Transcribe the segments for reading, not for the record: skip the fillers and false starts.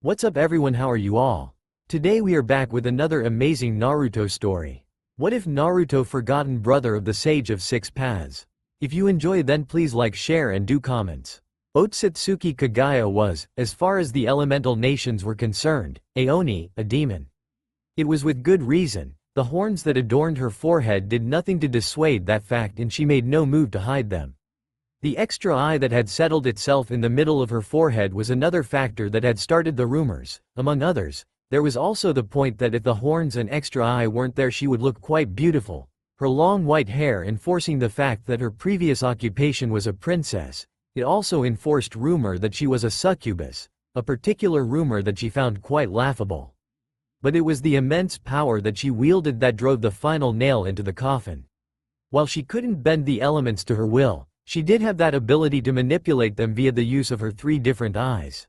What's up everyone, how are you all? Today we are back with another amazing Naruto story. What if Naruto forgotten brother of the Sage of Six Paths? If you enjoy then please like, share and do comments. Otsutsuki Kagaya was, as far as the elemental nations were concerned, a Oni, a demon. It was with good reason. The horns that adorned her forehead did nothing to dissuade that fact and she made no move to hide them. The extra eye that had settled itself in the middle of her forehead was another factor that had started the rumors. Among others, there was also the point that if the horns and extra eye weren't there she would look quite beautiful, her long white hair enforcing the fact that her previous occupation was a princess. It also enforced rumor that she was a succubus, a particular rumor that she found quite laughable. But it was the immense power that she wielded that drove the final nail into the coffin. While she couldn't bend the elements to her will, she did have that ability to manipulate them via the use of her three different eyes.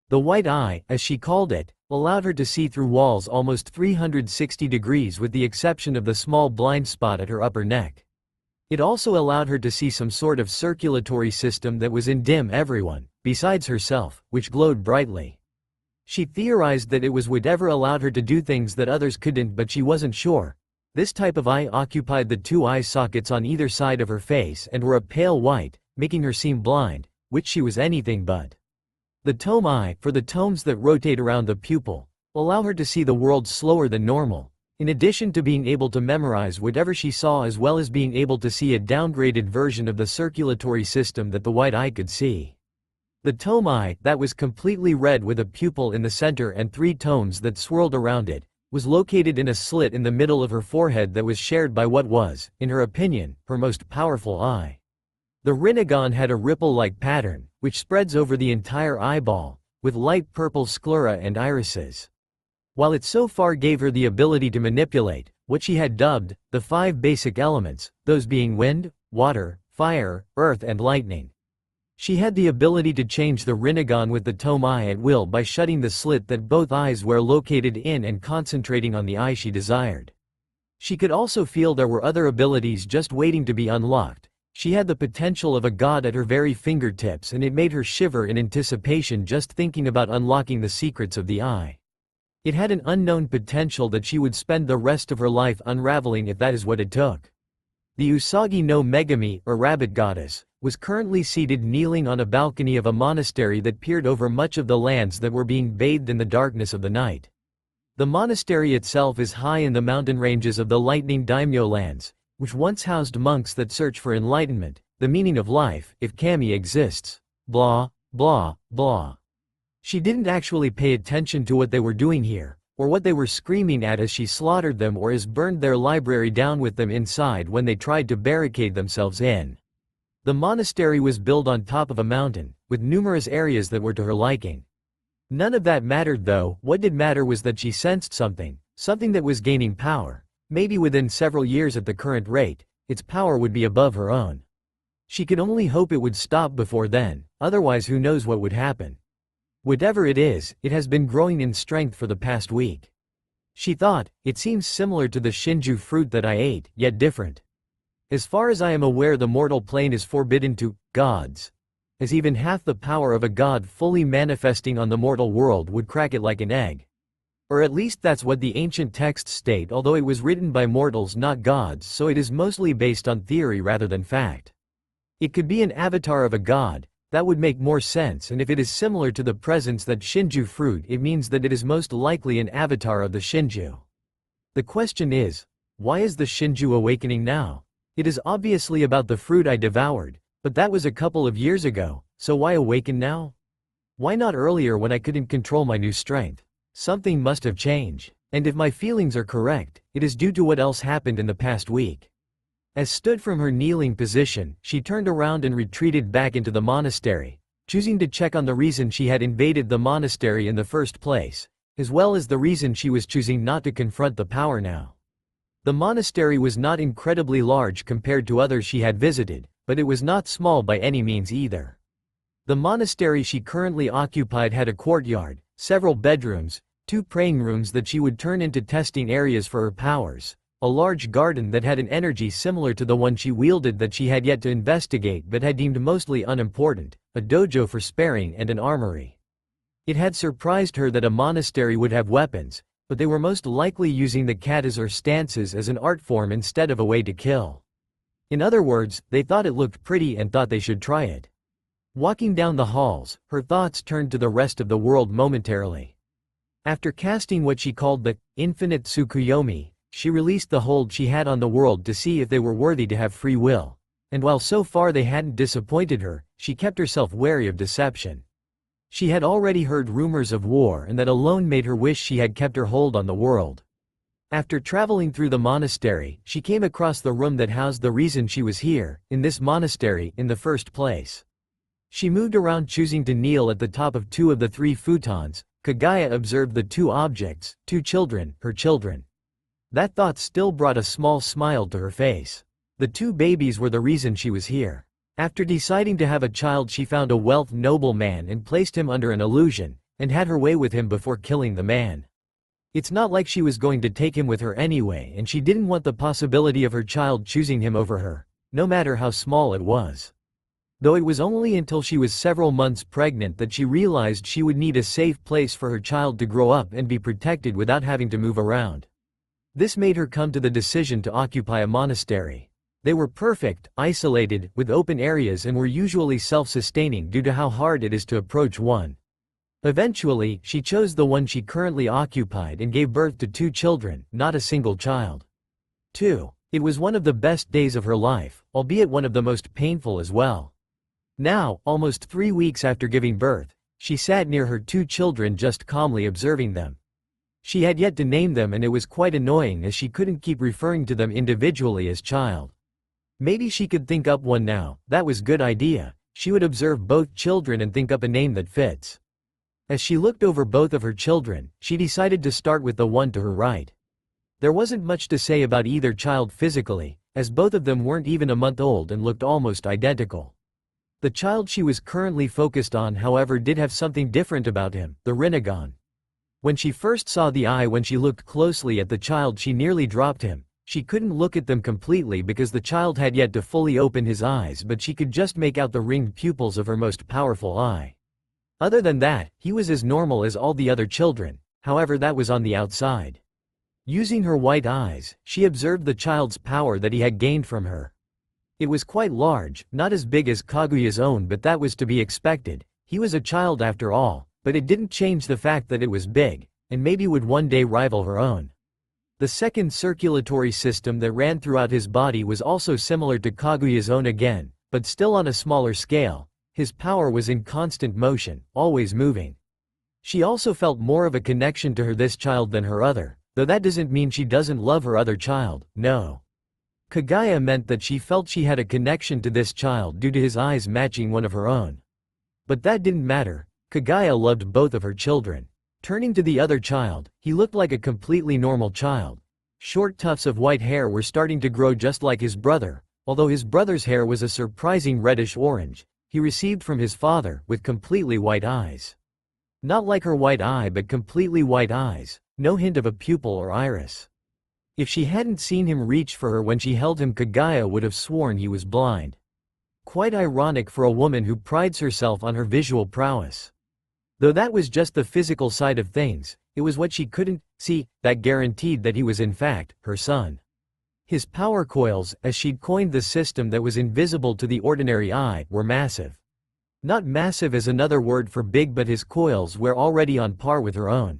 The white eye, as she called it, allowed her to see through walls almost 360 degrees with the exception of the small blind spot at her upper neck. It also allowed her to see some sort of circulatory system that was in dim everyone, besides herself, which glowed brightly. She theorized that it was whatever allowed her to do things that others couldn't, but she wasn't sure. This type of eye occupied the two eye sockets on either side of her face and were a pale white, making her seem blind, which she was anything but. The tome eye, for the tomes that rotate around the pupil, allow her to see the world slower than normal, in addition to being able to memorize whatever she saw as well as being able to see a downgraded version of the circulatory system that the white eye could see. The tome eye, that was completely red with a pupil in the center and three tomes that swirled around it, was located in a slit in the middle of her forehead that was shared by what was, in her opinion, her most powerful eye. The Rinnegan had a ripple-like pattern, which spreads over the entire eyeball, with light purple sclera and irises. While it so far gave her the ability to manipulate what she had dubbed the five basic elements, those being wind, water, fire, earth and lightning. She had the ability to change the Rinnegan with the tome eye at will by shutting the slit that both eyes were located in and concentrating on the eye she desired. She could also feel there were other abilities just waiting to be unlocked. She had the potential of a god at her very fingertips and it made her shiver in anticipation just thinking about unlocking the secrets of the eye. It had an unknown potential that she would spend the rest of her life unraveling if that is what it took. The Usagi no Megami, or rabbit goddess, was currently seated kneeling on a balcony of a monastery that peered over much of the lands that were being bathed in the darkness of the night. The monastery itself is high in the mountain ranges of the lightning daimyo lands, which once housed monks that search for enlightenment, the meaning of life, if kami exists. Blah, blah, blah. She didn't actually pay attention to what they were doing here, or what they were screaming at as she slaughtered them or as burned their library down with them inside when they tried to barricade themselves in. The monastery was built on top of a mountain, with numerous areas that were to her liking. None of that mattered though. What did matter was that she sensed something that was gaining power. Maybe within several years at the current rate, its power would be above her own. She could only hope it would stop before then, otherwise who knows what would happen. Whatever it is, it has been growing in strength for the past week. She thought, it seems similar to the Shinju fruit that I ate, yet different. As far as I am aware the mortal plane is forbidden to gods, as even half the power of a god fully manifesting on the mortal world would crack it like an egg. Or at least that's what the ancient texts state, although it was written by mortals not gods, so it is mostly based on theory rather than fact. It could be an avatar of a god, that would make more sense, and if it is similar to the presence that Shinju fruit it means that it is most likely an avatar of the Shinju. The question is, why is the Shinju awakening now? It is obviously about the fruit I devoured, but that was a couple of years ago, so why awaken now? Why not earlier when I couldn't control my new strength? Something must have changed, and if my feelings are correct, it is due to what else happened in the past week. As stood from her kneeling position, she turned around and retreated back into the monastery, choosing to check on the reason she had invaded the monastery in the first place, as well as the reason she was choosing not to confront the power now. The monastery was not incredibly large compared to others she had visited, but it was not small by any means either. The monastery she currently occupied had a courtyard, several bedrooms, 2 praying rooms that she would turn into testing areas for her powers, a large garden that had an energy similar to the one she wielded that she had yet to investigate but had deemed mostly unimportant, a dojo for sparring and an armory. It had surprised her that a monastery would have weapons, but they were most likely using the katas or stances as an art form instead of a way to kill. In other words, they thought it looked pretty and thought they should try it. Walking down the halls, her thoughts turned to the rest of the world momentarily. After casting what she called the infinite Tsukuyomi, she released the hold she had on the world to see if they were worthy to have free will. And while so far they hadn't disappointed her, she kept herself wary of deception. She had already heard rumors of war, and that alone made her wish she had kept her hold on the world. After traveling through the monastery, she came across the room that housed the reason she was here, in this monastery, in the first place. She moved around, choosing to kneel at the top of 2 of the 3 futons. Kaguya observed the 2 objects, 2 children, her children. That thought still brought a small smile to her face. The 2 babies were the reason she was here. After deciding to have a child, she found a wealth nobleman and placed him under an illusion, and had her way with him before killing the man. It's not like she was going to take him with her anyway, and she didn't want the possibility of her child choosing him over her, no matter how small it was. Though it was only until she was several months pregnant that she realized she would need a safe place for her child to grow up and be protected without having to move around. This made her come to the decision to occupy a monastery. They were perfect, isolated, with open areas, and were usually self-sustaining due to how hard it is to approach one. Eventually, she chose the one she currently occupied and gave birth to 2 children, not a single child. 2. It was one of the best days of her life, albeit one of the most painful as well. Now, almost 3 weeks after giving birth, she sat near her 2 children, just calmly observing them. She had yet to name them, and it was quite annoying as she couldn't keep referring to them individually as child. Maybe she could think up one now. That was good idea. She would observe both children and think up a name that fits. As she looked over both of her children, she decided to start with the one to her right. There wasn't much to say about either child physically, as both of them weren't even a month old and looked almost identical. The child she was currently focused on, however, did have something different about him, the Rinnegan. When she first saw the eye, when she looked closely at the child, she nearly dropped him. She couldn't look at them completely because the child had yet to fully open his eyes, but she could just make out the ringed pupils of her most powerful eye. Other than that, he was as normal as all the other children, however that was on the outside. Using her white eyes, she observed the child's power that he had gained from her. It was quite large, not as big as Kaguya's own, but that was to be expected. He was a child after all, but it didn't change the fact that it was big, and maybe would one day rival her own. The second circulatory system that ran throughout his body was also similar to Kaguya's own again, but still on a smaller scale. His power was in constant motion, always moving. She also felt more of a connection to this child than her other, though that doesn't mean she doesn't love her other child, no. Kaguya meant that she felt she had a connection to this child due to his eyes matching one of her own. But that didn't matter. Kaguya loved both of her children. Turning to the other child, he looked like a completely normal child. Short tufts of white hair were starting to grow just like his brother, although his brother's hair was a surprising reddish-orange. He received from his father, with completely white eyes. Not like her white eye, but completely white eyes, no hint of a pupil or iris. If she hadn't seen him reach for her when she held him, Kaguya would have sworn he was blind. Quite ironic for a woman who prides herself on her visual prowess. Though that was just the physical side of things, it was what she couldn't see that guaranteed that he was in fact her son. His power coils, as she'd coined the system that was invisible to the ordinary eye, were massive. Not massive as another word for big, but his coils were already on par with her own.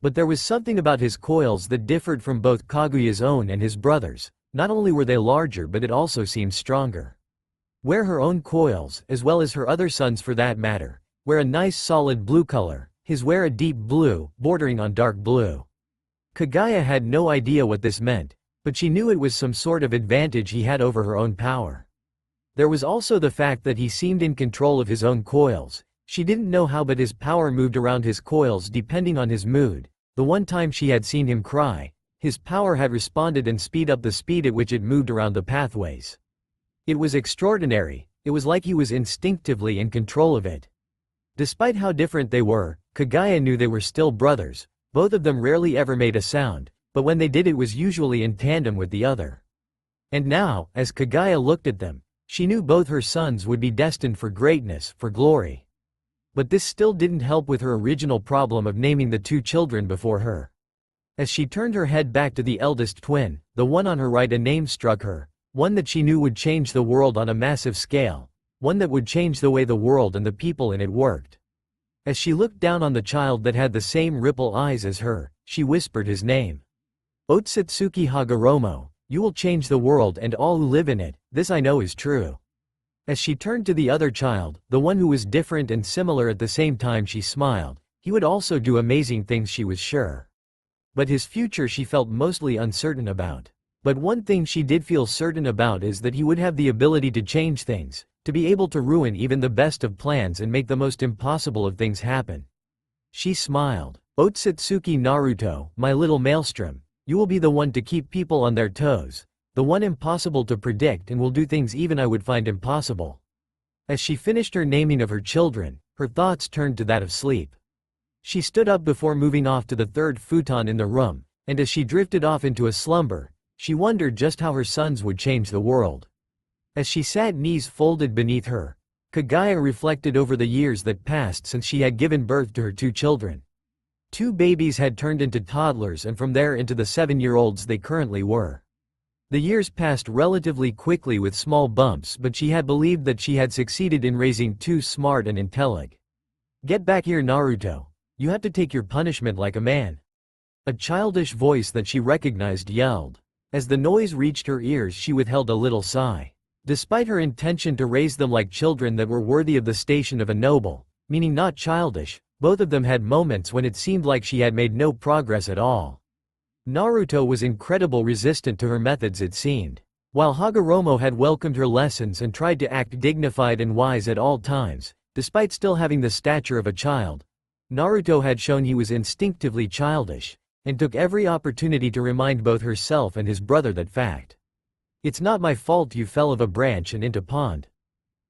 But there was something about his coils that differed from both Kaguya's own and his brother's. Not only were they larger, but it also seemed stronger. Where her own coils, as well as her other sons for that matter, wear a nice solid blue color, his wear a deep blue, bordering on dark blue. Kaguya had no idea what this meant, but she knew it was some sort of advantage he had over her own power. There was also the fact that he seemed in control of his own coils. She didn't know how, but his power moved around his coils depending on his mood. The one time she had seen him cry, his power had responded and speed up the speed at which it moved around the pathways. It was extraordinary. It was like he was instinctively in control of it. Despite how different they were, Kaguya knew they were still brothers. Both of them rarely ever made a sound, but when they did, it was usually in tandem with the other. And now, as Kaguya looked at them, she knew both her sons would be destined for greatness, for glory. But this still didn't help with her original problem of naming the two children before her. As she turned her head back to the eldest twin, the one on her right, a name struck her, one that she knew would change the world on a massive scale, one that would change the way the world and the people in it worked. As she looked down on the child that had the same ripple eyes as her, she whispered his name. Otsutsuki Hagoromo, you will change the world and all who live in it, this I know is true. As she turned to the other child, the one who was different and similar at the same time, she smiled. He would also do amazing things, she was sure. But his future she felt mostly uncertain about. But one thing she did feel certain about is that he would have the ability to change things, to be able to ruin even the best of plans and make the most impossible of things happen. She smiled. Otsutsuki Naruto, my little maelstrom, you will be the one to keep people on their toes, the one impossible to predict, and will do things even I would find impossible. As she finished her naming of her children, her thoughts turned to that of sleep. She stood up before moving off to the third futon in the room, and as she drifted off into a slumber, she wondered just how her sons would change the world. As she sat, knees folded beneath her, Kaguya reflected over the years that passed since she had given birth to her two children. Two babies had turned into toddlers, and from there into the 7-year-olds they currently were. The years passed relatively quickly with small bumps, but she had believed that she had succeeded in raising two smart and intelligent. Get back here, Naruto. You have to take your punishment like a man. A childish voice that she recognized yelled. As the noise reached her ears, she withheld a little sigh. Despite her intention to raise them like children that were worthy of the station of a noble, meaning not childish, both of them had moments when it seemed like she had made no progress at all. Naruto was incredibly resistant to her methods, it seemed. While Hagoromo had welcomed her lessons and tried to act dignified and wise at all times, despite still having the stature of a child, Naruto had shown he was instinctively childish, and took every opportunity to remind both herself and his brother that fact. It's not my fault you fell off a branch and into pond.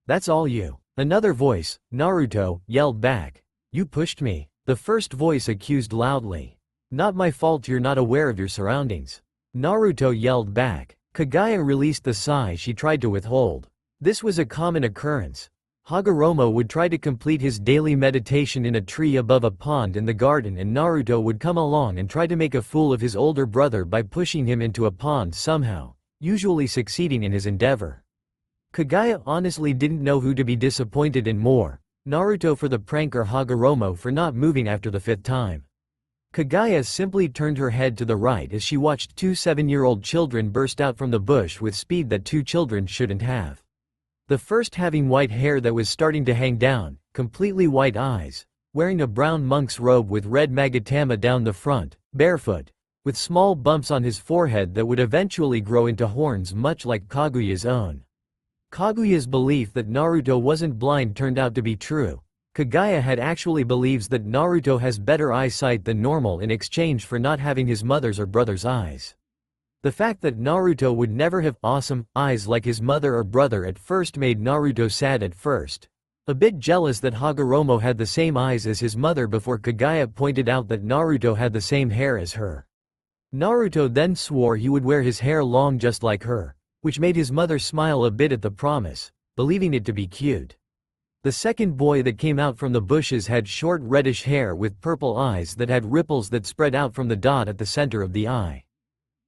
That's all you. Another voice, Naruto, yelled back. You pushed me. The first voice accused loudly. Not my fault you're not aware of your surroundings. Naruto yelled back. Kaguya released the sigh she tried to withhold. This was a common occurrence. Hagoromo would try to complete his daily meditation in a tree above a pond in the garden, and Naruto would come along and try to make a fool of his older brother by pushing him into a pond somehow, usually succeeding in his endeavor. Kaguya honestly didn't know who to be disappointed in more, Naruto for the prank or Hagoromo for not moving after the 5th time. Kaguya simply turned her head to the right as she watched two 7-year-old children burst out from the bush with speed that two children shouldn't have. The first having white hair that was starting to hang down, completely white eyes, wearing a brown monk's robe with red magatama down the front, barefoot, with small bumps on his forehead that would eventually grow into horns much like Kaguya's own. Kaguya's belief that Naruto wasn't blind turned out to be true. Kaguya had actually believes that Naruto has better eyesight than normal in exchange for not having his mother's or brother's eyes. The fact that Naruto would never have awesome eyes like his mother or brother at first made Naruto sad at first. A bit jealous that Hagoromo had the same eyes as his mother before Kaguya pointed out that Naruto had the same hair as her. Naruto then swore he would wear his hair long just like her, which made his mother smile a bit at the promise, believing it to be cute. The second boy that came out from the bushes had short reddish hair with purple eyes that had ripples that spread out from the dot at the center of the eye.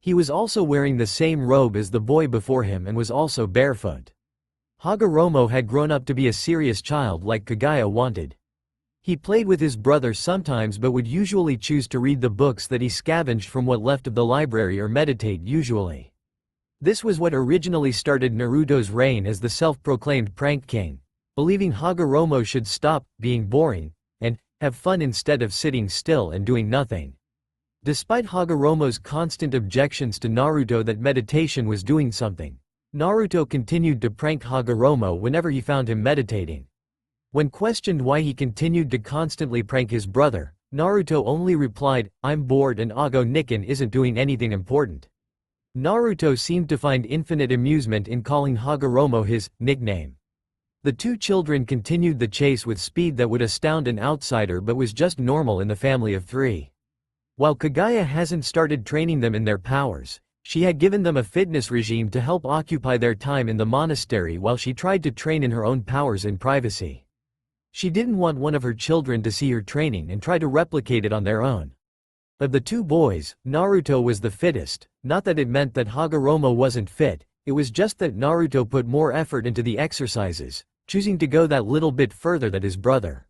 He was also wearing the same robe as the boy before him and was also barefoot. Hagoromo had grown up to be a serious child like Kaguya wanted. He played with his brother sometimes but would usually choose to read the books that he scavenged from what left of the library or meditate usually. This was what originally started Naruto's reign as the self-proclaimed prank king, believing Hagoromo should stop being boring and have fun instead of sitting still and doing nothing. Despite Hagoromo's constant objections to Naruto that meditation was doing something, Naruto continued to prank Hagoromo whenever he found him meditating. When questioned why he continued to constantly prank his brother, Naruto only replied, "I'm bored and Ago Nikken isn't doing anything important." Naruto seemed to find infinite amusement in calling Hagoromo his nickname. The two children continued the chase with speed that would astound an outsider but was just normal in the family of three. While Kaguya hasn't started training them in their powers, she had given them a fitness regime to help occupy their time in the monastery while she tried to train in her own powers in privacy. She didn't want one of her children to see her training and try to replicate it on their own. Of the two boys, Naruto was the fittest, not that it meant that Hagoromo wasn't fit, it was just that Naruto put more effort into the exercises, choosing to go that little bit further than his brother.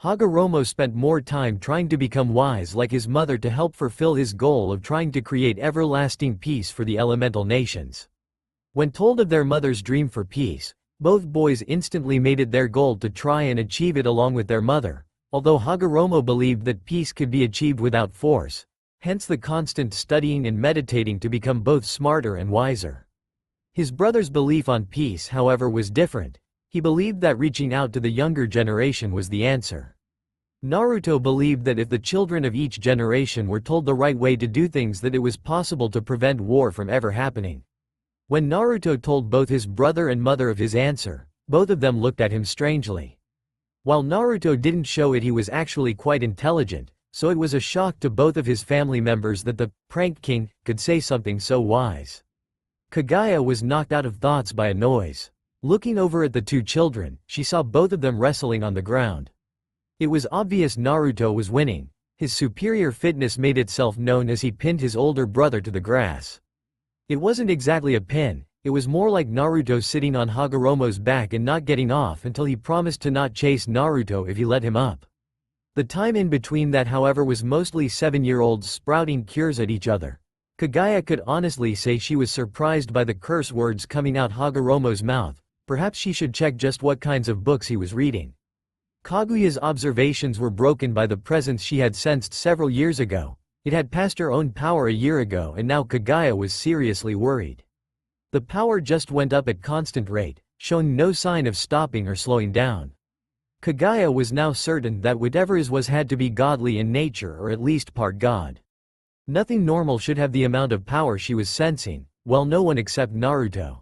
Hagoromo spent more time trying to become wise like his mother to help fulfill his goal of trying to create everlasting peace for the elemental nations. When told of their mother's dream for peace, both boys instantly made it their goal to try and achieve it along with their mother, although Hagoromo believed that peace could be achieved without force, hence the constant studying and meditating to become both smarter and wiser. His brother's belief on peace, however, was different. He believed that reaching out to the younger generation was the answer. Naruto believed that if the children of each generation were told the right way to do things, that it was possible to prevent war from ever happening. When Naruto told both his brother and mother of his answer, both of them looked at him strangely. While Naruto didn't show it, he was actually quite intelligent, so it was a shock to both of his family members that the prank king could say something so wise. Kagaya was knocked out of thoughts by a noise. Looking over at the two children, she saw both of them wrestling on the ground. It was obvious Naruto was winning. His superior fitness made itself known as he pinned his older brother to the grass. It wasn't exactly a pin, it was more like Naruto sitting on Hagoromo's back and not getting off until he promised to not chase Naruto if he let him up. The time in between that, however, was mostly 7-year-olds sprouting cures at each other. Kagaya could honestly say she was surprised by the curse words coming out Hagoromo's mouth. Perhaps she should check just what kinds of books he was reading. Kaguya's observations were broken by the presence she had sensed several years ago. It had passed her own power a year ago, and now Kagaya was seriously worried. The power just went up at constant rate, showing no sign of stopping or slowing down. Kagaya was now certain that whatever is was had to be godly in nature, or at least part god. Nothing normal should have the amount of power she was sensing, well, no one except Naruto.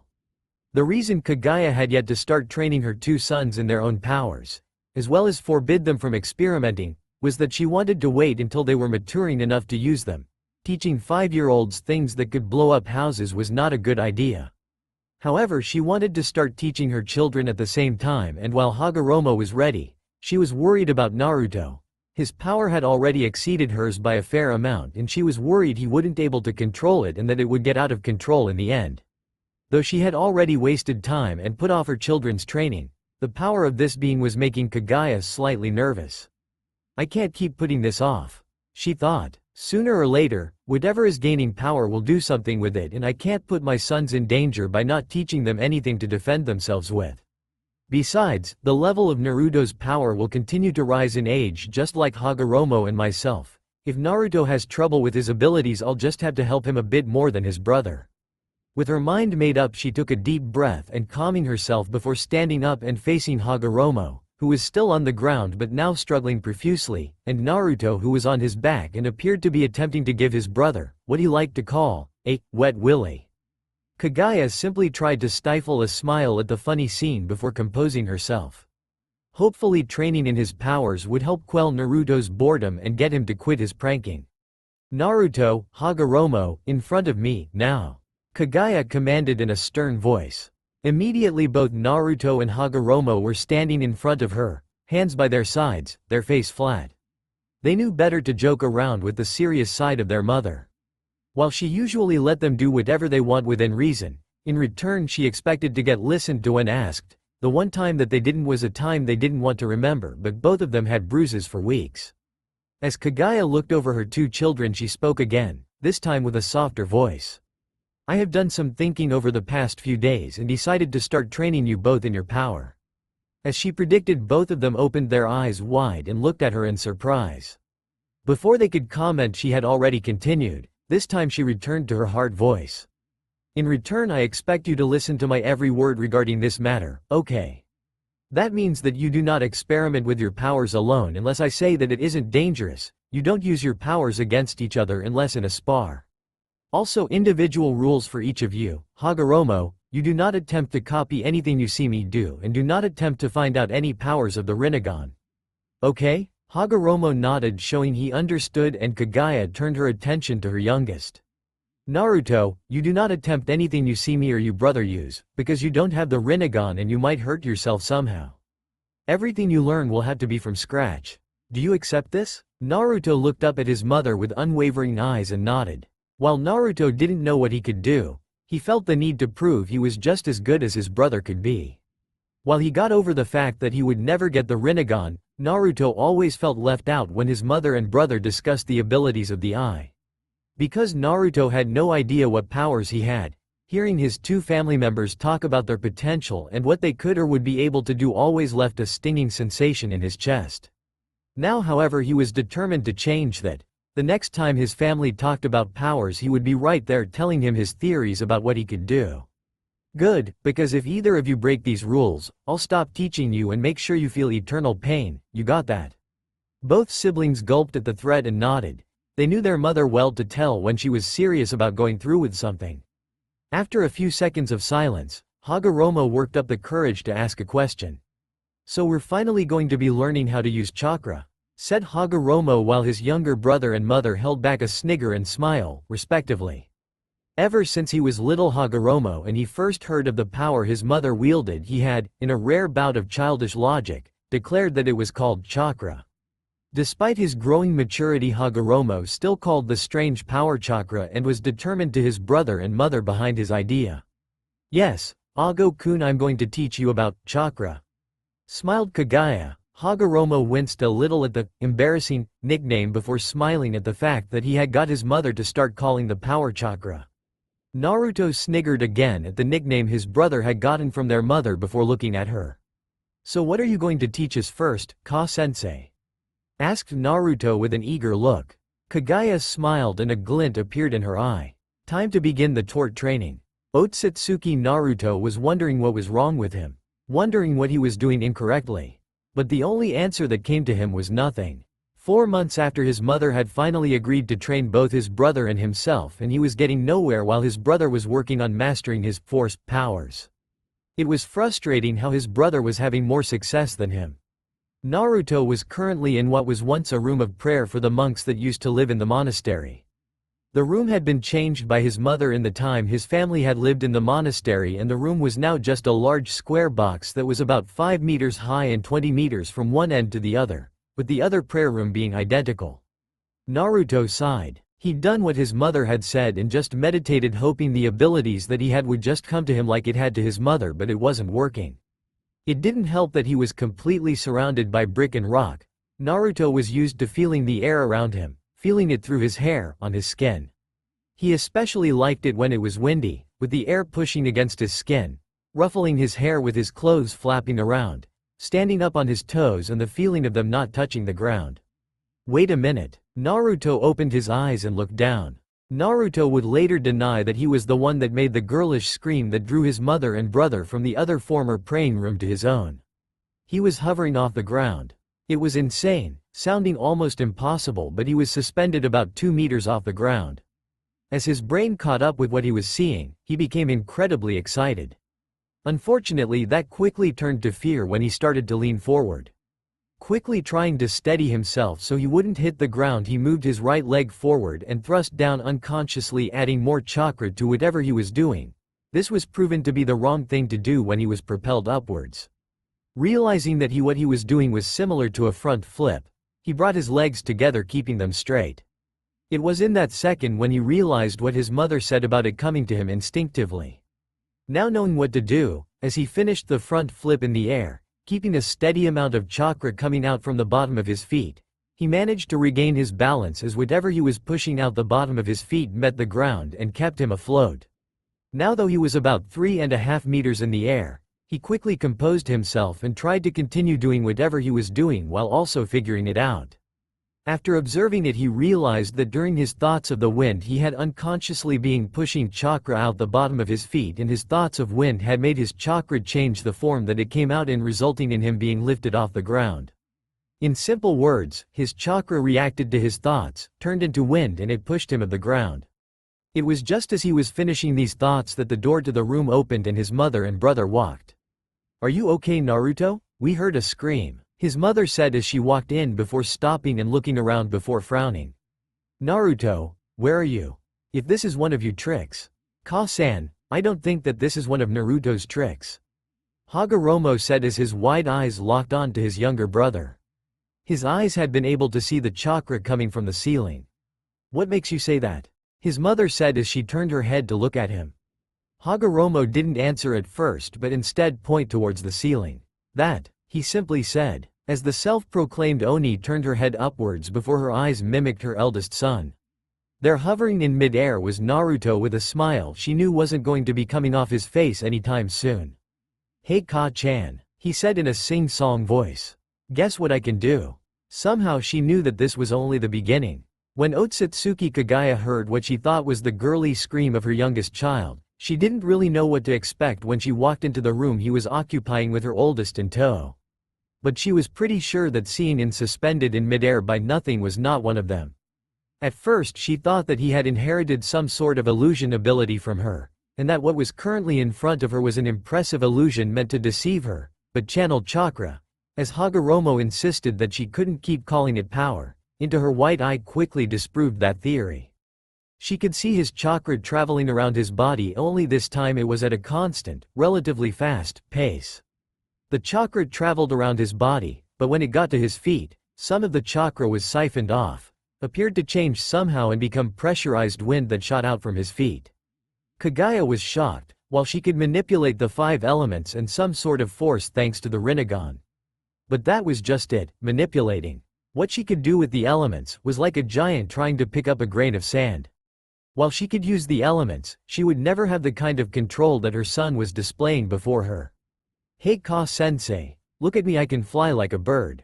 The reason Kagaya had yet to start training her two sons in their own powers, as well as forbid them from experimenting, was that she wanted to wait until they were maturing enough to use them. Teaching 5-year-olds things that could blow up houses was not a good idea. However, she wanted to start teaching her children at the same time, and while Hagoromo was ready, she was worried about Naruto. His power had already exceeded hers by a fair amount, and she was worried he wouldn't able to control it and that it would get out of control in the end. Though she had already wasted time and put off her children's training, the power of this being was making Kagaya slightly nervous. I can't keep putting this off, she thought. Sooner or later, whatever is gaining power will do something with it, and I can't put my sons in danger by not teaching them anything to defend themselves with. Besides, the level of Naruto's power will continue to rise in age, just like Hagoromo and myself. If Naruto has trouble with his abilities, I'll just have to help him a bit more than his brother. With her mind made up, she took a deep breath and calming herself before standing up and facing Hagoromo, who was still on the ground but now struggling profusely, and Naruto, who was on his back and appeared to be attempting to give his brother what he liked to call a wet willy. Kagaya simply tried to stifle a smile at the funny scene before composing herself. Hopefully training in his powers would help quell Naruto's boredom and get him to quit his pranking. Naruto, Hagoromo, in front of me, now, Kagaya commanded in a stern voice. Immediately both Naruto and Hagoromo were standing in front of her, hands by their sides, their face flat. They knew better to joke around with the serious side of their mother. While she usually let them do whatever they want within reason, in return she expected to get listened to when asked. The one time that they didn't was a time they didn't want to remember, but both of them had bruises for weeks. As Kagaya looked over her two children, she spoke again, this time with a softer voice. I have done some thinking over the past few days and decided to start training you both in your power. As she predicted, both of them opened their eyes wide and looked at her in surprise. Before they could comment, she had already continued. This time she returned to her hard voice. In return, I expect you to listen to my every word regarding this matter, okay? That means that you do not experiment with your powers alone unless I say that it isn't dangerous. You don't use your powers against each other unless in a spar. Also, individual rules for each of you. Hagoromo, you do not attempt to copy anything you see me do, and do not attempt to find out any powers of the Rinnegan. Okay? Hagoromo nodded, showing he understood, and Kagaya turned her attention to her youngest. Naruto, you do not attempt anything you see me or your brother use, because you don't have the Rinnegan and you might hurt yourself somehow. Everything you learn will have to be from scratch. Do you accept this? Naruto looked up at his mother with unwavering eyes and nodded. While Naruto didn't know what he could do, he felt the need to prove he was just as good as his brother could be. While he got over the fact that he would never get the Rinnegan, Naruto always felt left out when his mother and brother discussed the abilities of the eye. Because Naruto had no idea what powers he had, hearing his two family members talk about their potential and what they could or would be able to do always left a stinging sensation in his chest. Now, however, he was determined to change that. The next time his family talked about powers, he would be right there telling him his theories about what he could do. Good, because if either of you break these rules, I'll stop teaching you and make sure you feel eternal pain, you got that? Both siblings gulped at the threat and nodded. They knew their mother well to tell when she was serious about going through with something. After a few seconds of silence, Hagoromo worked up the courage to ask a question. So we're finally going to be learning how to use chakra, said Hagoromo while his younger brother and mother held back a snigger and smile, respectively. Ever since he was little Hagoromo and he first heard of the power his mother wielded, he had, in a rare bout of childish logic, declared that it was called chakra. Despite his growing maturity, Hagoromo still called the strange power chakra and was determined to his brother and mother behind his idea. Yes, Ago-kun, I'm going to teach you about chakra, smiled Kagaya. Hagoromo winced a little at the embarrassing nickname before smiling at the fact that he had got his mother to start calling the power chakra. Naruto sniggered again at the nickname his brother had gotten from their mother before looking at her. So what are you going to teach us first, Ka-sensei? Asked Naruto with an eager look. Kagaya smiled and a glint appeared in her eye. Time to begin the tort training. Otsutsuki Naruto was wondering what was wrong with him, wondering what he was doing incorrectly. But the only answer that came to him was nothing. 4 months after his mother had finally agreed to train both his brother and himself, and he was getting nowhere while his brother was working on mastering his force powers. It was frustrating how his brother was having more success than him. Naruto was currently in what was once a room of prayer for the monks that used to live in the monastery. The room had been changed by his mother in the time his family had lived in the monastery, and the room was now just a large square box that was about 5 meters high and 20 meters from one end to the other, with the other prayer room being identical. Naruto sighed. He'd done what his mother had said and just meditated, hoping the abilities that he had would just come to him like it had to his mother, but it wasn't working. It didn't help that he was completely surrounded by brick and rock. Naruto was used to feeling the air around him, feeling it through his hair, on his skin. He especially liked it when it was windy, with the air pushing against his skin, ruffling his hair with his clothes flapping around, standing up on his toes and the feeling of them not touching the ground. Wait a minute. Naruto opened his eyes and looked down. Naruto would later deny that he was the one that made the girlish scream that drew his mother and brother from the other former praying room to his own. He was hovering off the ground. It was insane, sounding almost impossible, but he was suspended about 2 meters off the ground. As his brain caught up with what he was seeing, he became incredibly excited. Unfortunately, that quickly turned to fear when he started to lean forward. Quickly trying to steady himself so he wouldn't hit the ground, he moved his right leg forward and thrust down, unconsciously adding more chakra to whatever he was doing. This was proven to be the wrong thing to do when he was propelled upwards. Realizing that what he was doing was similar to a front flip, he brought his legs together, keeping them straight. It was in that second when he realized what his mother said about it coming to him instinctively. Now knowing what to do, as he finished the front flip in the air, keeping a steady amount of chakra coming out from the bottom of his feet, he managed to regain his balance as whatever he was pushing out the bottom of his feet met the ground and kept him afloat. Now, though he was about 3.5 meters in the air, he quickly composed himself and tried to continue doing whatever he was doing while also figuring it out. After observing it, he realized that during his thoughts of the wind he had unconsciously been pushing chakra out the bottom of his feet, and his thoughts of wind had made his chakra change the form that it came out in, resulting in him being lifted off the ground. In simple words, his chakra reacted to his thoughts, turned into wind, and it pushed him off the ground. It was just as he was finishing these thoughts that the door to the room opened and his mother and brother walked. "Are you okay, Naruto?" "We heard a scream," his mother said as she walked in before stopping and looking around before frowning. "Naruto, where are you? If this is one of your tricks." "Ka-san, I don't think that this is one of Naruto's tricks." Hagoromo said as his wide eyes locked on to his younger brother. His eyes had been able to see the chakra coming from the ceiling. What makes you say that? His mother said as she turned her head to look at him. Hagoromo didn't answer at first but instead point towards the ceiling. That, he simply said, as the self-proclaimed Oni turned her head upwards before her eyes mimicked her eldest son. There hovering in mid-air was Naruto with a smile she knew wasn't going to be coming off his face anytime soon. "Hey Ka-chan," he said in a sing-song voice. "Guess what I can do?" Somehow she knew that this was only the beginning. When Otsutsuki Kagaya heard what she thought was the girly scream of her youngest child, she didn't really know what to expect when she walked into the room he was occupying with her oldest in tow. But she was pretty sure that seeing him suspended in midair by nothing was not one of them. At first she thought that he had inherited some sort of illusion ability from her, and that what was currently in front of her was an impressive illusion meant to deceive her, but channeled chakra, as Hagoromo insisted that she couldn't keep calling it power, into her white eye quickly disproved that theory. She could see his chakra traveling around his body, only this time it was at a constant, relatively fast, pace. The chakra traveled around his body, but when it got to his feet, some of the chakra was siphoned off, appeared to change somehow and become pressurized wind that shot out from his feet. Kagaya was shocked, while she could manipulate the 5 elements and some sort of force thanks to the Rinnegan. But that was just it, manipulating. What she could do with the elements was like a giant trying to pick up a grain of sand. While she could use the elements, she would never have the kind of control that her son was displaying before her. "Hey Ka-sensei, look at me, I can fly like a bird."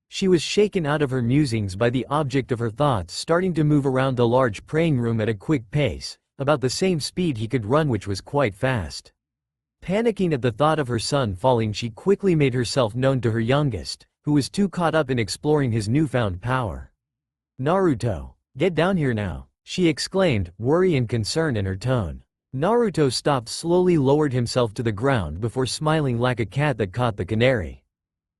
She was shaken out of her musings by the object of her thoughts starting to move around the large praying room at a quick pace, about the same speed he could run, which was quite fast. Panicking at the thought of her son falling, she quickly made herself known to her youngest, who was too caught up in exploring his newfound power. "Naruto, get down here now," she exclaimed, worry and concern in her tone. Naruto stopped, slowly lowered himself to the ground before smiling like a cat that caught the canary.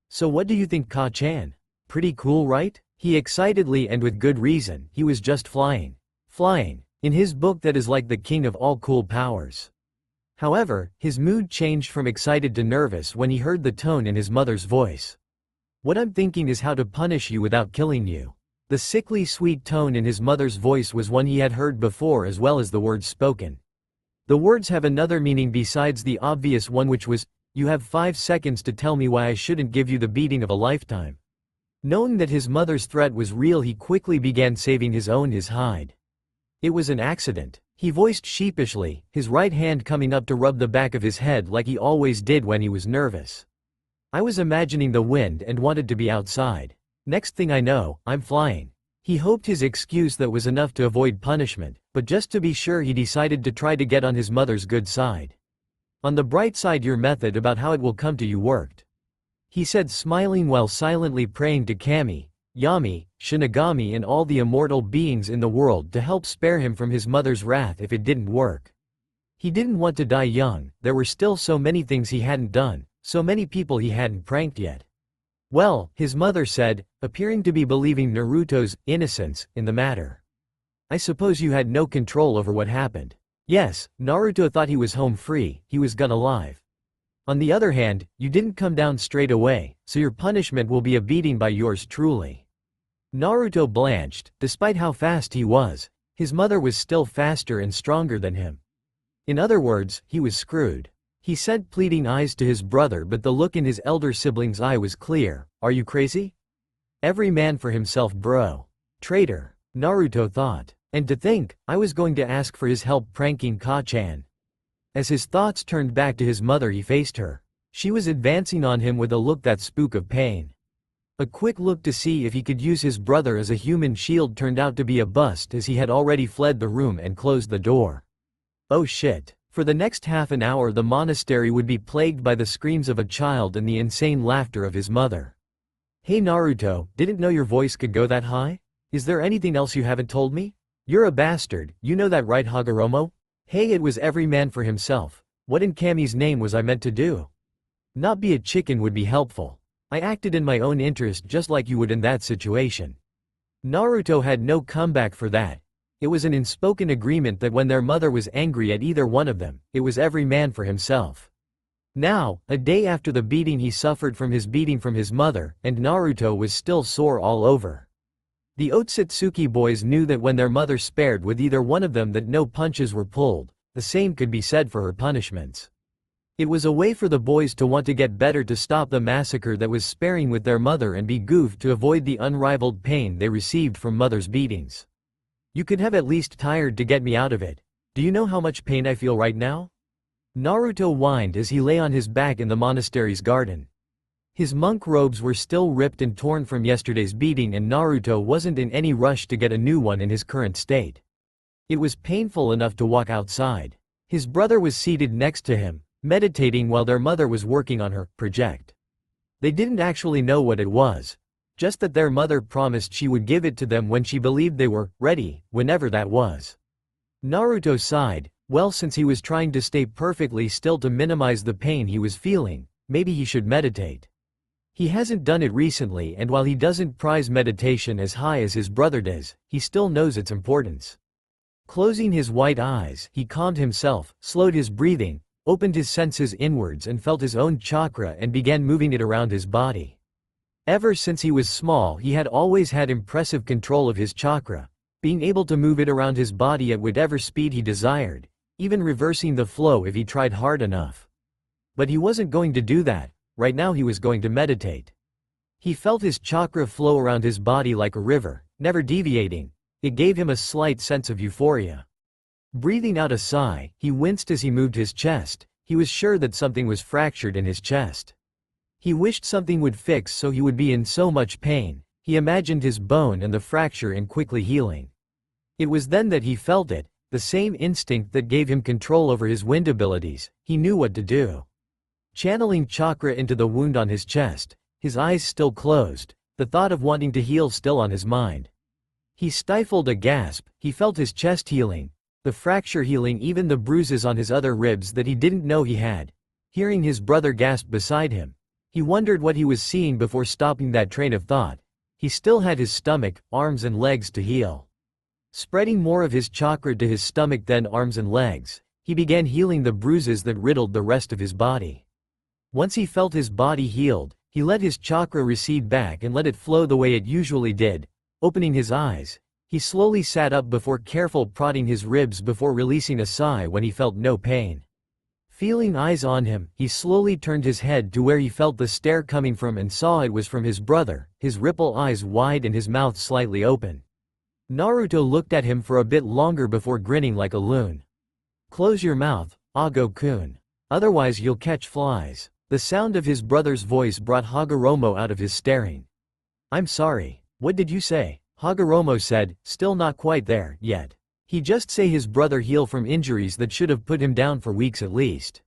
"So what do you think, Ka-chan? Pretty cool, right?" He excitedly, and with good reason, he was just flying. Flying. In his book that is like the king of all cool powers. However, his mood changed from excited to nervous when he heard the tone in his mother's voice. "What I'm thinking is how to punish you without killing you." The sickly sweet tone in his mother's voice was one he had heard before, as well as the words spoken. The words have another meaning besides the obvious one, which was, "You have 5 seconds to tell me why I shouldn't give you the beating of a lifetime." Knowing that his mother's threat was real, he quickly began saving his hide. "It was an accident," he voiced sheepishly, his right hand coming up to rub the back of his head like he always did when he was nervous. "I was imagining the wind and wanted to be outside. Next thing I know, I'm flying." He hoped his excuse that was enough to avoid punishment, but just to be sure he decided to try to get on his mother's good side. "On the bright side, your method about how it will come to you worked," he said, smiling while silently praying to Kami, Yami, Shinigami and all the immortal beings in the world to help spare him from his mother's wrath if it didn't work. He didn't want to die young, there were still so many things he hadn't done, so many people he hadn't pranked yet. "Well," his mother said, appearing to be believing Naruto's innocence in the matter. "I suppose you had no control over what happened." Yes, Naruto thought he was home free, he was gone alive. "On the other hand, you didn't come down straight away, so your punishment will be a beating by yours truly." Naruto blanched. Despite how fast he was, his mother was still faster and stronger than him. In other words, he was screwed. He sent pleading eyes to his brother, but the look in his elder sibling's eye was clear. "Are you crazy? Every man for himself, bro. Traitor," Naruto thought. "And to think, I was going to ask for his help pranking Ka-chan." As his thoughts turned back to his mother, he faced her. She was advancing on him with a look that spoke of pain. A quick look to see if he could use his brother as a human shield turned out to be a bust, as he had already fled the room and closed the door. Oh shit. For the next half an hour the monastery would be plagued by the screams of a child and the insane laughter of his mother. "Hey Naruto, didn't know your voice could go that high? Is there anything else you haven't told me? You're a bastard, you know that right, Hagoromo? Hey, it was every man for himself. What in Kami's name was I meant to do? Not be a chicken would be helpful. I acted in my own interest just like you would in that situation." Naruto had no comeback for that. It was an unspoken agreement that when their mother was angry at either one of them, it was every man for himself. Now, a day after the beating he suffered from his mother, and Naruto was still sore all over. The Otsutsuki boys knew that when their mother spared with either one of them that no punches were pulled, the same could be said for her punishments. It was a way for the boys to want to get better to stop the massacre that was sparing with their mother and be goofed to avoid the unrivaled pain they received from mother's beatings. You could have at least tired to get me out of it. Do you know how much pain I feel right now? Naruto whined as he lay on his back in the monastery's garden. His monk robes were still ripped and torn from yesterday's beating, and Naruto wasn't in any rush to get a new one in his current state. It was painful enough to walk outside. His brother was seated next to him, meditating while their mother was working on her project. They didn't actually know what it was, just that their mother promised she would give it to them when she believed they were ready, whenever that was. Naruto sighed. Well, since he was trying to stay perfectly still to minimize the pain he was feeling, maybe he should meditate. He hasn't done it recently, and while he doesn't prize meditation as high as his brother does, he still knows its importance. Closing his white eyes, he calmed himself, slowed his breathing, opened his senses inwards and felt his own chakra and began moving it around his body. Ever since he was small, he had always had impressive control of his chakra, being able to move it around his body at whatever speed he desired, even reversing the flow if he tried hard enough. But he wasn't going to do that. Right now he was going to meditate. He felt his chakra flow around his body like a river, never deviating. It gave him a slight sense of euphoria. Breathing out a sigh, he winced as he moved his chest. He was sure that something was fractured in his chest. He wished something would fix so he would be in so much pain. He imagined his bone and the fracture in quickly healing. It was then that he felt it, the same instinct that gave him control over his wind abilities. He knew what to do. Channeling chakra into the wound on his chest, his eyes still closed, the thought of wanting to heal still on his mind. He stifled a gasp. He felt his chest healing, the fracture healing, even the bruises on his other ribs that he didn't know he had. Hearing his brother gasp beside him, he wondered what he was seeing before stopping that train of thought. He still had his stomach, arms and legs to heal. Spreading more of his chakra to his stomach, then arms and legs, he began healing the bruises that riddled the rest of his body. Once he felt his body healed, he let his chakra recede back and let it flow the way it usually did. Opening his eyes, he slowly sat up before careful prodding his ribs before releasing a sigh when he felt no pain. Feeling eyes on him, he slowly turned his head to where he felt the stare coming from and saw it was from his brother, his ripple eyes wide and his mouth slightly open. Naruto looked at him for a bit longer before grinning like a loon. "Close your mouth, Ago-kun. Otherwise you'll catch flies." The sound of his brother's voice brought Hagoromo out of his staring. "I'm sorry. What did you say?" Hagoromo said, still not quite there yet. He just say his brother heal from injuries that should have put him down for weeks at least.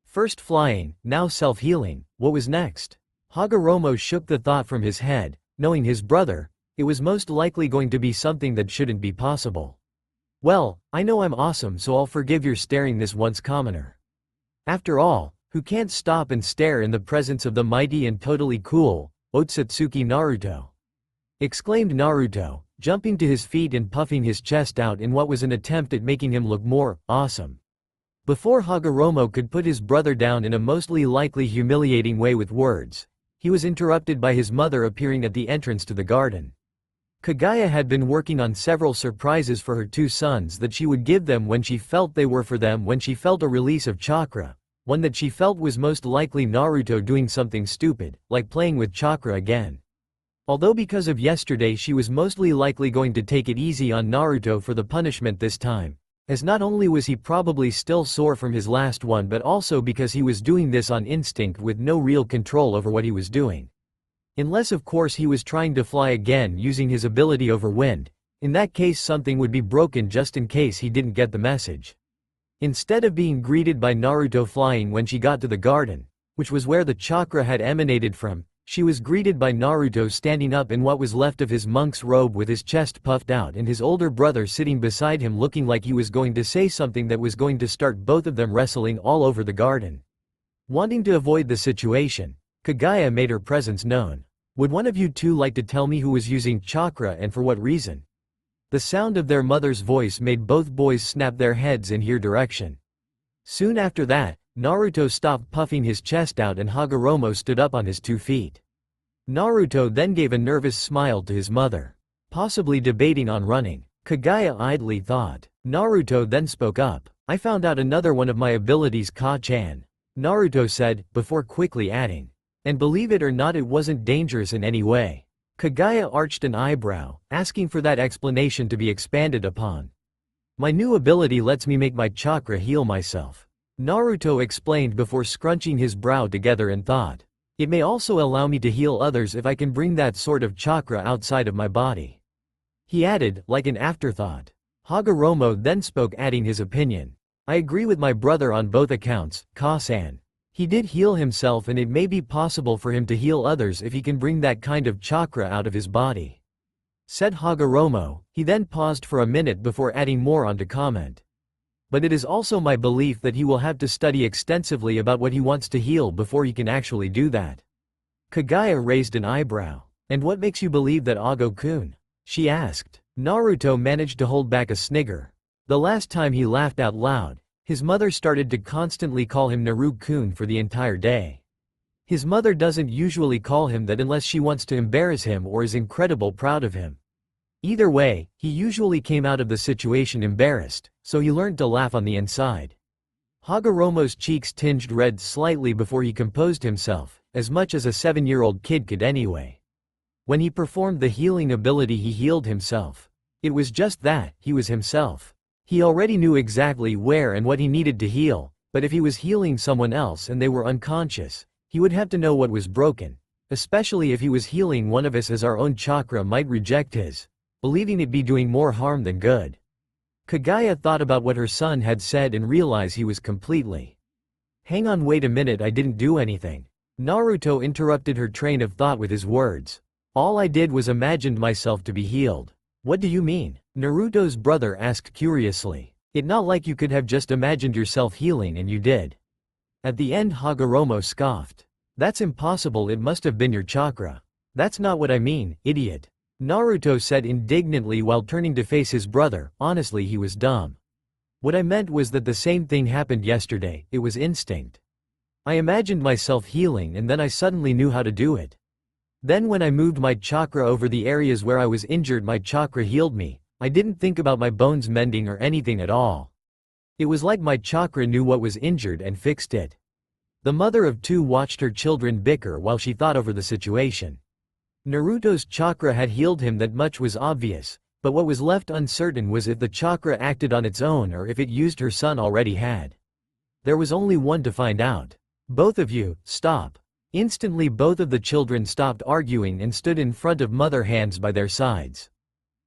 First flying, now self-healing. What was next? Hagoromo shook the thought from his head. Knowing his brother, it was most likely going to be something that shouldn't be possible. "Well, I know I'm awesome, so I'll forgive your staring this once, commoner. After all, who can't stop and stare in the presence of the mighty and totally cool Otsutsuki Naruto?" exclaimed Naruto, jumping to his feet and puffing his chest out in what was an attempt at making him look more awesome. Before Hagoromo could put his brother down in a mostly likely humiliating way with words, he was interrupted by his mother appearing at the entrance to the garden. Kaguya had been working on several surprises for her two sons that she would give them when she felt they were for them, when she felt a release of chakra. One that she felt was most likely Naruto doing something stupid, like playing with chakra again. Although because of yesterday she was mostly likely going to take it easy on Naruto for the punishment this time, as not only was he probably still sore from his last one but also because he was doing this on instinct with no real control over what he was doing. Unless of course he was trying to fly again using his ability over wind. In that case something would be broken just in case he didn't get the message. Instead of being greeted by Naruto flying when she got to the garden, which was where the chakra had emanated from, she was greeted by Naruto standing up in what was left of his monk's robe with his chest puffed out and his older brother sitting beside him looking like he was going to say something that was going to start both of them wrestling all over the garden. Wanting to avoid the situation, Kaguya made her presence known. "Would one of you two like to tell me who was using chakra and for what reason?" The sound of their mother's voice made both boys snap their heads in her direction. Soon after that, Naruto stopped puffing his chest out and Hagoromo stood up on his 2 feet. Naruto then gave a nervous smile to his mother, possibly debating on running. Kagaya idly thought. Naruto then spoke up. I found out another one of my abilities, Ka-chan. Naruto said, before quickly adding. And believe it or not, it wasn't dangerous in any way. Kagaya arched an eyebrow, asking for that explanation to be expanded upon. My new ability lets me make my chakra heal myself. Naruto explained before scrunching his brow together in thought. It may also allow me to heal others if I can bring that sort of chakra outside of my body. He added, like an afterthought. Hagoromo then spoke, adding his opinion. I agree with my brother on both accounts, Ka-san. He did heal himself and it may be possible for him to heal others if he can bring that kind of chakra out of his body. Said Hagoromo. He then paused for a minute before adding more on to comment. But it is also my belief that he will have to study extensively about what he wants to heal before he can actually do that. Kagaya raised an eyebrow. And what makes you believe that, Ago-kun? She asked. Naruto managed to hold back a snigger. The last time he laughed out loud, his mother started to constantly call him Naru-kun for the entire day. His mother doesn't usually call him that unless she wants to embarrass him or is incredibly proud of him. Either way, he usually came out of the situation embarrassed, so he learned to laugh on the inside. Hagoromo's cheeks tinged red slightly before he composed himself, as much as a 7-year-old kid could anyway. When he performed the healing ability, he healed himself. It was just that, he was himself. He already knew exactly where and what he needed to heal, but if he was healing someone else and they were unconscious, he would have to know what was broken, especially if he was healing one of us, as our own chakra might reject his, believing it be doing more harm than good. Kagaya thought about what her son had said and realized he was completely. Hang on, wait a minute, I didn't do anything. Naruto interrupted her train of thought with his words. All I did was imagined myself to be healed. What do you mean? Naruto's brother asked curiously. It not like you could have just imagined yourself healing and you did. At the end, Hagoromo scoffed. That's impossible, it must have been your chakra. That's not what I mean, idiot. Naruto said indignantly while turning to face his brother. Honestly, he was dumb. What I meant was that the same thing happened yesterday, it was instinct. I imagined myself healing and then I suddenly knew how to do it. Then when I moved my chakra over the areas where I was injured, my chakra healed me. I didn't think about my bones mending or anything at all. It was like my chakra knew what was injured and fixed it. The mother of 2 watched her children bicker while she thought over the situation. Naruto's chakra had healed him, that much was obvious, but what was left uncertain was if the chakra acted on its own or if it used her son already had. There was only one to find out. Both of you, stop. Instantly both of the children stopped arguing and stood in front of mother, hands by their sides.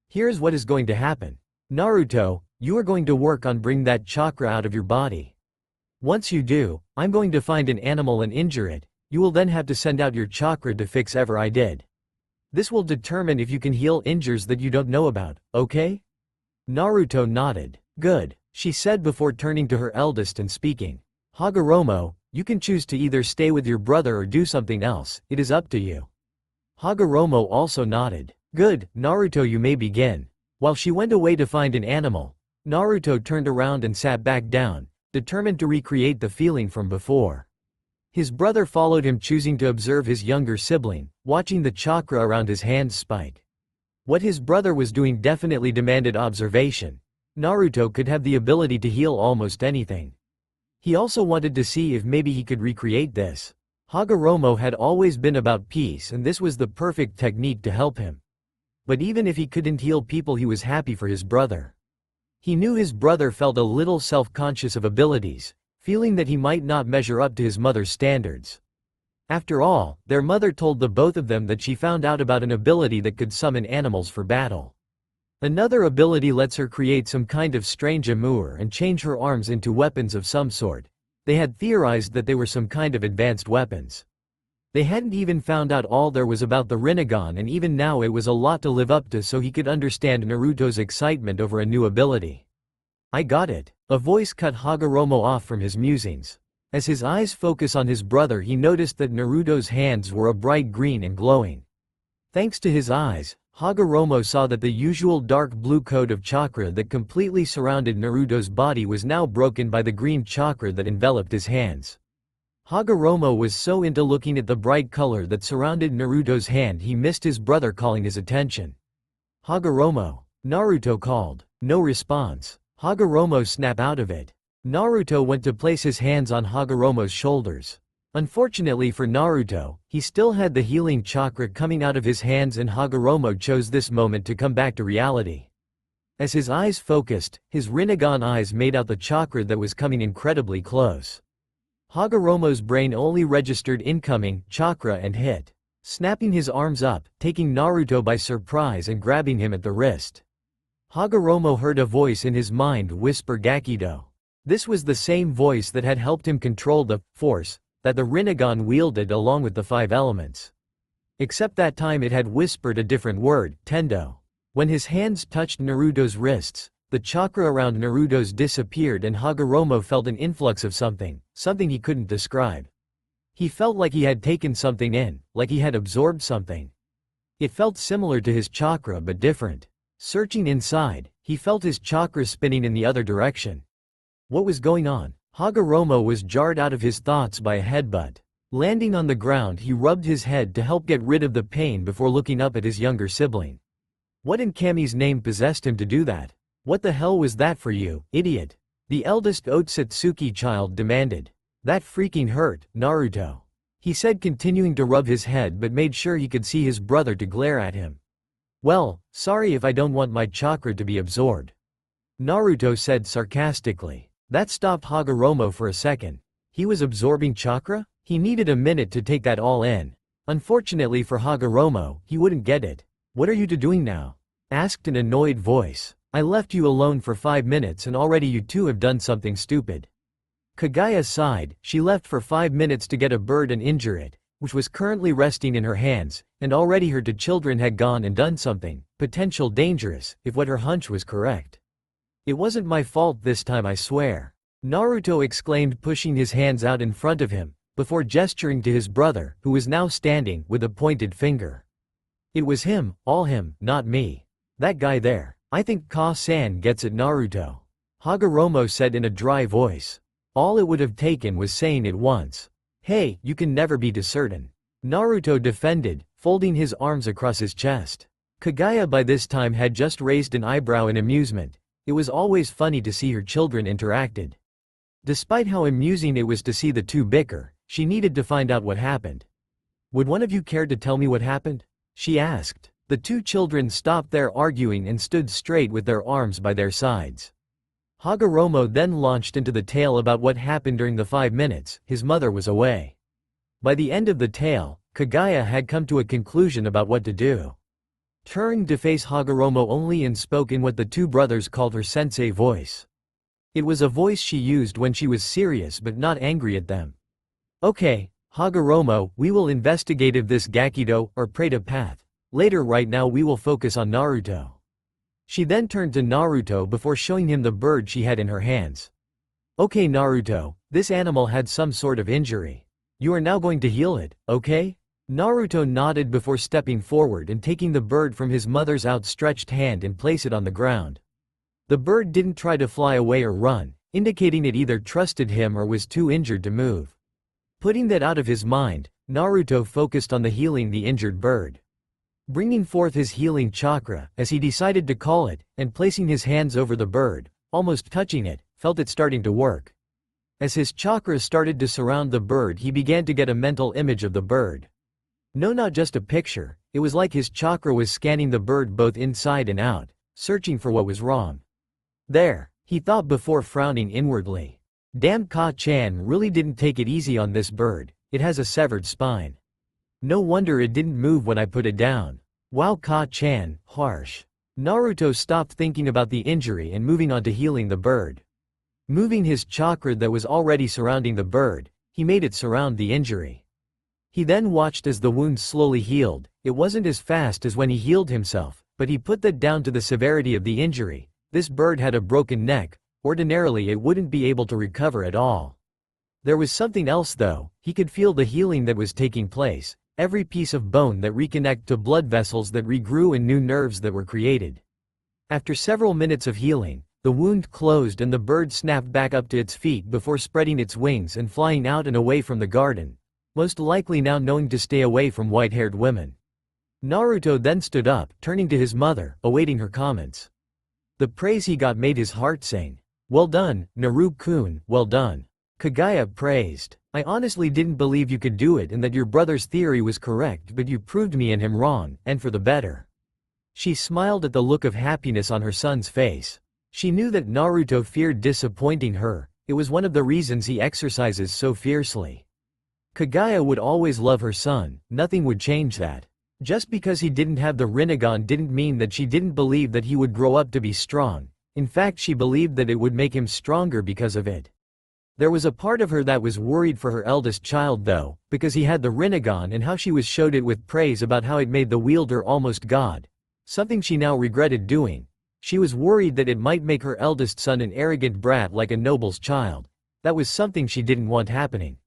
Here's what is going to happen. Naruto, you are going to work on bring that chakra out of your body. Once you do, I'm going to find an animal and injure it. You will then have to send out your chakra to fix whatever I did. This will determine if you can heal injuries that you don't know about, okay? Naruto nodded. Good, she said before turning to her eldest and speaking. Hagoromo, you can choose to either stay with your brother or do something else, it is up to you. Hagoromo also nodded. Good, Naruto, you may begin. While she went away to find an animal, Naruto turned around and sat back down, determined to recreate the feeling from before. His brother followed him, choosing to observe his younger sibling, watching the chakra around his hands spike. What his brother was doing definitely demanded observation. Naruto could have the ability to heal almost anything. He also wanted to see if maybe he could recreate this. Hagoromo had always been about peace and this was the perfect technique to help him. But even if he couldn't heal people, he was happy for his brother. He knew his brother felt a little self-conscious of abilities, feeling that he might not measure up to his mother's standards. After all, their mother told the both of them that she found out about an ability that could summon animals for battle. Another ability lets her create some kind of strange amour and change her arms into weapons of some sort. They had theorized that they were some kind of advanced weapons. They hadn't even found out all there was about the Rinnegan, and even now it was a lot to live up to, so he could understand Naruto's excitement over a new ability. I got it. A voice cut Hagoromo off from his musings. As his eyes focused on his brother, he noticed that Naruto's hands were a bright green and glowing. Thanks to his eyes, Hagoromo saw that the usual dark blue coat of chakra that completely surrounded Naruto's body was now broken by the green chakra that enveloped his hands. Hagoromo was so into looking at the bright color that surrounded Naruto's hand he missed his brother calling his attention. "Hagoromo," Naruto called. No response. Hagoromo snapped out of it. Naruto went to place his hands on Hagoromo's shoulders. Unfortunately for Naruto, he still had the healing chakra coming out of his hands and Hagoromo chose this moment to come back to reality. As his eyes focused, his Rinnegan eyes made out the chakra that was coming incredibly close. Hagoromo's brain only registered incoming chakra and hit, snapping his arms up, taking Naruto by surprise and grabbing him at the wrist. Hagoromo heard a voice in his mind whisper Gakido. This was the same voice that had helped him control the force that the Rinnegan wielded along with the 5 elements. Except that time it had whispered a different word, Tendo. When his hands touched Naruto's wrists, the chakra around Naruto's disappeared and Hagoromo felt an influx of something he couldn't describe. He felt like he had taken something in, like he had absorbed something. It felt similar to his chakra but different. Searching inside, he felt his chakra spinning in the other direction. What was going on? Hagoromo was jarred out of his thoughts by a headbutt. Landing on the ground he rubbed his head to help get rid of the pain before looking up at his younger sibling. What in Kami's name possessed him to do that? What the hell was that for you, idiot? The eldest Otsutsuki child demanded. That freaking hurt, Naruto. He said, continuing to rub his head but made sure he could see his brother to glare at him. Well, sorry if I don't want my chakra to be absorbed, Naruto said sarcastically. That stopped Hagoromo for a second. He was absorbing chakra? He needed a minute to take that all in. Unfortunately for Hagoromo, he wouldn't get it. What are you two doing now? Asked an annoyed voice. I left you alone for 5 minutes and already you two have done something stupid. Kagaya sighed. She left for 5 minutes to get a bird and injure it, which was currently resting in her hands, and already her 2 children had gone and done something potential dangerous, if what her hunch was correct. It wasn't my fault this time, I swear, Naruto exclaimed, pushing his hands out in front of him, before gesturing to his brother, who was now standing, with a pointed finger. It was him, all him, not me. That guy there. I think Ka-san gets it, Naruto, Hagoromo said in a dry voice. All it would have taken was saying it once. Hey, you can never be too certain, Naruto defended, folding his arms across his chest. Kagaya by this time had just raised an eyebrow in amusement. It was always funny to see her children interacted. Despite how amusing it was to see the two bicker, she needed to find out what happened. Would one of you care to tell me what happened? She asked. The 2 children stopped their arguing and stood straight with their arms by their sides. Hagoromo then launched into the tale about what happened during the 5 minutes his mother was away. By the end of the tale, Kagaya had come to a conclusion about what to do. Turning to face Hagoromo only and spoke in what the 2 brothers called her sensei voice. It was a voice she used when she was serious but not angry at them. Okay, Hagoromo, we will investigate if this Gakido or Preta path. Later, right now we will focus on Naruto. She then turned to Naruto before showing him the bird she had in her hands. Okay Naruto, this animal had some sort of injury. You are now going to heal it, okay? Naruto nodded before stepping forward and taking the bird from his mother's outstretched hand and place it on the ground. The bird didn't try to fly away or run, indicating it either trusted him or was too injured to move. Putting that out of his mind, Naruto focused on the healing the injured bird. Bringing forth his healing chakra, as he decided to call it, and placing his hands over the bird, almost touching it, felt it starting to work. As his chakra started to surround the bird he began to get a mental image of the bird. No, not just a picture, it was like his chakra was scanning the bird both inside and out, searching for what was wrong. There, he thought before frowning inwardly. Damn, Ka-chan really didn't take it easy on this bird, it has a severed spine. No wonder it didn't move when I put it down. Wow, Ka-chan, harsh. Naruto stopped thinking about the injury and moving on to healing the bird. Moving his chakra that was already surrounding the bird, he made it surround the injury. He then watched as the wound slowly healed. It wasn't as fast as when he healed himself, but he put that down to the severity of the injury. This bird had a broken neck, ordinarily it wouldn't be able to recover at all. There was something else though, he could feel the healing that was taking place, every piece of bone that reconnected to blood vessels that regrew and new nerves that were created. After several minutes of healing, the wound closed and the bird snapped back up to its feet before spreading its wings and flying out and away from the garden, most likely now knowing to stay away from white-haired women. Naruto then stood up, turning to his mother, awaiting her comments. The praise he got made his heart sing. "Well done, Naru-kun, well done." Kagaya praised. "I honestly didn't believe you could do it and that your brother's theory was correct, but you proved me and him wrong, and for the better." She smiled at the look of happiness on her son's face. She knew that Naruto feared disappointing her. It was one of the reasons he exercises so fiercely. Kagaya would always love her son, nothing would change that. Just because he didn't have the Rinnegan didn't mean that she didn't believe that he would grow up to be strong. In fact, she believed that it would make him stronger because of it. There was a part of her that was worried for her eldest child though, because he had the Rinnegan and how she was showed it with praise about how it made the wielder almost God. Something she now regretted doing. She was worried that it might make her eldest son an arrogant brat like a noble's child. That was something she didn't want happening.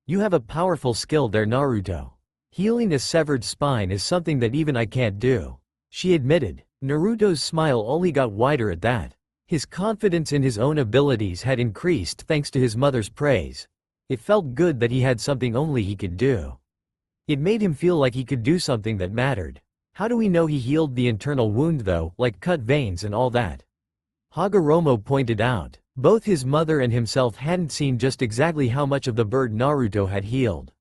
"You have a powerful skill there, Naruto. Healing a severed spine is something that even I can't do," she admitted. Naruto's smile only got wider at that. His confidence in his own abilities had increased thanks to his mother's praise. It felt good that he had something only he could do. It made him feel like he could do something that mattered. How do we know he healed the internal wound though, like cut veins and all that? Hagoromo pointed out. Both his mother and himself hadn't seen just exactly how much of the bird Naruto had healed.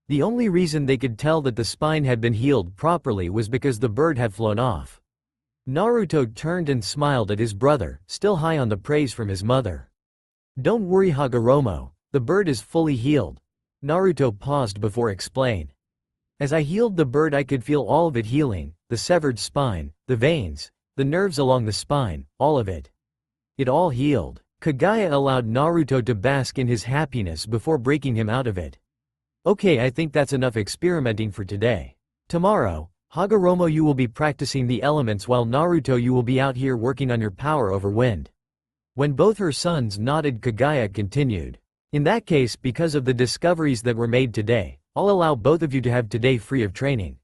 The only reason they could tell that the spine had been healed properly was because the bird had flown off. Naruto turned and smiled at his brother, still high on the praise from his mother. "Don't worry, Hagoromo, the bird is fully healed." Naruto paused before explaining. "As I healed the bird I could feel all of it healing, the severed spine, the veins, the nerves along the spine, all of it. It all healed." Kagaya allowed Naruto to bask in his happiness before breaking him out of it. "Okay, I think that's enough experimenting for today. Tomorrow, Hagoromo, you will be practicing the elements while Naruto you will be out here working on your power over wind." When both her sons nodded, Kagaya continued. "In that case, because of the discoveries that were made today, I'll allow both of you to have today free of training."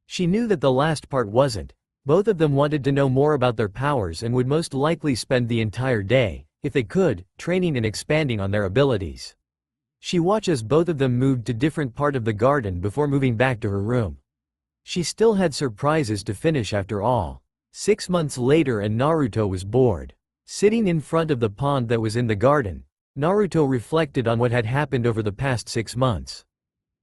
She knew that the last part wasn't. Both of them wanted to know more about their powers and would most likely spend the entire day, if they could, training and expanding on their abilities. She watched as both of them moved to different part of the garden before moving back to her room. She still had surprises to finish after all. 6 months later and Naruto was bored. Sitting in front of the pond that was in the garden, Naruto reflected on what had happened over the past 6 months.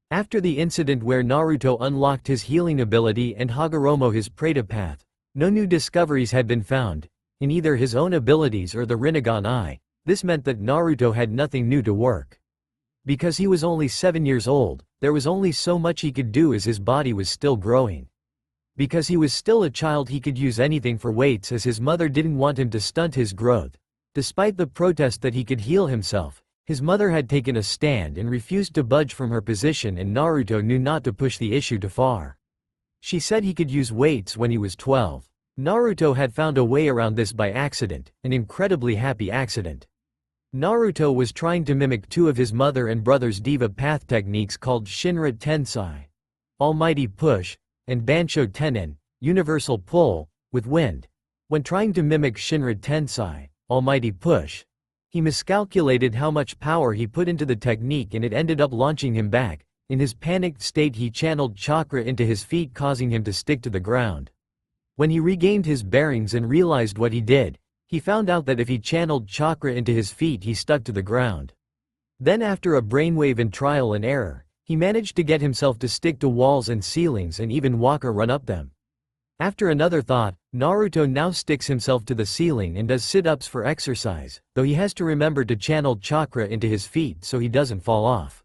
After the incident where Naruto unlocked his healing ability and Hagoromo his Preta path, no new discoveries had been found, in either his own abilities or the Rinnegan Eye. This meant that Naruto had nothing new to work. Because he was only 7 years old, there was only so much he could do as his body was still growing. Because he was still a child, he could use anything for weights as his mother didn't want him to stunt his growth. Despite the protest that he could heal himself, his mother had taken a stand and refused to budge from her position, and Naruto knew not to push the issue too far. She said he could use weights when he was 12. Naruto had found a way around this by accident, an incredibly happy accident. Naruto was trying to mimic 2 of his mother and brother's Diva Path techniques called Shinra Tensai, Almighty Push, and Bansho Tenin, Universal Pull, with wind. When trying to mimic Shinra Tensai, Almighty Push, he miscalculated how much power he put into the technique and it ended up launching him back. In his panicked state he channeled chakra into his feet, causing him to stick to the ground. When he regained his bearings and realized what he did, he found out that if he channeled chakra into his feet he stuck to the ground. Then after a brainwave and trial and error, he managed to get himself to stick to walls and ceilings and even walk or run up them. After another thought, Naruto now sticks himself to the ceiling and does sit-ups for exercise, though he has to remember to channel chakra into his feet so he doesn't fall off.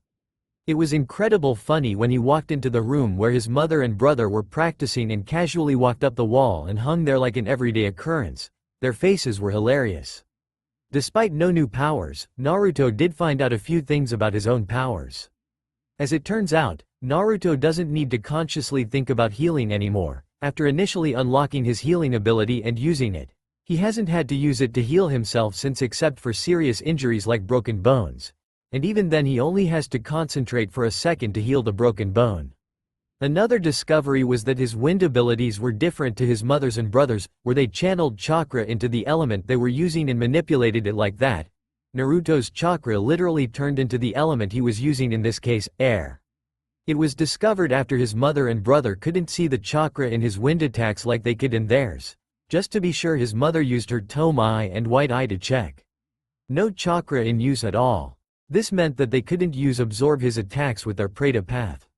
It was incredible funny when he walked into the room where his mother and brother were practicing and casually walked up the wall and hung there like an everyday occurrence. Their faces were hilarious. Despite no new powers, Naruto did find out a few things about his own powers. As it turns out, Naruto doesn't need to consciously think about healing anymore. After initially unlocking his healing ability and using it, he hasn't had to use it to heal himself since, except for serious injuries like broken bones. And even then he only has to concentrate for a second to heal the broken bone. Another discovery was that his wind abilities were different to his mother's and brother's, where they channeled chakra into the element they were using and manipulated it like that. Naruto's chakra literally turned into the element he was using, in this case, air. It was discovered after his mother and brother couldn't see the chakra in his wind attacks like they could in theirs. Just to be sure, his mother used her Tomai and White Eye to check. No chakra in use at all. This meant that they couldn't absorb his attacks with their Preta path.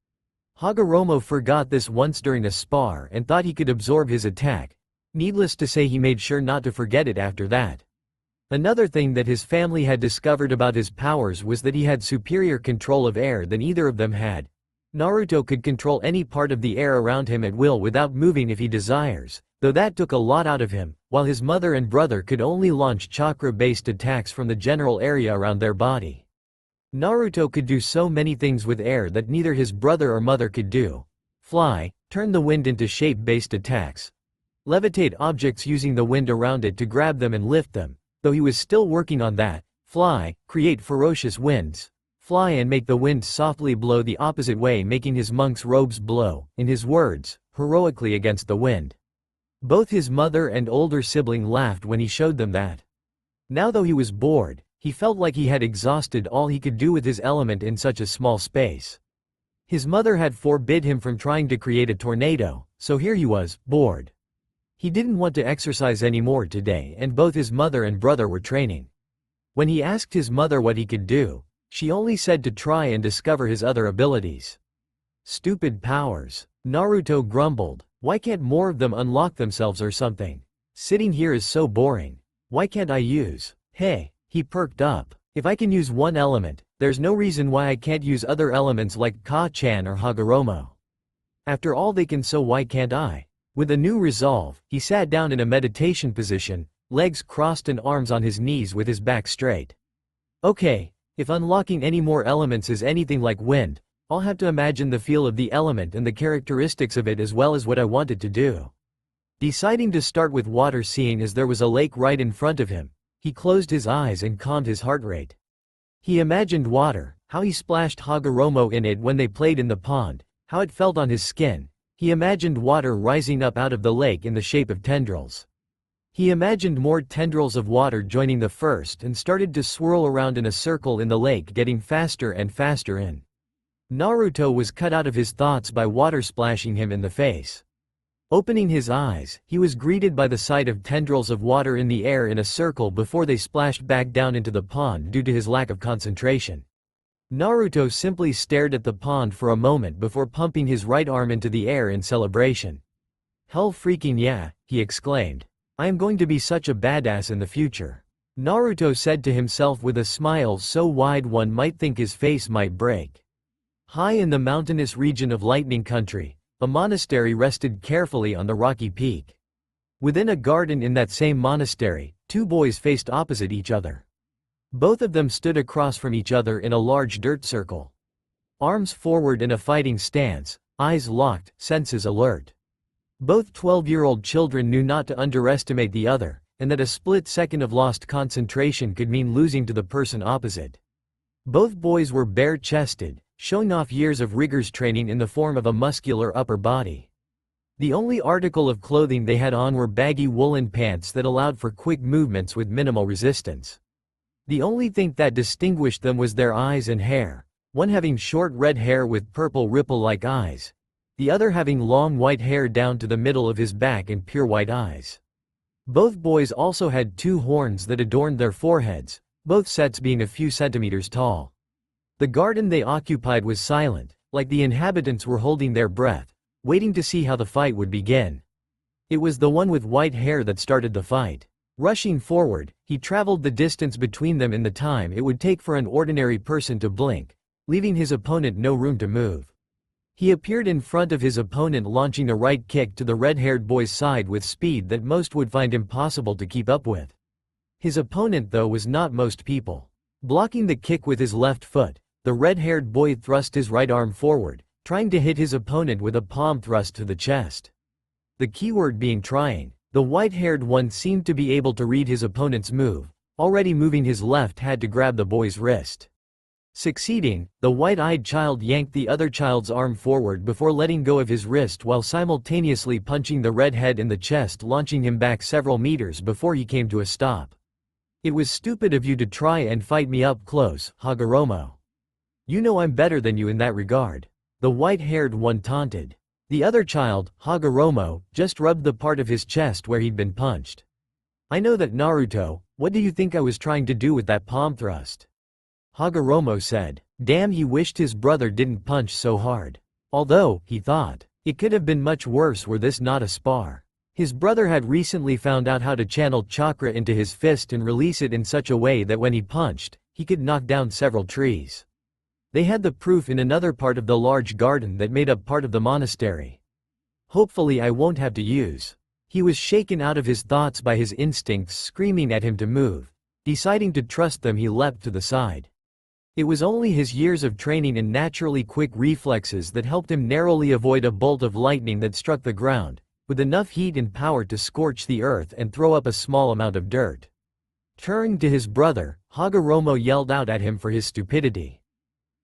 Hagoromo forgot this once during a spar and thought he could absorb his attack. Needless to say, he made sure not to forget it after that. Another thing that his family had discovered about his powers was that he had superior control of air than either of them had. Naruto could control any part of the air around him at will without moving if he desires, though that took a lot out of him, while his mother and brother could only launch chakra-based attacks from the general area around their body. Naruto could do so many things with air that neither his brother or mother could do. Fly, turn the wind into shape-based attacks. Levitate objects using the wind around it to grab them and lift them, though he was still working on that. Fly, create ferocious winds. Fly and make the wind softly blow the opposite way, making his monk's robes blow, in his words, heroically against the wind. Both his mother and older sibling laughed when he showed them that. Now, though he was bored, he felt like he had exhausted all he could do with his element in such a small space. His mother had forbid him from trying to create a tornado, so here he was, bored. He didn't want to exercise anymore today, and both his mother and brother were training. When he asked his mother what he could do, she only said to try and discover his other abilities. Stupid powers, Naruto grumbled. Why can't more of them unlock themselves or something? Sitting here is so boring. Why can't I use? Hey. He perked up. If I can use one element, there's no reason why I can't use other elements like Ka-chan or Hagoromo. After all they can, so why can't I? With a new resolve, he sat down in a meditation position, legs crossed and arms on his knees with his back straight. Okay, if unlocking any more elements is anything like wind, I'll have to imagine the feel of the element and the characteristics of it as well as what I wanted to do. Deciding to start with water, seeing as there was a lake right in front of him, he closed his eyes and calmed his heart rate. He imagined water, how he splashed Hagoromo in it when they played in the pond, how it felt on his skin. He imagined water rising up out of the lake in the shape of tendrils. He imagined more tendrils of water joining the first and started to swirl around in a circle in the lake, getting faster and faster in. Naruto was cut out of his thoughts by water splashing him in the face. Opening his eyes, he was greeted by the sight of tendrils of water in the air in a circle before they splashed back down into the pond due to his lack of concentration. Naruto simply stared at the pond for a moment before pumping his right arm into the air in celebration. Hell freaking yeah, he exclaimed. I am going to be such a badass in the future. Naruto said to himself with a smile so wide one might think his face might break. High in the mountainous region of Lightning Country, a monastery rested carefully on the rocky peak. Within a garden in that same monastery, two boys faced opposite each other. Both of them stood across from each other in a large dirt circle. Arms forward in a fighting stance, eyes locked, senses alert. Both 12-year-old children knew not to underestimate the other, and that a split second of lost concentration could mean losing to the person opposite. Both boys were bare-chested, showing off years of rigorous training in the form of a muscular upper body. The only article of clothing they had on were baggy woolen pants that allowed for quick movements with minimal resistance. The only thing that distinguished them was their eyes and hair, one having short red hair with purple ripple-like eyes, the other having long white hair down to the middle of his back and pure white eyes. Both boys also had two horns that adorned their foreheads, both sets being a few centimeters tall. The garden they occupied was silent, like the inhabitants were holding their breath, waiting to see how the fight would begin. It was the one with white hair that started the fight. Rushing forward, he traveled the distance between them in the time it would take for an ordinary person to blink, leaving his opponent no room to move. He appeared in front of his opponent, launching a right kick to the red-haired boy's side with speed that most would find impossible to keep up with. His opponent, though, was not most people. Blocking the kick with his left foot, the red-haired boy thrust his right arm forward, trying to hit his opponent with a palm thrust to the chest. The keyword being trying. The white-haired one seemed to be able to read his opponent's move. Already moving his left had to grab the boy's wrist. Succeeding, the white-eyed child yanked the other child's arm forward before letting go of his wrist while simultaneously punching the redhead in the chest, launching him back several meters before he came to a stop. "It was stupid of you to try and fight me up close, Hagoromo. You know I'm better than you in that regard," the white-haired one taunted. The other child, Hagoromo, just rubbed the part of his chest where he'd been punched. "I know that, Naruto. What do you think I was trying to do with that palm thrust?" Hagoromo said. Damn, he wished his brother didn't punch so hard. Although, he thought, it could have been much worse were this not a spar. His brother had recently found out how to channel chakra into his fist and release it in such a way that when he punched, he could knock down several trees. They had the proof in another part of the large garden that made up part of the monastery. Hopefully I won't have to use. He was shaken out of his thoughts by his instincts screaming at him to move. Deciding to trust them, he leapt to the side. It was only his years of training and naturally quick reflexes that helped him narrowly avoid a bolt of lightning that struck the ground, with enough heat and power to scorch the earth and throw up a small amount of dirt. Turning to his brother, Hagoromo yelled out at him for his stupidity.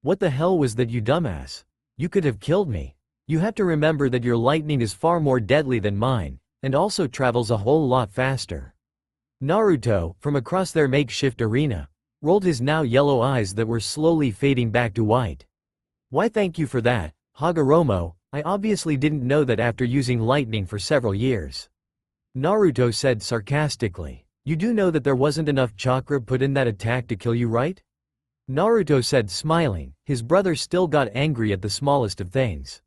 "What the hell was that, you dumbass? You could have killed me. You have to remember that your lightning is far more deadly than mine, and also travels a whole lot faster." Naruto, from across their makeshift arena, rolled his now yellow eyes that were slowly fading back to white. "Why, thank you for that, Hagoromo. I obviously didn't know that after using lightning for several years," Naruto said sarcastically. "You do know that there wasn't enough chakra put in that attack to kill you, right?" Naruto said, smiling. His brother still got angry at the smallest of things.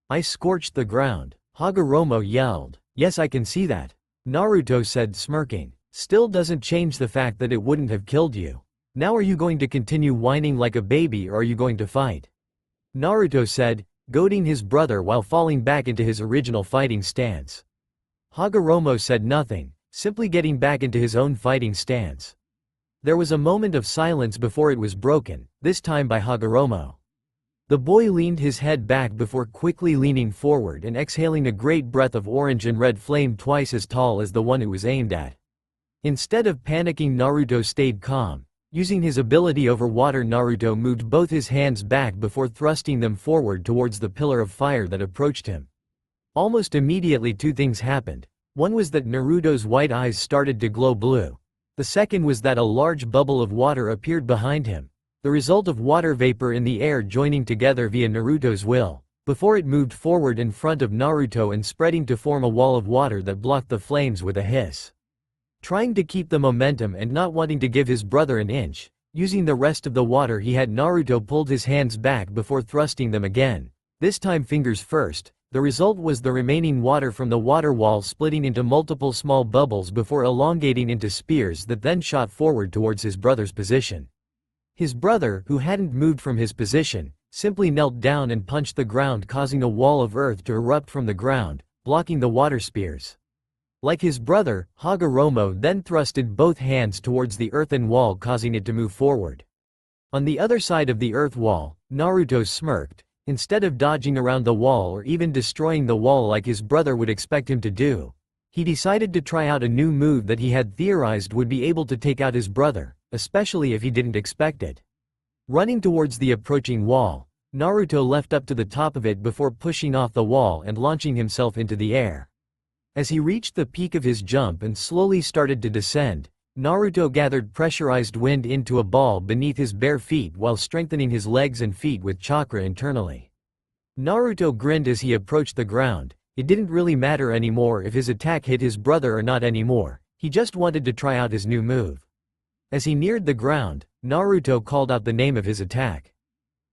"I scorched the ground," Hagoromo yelled. "Yes, I can see that," Naruto said, smirking. "Still doesn't change the fact that it wouldn't have killed you. Now are you going to continue whining like a baby, or are you going to fight?" Naruto said, goading his brother while falling back into his original fighting stance. Hagoromo said nothing, simply getting back into his own fighting stance. There was a moment of silence before it was broken, this time by Hagoromo. The boy leaned his head back before quickly leaning forward and exhaling a great breath of orange and red flame twice as tall as the one it was aimed at. Instead of panicking, Naruto stayed calm. Using his ability over water, Naruto moved both his hands back before thrusting them forward towards the pillar of fire that approached him. Almost immediately two things happened. One was that Naruto's white eyes started to glow blue. The second was that a large bubble of water appeared behind him, the result of water vapor in the air joining together via Naruto's will, before it moved forward in front of Naruto and spreading to form a wall of water that blocked the flames with a hiss. Trying to keep the momentum and not wanting to give his brother an inch, using the rest of the water he had, Naruto pulled his hands back before thrusting them again, this time fingers first. The result was the remaining water from the water wall splitting into multiple small bubbles before elongating into spears that then shot forward towards his brother's position. His brother, who hadn't moved from his position, simply knelt down and punched the ground, causing a wall of earth to erupt from the ground, blocking the water spears. Like his brother, Hagoromo then thrusted both hands towards the earthen wall, causing it to move forward. On the other side of the earth wall, Naruto smirked. Instead of dodging around the wall or even destroying the wall like his brother would expect him to do, he decided to try out a new move that he had theorized would be able to take out his brother, especially if he didn't expect it. Running towards the approaching wall, Naruto leapt up to the top of it before pushing off the wall and launching himself into the air. As he reached the peak of his jump and slowly started to descend, Naruto gathered pressurized wind into a ball beneath his bare feet while strengthening his legs and feet with chakra internally. Naruto grinned as he approached the ground. It didn't really matter anymore if his attack hit his brother or not anymore, he just wanted to try out his new move. As he neared the ground, Naruto called out the name of his attack.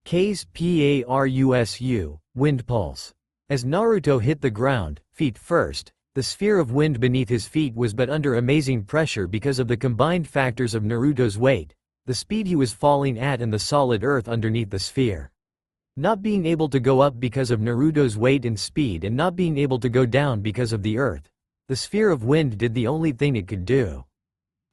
K's Parusu, Wind Pulse. As Naruto hit the ground, feet first, the sphere of wind beneath his feet was but under amazing pressure because of the combined factors of Naruto's weight, the speed he was falling at, and the solid earth underneath the sphere. Not being able to go up because of Naruto's weight and speed, and not being able to go down because of the earth, the sphere of wind did the only thing it could do.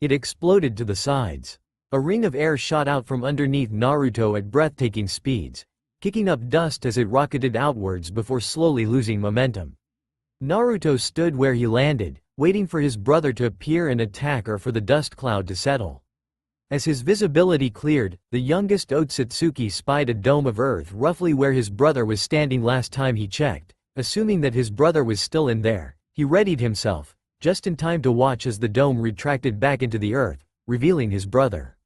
It exploded to the sides. A ring of air shot out from underneath Naruto at breathtaking speeds, kicking up dust as it rocketed outwards before slowly losing momentum. Naruto stood where he landed, waiting for his brother to appear and attack or for the dust cloud to settle. As his visibility cleared, the youngest Otsutsuki spied a dome of earth roughly where his brother was standing last time he checked. Assuming that his brother was still in there, he readied himself, just in time to watch as the dome retracted back into the earth, revealing his brother.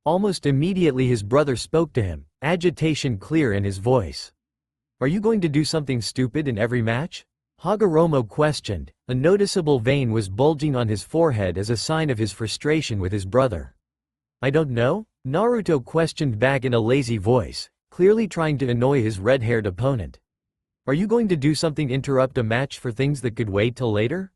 Almost immediately his brother spoke to him, agitation clear in his voice. "Are you going to do something stupid in every match?" Hagoromo questioned. A noticeable vein was bulging on his forehead as a sign of his frustration with his brother. "I don't know?" Naruto questioned back in a lazy voice, clearly trying to annoy his red-haired opponent. "Are you going to do something, interrupt a match for things that could wait till later?"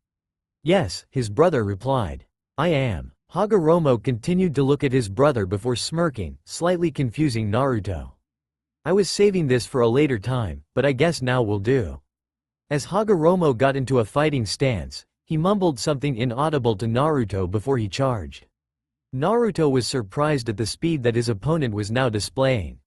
"Yes," his brother replied. "I am." Hagoromo continued to look at his brother before smirking, slightly confusing Naruto. "I was saving this for a later time, but I guess now will do." As Hagoromo got into a fighting stance, he mumbled something inaudible to Naruto before he charged. Naruto was surprised at the speed that his opponent was now displaying.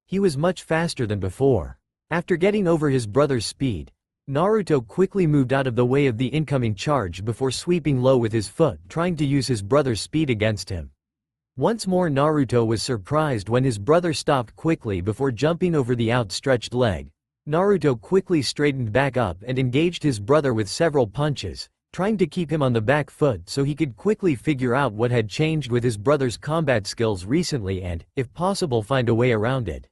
He was much faster than before. After getting over his brother's speed, Naruto quickly moved out of the way of the incoming charge before sweeping low with his foot, trying to use his brother's speed against him. Once more Naruto was surprised when his brother stopped quickly before jumping over the outstretched leg. Naruto quickly straightened back up and engaged his brother with several punches, trying to keep him on the back foot so he could quickly figure out what had changed with his brother's combat skills recently and, if possible, find a way around it.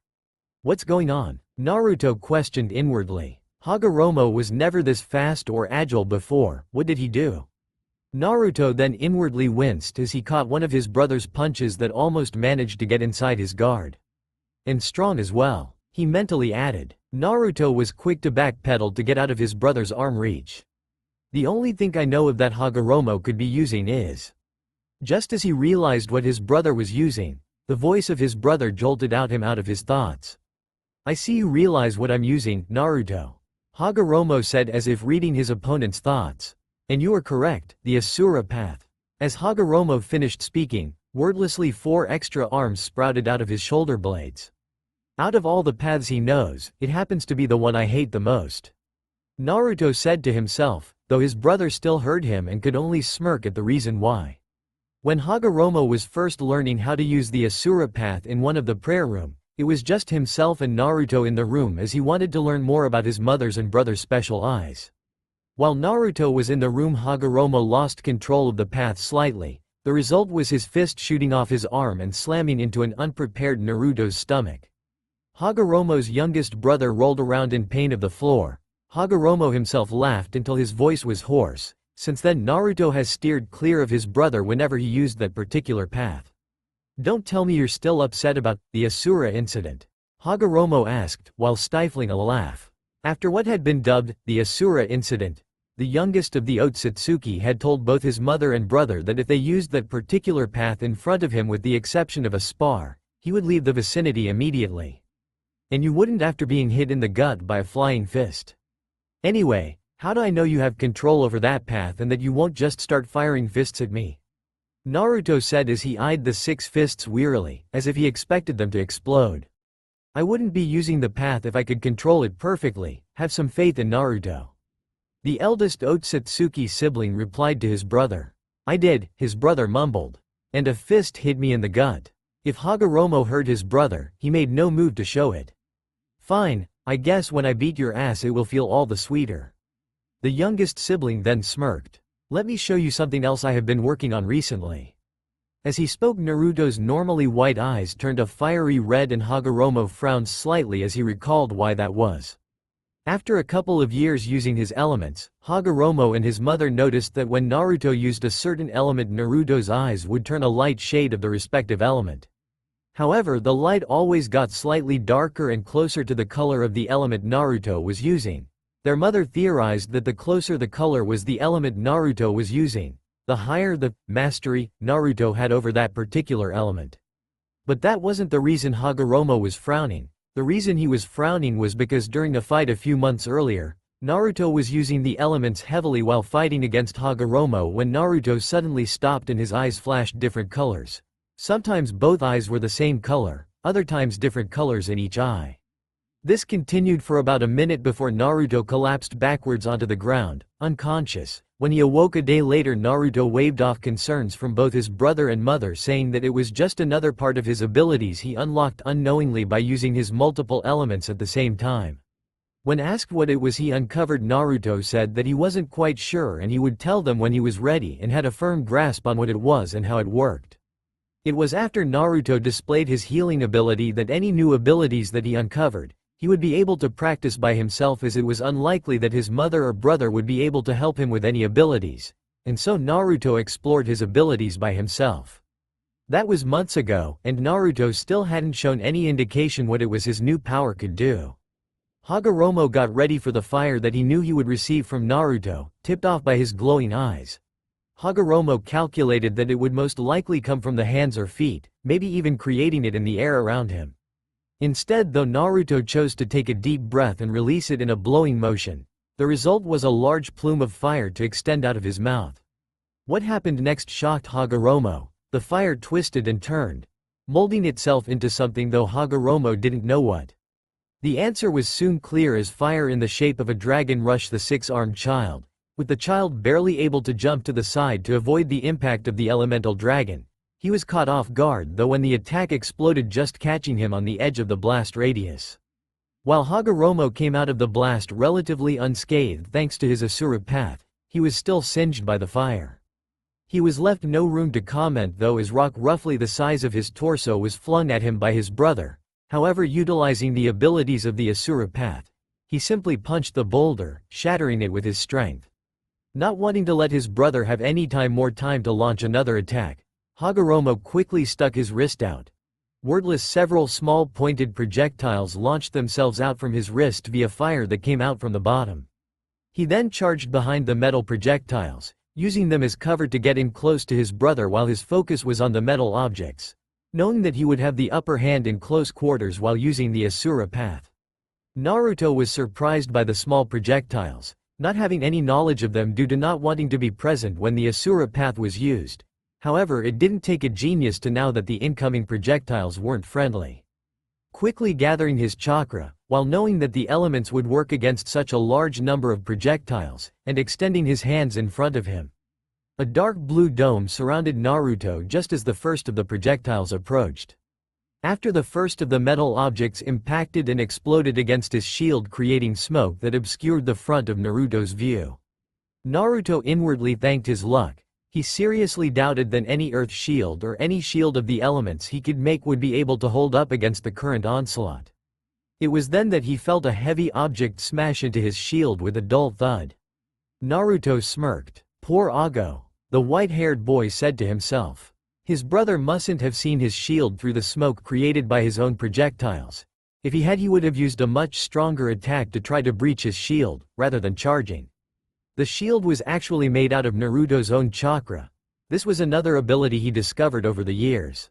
"What's going on?" Naruto questioned inwardly. Hagoromo was never this fast or agile before. What did he do? Naruto then inwardly winced as he caught one of his brother's punches that almost managed to get inside his guard. "And strong as well," he mentally added. Naruto was quick to backpedal to get out of his brother's arm reach. "The only thing I know of that Hagoromo could be using is..." Just as he realized what his brother was using, the voice of his brother jolted him out of his thoughts. "I see you realize what I'm using, Naruto," Hagoromo said as if reading his opponent's thoughts. "And you are correct, the Asura path." As Hagoromo finished speaking, wordlessly 4 extra arms sprouted out of his shoulder blades. "Out of all the paths he knows, it happens to be the one I hate the most," Naruto said to himself, though his brother still heard him and could only smirk at the reason why. When Hagoromo was first learning how to use the Asura path in one of the prayer room, it was just himself and Naruto in the room as he wanted to learn more about his mother's and brother's special eyes. While Naruto was in the room, Hagoromo lost control of the path slightly. The result was his fist shooting off his arm and slamming into an unprepared Naruto's stomach. Hagoromo's youngest brother rolled around in pain of the floor. Hagoromo himself laughed until his voice was hoarse. Since then Naruto has steered clear of his brother whenever he used that particular path. "Don't tell me you're still upset about the Asura incident?" Hagoromo asked, while stifling a laugh. After what had been dubbed the Asura incident, the youngest of the Otsutsuki had told both his mother and brother that if they used that particular path in front of him with the exception of a spar, he would leave the vicinity immediately. "And you wouldn't after being hit in the gut by a flying fist. Anyway, how do I know you have control over that path and that you won't just start firing fists at me?" Naruto said as he eyed the 6 fists wearily, as if he expected them to explode. "I wouldn't be using the path if I could control it perfectly. Have some faith in Naruto." The eldest Otsutsuki sibling replied to his brother. "I did," his brother mumbled. "And a fist hit me in the gut." If Hagoromo heard his brother, he made no move to show it. "Fine, I guess when I beat your ass it will feel all the sweeter." The youngest sibling then smirked. "Let me show you something else I have been working on recently." As he spoke, Naruto's normally white eyes turned a fiery red and Hagoromo frowned slightly as he recalled why that was. After a couple of years using his elements, Hagoromo and his mother noticed that when Naruto used a certain element, Naruto's eyes would turn a light shade of the respective element. However, the light always got slightly darker and closer to the color of the element Naruto was using. Their mother theorized that the closer the color was the element Naruto was using, the higher the mastery Naruto had over that particular element. But that wasn't the reason Hagoromo was frowning. The reason he was frowning was because during a fight a few months earlier, Naruto was using the elements heavily while fighting against Hagoromo when Naruto suddenly stopped and his eyes flashed different colors. Sometimes both eyes were the same color, other times different colors in each eye. This continued for about a minute before Naruto collapsed backwards onto the ground, unconscious. When he awoke a day later, Naruto waved off concerns from both his brother and mother, saying that it was just another part of his abilities he unlocked unknowingly by using his multiple elements at the same time. When asked what it was he uncovered, Naruto said that he wasn't quite sure and he would tell them when he was ready, and had a firm grasp on what it was and how it worked. It was after Naruto displayed his healing ability that any new abilities that he uncovered, he would be able to practice by himself, as it was unlikely that his mother or brother would be able to help him with any abilities, and so Naruto explored his abilities by himself. That was months ago, and Naruto still hadn't shown any indication what it was his new power could do. Hagoromo got ready for the fire that he knew he would receive from Naruto, tipped off by his glowing eyes. Hagoromo calculated that it would most likely come from the hands or feet, maybe even creating it in the air around him. Instead, though, Naruto chose to take a deep breath and release it in a blowing motion. The result was a large plume of fire to extend out of his mouth. What happened next shocked Hagoromo. The fire twisted and turned, molding itself into something, though Hagoromo didn't know what. The answer was soon clear, as fire in the shape of a dragon rushed the six-armed child, with the child barely able to jump to the side to avoid the impact of the elemental dragon. He was caught off guard, though, when the attack exploded, just catching him on the edge of the blast radius. While Hagoromo came out of the blast relatively unscathed thanks to his Asura path, he was still singed by the fire. He was left no room to comment, though, as rock roughly the size of his torso was flung at him by his brother. However, utilizing the abilities of the Asura path, he simply punched the boulder, shattering it with his strength. Not wanting to let his brother have any more time to launch another attack, Hagoromo quickly stuck his wrist out. Wordless, several small pointed projectiles launched themselves out from his wrist via fire that came out from the bottom. He then charged behind the metal projectiles, using them as cover to get in close to his brother while his focus was on the metal objects, knowing that he would have the upper hand in close quarters while using the Asura path. Naruto was surprised by the small projectiles, not having any knowledge of them due to not wanting to be present when the Asura path was used. However, it didn't take a genius to know that the incoming projectiles weren't friendly. Quickly gathering his chakra, while knowing that the elements would work against such a large number of projectiles, and extending his hands in front of him. A dark blue dome surrounded Naruto just as the first of the projectiles approached. After the first of the metal objects impacted and exploded against his shield, creating smoke that obscured the front of Naruto's view. Naruto inwardly thanked his luck. He seriously doubted that any earth shield or any shield of the elements he could make would be able to hold up against the current onslaught. It was then that he felt a heavy object smash into his shield with a dull thud. Naruto smirked. "Poor Ago," the white-haired boy said to himself. His brother mustn't have seen his shield through the smoke created by his own projectiles. If he had, he would have used a much stronger attack to try to breach his shield, rather than charging. The shield was actually made out of Naruto's own chakra. This was another ability he discovered over the years.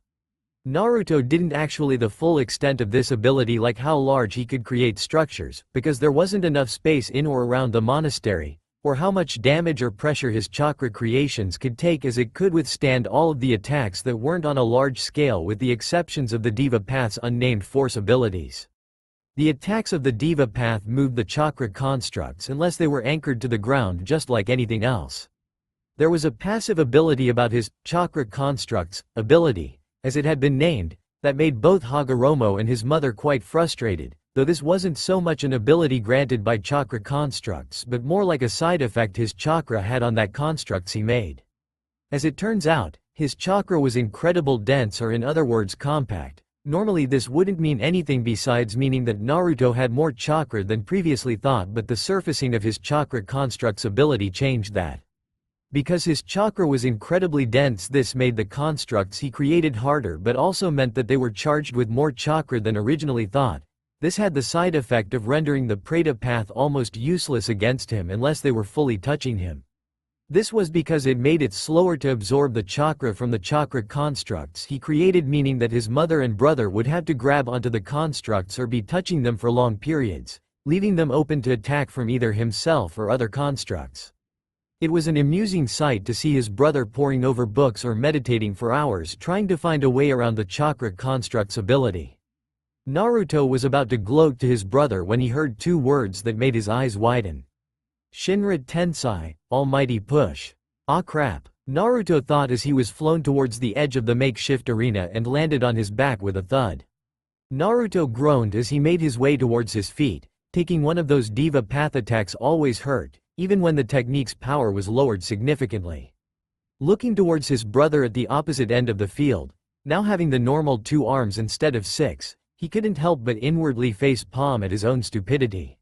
Naruto didn't actually the full extent of this ability, like how large he could create structures, because there wasn't enough space in or around the monastery, or how much damage or pressure his chakra creations could take, as it could withstand all of the attacks that weren't on a large scale, with the exceptions of the Diva Path's unnamed force abilities. The attacks of the Diva Path moved the chakra constructs unless they were anchored to the ground, just like anything else. There was a passive ability about his chakra constructs ability, as it had been named, that made both Hagoromo and his mother quite frustrated, though this wasn't so much an ability granted by chakra constructs but more like a side effect his chakra had on that constructs he made. As it turns out, his chakra was incredibly dense, or in other words compact. Normally this wouldn't mean anything besides meaning that Naruto had more chakra than previously thought, but the surfacing of his chakra constructs ability changed that. Because his chakra was incredibly dense, this made the constructs he created harder, but also meant that they were charged with more chakra than originally thought. This had the side effect of rendering the Preta path almost useless against him unless they were fully touching him. This was because it made it slower to absorb the chakra from the chakra constructs he created, meaning that his mother and brother would have to grab onto the constructs or be touching them for long periods, leaving them open to attack from either himself or other constructs. It was an amusing sight to see his brother poring over books or meditating for hours trying to find a way around the chakra construct's ability. Naruto was about to gloat to his brother when he heard two words that made his eyes widen. Shinra Tensai, almighty push. Ah crap. Naruto thought as he was flown towards the edge of the makeshift arena and landed on his back with a thud. Naruto groaned as he made his way towards his feet, taking one of those diva path attacks always hurt, even when the technique's power was lowered significantly. Looking towards his brother at the opposite end of the field, now having the normal 2 arms instead of 6, he couldn't help but inwardly face palm at his own stupidity.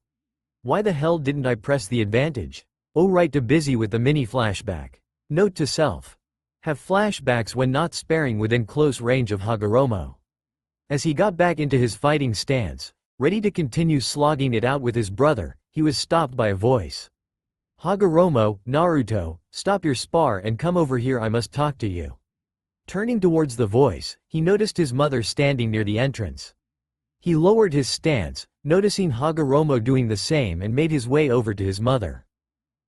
Why the hell didn't I press the advantage? Oh right, too busy with the mini flashback. Note to self. Have flashbacks when not sparing within close range of Hagoromo. As he got back into his fighting stance, ready to continue slogging it out with his brother, he was stopped by a voice. Hagoromo, Naruto, stop your spar and come over here, I must talk to you. Turning towards the voice, he noticed his mother standing near the entrance. He lowered his stance, noticing Hagoromo doing the same, and made his way over to his mother.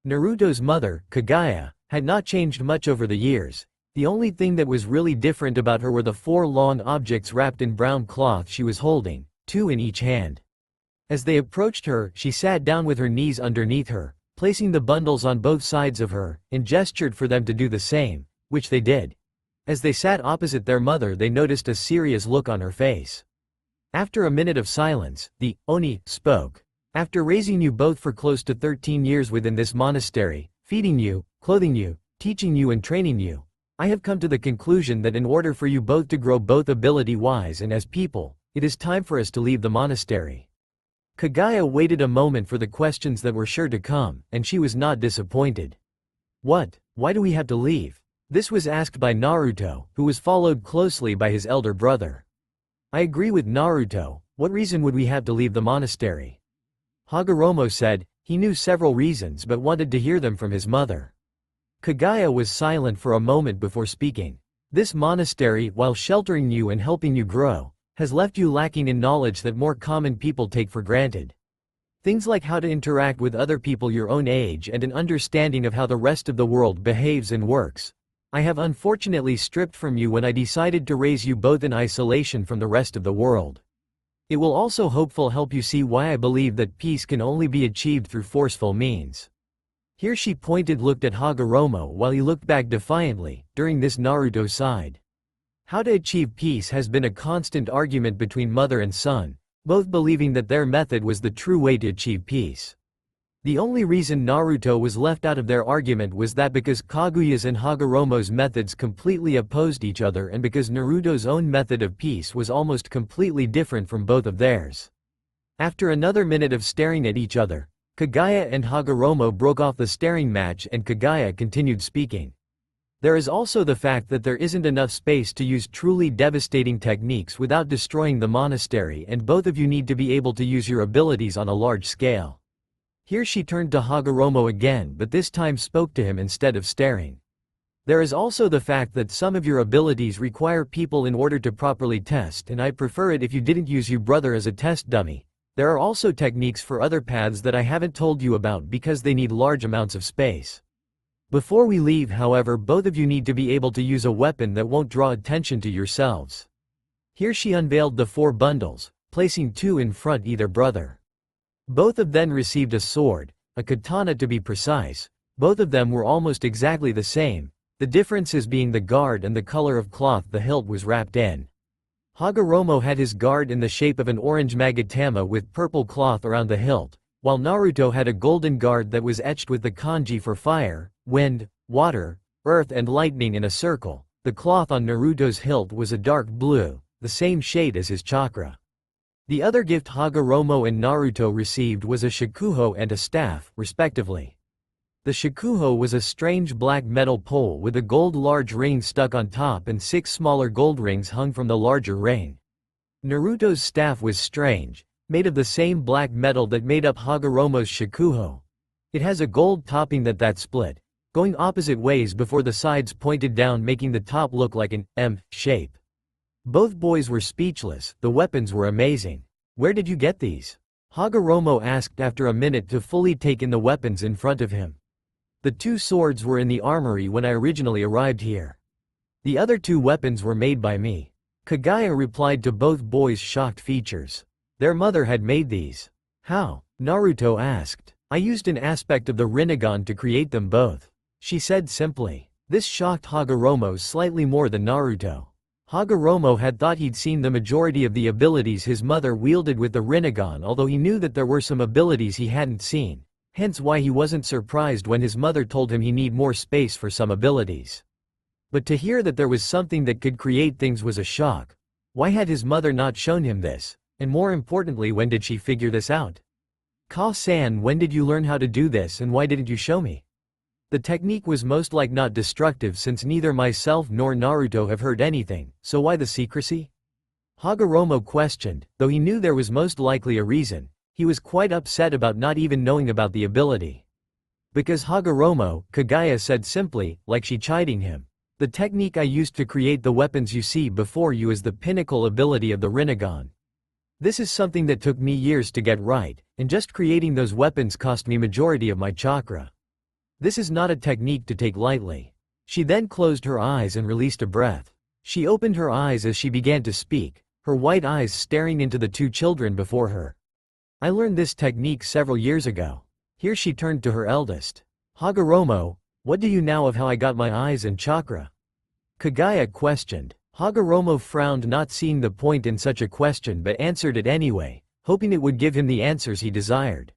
Naruto's mother, Kaguya, had not changed much over the years. The only thing that was really different about her were the 4 long objects wrapped in brown cloth she was holding, 2 in each hand. As they approached her, she sat down with her knees underneath her, placing the bundles on both sides of her, and gestured for them to do the same, which they did. As they sat opposite their mother, they noticed a serious look on her face. After a minute of silence, the Oni spoke. After raising you both for close to 13 years within this monastery, feeding you, clothing you, teaching you and training you, I have come to the conclusion that in order for you both to grow both ability-wise and as people, it is time for us to leave the monastery. Kaguya waited a moment for the questions that were sure to come, and she was not disappointed. What? Why do we have to leave? This was asked by Naruto, who was followed closely by his elder brother. I agree with Naruto, what reason would we have to leave the monastery? Hagoromo said, he knew several reasons but wanted to hear them from his mother. Kaguya was silent for a moment before speaking. This monastery, while sheltering you and helping you grow, has left you lacking in knowledge that more common people take for granted. Things like how to interact with other people your own age and an understanding of how the rest of the world behaves and works. I have unfortunately stripped from you when I decided to raise you both in isolation from the rest of the world. It will also hopefully help you see why I believe that peace can only be achieved through forceful means. Here she looked at Hagoromo while he looked back defiantly. During this, Naruto sighed. How to achieve peace has been a constant argument between mother and son, both believing that their method was the true way to achieve peace. The only reason Naruto was left out of their argument was that because Kaguya's and Hagoromo's methods completely opposed each other, and because Naruto's own method of peace was almost completely different from both of theirs. After another minute of staring at each other, Kaguya and Hagoromo broke off the staring match and Kaguya continued speaking. There is also the fact that there isn't enough space to use truly devastating techniques without destroying the monastery, and both of you need to be able to use your abilities on a large scale. Here she turned to Hagoromo again, but this time spoke to him instead of staring. There is also the fact that some of your abilities require people in order to properly test, and I'd prefer it if you didn't use your brother as a test dummy. There are also techniques for other paths that I haven't told you about because they need large amounts of space. Before we leave, however, both of you need to be able to use a weapon that won't draw attention to yourselves. Here she unveiled the 4 bundles, placing 2 in front either brother. Both of them received a sword, a katana to be precise. Both of them were almost exactly the same, the differences being the guard and the color of cloth the hilt was wrapped in. Hagoromo had his guard in the shape of an orange magatama with purple cloth around the hilt, while Naruto had a golden guard that was etched with the kanji for fire, wind, water, earth and lightning in a circle. The cloth on Naruto's hilt was a dark blue, the same shade as his chakra. The other gift Hagoromo and Naruto received was a shakuho and a staff, respectively. The shakuho was a strange black metal pole with a gold large ring stuck on top and 6 smaller gold rings hung from the larger ring. Naruto's staff was strange, made of the same black metal that made up Hagoromo's shakuho. It has a gold topping that split, going opposite ways before the sides pointed down, making the top look like an M shape. Both boys were speechless. The weapons were amazing. Where did you get these? Hagoromo asked after a minute to fully take in the weapons in front of him. The 2 swords were in the armory when I originally arrived here. The other 2 weapons were made by me. Kaguya replied to both boys' shocked features. Their mother had made these. How? Naruto asked. I used an aspect of the Rinnegan to create them both, she said simply. This shocked Hagoromo slightly more than Naruto. Hagoromo had thought he'd seen the majority of the abilities his mother wielded with the Rinnegan, although he knew that there were some abilities he hadn't seen, hence why he wasn't surprised when his mother told him he need more space for some abilities. But to hear that there was something that could create things was a shock. Why had his mother not shown him this? And more importantly, when did she figure this out? Ka-san, when did you learn how to do this and why didn't you show me? The technique was most like not destructive since neither myself nor Naruto have heard anything, so why the secrecy? Hagoromo questioned, though he knew there was most likely a reason. He was quite upset about not even knowing about the ability. Because Hagoromo, Kagaya said simply, like she chiding him. The technique I used to create the weapons you see before you is the pinnacle ability of the Rinnegan. This is something that took me years to get right, and just creating those weapons cost me majority of my chakra. This is not a technique to take lightly. She then closed her eyes and released a breath. She opened her eyes as she began to speak, her white eyes staring into the two children before her. I learned this technique several years ago. Here she turned to her eldest. Hagoromo, what do you know of how I got my eyes and chakra? Kagaya questioned. Hagoromo frowned, not seeing the point in such a question, but answered it anyway, hoping it would give him the answers he desired.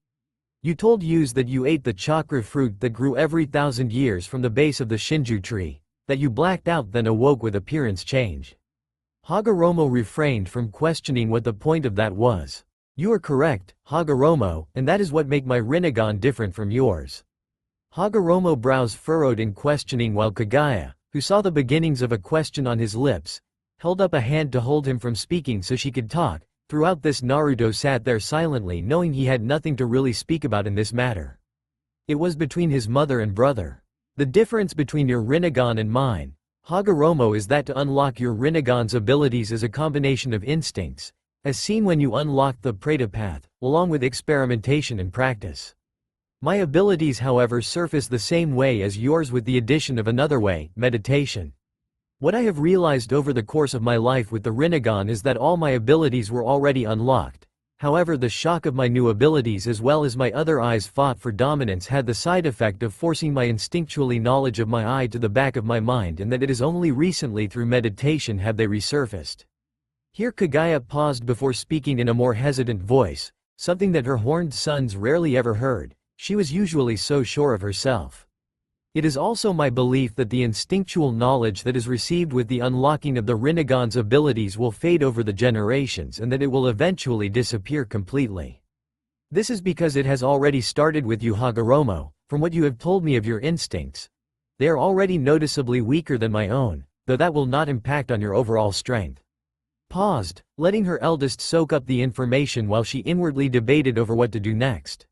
You told Yuz that you ate the chakra fruit that grew every 1,000 years from the base of the Shinju tree, that you blacked out then awoke with appearance change. Hagoromo refrained from questioning what the point of that was. You are correct, Hagoromo, and that is what make my Rinnegan different from yours. Hagoromo brows furrowed in questioning while Kagaya, who saw the beginnings of a question on his lips, held up a hand to hold him from speaking so she could talk. Throughout this, Naruto sat there silently, knowing he had nothing to really speak about in this matter. It was between his mother and brother. The difference between your Rinnegan and mine, Hagoromo, is that to unlock your Rinnegan's abilities is a combination of instincts, as seen when you unlock the Preta path, along with experimentation and practice. My abilities, however, surface the same way as yours with the addition of another way, meditation. What I have realized over the course of my life with the Rinnegan is that all my abilities were already unlocked. However, the shock of my new abilities as well as my other eyes fought for dominance had the side effect of forcing my instinctually knowledge of my eye to the back of my mind, and that it is only recently through meditation have they resurfaced. Here Kagaya paused before speaking in a more hesitant voice, something that her horned sons rarely ever heard. She was usually so sure of herself. It is also my belief that the instinctual knowledge that is received with the unlocking of the Rinnegan's abilities will fade over the generations and that it will eventually disappear completely. This is because it has already started with you, Hagoromo. From what you have told me of your instincts, they are already noticeably weaker than my own, though that will not impact on your overall strength. Paused, letting her eldest soak up the information while she inwardly debated over what to do next.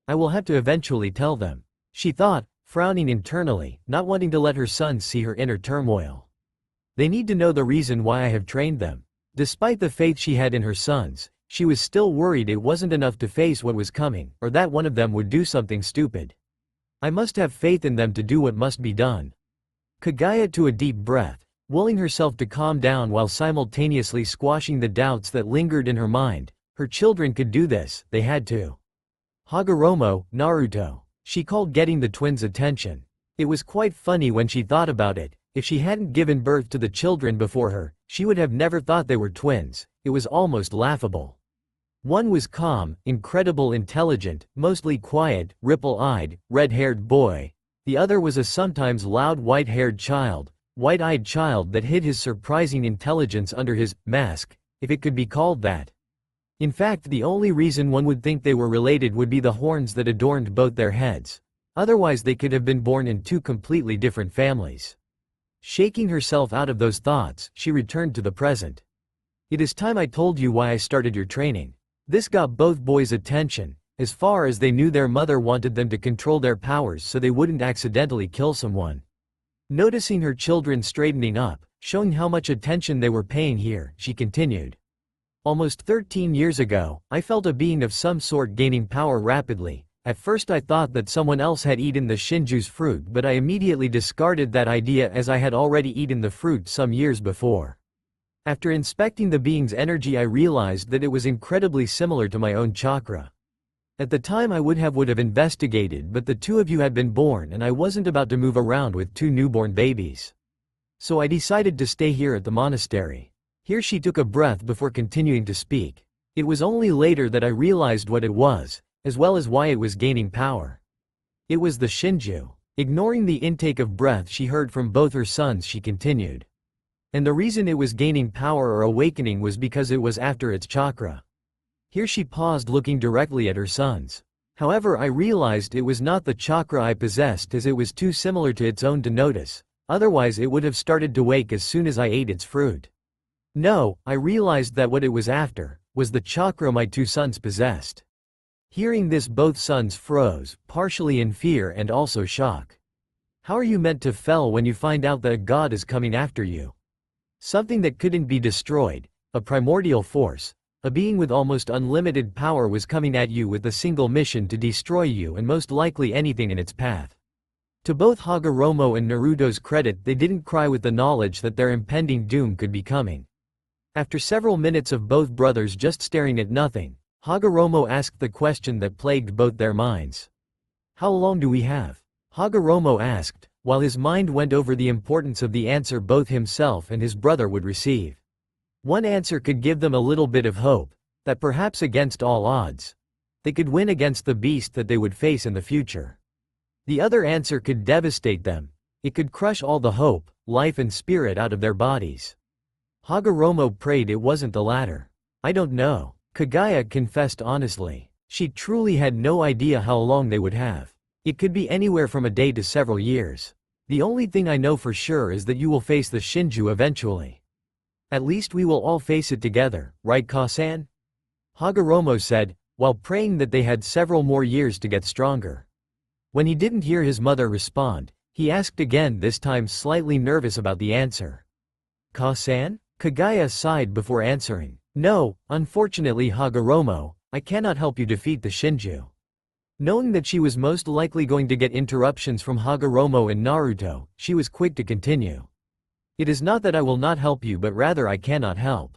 I will have to eventually tell them, she thought, frowning internally, not wanting to let her sons see her inner turmoil. They need to know the reason why I have trained them. Despite the faith she had in her sons, she was still worried it wasn't enough to face what was coming, or that one of them would do something stupid. I must have faith in them to do what must be done. Kagaya took a deep breath, willing herself to calm down while simultaneously squashing the doubts that lingered in her mind. Her children could do this, they had to. Hagoromo, Naruto. She called, getting the twins' attention. It was quite funny when she thought about it. If she hadn't given birth to the children before her, she would have never thought they were twins. It was almost laughable. One was calm, incredible, intelligent, mostly quiet, ripple-eyed, red-haired boy. The other was a sometimes loud white-haired child, white-eyed child that hid his surprising intelligence under his mask, if it could be called that. In fact, the only reason one would think they were related would be the horns that adorned both their heads. Otherwise they could have been born in two completely different families. Shaking herself out of those thoughts, she returned to the present. It is time I told you why I started your training. This got both boys' attention, as far as they knew their mother wanted them to control their powers so they wouldn't accidentally kill someone. Noticing her children straightening up, showing how much attention they were paying here, she continued. Almost 13 years ago, I felt a being of some sort gaining power rapidly. At first I thought that someone else had eaten the Shinju's fruit, but I immediately discarded that idea as I had already eaten the fruit some years before. After inspecting the being's energy, I realized that it was incredibly similar to my own chakra. At the time I would have investigated, but the two of you had been born and I wasn't about to move around with two newborn babies. So I decided to stay here at the monastery. Here she took a breath before continuing to speak. It was only later that I realized what it was, as well as why it was gaining power. It was the Shinju. Ignoring the intake of breath she heard from both her sons, she continued. And the reason it was gaining power or awakening was because it was after its chakra. Here she paused, looking directly at her sons. However, I realized it was not the chakra I possessed, as it was too similar to its own to notice, otherwise it would have started to wake as soon as I ate its fruit. No, I realized that what it was after was the chakra my two sons possessed. Hearing this, both sons froze, partially in fear and also shock. How are you meant to fail when you find out that a god is coming after you? Something that couldn't be destroyed, a primordial force, a being with almost unlimited power was coming at you with a single mission to destroy you and most likely anything in its path. To both Hagoromo and Naruto's credit, they didn't cry with the knowledge that their impending doom could be coming. After several minutes of both brothers just staring at nothing, Hagoromo asked the question that plagued both their minds. How long do we have? Hagoromo asked, while his mind went over the importance of the answer both himself and his brother would receive. One answer could give them a little bit of hope, that perhaps against all odds, they could win against the beast that they would face in the future. The other answer could devastate them. It could crush all the hope, life and spirit out of their bodies. Hagoromo prayed it wasn't the latter. I don't know. Kagaya confessed honestly. She truly had no idea how long they would have. It could be anywhere from a day to several years. The only thing I know for sure is that you will face the Shinju eventually. At least we will all face it together, right, Ka-san? Hagoromo said, while praying that they had several more years to get stronger. When he didn't hear his mother respond, he asked again, this time slightly nervous about the answer. Ka-san? Kagaya sighed before answering. No, unfortunately Hagoromo, I cannot help you defeat the Shinju. Knowing that she was most likely going to get interruptions from Hagoromo and Naruto, she was quick to continue. It is not that I will not help you, but rather I cannot help.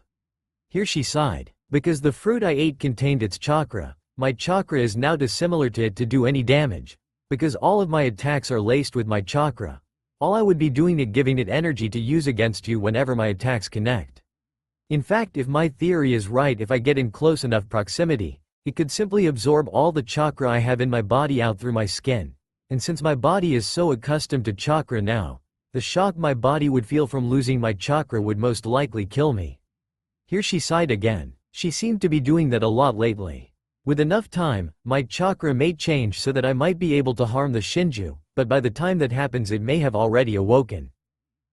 Here she sighed. Because the fruit I ate contained its chakra, my chakra is now too similar to it to do any damage. Because all of my attacks are laced with my chakra, all I would be doing is giving it energy to use against you whenever my attacks connect. In fact, if my theory is right, if I get in close enough proximity, it could simply absorb all the chakra I have in my body out through my skin. And since my body is so accustomed to chakra now, the shock my body would feel from losing my chakra would most likely kill me. Here she sighed again. She seemed to be doing that a lot lately. With enough time, my chakra may change so that I might be able to harm the Shinju, but by the time that happens it may have already awoken.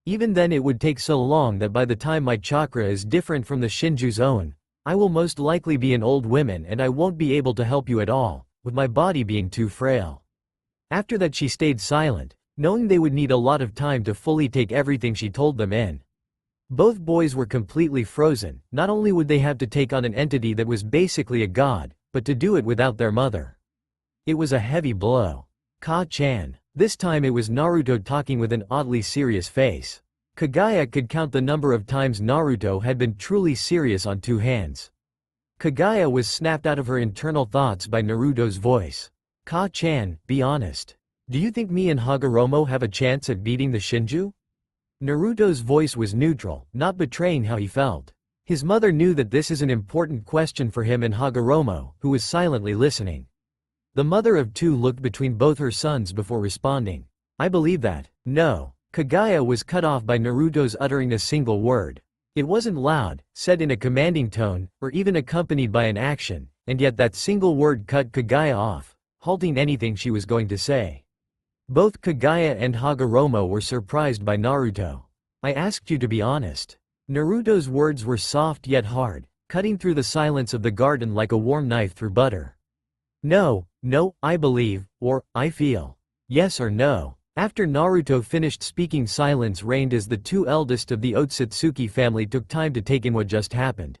Even then it would take so long that by the time my chakra is different from the Shinju's own, I will most likely be an old woman and I won't be able to help you at all, with my body being too frail. After that she stayed silent, knowing they would need a lot of time to fully take everything she told them in. Both boys were completely frozen. Not only would they have to take on an entity that was basically a god, but to do it without their mother. It was a heavy blow. Ka-chan. This time it was Naruto talking with an oddly serious face. Kagaya could count the number of times Naruto had been truly serious on two hands. Kagaya was snapped out of her internal thoughts by Naruto's voice. Ka-chan, be honest. Do you think me and Hagoromo have a chance at beating the Shinju? Naruto's voice was neutral, not betraying how he felt. His mother knew that this is an important question for him and Hagoromo, who was silently listening. The mother of two looked between both her sons before responding. I believe that. No. Kagaya was cut off by Naruto's uttering a single word. It wasn't loud, said in a commanding tone, or even accompanied by an action, and yet that single word cut Kagaya off, halting anything she was going to say. Both Kagaya and Hagoromo were surprised by Naruto. I asked you to be honest. Naruto's words were soft yet hard, cutting through the silence of the garden like a warm knife through butter. No, I believe, or, I feel. Yes or no. After Naruto finished speaking, silence reigned as the two eldest of the Otsutsuki family took time to take in what just happened.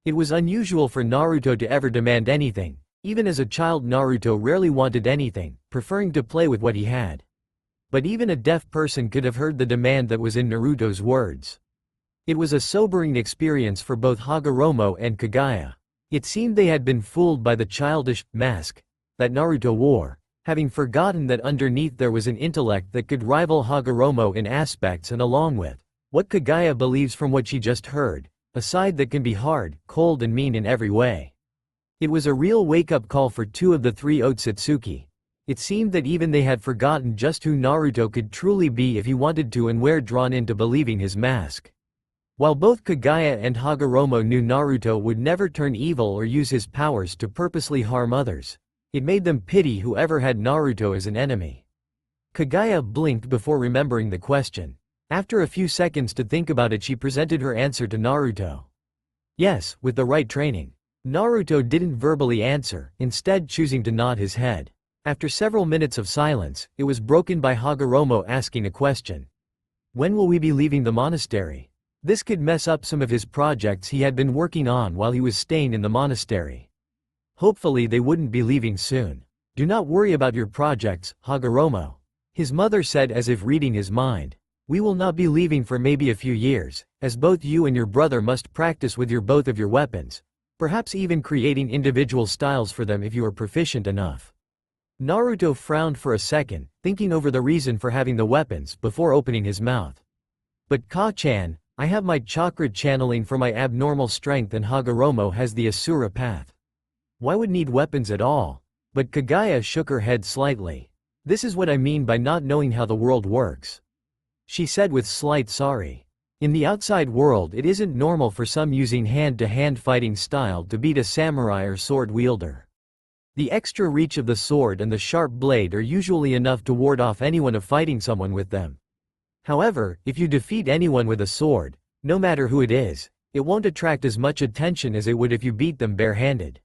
It was unusual for Naruto to ever demand anything. Even as a child, Naruto rarely wanted anything, preferring to play with what he had. But even a deaf person could have heard the demand that was in Naruto's words. It was a sobering experience for both Hagoromo and Kagaya. It seemed they had been fooled by the childish mask that Naruto wore, having forgotten that underneath there was an intellect that could rival Hagoromo in aspects, and along with what Kagaya believes from what she just heard, a side that can be hard, cold and mean in every way. It was a real wake-up call for two of the three Otsutsuki. It seemed that even they had forgotten just who Naruto could truly be if he wanted to, and were drawn into believing his mask. While both Kagaya and Hagoromo knew Naruto would never turn evil or use his powers to purposely harm others, it made them pity whoever had Naruto as an enemy. Kagaya blinked before remembering the question. After a few seconds to think about it, she presented her answer to Naruto. Yes, with the right training. Naruto didn't verbally answer, instead choosing to nod his head. After several minutes of silence, it was broken by Hagoromo asking a question. When will we be leaving the monastery? This could mess up some of his projects he had been working on while he was staying in the monastery. Hopefully they wouldn't be leaving soon. Do not worry about your projects, Hagoromo. His mother said, as if reading his mind. We will not be leaving for maybe a few years, as both you and your brother must practice with both of your weapons, perhaps even creating individual styles for them if you are proficient enough. Naruto frowned for a second, thinking over the reason for having the weapons before opening his mouth. But Ka-chan, I have my chakra channeling for my abnormal strength, and Hagoromo has the Asura path. Why would need weapons at all? But Kagaya shook her head slightly. This is what I mean by not knowing how the world works, she said with slight sorry. In the outside world it isn't normal for some using hand-to-hand fighting style to beat a samurai or sword wielder. The extra reach of the sword and the sharp blade are usually enough to ward off anyone of fighting someone with them. However, if you defeat anyone with a sword, no matter who it is, it won't attract as much attention as it would if you beat them barehanded.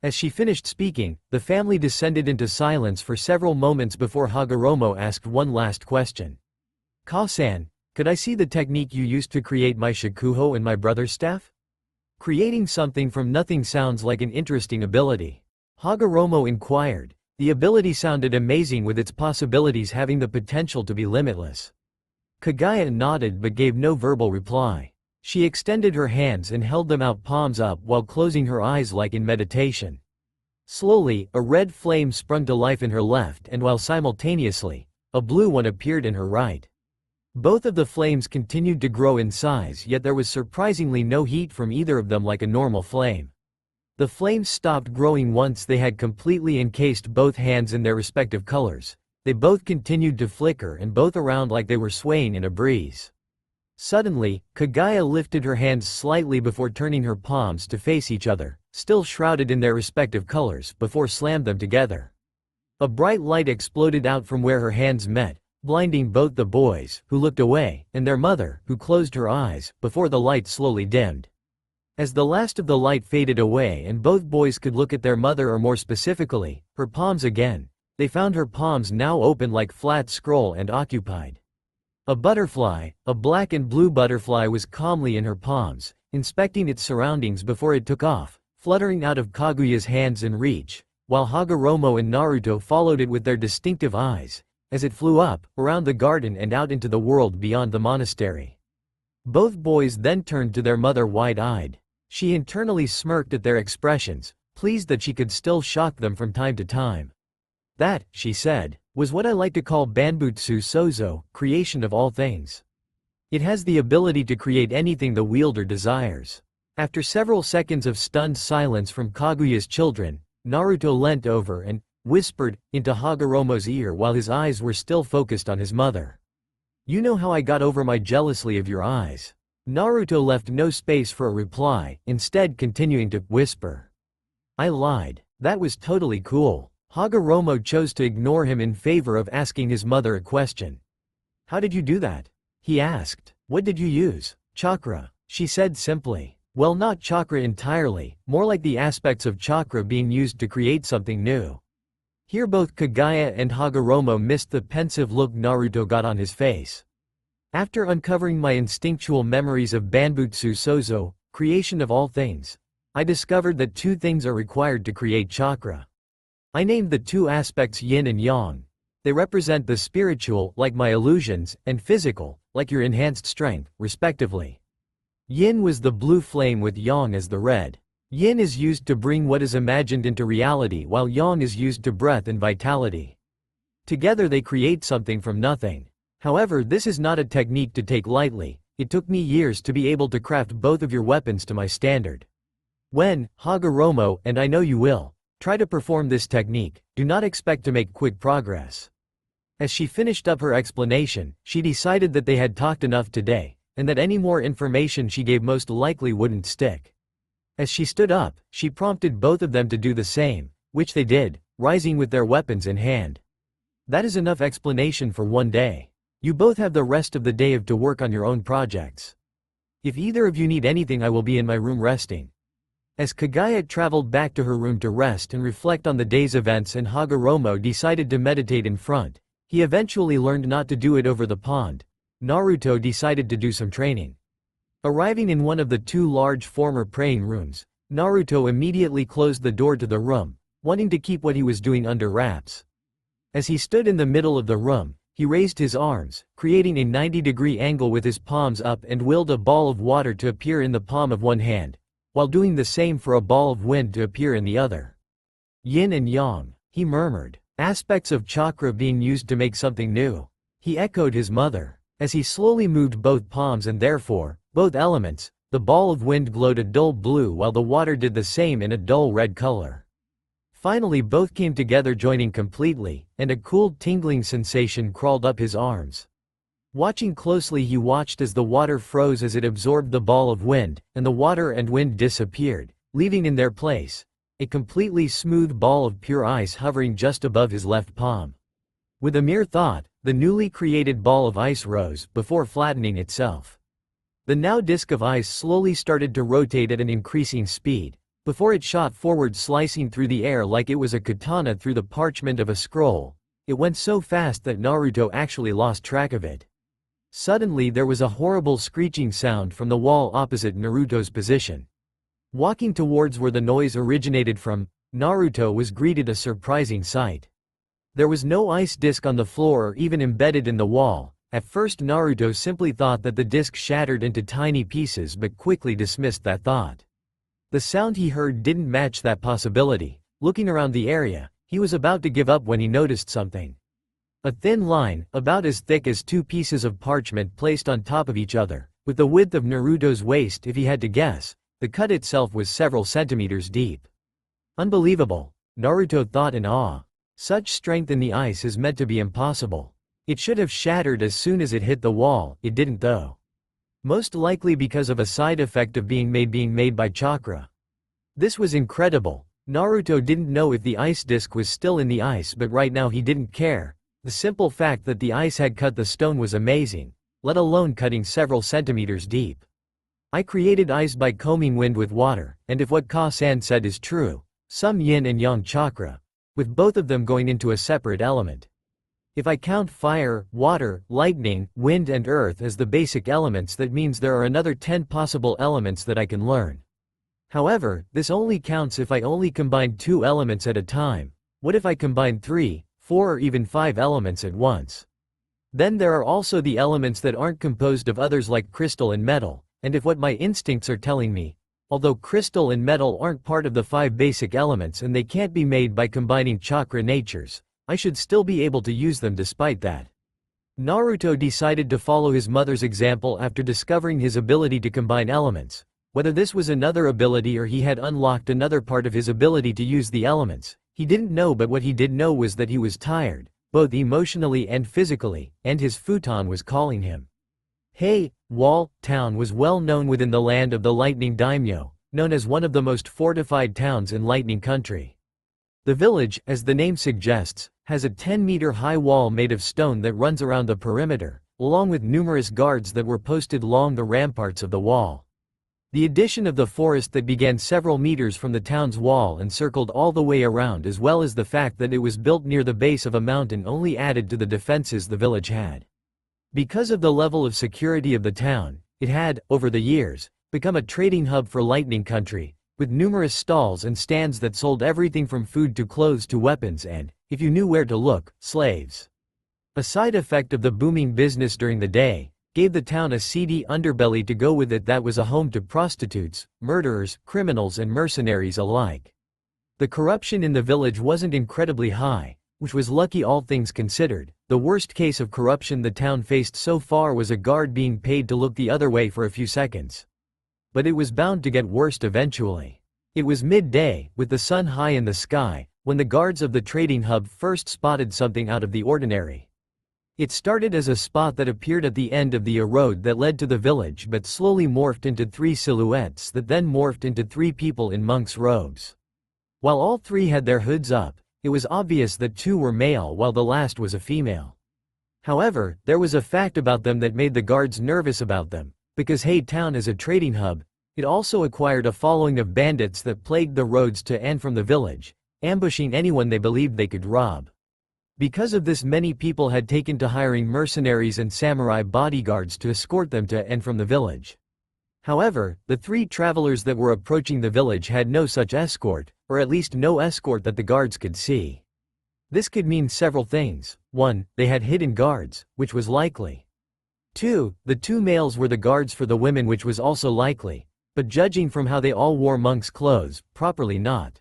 As she finished speaking, the family descended into silence for several moments before Hagoromo asked one last question. Ka-san, could I see the technique you used to create my shakuho and my brother's staff? Creating something from nothing sounds like an interesting ability. Hagoromo inquired. The ability sounded amazing, with its possibilities having the potential to be limitless. Kagaya nodded but gave no verbal reply. She extended her hands and held them out, palms up, while closing her eyes like in meditation. Slowly, a red flame sprung to life in her left, and while simultaneously, a blue one appeared in her right. Both of the flames continued to grow in size, yet there was surprisingly no heat from either of them like a normal flame. The flames stopped growing once they had completely encased both hands in their respective colors. They both continued to flicker and both around like they were swaying in a breeze. Suddenly, Kagaya lifted her hands slightly before turning her palms to face each other, still shrouded in their respective colors, before slammed them together. A bright light exploded out from where her hands met, blinding both the boys, who looked away, and their mother, who closed her eyes, before the light slowly dimmed. As the last of the light faded away and both boys could look at their mother, or more specifically, her palms again, they found her palms now open like flat scroll and occupied. A butterfly, a black and blue butterfly, was calmly in her palms, inspecting its surroundings before it took off, fluttering out of Kaguya's hands and reach, while Hagoromo and Naruto followed it with their distinctive eyes, as it flew up, around the garden and out into the world beyond the monastery. Both boys then turned to their mother wide-eyed. She internally smirked at their expressions, pleased that she could still shock them from time to time. That, she said, was what I like to call Banbutsu Sozo, creation of all things. It has the ability to create anything the wielder desires. After several seconds of stunned silence from Kaguya's children, Naruto leant over and whispered into Hagoromo's ear while his eyes were still focused on his mother. You know how I got over my jealousy of your eyes. Naruto left no space for a reply, instead continuing to whisper. I lied. That was totally cool. Hagoromo chose to ignore him in favor of asking his mother a question. How did you do that? He asked. What did you use? Chakra, she said simply. Well, not chakra entirely, more like the aspects of chakra being used to create something new. Here both Kagaya and Hagoromo missed the pensive look Naruto got on his face. After uncovering my instinctual memories of Banbutsu Sozo, creation of all things, I discovered that two things are required to create chakra. I named the two aspects yin and yang. They represent the spiritual, like my illusions, and physical, like your enhanced strength, respectively. Yin was the blue flame with yang as the red. Yin is used to bring what is imagined into reality while Yang is used to breath and vitality. Together they create something from nothing. However, this is not a technique to take lightly. It took me years to be able to craft both of your weapons to my standard. When, Hagoromo, and I know you will, try to perform this technique, do not expect to make quick progress. As she finished up her explanation, she decided that they had talked enough today, and that any more information she gave most likely wouldn't stick. As she stood up, she prompted both of them to do the same, which they did, rising with their weapons in hand. That is enough explanation for one day. You both have the rest of the day to work on your own projects. If either of you need anything, I will be in my room resting. As Kagaya traveled back to her room to rest and reflect on the day's events and Hagoromo decided to meditate in front, he eventually learned not to do it over the pond. Naruto decided to do some training. Arriving in one of the two large former praying rooms, Naruto immediately closed the door to the room, wanting to keep what he was doing under wraps. As he stood in the middle of the room, he raised his arms, creating a 90-degree angle with his palms up and willed a ball of water to appear in the palm of one hand, while doing the same for a ball of wind to appear in the other. Yin and Yang, he murmured, aspects of chakra being used to make something new. He echoed his mother. As he slowly moved both palms and therefore, both elements, the ball of wind glowed a dull blue while the water did the same in a dull red color. Finally both came together joining completely, and a cool tingling sensation crawled up his arms. Watching closely he watched as the water froze as it absorbed the ball of wind, and the water and wind disappeared, leaving in their place a completely smooth ball of pure ice hovering just above his left palm. With a mere thought, the newly created ball of ice rose before flattening itself. The now disk of ice slowly started to rotate at an increasing speed, before it shot forward slicing through the air like it was a katana through the parchment of a scroll. It went so fast that Naruto actually lost track of it. Suddenly there was a horrible screeching sound from the wall opposite Naruto's position. Walking towards where the noise originated from, Naruto was greeted a surprising sight. There was no ice disc on the floor or even embedded in the wall. At first Naruto simply thought that the disc shattered into tiny pieces but quickly dismissed that thought. The sound he heard didn't match that possibility. Looking around the area, he was about to give up when he noticed something. A thin line, about as thick as two pieces of parchment placed on top of each other, with the width of Naruto's waist if he had to guess. The cut itself was several centimeters deep. Unbelievable, Naruto thought in awe. Such strength in the ice is meant to be impossible. It should have shattered as soon as it hit the wall, it didn't though. Most likely because of a side effect of being made by chakra. This was incredible. Naruto didn't know if the ice disc was still in the ice, but right now he didn't care. The simple fact that the ice had cut the stone was amazing, let alone cutting several centimeters deep. I created ice by combing wind with water, and if what Ka-san said is true, some yin and yang chakra, with both of them going into a separate element. If I count fire, water, lightning, wind and earth as the basic elements, that means there are another 10 possible elements that I can learn. However, this only counts if I only combine 2 elements at a time. What if I combine 3, 4 or even 5 elements at once? Then there are also the elements that aren't composed of others like crystal and metal, and if what my instincts are telling me, although crystal and metal aren't part of the 5 basic elements and they can't be made by combining chakra natures, I should still be able to use them despite that. Naruto decided to follow his mother's example after discovering his ability to combine elements. Whether this was another ability or he had unlocked another part of his ability to use the elements, he didn't know, but what he did know was that he was tired, both emotionally and physically, and his futon was calling him. Hey, Wall Town was well known within the land of the Lightning Daimyo, known as one of the most fortified towns in Lightning Country. The village, as the name suggests, has a 10-meter-high wall made of stone that runs around the perimeter, along with numerous guards that were posted along the ramparts of the wall. The addition of the forest that began several meters from the town's wall and circled all the way around, as well as the fact that it was built near the base of a mountain, only added to the defenses the village had. Because of the level of security of the town, it had, over the years, become a trading hub for Lightning Country, with numerous stalls and stands that sold everything from food to clothes to weapons and, if you knew where to look, slaves. A side effect of the booming business during the day, gave the town a seedy underbelly to go with it that was a home to prostitutes, murderers, criminals and mercenaries alike. The corruption in the village wasn't incredibly high, which was lucky all things considered. The worst case of corruption the town faced so far was a guard being paid to look the other way for a few seconds. But it was bound to get worse eventually. It was midday, with the sun high in the sky, when the guards of the trading hub first spotted something out of the ordinary. It started as a spot that appeared at the end of the road that led to the village but slowly morphed into three silhouettes that then morphed into three people in monks' robes. While all three had their hoods up, it was obvious that two were male while the last was a female. However, there was a fact about them that made the guards nervous about them, because Hay Town is a trading hub. It also acquired a following of bandits that plagued the roads to and from the village, ambushing anyone they believed they could rob. Because of this, many people had taken to hiring mercenaries and samurai bodyguards to escort them to and from the village. However, the three travelers that were approaching the village had no such escort, or at least no escort that the guards could see. This could mean several things. 1. They had hidden guards, which was likely. 2. The two males were the guards for the women, which was also likely, but judging from how they all wore monks' clothes, properly not.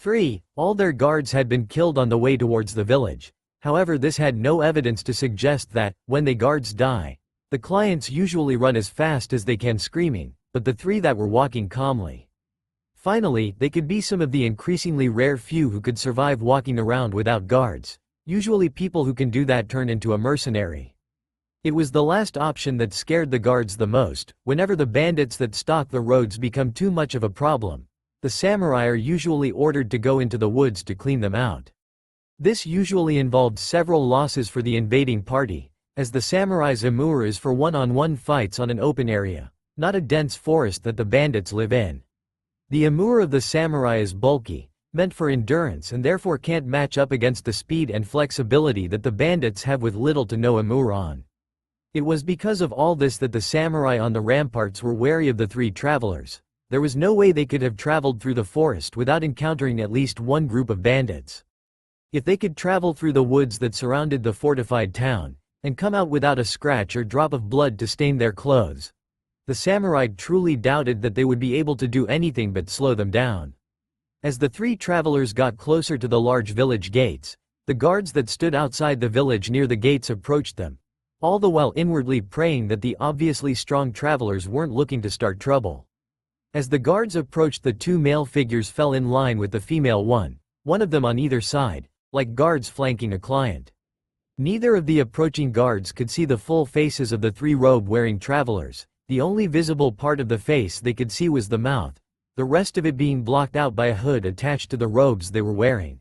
3. All their guards had been killed on the way towards the village. However, this had no evidence to suggest that, when the guards die, the clients usually run as fast as they can screaming, but the three that were walking calmly. Finally, they could be some of the increasingly rare few who could survive walking around without guards. Usually people who can do that turn into a mercenary. It was the last option that scared the guards the most. Whenever the bandits that stalk the roads become too much of a problem, the samurai are usually ordered to go into the woods to clean them out. This usually involved several losses for the invading party, as the samurai's imura is for one-on-one fights on an open area, not a dense forest that the bandits live in. The imura of the samurai is bulky, meant for endurance, and therefore can't match up against the speed and flexibility that the bandits have with little to no imura on. It was because of all this that the samurai on the ramparts were wary of the three travelers. There was no way they could have traveled through the forest without encountering at least one group of bandits. If they could travel through the woods that surrounded the fortified town, and come out without a scratch or drop of blood to stain their clothes, the samurai truly doubted that they would be able to do anything but slow them down. As the three travelers got closer to the large village gates, the guards that stood outside the village near the gates approached them, all the while inwardly praying that the obviously strong travelers weren't looking to start trouble. As the guards approached, the two male figures fell in line with the female one of them on either side, like guards flanking a client. Neither of the approaching guards could see the full faces of the three robe-wearing travelers. The only visible part of the face they could see was the mouth, the rest of it being blocked out by a hood attached to the robes they were wearing.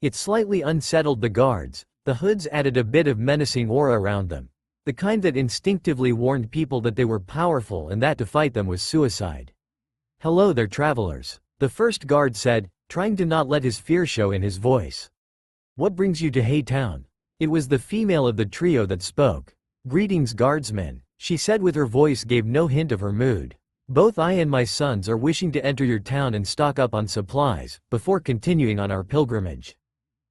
It slightly unsettled the guards. The hoods added a bit of menacing aura around them, the kind that instinctively warned people that they were powerful and that to fight them was suicide. "Hello there, travelers," the first guard said, trying to not let his fear show in his voice. "What brings you to Hay Town?" It was the female of the trio that spoke. "Greetings, guardsmen," she said with her voice gave no hint of her mood. "Both I and my sons are wishing to enter your town and stock up on supplies, before continuing on our pilgrimage."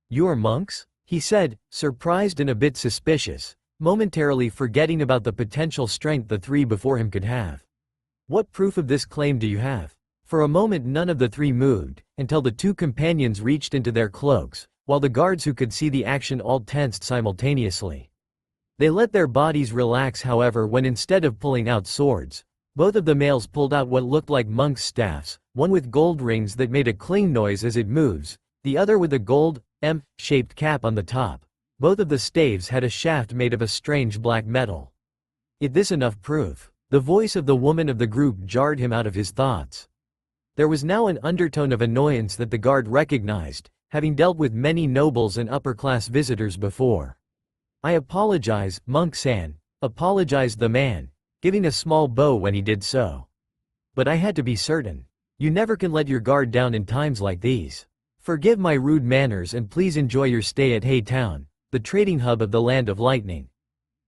"You are monks?" he said, surprised and a bit suspicious, momentarily forgetting about the potential strength the three before him could have. "What proof of this claim do you have?" For a moment none of the three moved, until the two companions reached into their cloaks, while the guards who could see the action all tensed simultaneously. They let their bodies relax, however, when instead of pulling out swords, both of the males pulled out what looked like monks' staffs, one with gold rings that made a cling noise as it moves, the other with a gold, M-shaped cap on the top. Both of the staves had a shaft made of a strange black metal. "Is this enough proof?" The voice of the woman of the group jarred him out of his thoughts. There was now an undertone of annoyance that the guard recognized, having dealt with many nobles and upper-class visitors before. "I apologize, monk-san," apologized the man, giving a small bow when he did so. "But I had to be certain. You never can let your guard down in times like these. Forgive my rude manners and please enjoy your stay at Hay Town, the trading hub of the Land of Lightning."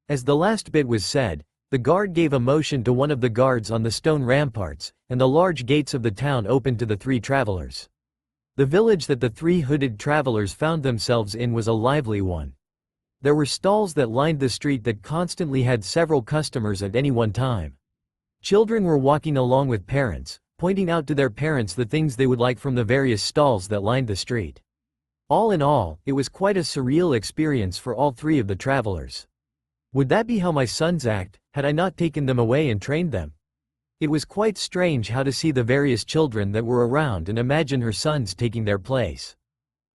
As the last bit was said, the guard gave a motion to one of the guards on the stone ramparts, and the large gates of the town opened to the three travelers. The village that the three hooded travelers found themselves in was a lively one. There were stalls that lined the street that constantly had several customers at any one time. Children were walking along with parents, pointing out to their parents the things they would like from the various stalls that lined the street. All in all, it was quite a surreal experience for all three of the travelers. Would that be how my sons act, had I not taken them away and trained them? It was quite strange how to see the various children that were around and imagine her sons taking their place.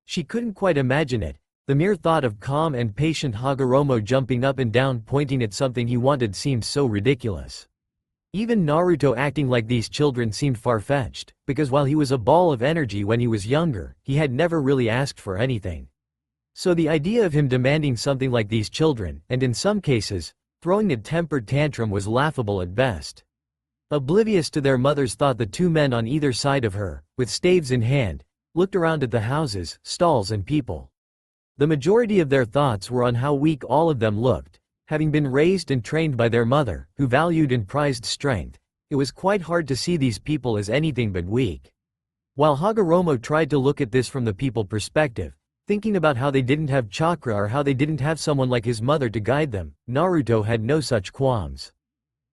She couldn't quite imagine it. The mere thought of calm and patient Hagoromo jumping up and down pointing at something he wanted seemed so ridiculous. Even Naruto acting like these children seemed far-fetched, because while he was a ball of energy when he was younger, he had never really asked for anything. So the idea of him demanding something like these children, and in some cases, throwing a tempered tantrum was laughable at best. Oblivious to their mother's thought, the two men on either side of her, with staves in hand, looked around at the houses, stalls and people. The majority of their thoughts were on how weak all of them looked. Having been raised and trained by their mother, who valued and prized strength, it was quite hard to see these people as anything but weak. While Hagoromo tried to look at this from the people perspective, thinking about how they didn't have chakra or how they didn't have someone like his mother to guide them, Naruto had no such qualms.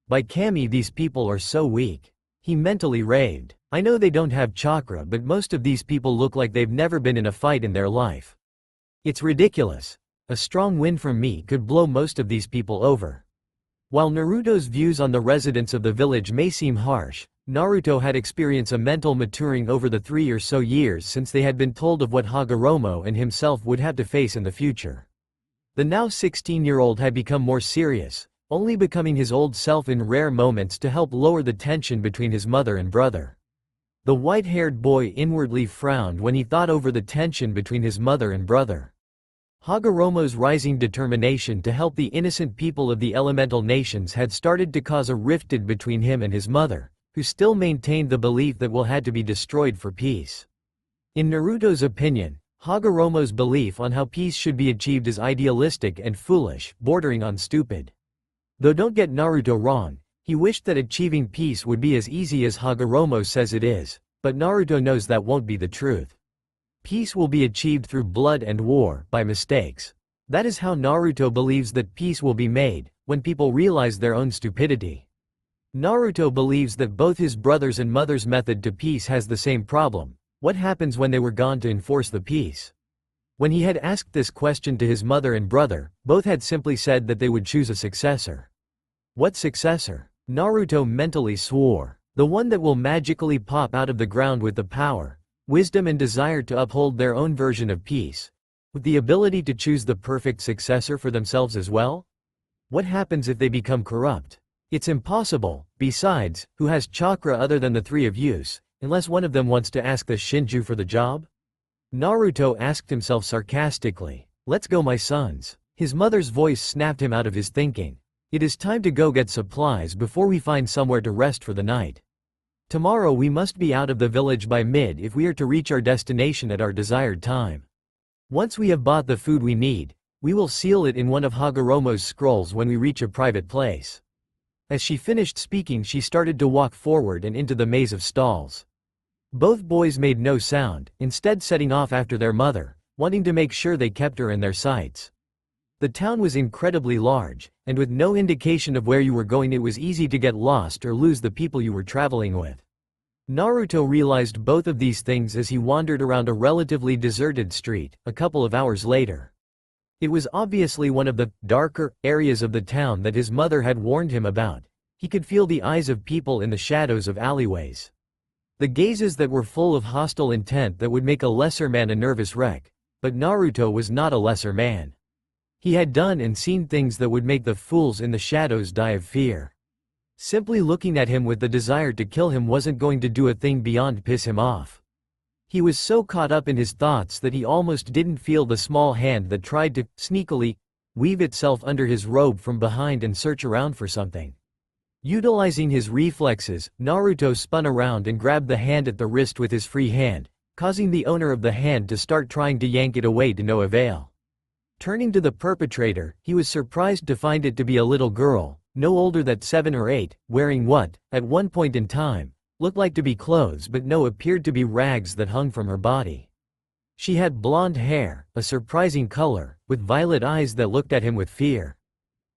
By Kami, these people are so weak. He mentally raved. I know they don't have chakra, but most of these people look like they've never been in a fight in their life. It's ridiculous. A strong wind from me could blow most of these people over. While Naruto's views on the residents of the village may seem harsh, Naruto had experienced a mental maturing over the 3 or so years since they had been told of what Hagoromo and himself would have to face in the future. The now 16-year-old had become more serious, only becoming his old self in rare moments to help lower the tension between his mother and brother. The white-haired boy inwardly frowned when he thought over the tension between his mother and brother. Hagoromo's rising determination to help the innocent people of the elemental nations had started to cause a rift between him and his mother, who still maintained the belief that will had to be destroyed for peace. In Naruto's opinion, Hagoromo's belief on how peace should be achieved is idealistic and foolish, bordering on stupid. Though don't get Naruto wrong, he wished that achieving peace would be as easy as Hagoromo says it is, but Naruto knows that won't be the truth. Peace will be achieved through blood and war, by mistakes. That is how Naruto believes that peace will be made, when people realize their own stupidity. Naruto believes that both his brother's and mother's method to peace has the same problem. What happens when they were gone to enforce the peace? When he had asked this question to his mother and brother, both had simply said that they would choose a successor. What successor? Naruto mentally swore. The one that will magically pop out of the ground with the power, wisdom and desire to uphold their own version of peace, with the ability to choose the perfect successor for themselves as well? What happens if they become corrupt? It's impossible. Besides, who has chakra other than the three of yous, unless one of them wants to ask the Shinju for the job? Naruto asked himself sarcastically. Let's go, my sons. His mother's voice snapped him out of his thinking. It is time to go get supplies before we find somewhere to rest for the night. Tomorrow we must be out of the village by mid if we are to reach our destination at our desired time. Once we have bought the food we need, we will seal it in one of Hagoromo's scrolls when we reach a private place. As she finished speaking, she started to walk forward and into the maze of stalls. Both boys made no sound, instead setting off after their mother, wanting to make sure they kept her in their sights. The town was incredibly large, and with no indication of where you were going, it was easy to get lost or lose the people you were traveling with. Naruto realized both of these things as he wandered around a relatively deserted street, a couple of hours later. It was obviously one of the darker areas of the town that his mother had warned him about. He could feel the eyes of people in the shadows of alleyways. The gazes that were full of hostile intent that would make a lesser man a nervous wreck, but Naruto was not a lesser man. He had done and seen things that would make the fools in the shadows die of fear. Simply looking at him with the desire to kill him wasn't going to do a thing beyond piss him off. He was so caught up in his thoughts that he almost didn't feel the small hand that tried to, sneakily, weave itself under his robe from behind and search around for something. Utilizing his reflexes, Naruto spun around and grabbed the hand at the wrist with his free hand, causing the owner of the hand to start trying to yank it away to no avail. Turning to the perpetrator, he was surprised to find it to be a little girl, no older than 7 or 8, wearing what, at one point in time, looked like to be clothes but no, appeared to be rags that hung from her body. She had blonde hair, a surprising color, with violet eyes that looked at him with fear.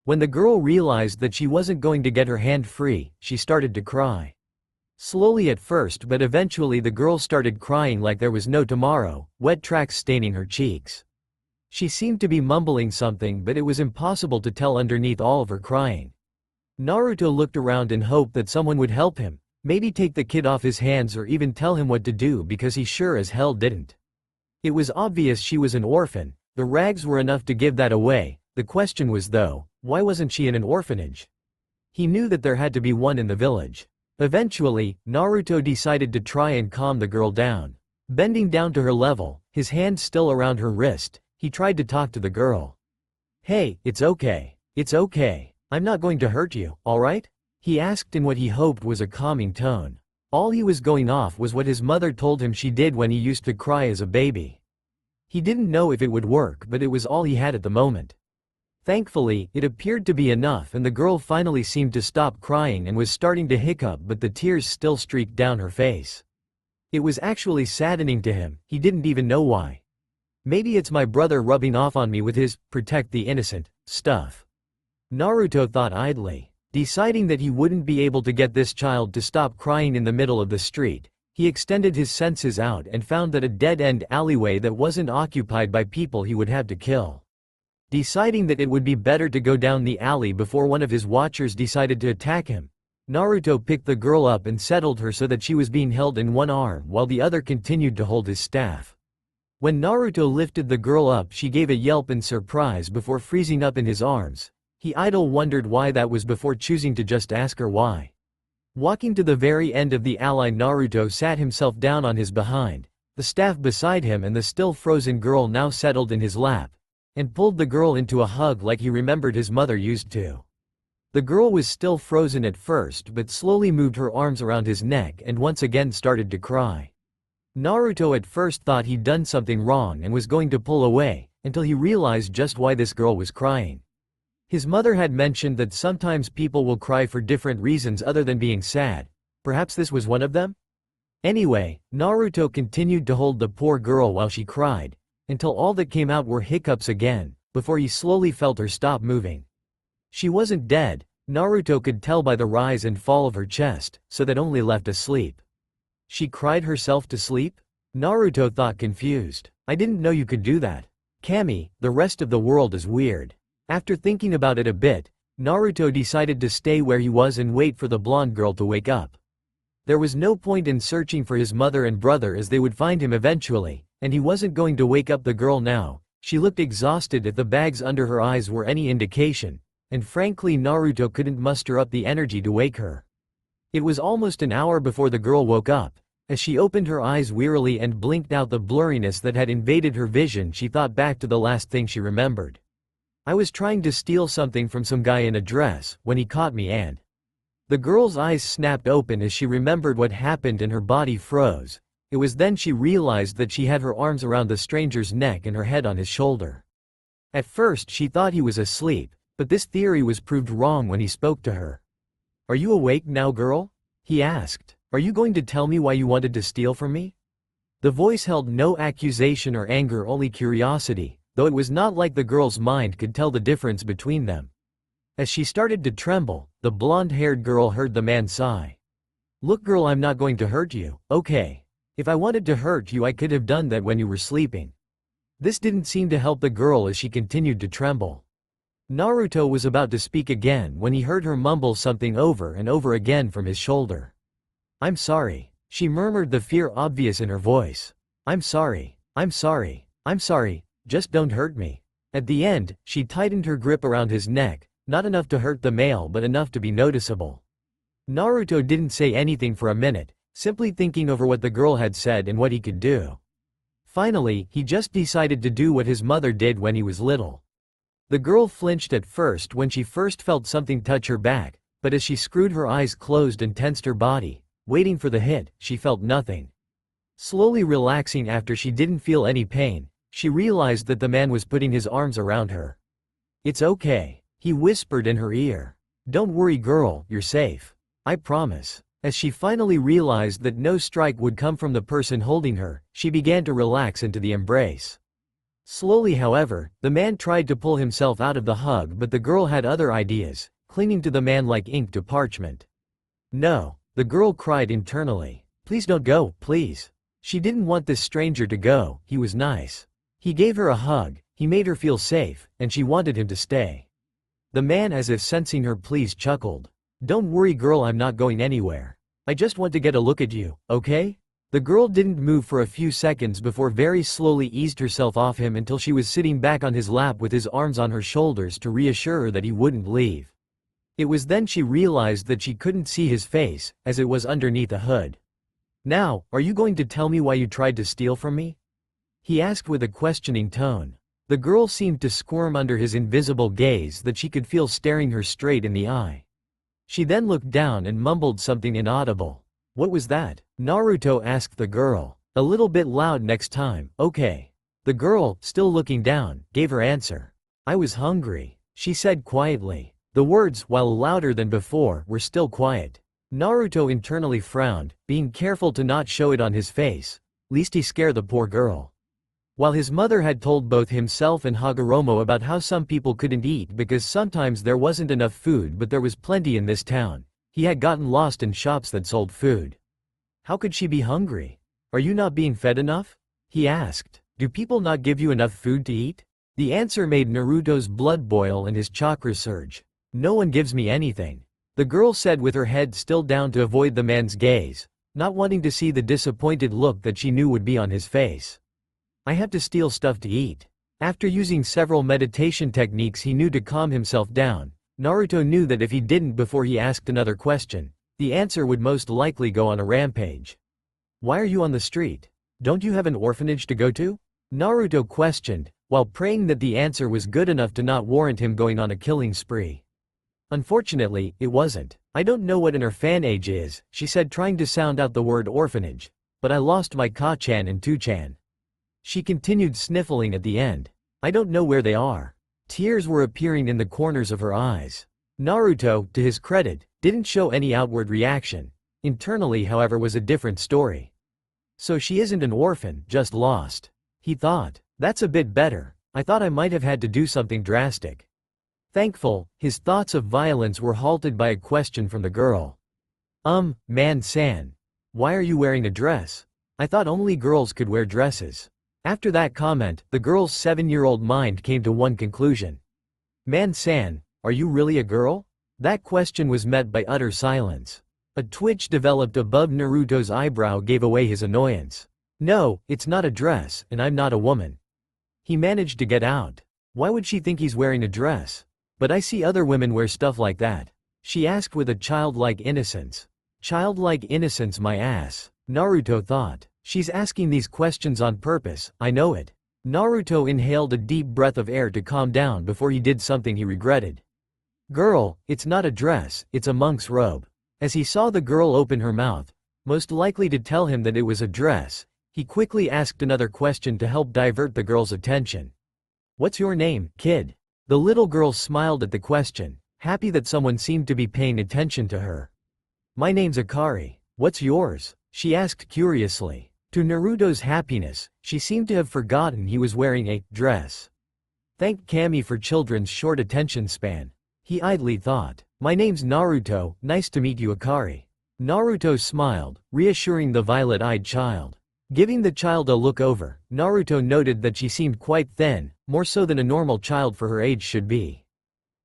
When the girl realized that she wasn't going to get her hand free, she started to cry. Slowly at first, but eventually the girl started crying like there was no tomorrow, wet tracks staining her cheeks. She seemed to be mumbling something, but it was impossible to tell underneath all of her crying. Naruto looked around in hope that someone would help him, maybe take the kid off his hands or even tell him what to do, because he sure as hell didn't. It was obvious she was an orphan. The rags were enough to give that away. The question was though, why wasn't she in an orphanage? He knew that there had to be one in the village. Eventually, Naruto decided to try and calm the girl down. Bending down to her level, his hand still around her wrist, he tried to talk to the girl. "Hey, it's okay. It's okay. I'm not going to hurt you, alright?" he asked in what he hoped was a calming tone. All he was going off was what his mother told him she did when he used to cry as a baby. He didn't know if it would work, but it was all he had at the moment. Thankfully, it appeared to be enough, and the girl finally seemed to stop crying and was starting to hiccup, but the tears still streaked down her face. It was actually saddening to him, he didn't even know why. Maybe it's my brother rubbing off on me with his "protect the innocent" stuff. Naruto thought idly. Deciding that he wouldn't be able to get this child to stop crying in the middle of the street, he extended his senses out and found that a dead-end alleyway that wasn't occupied by people he would have to kill. Deciding that it would be better to go down the alley before one of his watchers decided to attack him, Naruto picked the girl up and settled her so that she was being held in one arm while the other continued to hold his staff. When Naruto lifted the girl up, she gave a yelp in surprise before freezing up in his arms. He idle wondered why that was before choosing to just ask her why. Walking to the very end of the alley, Naruto sat himself down on his behind, the staff beside him and the still frozen girl now settled in his lap, and pulled the girl into a hug like he remembered his mother used to. The girl was still frozen at first, but slowly moved her arms around his neck and once again started to cry. Naruto at first thought he'd done something wrong and was going to pull away, until he realized just why this girl was crying. His mother had mentioned that sometimes people will cry for different reasons other than being sad. Perhaps this was one of them? Anyway, Naruto continued to hold the poor girl while she cried, until all that came out were hiccups again, before he slowly felt her stop moving. She wasn't dead, Naruto could tell by the rise and fall of her chest, so that only left asleep. She cried herself to sleep? Naruto thought, confused. I didn't know you could do that. Kami, the rest of the world is weird. After thinking about it a bit, Naruto decided to stay where he was and wait for the blonde girl to wake up. There was no point in searching for his mother and brother as they would find him eventually, and he wasn't going to wake up the girl now. She looked exhausted if the bags under her eyes were any indication, and frankly Naruto couldn't muster up the energy to wake her. It was almost an hour before the girl woke up. As she opened her eyes wearily and blinked out the blurriness that had invaded her vision, she thought back to the last thing she remembered. I was trying to steal something from some guy in a dress when he caught me, and the girl's eyes snapped open as she remembered what happened and her body froze. It was then she realized that she had her arms around the stranger's neck and her head on his shoulder. At first she thought he was asleep, but this theory was proved wrong when he spoke to her. Are you awake now, girl? He asked. Are you going to tell me why you wanted to steal from me? The voice held no accusation or anger, only curiosity, though it was not like the girl's mind could tell the difference between them. As she started to tremble, the blonde-haired girl heard the man sigh. Look girl, I'm not going to hurt you, okay? If I wanted to hurt you I could have done that when you were sleeping. This didn't seem to help the girl as she continued to tremble. Naruto was about to speak again when he heard her mumble something over and over again from his shoulder. I'm sorry, she murmured, the fear obvious in her voice. I'm sorry, I'm sorry, I'm sorry, just don't hurt me. At the end, she tightened her grip around his neck, not enough to hurt the male but enough to be noticeable. Naruto didn't say anything for a minute, simply thinking over what the girl had said and what he could do. Finally, he just decided to do what his mother did when he was little. The girl flinched at first when she first felt something touch her back, but as she screwed her eyes closed and tensed her body, waiting for the hit, she felt nothing. Slowly relaxing after she didn't feel any pain, she realized that the man was putting his arms around her. It's okay, he whispered in her ear. Don't worry girl, you're safe. I promise. As she finally realized that no strike would come from the person holding her, she began to relax into the embrace. Slowly, however, the man tried to pull himself out of the hug, but the girl had other ideas, clinging to the man like ink to parchment. No, the girl cried internally. Please don't go, please. She didn't want this stranger to go, he was nice. He gave her a hug, he made her feel safe, and she wanted him to stay. The man, as if sensing her pleas, chuckled. Don't worry girl, I'm not going anywhere. I just want to get a look at you, okay? The girl didn't move for a few seconds before very slowly eased herself off him until she was sitting back on his lap with his arms on her shoulders to reassure her that he wouldn't leave. It was then she realized that she couldn't see his face, as it was underneath a hood. Now, are you going to tell me why you tried to steal from me? He asked with a questioning tone. The girl seemed to squirm under his invisible gaze that she could feel staring her straight in the eye. She then looked down and mumbled something inaudible. What was that? Naruto asked the girl. A little bit loud next time, okay. The girl, still looking down, gave her answer. I was hungry, she said quietly. The words, while louder than before, were still quiet. Naruto internally frowned, being careful to not show it on his face, lest he scare the poor girl. While his mother had told both himself and Hagoromo about how some people couldn't eat because sometimes there wasn't enough food, but there was plenty in this town, he had gotten lost in shops that sold food. How could she be hungry? Are you not being fed enough? He asked. Do people not give you enough food to eat? The answer made Naruto's blood boil and his chakras surge. No one gives me anything, the girl said with her head still down to avoid the man's gaze, not wanting to see the disappointed look that she knew would be on his face. I have to steal stuff to eat. After using several meditation techniques he knew to calm himself down, Naruto knew that if he didn't before he asked another question, the answer would most likely go on a rampage. Why are you on the street? Don't you have an orphanage to go to? Naruto questioned, while praying that the answer was good enough to not warrant him going on a killing spree. Unfortunately, it wasn't. I don't know what an orphanage is, she said, trying to sound out the word orphanage, but I lost my Ka-chan and Tu-chan. She continued, sniffling at the end. I don't know where they are. Tears were appearing in the corners of her eyes. Naruto, to his credit, didn't show any outward reaction. Internally, however, was a different story. So she isn't an orphan, just lost. He thought. That's a bit better. I thought I might have had to do something drastic. Thankful, his thoughts of violence were halted by a question from the girl. Man-san. Why are you wearing a dress? I thought only girls could wear dresses. After that comment, the girl's 7-year-old mind came to one conclusion. Man-san, are you really a girl? That question was met by utter silence. A twitch developed above Naruto's eyebrow gave away his annoyance. No, it's not a dress, and I'm not a woman. He managed to get out. Why would she think he's wearing a dress? But I see other women wear stuff like that. She asked with a childlike innocence. Childlike innocence, my ass, Naruto thought. She's asking these questions on purpose, I know it. Naruto inhaled a deep breath of air to calm down before he did something he regretted. Girl, it's not a dress, it's a monk's robe. As he saw the girl open her mouth, most likely to tell him that it was a dress, he quickly asked another question to help divert the girl's attention. What's your name, kid? The little girl smiled at the question, happy that someone seemed to be paying attention to her. My name's Akari. What's yours? She asked curiously. To Naruto's happiness, she seemed to have forgotten he was wearing a dress. Thank Kami for children's short attention span. He idly thought. My name's Naruto, nice to meet you, Akari. Naruto smiled, reassuring the violet-eyed child. Giving the child a look over, Naruto noted that she seemed quite thin, more so than a normal child for her age should be.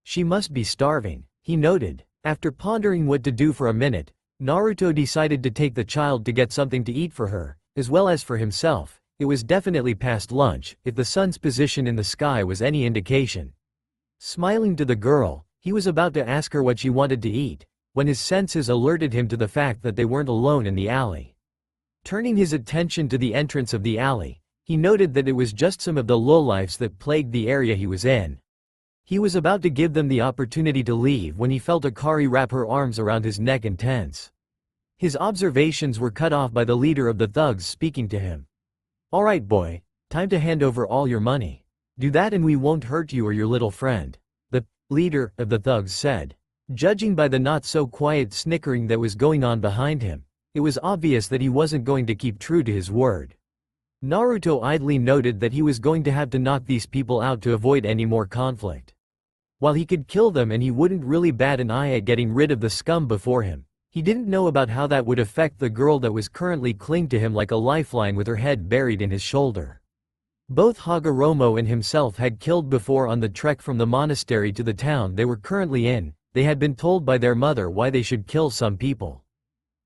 She must be starving, he noted. After pondering what to do for a minute, Naruto decided to take the child to get something to eat for her, as well as for himself. It was definitely past lunch, if the sun's position in the sky was any indication. Smiling to the girl, he was about to ask her what she wanted to eat, when his senses alerted him to the fact that they weren't alone in the alley. Turning his attention to the entrance of the alley, he noted that it was just some of the lowlifes that plagued the area he was in. He was about to give them the opportunity to leave when he felt Akari wrap her arms around his neck and tense. His observations were cut off by the leader of the thugs speaking to him. All right, boy, time to hand over all your money. Do that and we won't hurt you or your little friend, the leader of the thugs said. Judging by the not-so-quiet snickering that was going on behind him, it was obvious that he wasn't going to keep true to his word. Naruto idly noted that he was going to have to knock these people out to avoid any more conflict. While he could kill them and he wouldn't really bat an eye at getting rid of the scum before him, he didn't know about how that would affect the girl that was currently clinging to him like a lifeline with her head buried in his shoulder. Both Hagoromo and himself had killed before on the trek from the monastery to the town they were currently in. They had been told by their mother why they should kill some people.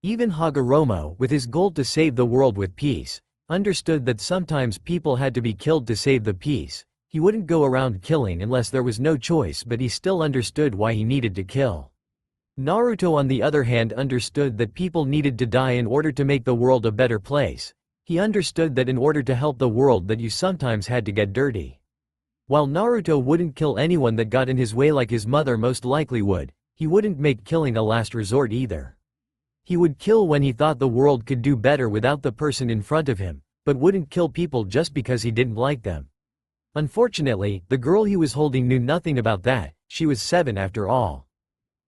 Even Hagoromo, with his goal to save the world with peace, understood that sometimes people had to be killed to save the peace. He wouldn't go around killing unless there was no choice, but he still understood why he needed to kill. Naruto on the other hand understood that people needed to die in order to make the world a better place. He understood that in order to help the world that you sometimes had to get dirty. While Naruto wouldn't kill anyone that got in his way like his mother most likely would, he wouldn't make killing a last resort either. He would kill when he thought the world could do better without the person in front of him, but wouldn't kill people just because he didn't like them. Unfortunately, the girl he was holding knew nothing about that. She was 7 after all.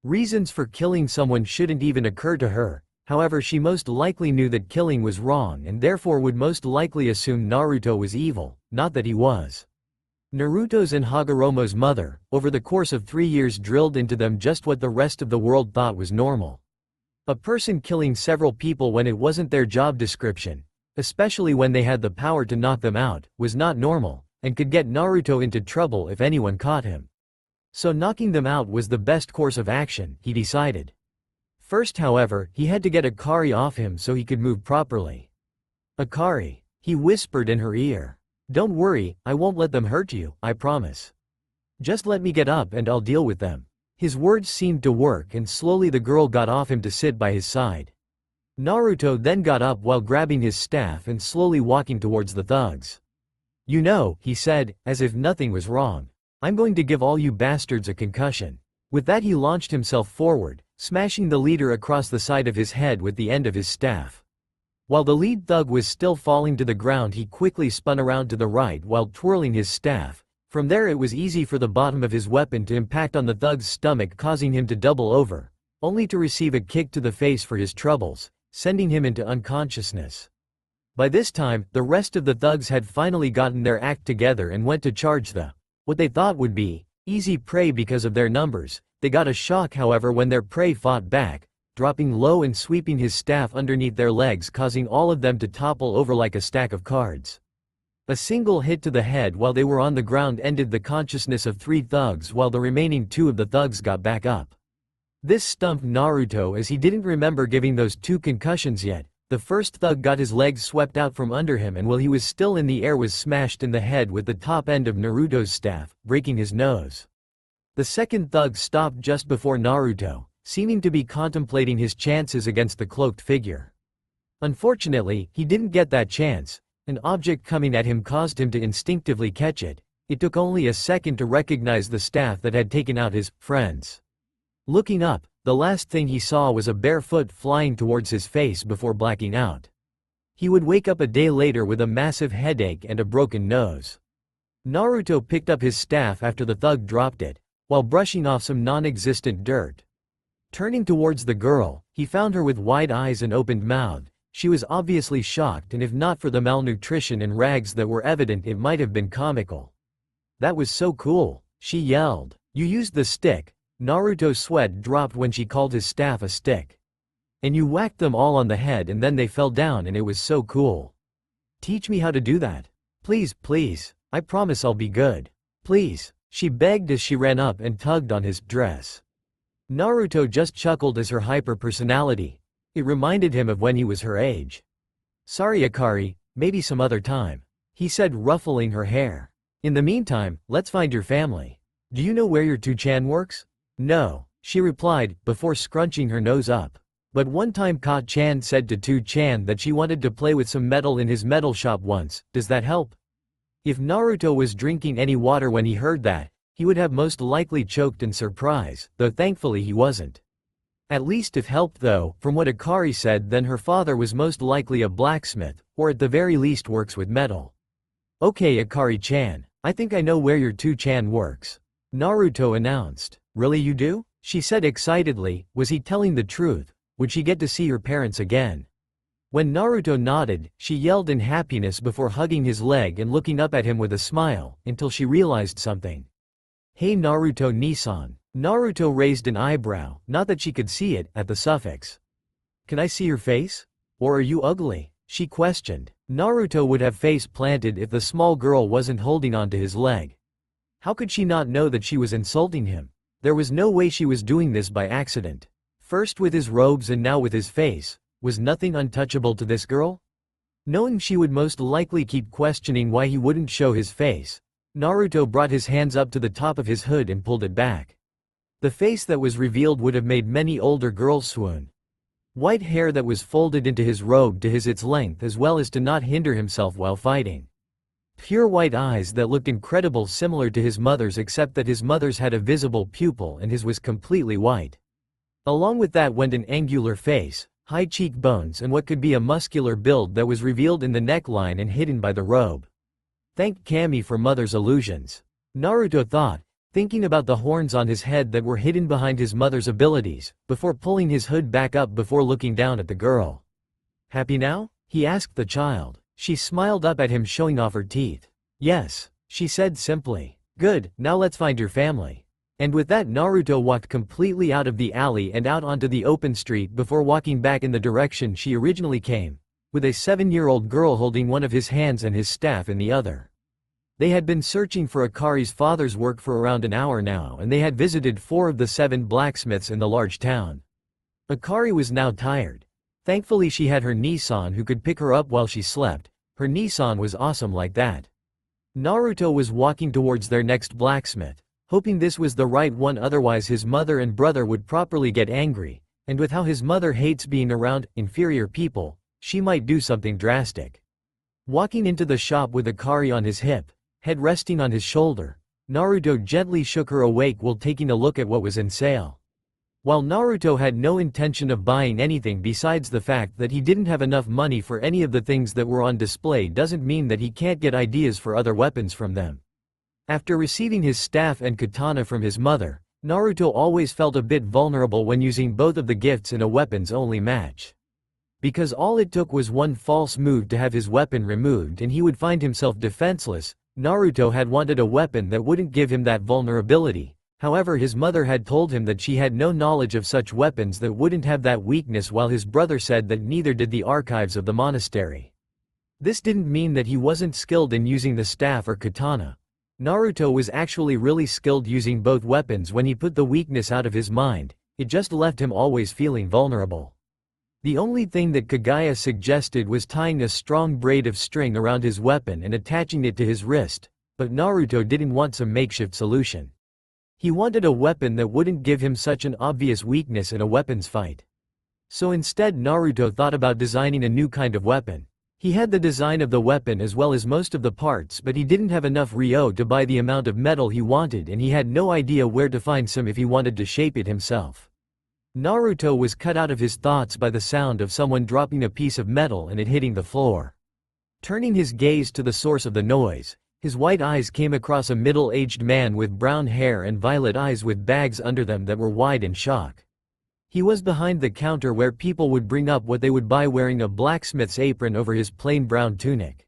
Reasons for killing someone shouldn't even occur to her. However, she most likely knew that killing was wrong and therefore would most likely assume Naruto was evil, not that he was. Naruto's and Hagoromo's mother, over the course of 3 years, drilled into them just what the rest of the world thought was normal. A person killing several people when it wasn't their job description, especially when they had the power to knock them out, was not normal, and could get Naruto into trouble if anyone caught him. So knocking them out was the best course of action, he decided. First, however, he had to get Akari off him so he could move properly. "Akari," he whispered in her ear. "Don't worry, I won't let them hurt you, I promise. Just let me get up and I'll deal with them." His words seemed to work and slowly the girl got off him to sit by his side. Naruto then got up while grabbing his staff and slowly walking towards the thugs. "You know," he said, as if nothing was wrong, "I'm going to give all you bastards a concussion." With that he launched himself forward, smashing the leader across the side of his head with the end of his staff. While the lead thug was still falling to the ground, he quickly spun around to the right while twirling his staff. From there it was easy for the bottom of his weapon to impact on the thug's stomach, causing him to double over, only to receive a kick to the face for his troubles, sending him into unconsciousness. By this time, the rest of the thugs had finally gotten their act together and went to charge what they thought would be easy prey because of their numbers. They got a shock, however, when their prey fought back, dropping low and sweeping his staff underneath their legs, causing all of them to topple over like a stack of cards. A single hit to the head while they were on the ground ended the consciousness of 3 thugs, while the remaining 2 of the thugs got back up. This stumped Naruto as he didn't remember giving those 2 concussions yet. The first thug got his legs swept out from under him and while he was still in the air was smashed in the head with the top end of Naruto's staff, breaking his nose. The second thug stopped just before Naruto, seeming to be contemplating his chances against the cloaked figure. Unfortunately, he didn't get that chance. An object coming at him caused him to instinctively catch it. It took only a second to recognize the staff that had taken out his friends. Looking up, the last thing he saw was a bare foot flying towards his face before blacking out. He would wake up a day later with a massive headache and a broken nose. Naruto picked up his staff after the thug dropped it, while brushing off some non-existent dirt. Turning towards the girl, he found her with wide eyes and opened mouth. She was obviously shocked, and if not for the malnutrition and rags that were evident, it might have been comical. "That was so cool," she yelled. "You used the stick." Naruto's sweat dropped when she called his staff a stick. "And you whacked them all on the head and then they fell down and it was so cool. Teach me how to do that. Please, please. I promise I'll be good. Please," she begged as she ran up and tugged on his dress. Naruto just chuckled as her hyper-personality. It reminded him of when he was her age. "Sorry Akari, maybe some other time," he said, ruffling her hair. "In the meantime, let's find your family. Do you know where your Two-chan works?" "No," she replied, before scrunching her nose up. But one time Ka-chan said to Two-chan that she wanted to play with some metal in his metal shop once. Does that help? If Naruto was drinking any water when he heard that, he would have most likely choked in surprise, though thankfully he wasn't. At least if helped though, from what Akari said, then her father was most likely a blacksmith, or at the very least works with metal. "Okay Akari-chan, I think I know where your Two-chan works," Naruto announced. "Really you do?" she said excitedly. Was he telling the truth? Would she get to see her parents again? When Naruto nodded, she yelled in happiness before hugging his leg and looking up at him with a smile, until she realized something. Hey Naruto Nisan. Naruto raised an eyebrow, not that she could see it, at the suffix. Can I see your face? Or are you ugly? She questioned. Naruto would have face planted if the small girl wasn't holding onto his leg. How could she not know that she was insulting him? There was no way she was doing this by accident. First with his robes and now with his face. Was nothing untouchable to this girl? Knowing she would most likely keep questioning why he wouldn't show his face, Naruto brought his hands up to the top of his hood and pulled it back. The face that was revealed would have made many older girls swoon. White hair that was folded into his robe to its length as well as to not hinder himself while fighting. Pure white eyes that looked incredible, similar to his mother's, except that his mother's had a visible pupil and his was completely white. Along with that went an angular face, high cheekbones and what could be a muscular build that was revealed in the neckline and hidden by the robe. Thank Kami for mother's illusions. Naruto thought, thinking about the horns on his head that were hidden behind his mother's abilities, before pulling his hood back up before looking down at the girl. Happy now? He asked the child. She smiled up at him, showing off her teeth. Yes, she said simply. Good, now let's find your family. And with that Naruto walked completely out of the alley and out onto the open street before walking back in the direction she originally came, with a 7-year-old girl holding one of his hands and his staff in the other. They had been searching for Akari's father's work for around an hour now, and they had visited 4 of the 7 blacksmiths in the large town. Akari was now tired. Thankfully she had her Nisan who could pick her up while she slept. Her Nisan was awesome like that. Naruto was walking towards their next blacksmith, hoping this was the right one, otherwise his mother and brother would properly get angry, and with how his mother hates being around inferior people, she might do something drastic. Walking into the shop with Akari on his hip, head resting on his shoulder, Naruto gently shook her awake while taking a look at what was in sale. While Naruto had no intention of buying anything besides the fact that he didn't have enough money for any of the things that were on display, doesn't mean that he can't get ideas for other weapons from them. After receiving his staff and katana from his mother, Naruto always felt a bit vulnerable when using both of the gifts in a weapons-only match. Because all it took was one false move to have his weapon removed and he would find himself defenseless, Naruto had wanted a weapon that wouldn't give him that vulnerability. However, his mother had told him that she had no knowledge of such weapons that wouldn't have that weakness, while his brother said that neither did the archives of the monastery. This didn't mean that he wasn't skilled in using the staff or katana. Naruto was actually really skilled using both weapons when he put the weakness out of his mind, it just left him always feeling vulnerable. The only thing that Kagaya suggested was tying a strong braid of string around his weapon and attaching it to his wrist, but Naruto didn't want some makeshift solution. He wanted a weapon that wouldn't give him such an obvious weakness in a weapons fight. So instead Naruto thought about designing a new kind of weapon. He had the design of the weapon as well as most of the parts, but he didn't have enough Ryo to buy the amount of metal he wanted, and he had no idea where to find some if he wanted to shape it himself. Naruto was cut out of his thoughts by the sound of someone dropping a piece of metal and it hitting the floor. Turning his gaze to the source of the noise, his white eyes came across a middle-aged man with brown hair and violet eyes with bags under them that were wide in shock. He was behind the counter where people would bring up what they would buy, wearing a blacksmith's apron over his plain brown tunic.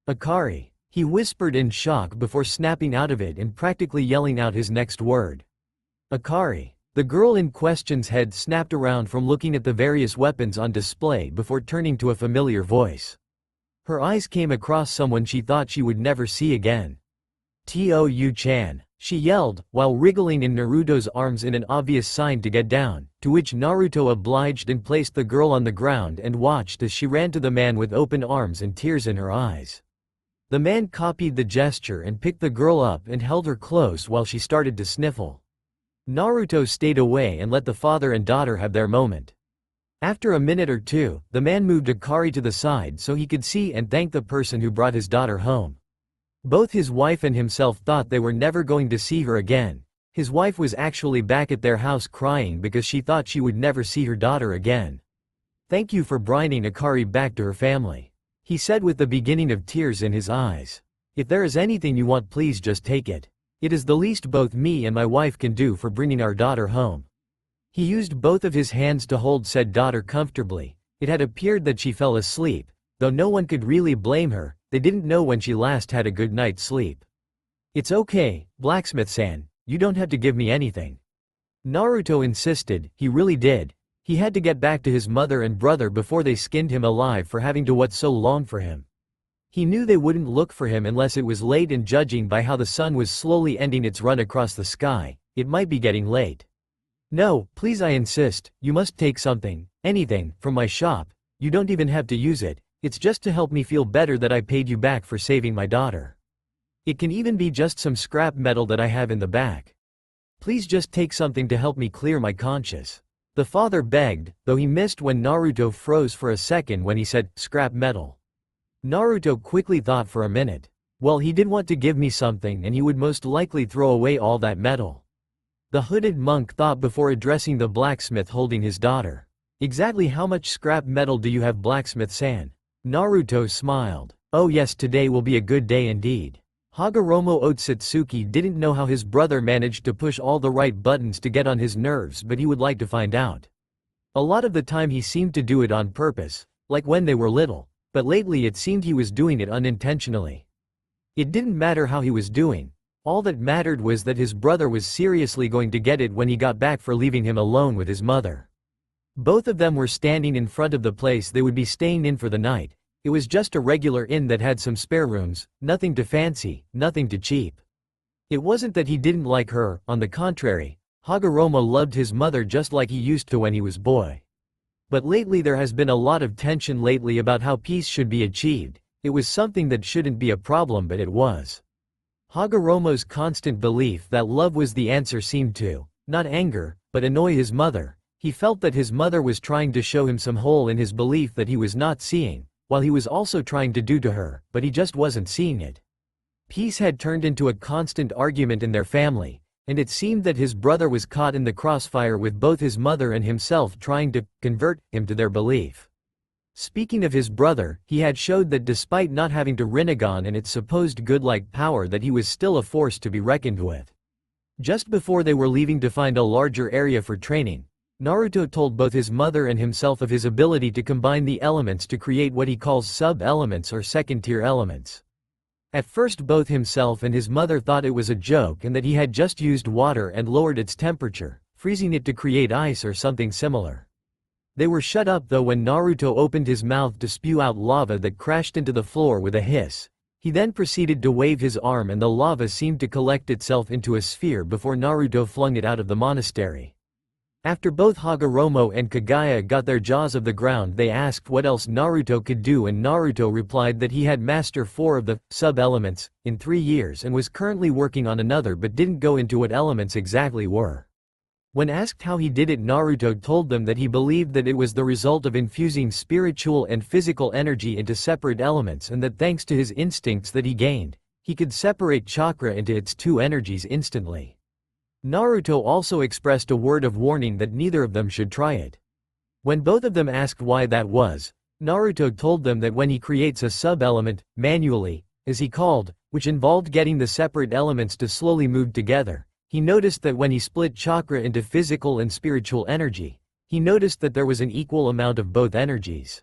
Akari, he whispered in shock before snapping out of it and practically yelling out his next word. Akari. The girl in question's head snapped around from looking at the various weapons on display before turning to a familiar voice. Her eyes came across someone she thought she would never see again. Tou-Chan, she yelled, while wriggling in Naruto's arms in an obvious sign to get down, to which Naruto obliged and placed the girl on the ground and watched as she ran to the man with open arms and tears in her eyes. The man copied the gesture and picked the girl up and held her close while she started to sniffle. Naruto stayed away and let the father and daughter have their moment. After a minute or two, the man moved Akari to the side so he could see and thank the person who brought his daughter home. Both his wife and himself thought they were never going to see her again. His wife was actually back at their house crying because she thought she would never see her daughter again. Thank you for bringing Akari back to her family, he said with the beginning of tears in his eyes. If there is anything you want, please just take it. It is the least both me and my wife can do for bringing our daughter home. He used both of his hands to hold said daughter comfortably. It had appeared that she fell asleep, though no one could really blame her, they didn't know when she last had a good night's sleep. "It's okay, blacksmith-san, you don't have to give me anything." Naruto insisted, he really did. He had to get back to his mother and brother before they skinned him alive for having to wait so long for him. He knew they wouldn't look for him unless it was late, and judging by how the sun was slowly ending its run across the sky, it might be getting late. "No, please, I insist, you must take something, anything, from my shop. You don't even have to use it, it's just to help me feel better that I paid you back for saving my daughter. It can even be just some scrap metal that I have in the back. Please just take something to help me clear my conscience." The father begged, though he missed when Naruto froze for a second when he said, "scrap metal." Naruto quickly thought for a minute. Well, he did want to give me something, and he would most likely throw away all that metal. The hooded monk thought before addressing the blacksmith holding his daughter. "Exactly how much scrap metal do you have, blacksmith-san?" Naruto smiled. "Oh yes, today will be a good day indeed." Hagoromo Otsutsuki didn't know how his brother managed to push all the right buttons to get on his nerves, but he would like to find out. A lot of the time he seemed to do it on purpose, like when they were little, but lately it seemed he was doing it unintentionally. It didn't matter how he was doing. All that mattered was that his brother was seriously going to get it when he got back for leaving him alone with his mother. Both of them were standing in front of the place they would be staying in for the night. It was just a regular inn that had some spare rooms, nothing too fancy, nothing too cheap. It wasn't that he didn't like her, on the contrary, Hagoromo loved his mother just like he used to when he was boy. But lately there has been a lot of tension lately about how peace should be achieved. It was something that shouldn't be a problem, but it was. Hagoromo's constant belief that love was the answer seemed to, not anger, but annoy his mother. He felt that his mother was trying to show him some hole in his belief that he was not seeing, while he was also trying to do to her, but he just wasn't seeing it. Peace had turned into a constant argument in their family, and it seemed that his brother was caught in the crossfire with both his mother and himself trying to convert him to their belief. Speaking of his brother, he had showed that despite not having to Rinnegan and its supposed godlike power, that he was still a force to be reckoned with. Just before they were leaving to find a larger area for training, Naruto told both his mother and himself of his ability to combine the elements to create what he calls sub-elements or second-tier elements. At first both himself and his mother thought it was a joke and that he had just used water and lowered its temperature, freezing it to create ice or something similar. They were shut up though when Naruto opened his mouth to spew out lava that crashed into the floor with a hiss. He then proceeded to wave his arm and the lava seemed to collect itself into a sphere before Naruto flung it out of the monastery. After both Hagoromo and Kagaya got their jaws of the ground, they asked what else Naruto could do, and Naruto replied that he had mastered 4 of the sub-elements in 3 years and was currently working on another, but didn't go into what elements exactly were. When asked how he did it, Naruto told them that he believed that it was the result of infusing spiritual and physical energy into separate elements, and that thanks to his instincts that he gained, he could separate chakra into its 2 energies instantly. Naruto also expressed a word of warning that neither of them should try it. When both of them asked why that was, Naruto told them that when he creates a sub-element, manually, as he called, which involved getting the separate elements to slowly move together, he noticed that when he split chakra into physical and spiritual energy, he noticed that there was an equal amount of both energies.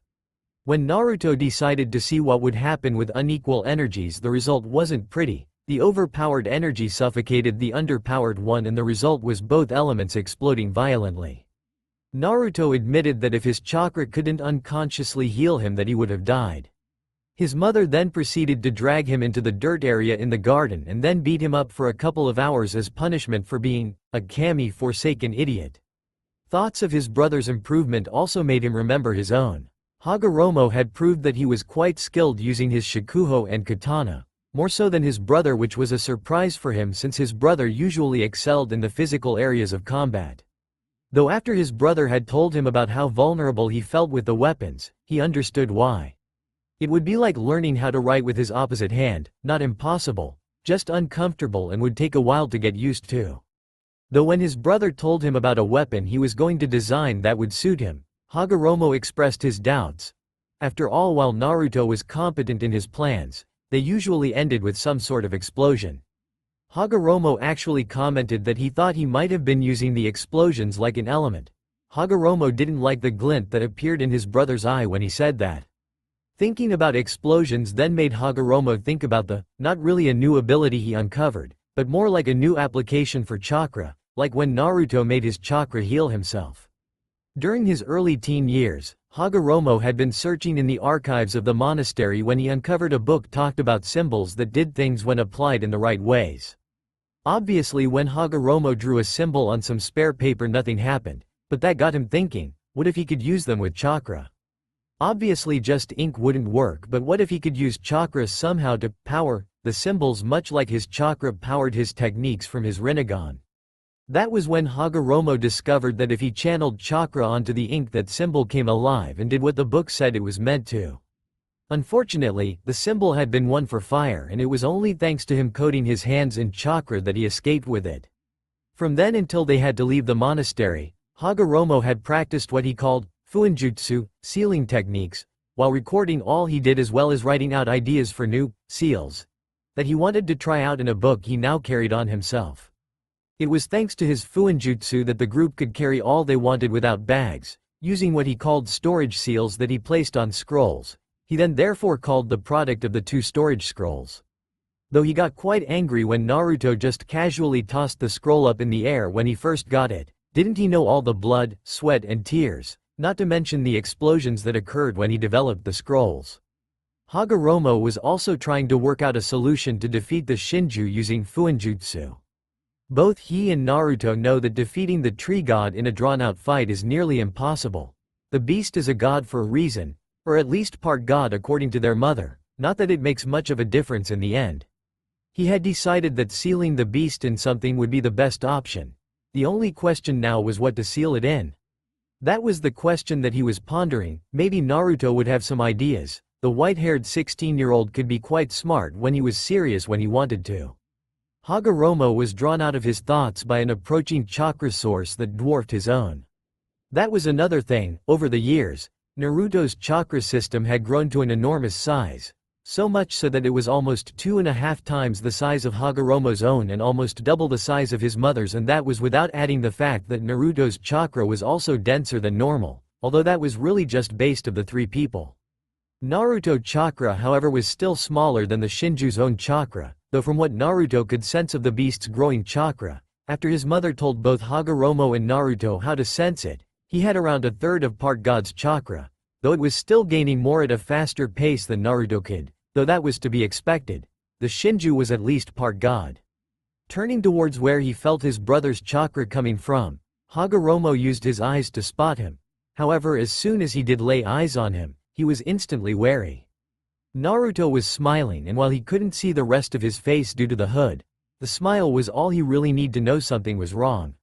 When Naruto decided to see what would happen with unequal energies, the result wasn't pretty. The overpowered energy suffocated the underpowered one, and the result was both elements exploding violently. Naruto admitted that if his chakra couldn't unconsciously heal him, that he would have died. His mother then proceeded to drag him into the dirt area in the garden and then beat him up for a couple of hours as punishment for being a kami-forsaken idiot. Thoughts of his brother's improvement also made him remember his own. Hagoromo had proved that he was quite skilled using his shakuho and katana, more so than his brother, which was a surprise for him since his brother usually excelled in the physical areas of combat. Though after his brother had told him about how vulnerable he felt with the weapons, he understood why. It would be like learning how to write with his opposite hand, not impossible, just uncomfortable and would take a while to get used to. Though when his brother told him about a weapon he was going to design that would suit him, Hagoromo expressed his doubts. After all, while Naruto was competent in his plans, they usually ended with some sort of explosion. Hagoromo actually commented that he thought he might have been using the explosions like an element. Hagoromo didn't like the glint that appeared in his brother's eye when he said that. Thinking about explosions then made Hagoromo think about not really a new ability he uncovered, but more like a new application for chakra, like when Naruto made his chakra heal himself. During his early teen years, Hagoromo had been searching in the archives of the monastery when he uncovered a book talked about symbols that did things when applied in the right ways. Obviously when Hagoromo drew a symbol on some spare paper nothing happened, but that got him thinking, what if he could use them with chakra? Obviously just ink wouldn't work, but what if he could use chakra somehow to power the symbols much like his chakra powered his techniques from his Rinnegan? That was when Hagoromo discovered that if he channeled chakra onto the ink that symbol came alive and did what the book said it was meant to. Unfortunately, the symbol had been one for fire and it was only thanks to him coating his hands in chakra that he escaped with it. From then until they had to leave the monastery, Hagoromo had practiced what he called fuinjutsu, sealing techniques, while recording all he did as well as writing out ideas for new seals that he wanted to try out in a book he now carried on himself. It was thanks to his fuinjutsu that the group could carry all they wanted without bags, using what he called storage seals that he placed on scrolls. He then therefore called the product of the two storage scrolls. Though he got quite angry when Naruto just casually tossed the scroll up in the air when he first got it. Didn't he know all the blood, sweat and tears, not to mention the explosions that occurred when he developed the scrolls? Hagoromo was also trying to work out a solution to defeat the Shinju using fuinjutsu. Both he and Naruto know that defeating the tree god in a drawn-out fight is nearly impossible. The beast is a god for a reason, or at least part god according to their mother, not that it makes much of a difference in the end. He had decided that sealing the beast in something would be the best option. The only question now was what to seal it in. That was the question that he was pondering. Maybe Naruto would have some ideas. The white-haired 16-year-old could be quite smart when he was serious when he wanted to. Hagoromo was drawn out of his thoughts by an approaching chakra source that dwarfed his own. That was another thing. Over the years, Naruto's chakra system had grown to an enormous size, so much so that it was almost 2.5 times the size of Hagoromo's own and almost double the size of his mother's, and that was without adding the fact that Naruto's chakra was also denser than normal, although that was really just based of the three people. Naruto chakra however was still smaller than the Shinju's own chakra, though from what Naruto could sense of the beast's growing chakra, after his mother told both Hagoromo and Naruto how to sense it, he had around a third of part god's chakra, though it was still gaining more at a faster pace than Naruto could, though that was to be expected. The Shinju was at least part god. Turning towards where he felt his brother's chakra coming from, Hagoromo used his eyes to spot him. However, as soon as he did lay eyes on him, he was instantly wary. Naruto was smiling, and while he couldn't see the rest of his face due to the hood, the smile was all he really needed to know something was wrong.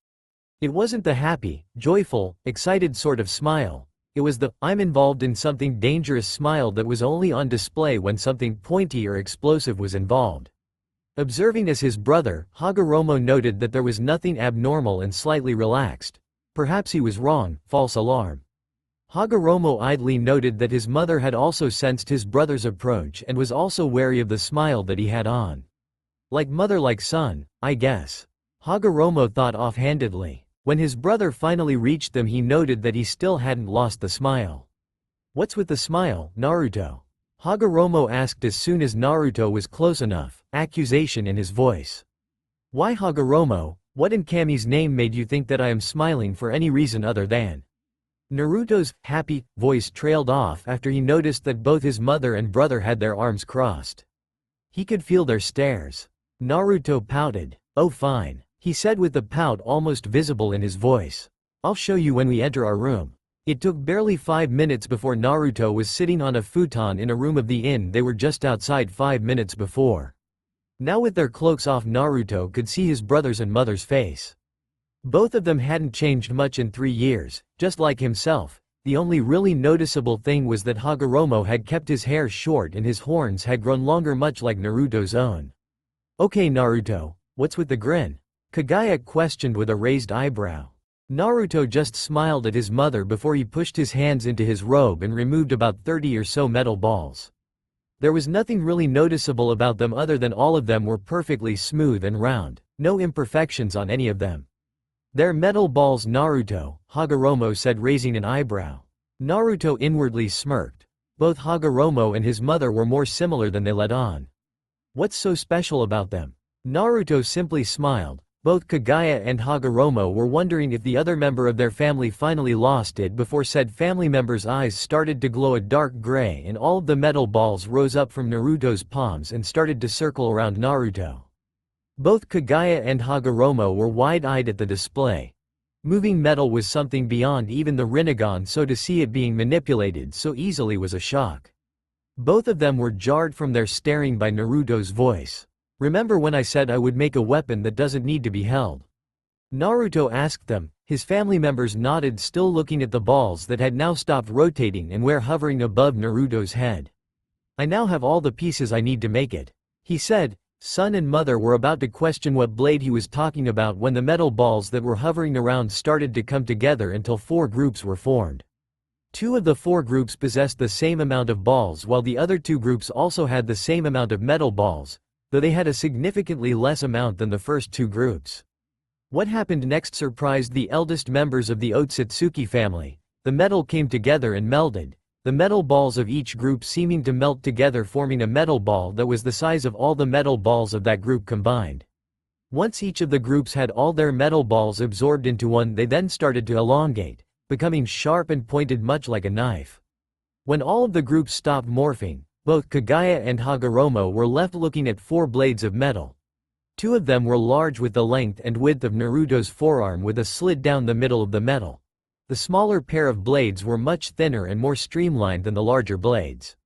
It wasn't the happy, joyful, excited sort of smile. It was the "I'm involved in something dangerous" smile that was only on display when something pointy or explosive was involved. Observing as his brother, Hagoromo noted that there was nothing abnormal and slightly relaxed. Perhaps he was wrong. False alarm. Hagoromo idly noted that his mother had also sensed his brother's approach and was also wary of the smile that he had on. Like mother like son, I guess. Hagoromo thought offhandedly. When his brother finally reached them, he noted that he still hadn't lost the smile. "What's with the smile, Naruto?" Hagoromo asked as soon as Naruto was close enough, accusation in his voice. "Why, Hagoromo, what in Kami's name made you think that I am smiling for any reason other than?" Naruto's happy voice trailed off after he noticed that both his mother and brother had their arms crossed. He could feel their stares. Naruto pouted. "Oh fine," he said with the pout almost visible in his voice. "I'll show you when we enter our room." It took barely 5 minutes before Naruto was sitting on a futon in a room of the inn they were just outside 5 minutes before. Now with their cloaks off, Naruto could see his brother's and mother's face. Both of them hadn't changed much in 3 years, just like himself. The only really noticeable thing was that Hagoromo had kept his hair short and his horns had grown longer, much like Naruto's own. "Okay Naruto, what's with the grin?" Kagaya questioned with a raised eyebrow. Naruto just smiled at his mother before he pushed his hands into his robe and removed about 30 or so metal balls. There was nothing really noticeable about them other than all of them were perfectly smooth and round, no imperfections on any of them. "They're metal balls, Naruto," Hagoromo said, raising an eyebrow. Naruto inwardly smirked. Both Hagoromo and his mother were more similar than they let on. "What's so special about them?" Naruto simply smiled. Both Kagaya and Hagoromo were wondering if the other member of their family finally lost it before said family member's eyes started to glow a dark gray and all of the metal balls rose up from Naruto's palms and started to circle around Naruto. Both Kagaya and Hagoromo were wide-eyed at the display. Moving metal was something beyond even the Rinnegan, so to see it being manipulated so easily was a shock. Both of them were jarred from their staring by Naruto's voice. "Remember when I said I would make a weapon that doesn't need to be held?" Naruto asked them. His family members nodded, still looking at the balls that had now stopped rotating and were hovering above Naruto's head. "I now have all the pieces I need to make it," he said. Son and mother were about to question what blade he was talking about when the metal balls that were hovering around started to come together until 4 groups were formed. 2 of the 4 groups possessed the same amount of balls while the other 2 groups also had the same amount of metal balls, though they had a significantly less amount than the first 2 groups. What happened next surprised the eldest members of the Otsutsuki family. The metal came together and melded, the metal balls of each group seeming to melt together, forming a metal ball that was the size of all the metal balls of that group combined. Once each of the groups had all their metal balls absorbed into one, they then started to elongate, becoming sharp and pointed much like a knife. When all of the groups stopped morphing, both Kagaya and Hagoromo were left looking at 4 blades of metal. 2 of them were large with the length and width of Naruto's forearm with a slit down the middle of the metal. The smaller pair of blades were much thinner and more streamlined than the larger blades.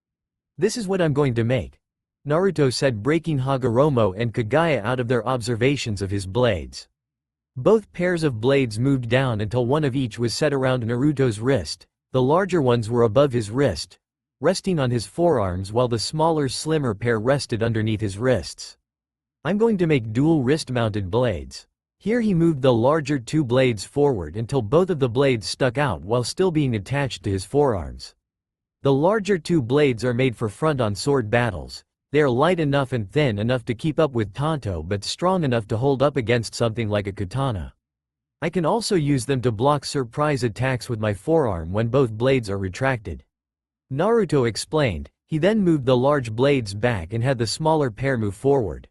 "This is what I'm going to make," Naruto said, breaking Hagoromo and Kagaya out of their observations of his blades. Both pairs of blades moved down until one of each was set around Naruto's wrist. The larger ones were above his wrist, resting on his forearms, while the smaller, slimmer pair rested underneath his wrists. "I'm going to make dual wrist-mounted blades." Here he moved the larger 2 blades forward until both of the blades stuck out while still being attached to his forearms. The larger 2 blades are made for front-on sword battles. They are light enough and thin enough to keep up with Tanto but strong enough to hold up against something like a katana. I can also use them to block surprise attacks with my forearm when both blades are retracted. Naruto explained. He then moved the large blades back and had the smaller pair move forward.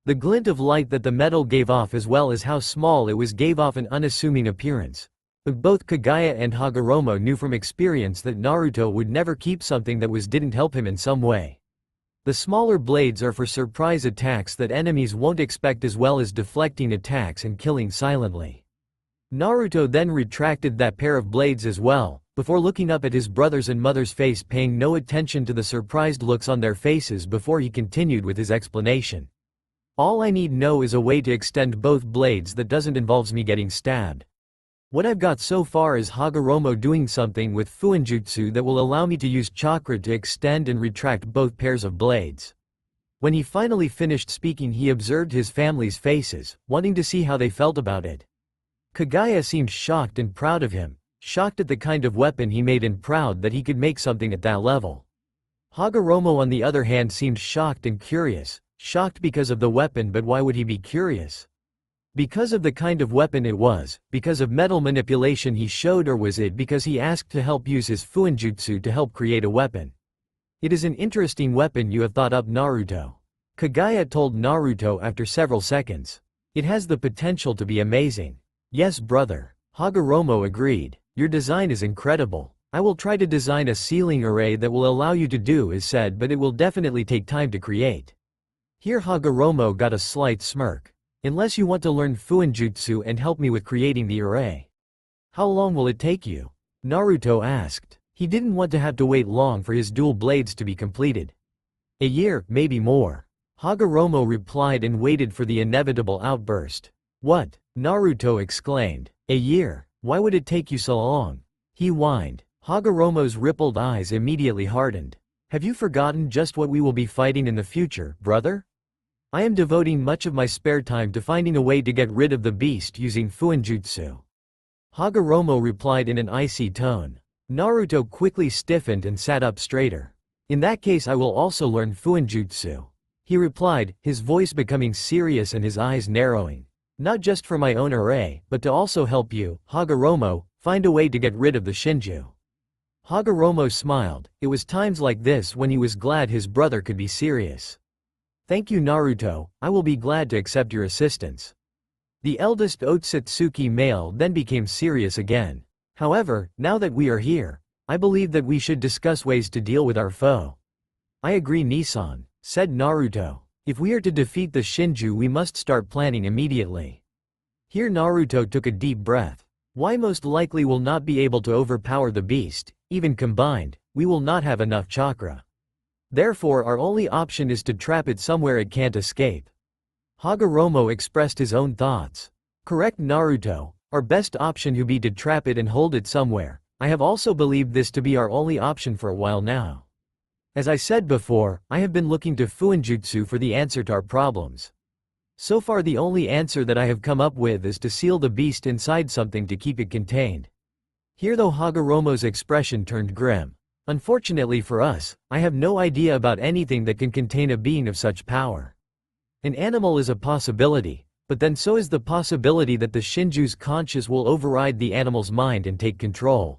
The glint of light that the metal gave off, as well as how small it was, gave off an unassuming appearance. But both Kagaya and Hagoromo knew from experience that Naruto would never keep something that didn't help him in some way. The smaller blades are for surprise attacks that enemies won't expect, as well as deflecting attacks and killing silently. Naruto then retracted that pair of blades as well, before looking up at his brother's and mother's face, paying no attention to the surprised looks on their faces before he continued with his explanation. "All I need know is a way to extend both blades that doesn't involve me getting stabbed. What I've got so far is Hagoromo doing something with Fuinjutsu that will allow me to use chakra to extend and retract both pairs of blades." When he finally finished speaking, he observed his family's faces, wanting to see how they felt about it. Kagaya seemed shocked and proud of him, shocked at the kind of weapon he made and proud that he could make something at that level. Hagoromo on the other hand seemed shocked and curious. Shocked because of the weapon, but why would he be curious? Because of the kind of weapon it was, because of metal manipulation he showed, or was it because he asked to help use his Fuinjutsu to help create a weapon? "It is an interesting weapon you have thought up, Naruto," Kagaya told Naruto after several seconds. "It has the potential to be amazing." "Yes, brother," Hagoromo agreed. "Your design is incredible. I will try to design a ceiling array that will allow you to do as said, but it will definitely take time to create." Here Hagoromo got a slight smirk. "Unless you want to learn Fuinjutsu and help me with creating the array." "How long will it take you?" Naruto asked. He didn't want to have to wait long for his dual blades to be completed. "A year, maybe more," Hagoromo replied and waited for the inevitable outburst. "What?" Naruto exclaimed. "A year? Why would it take you so long?" he whined. Hagoromo's rippled eyes immediately hardened. "Have you forgotten just what we will be fighting in the future, brother? I am devoting much of my spare time to finding a way to get rid of the beast using Fuinjutsu," Hagoromo replied in an icy tone. Naruto quickly stiffened and sat up straighter. In that case I will also learn Fuinjutsu. He replied, his voice becoming serious and his eyes narrowing. Not just for my own array, but to also help you, Hagoromo, find a way to get rid of the Shinju. Hagoromo smiled. It was times like this when he was glad his brother could be serious. Thank you Naruto, I will be glad to accept your assistance. The eldest Otsutsuki male then became serious again. However, now that we are here, I believe that we should discuss ways to deal with our foe. I agree Nissan, said Naruto. If we are to defeat the Shinju we must start planning immediately. Here Naruto took a deep breath. Why most likely will not be able to overpower the beast, even combined, we will not have enough chakra. Therefore our only option is to trap it somewhere it can't escape. Hagoromo expressed his own thoughts. Correct Naruto, our best option would be to trap it and hold it somewhere. I have also believed this to be our only option for a while now. As I said before, I have been looking to Fuinjutsu for the answer to our problems. So far the only answer that I have come up with is to seal the beast inside something to keep it contained. Here though Hagoromo's expression turned grim. Unfortunately for us, I have no idea about anything that can contain a being of such power. An animal is a possibility, but then so is the possibility that the Shinju's conscious will override the animal's mind and take control.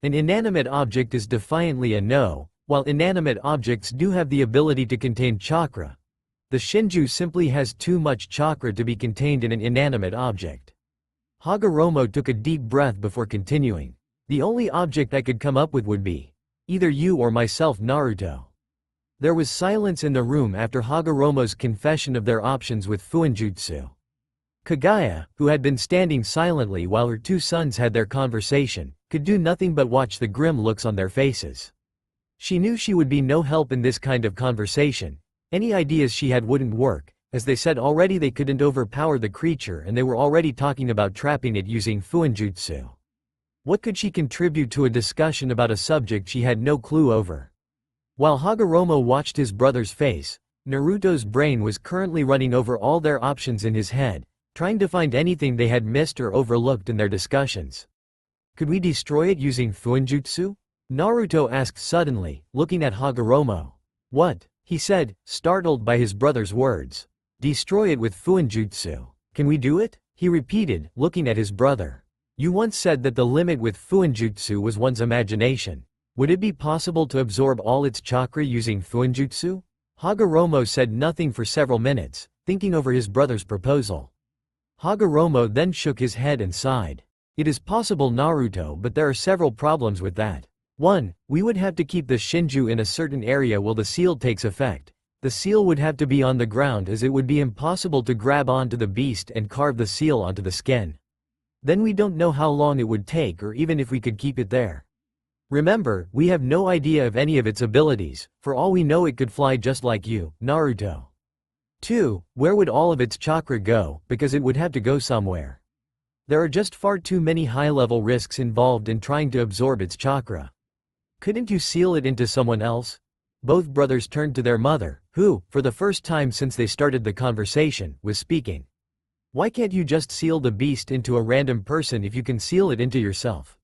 An inanimate object is defiantly a no, while inanimate objects do have the ability to contain chakra. The Shinju simply has too much chakra to be contained in an inanimate object. Hagoromo took a deep breath before continuing. The only object I could come up with would be either you or myself Naruto. There was silence in the room after Hagoromo's confession of their options with Fuinjutsu. Kagaya, who had been standing silently while her two sons had their conversation, could do nothing but watch the grim looks on their faces. She knew she would be no help in this kind of conversation. Any ideas she had wouldn't work, as they said already they couldn't overpower the creature and they were already talking about trapping it using Fuinjutsu. What could she contribute to a discussion about a subject she had no clue over? While Hagoromo watched his brother's face, Naruto's brain was currently running over all their options in his head, trying to find anything they had missed or overlooked in their discussions. Could we destroy it using Fuinjutsu? Naruto asked suddenly, looking at Hagoromo. What? He said, startled by his brother's words. Destroy it with Fuinjutsu. Can we do it? He repeated, looking at his brother. You once said that the limit with Fuinjutsu was one's imagination. Would it be possible to absorb all its chakra using Fuinjutsu? Hagoromo said nothing for several minutes, thinking over his brother's proposal. Hagoromo then shook his head and sighed. It is possible Naruto, but there are several problems with that. 1. We would have to keep the Shinju in a certain area while the seal takes effect. The seal would have to be on the ground as it would be impossible to grab onto the beast and carve the seal onto the skin. Then we don't know how long it would take or even if we could keep it there. Remember, we have no idea of any of its abilities, for all we know it could fly just like you, Naruto. 2. Where would all of its chakra go, because it would have to go somewhere. There are just far too many high-level risks involved in trying to absorb its chakra. Couldn't you seal it into someone else? Both brothers turned to their mother, who, for the first time since they started the conversation, was speaking. Why can't you just seal the beast into a random person if you can seal it into yourself?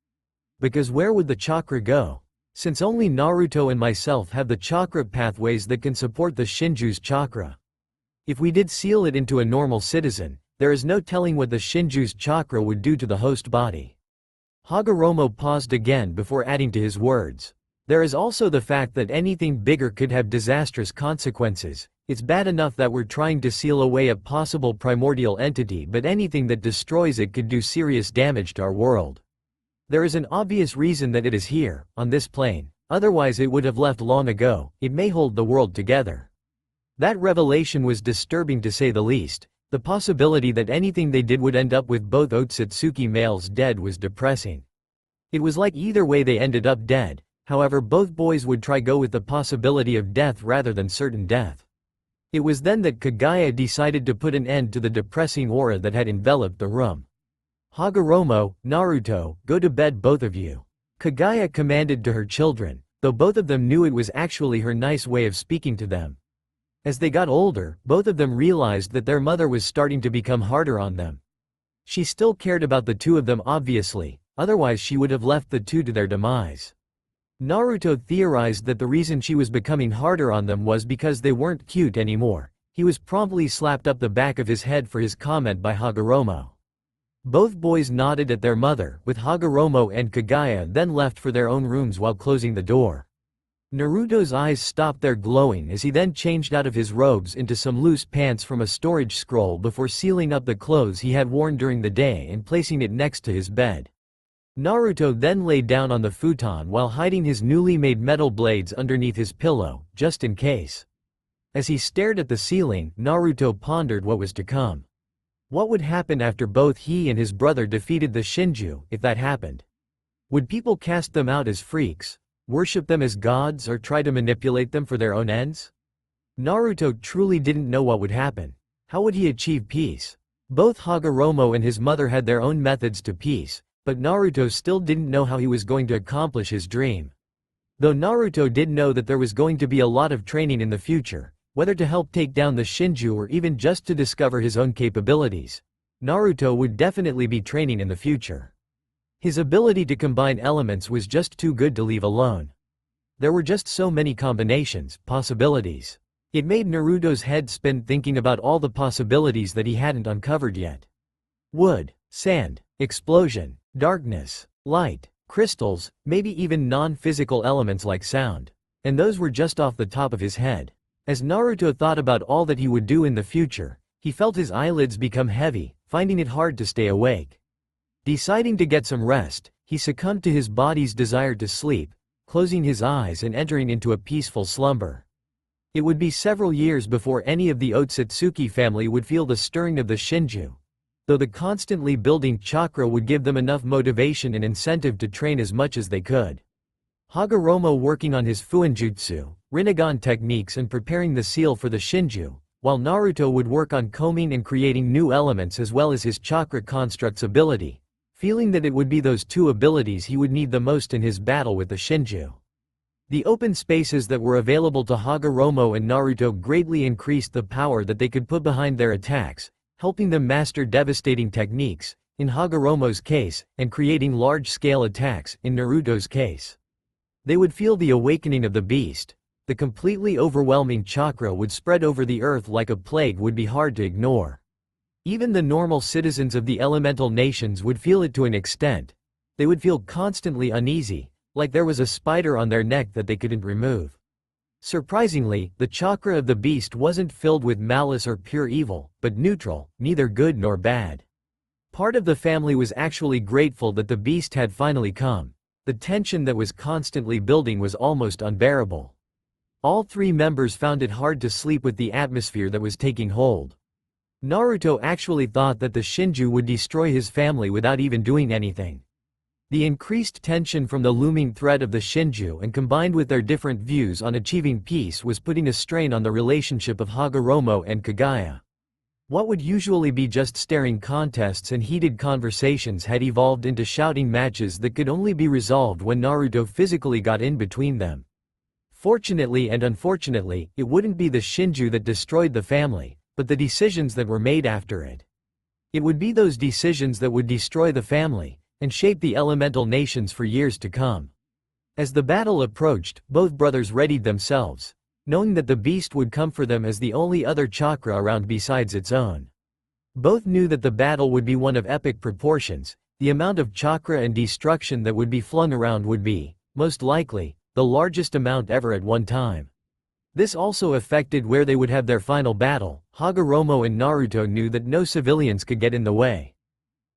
Because where would the chakra go? Since only Naruto and myself have the chakra pathways that can support the Shinju's chakra. If we did seal it into a normal citizen, there is no telling what the Shinju's chakra would do to the host body. Hagoromo paused again before adding to his words. There is also the fact that anything bigger could have disastrous consequences. It's bad enough that we're trying to seal away a possible primordial entity, but anything that destroys it could do serious damage to our world. There is an obvious reason that it is here, on this plane, otherwise it would have left long ago. It may hold the world together. That revelation was disturbing to say the least. The possibility that anything they did would end up with both Otsutsuki males dead was depressing. It was like either way they ended up dead, however both boys would try go with the possibility of death rather than certain death. It was then that Kagaya decided to put an end to the depressing aura that had enveloped the room. Hagoromo, Naruto, go to bed both of you. Kagaya commanded to her children, though both of them knew it was actually her nice way of speaking to them. As they got older, both of them realized that their mother was starting to become harder on them. She still cared about the two of them obviously, otherwise she would have left the two to their demise. Naruto theorized that the reason she was becoming harder on them was because they weren't cute anymore. He was promptly slapped up the back of his head for his comment by Hagoromo. Both boys nodded at their mother, with Hagoromo and Kagaya then left for their own rooms while closing the door. Naruto's eyes stopped their glowing as he then changed out of his robes into some loose pants from a storage scroll before sealing up the clothes he had worn during the day and placing it next to his bed. Naruto then lay down on the futon while hiding his newly made metal blades underneath his pillow, just in case. As he stared at the ceiling, Naruto pondered what was to come. What would happen after both he and his brother defeated the Shinju, if that happened? Would people cast them out as freaks, worship them as gods, or try to manipulate them for their own ends? Naruto truly didn't know what would happen. How would he achieve peace? Both Hagoromo and his mother had their own methods to peace, but Naruto still didn't know how he was going to accomplish his dream. Though Naruto did know that there was going to be a lot of training in the future, whether to help take down the Shinju or even just to discover his own capabilities, Naruto would definitely be training in the future. His ability to combine elements was just too good to leave alone. There were just so many combinations, possibilities. It made Naruto's head spin thinking about all the possibilities that he hadn't uncovered yet. Wood, sand, explosion, darkness, light, crystals, maybe even non-physical elements like sound. And those were just off the top of his head. As Naruto thought about all that he would do in the future, he felt his eyelids become heavy, finding it hard to stay awake. Deciding to get some rest, he succumbed to his body's desire to sleep, closing his eyes and entering into a peaceful slumber. It would be several years before any of the Otsutsuki family would feel the stirring of the Shinju, though the constantly building chakra would give them enough motivation and incentive to train as much as they could. Hagoromo working on his Fuinjutsu, Rinnegan techniques and preparing the seal for the Shinju, while Naruto would work on combing and creating new elements as well as his chakra constructs ability, feeling that it would be those two abilities he would need the most in his battle with the Shinju. The open spaces that were available to Hagoromo and Naruto greatly increased the power that they could put behind their attacks, helping them master devastating techniques, in Hagoromo's case, and creating large-scale attacks, in Naruto's case. They would feel the awakening of the beast. The completely overwhelming chakra would spread over the earth like a plague would be hard to ignore. Even the normal citizens of the elemental nations would feel it to an extent. They would feel constantly uneasy, like there was a spider on their neck that they couldn't remove. Surprisingly, the chakra of the beast wasn't filled with malice or pure evil, but neutral, neither good nor bad. Part of the family was actually grateful that the beast had finally come. The tension that was constantly building was almost unbearable. All three members found it hard to sleep with the atmosphere that was taking hold. Naruto actually thought that the Shinju would destroy his family without even doing anything. The increased tension from the looming threat of the Shinju and combined with their different views on achieving peace was putting a strain on the relationship of Hagoromo and Kagaya. What would usually be just staring contests and heated conversations had evolved into shouting matches that could only be resolved when Naruto physically got in between them. Fortunately and unfortunately, it wouldn't be the Shinju that destroyed the family, but the decisions that were made after it. It would be those decisions that would destroy the family, and shape the elemental nations for years to come. As the battle approached, both brothers readied themselves, knowing that the beast would come for them as the only other chakra around besides its own. Both knew that the battle would be one of epic proportions. The amount of chakra and destruction that would be flung around would be, most likely, the largest amount ever at one time. This also affected where they would have their final battle. Hagoromo and Naruto knew that no civilians could get in the way.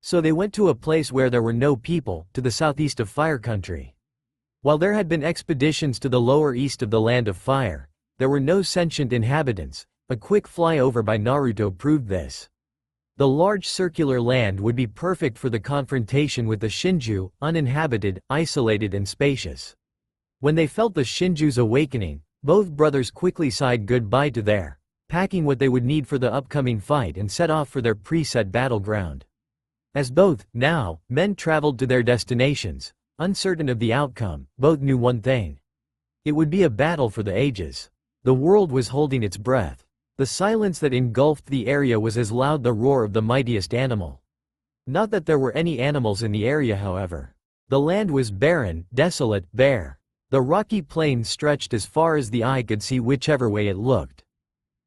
So they went to a place where there were no people, to the southeast of Fire Country. While there had been expeditions to the lower east of the Land of Fire, there were no sentient inhabitants. A quick flyover by Naruto proved this. The large circular land would be perfect for the confrontation with the Shinju, uninhabited, isolated and spacious. When they felt the Shinju's awakening, both brothers quickly sighed goodbye to their packing what they would need for the upcoming fight and set off for their preset battleground. As both, now, men traveled to their destinations, uncertain of the outcome, both knew one thing. It would be a battle for the ages. The world was holding its breath. The silence that engulfed the area was as loud the roar of the mightiest animal. Not that there were any animals in the area, however. The land was barren, desolate, bare. The rocky plain stretched as far as the eye could see whichever way it looked.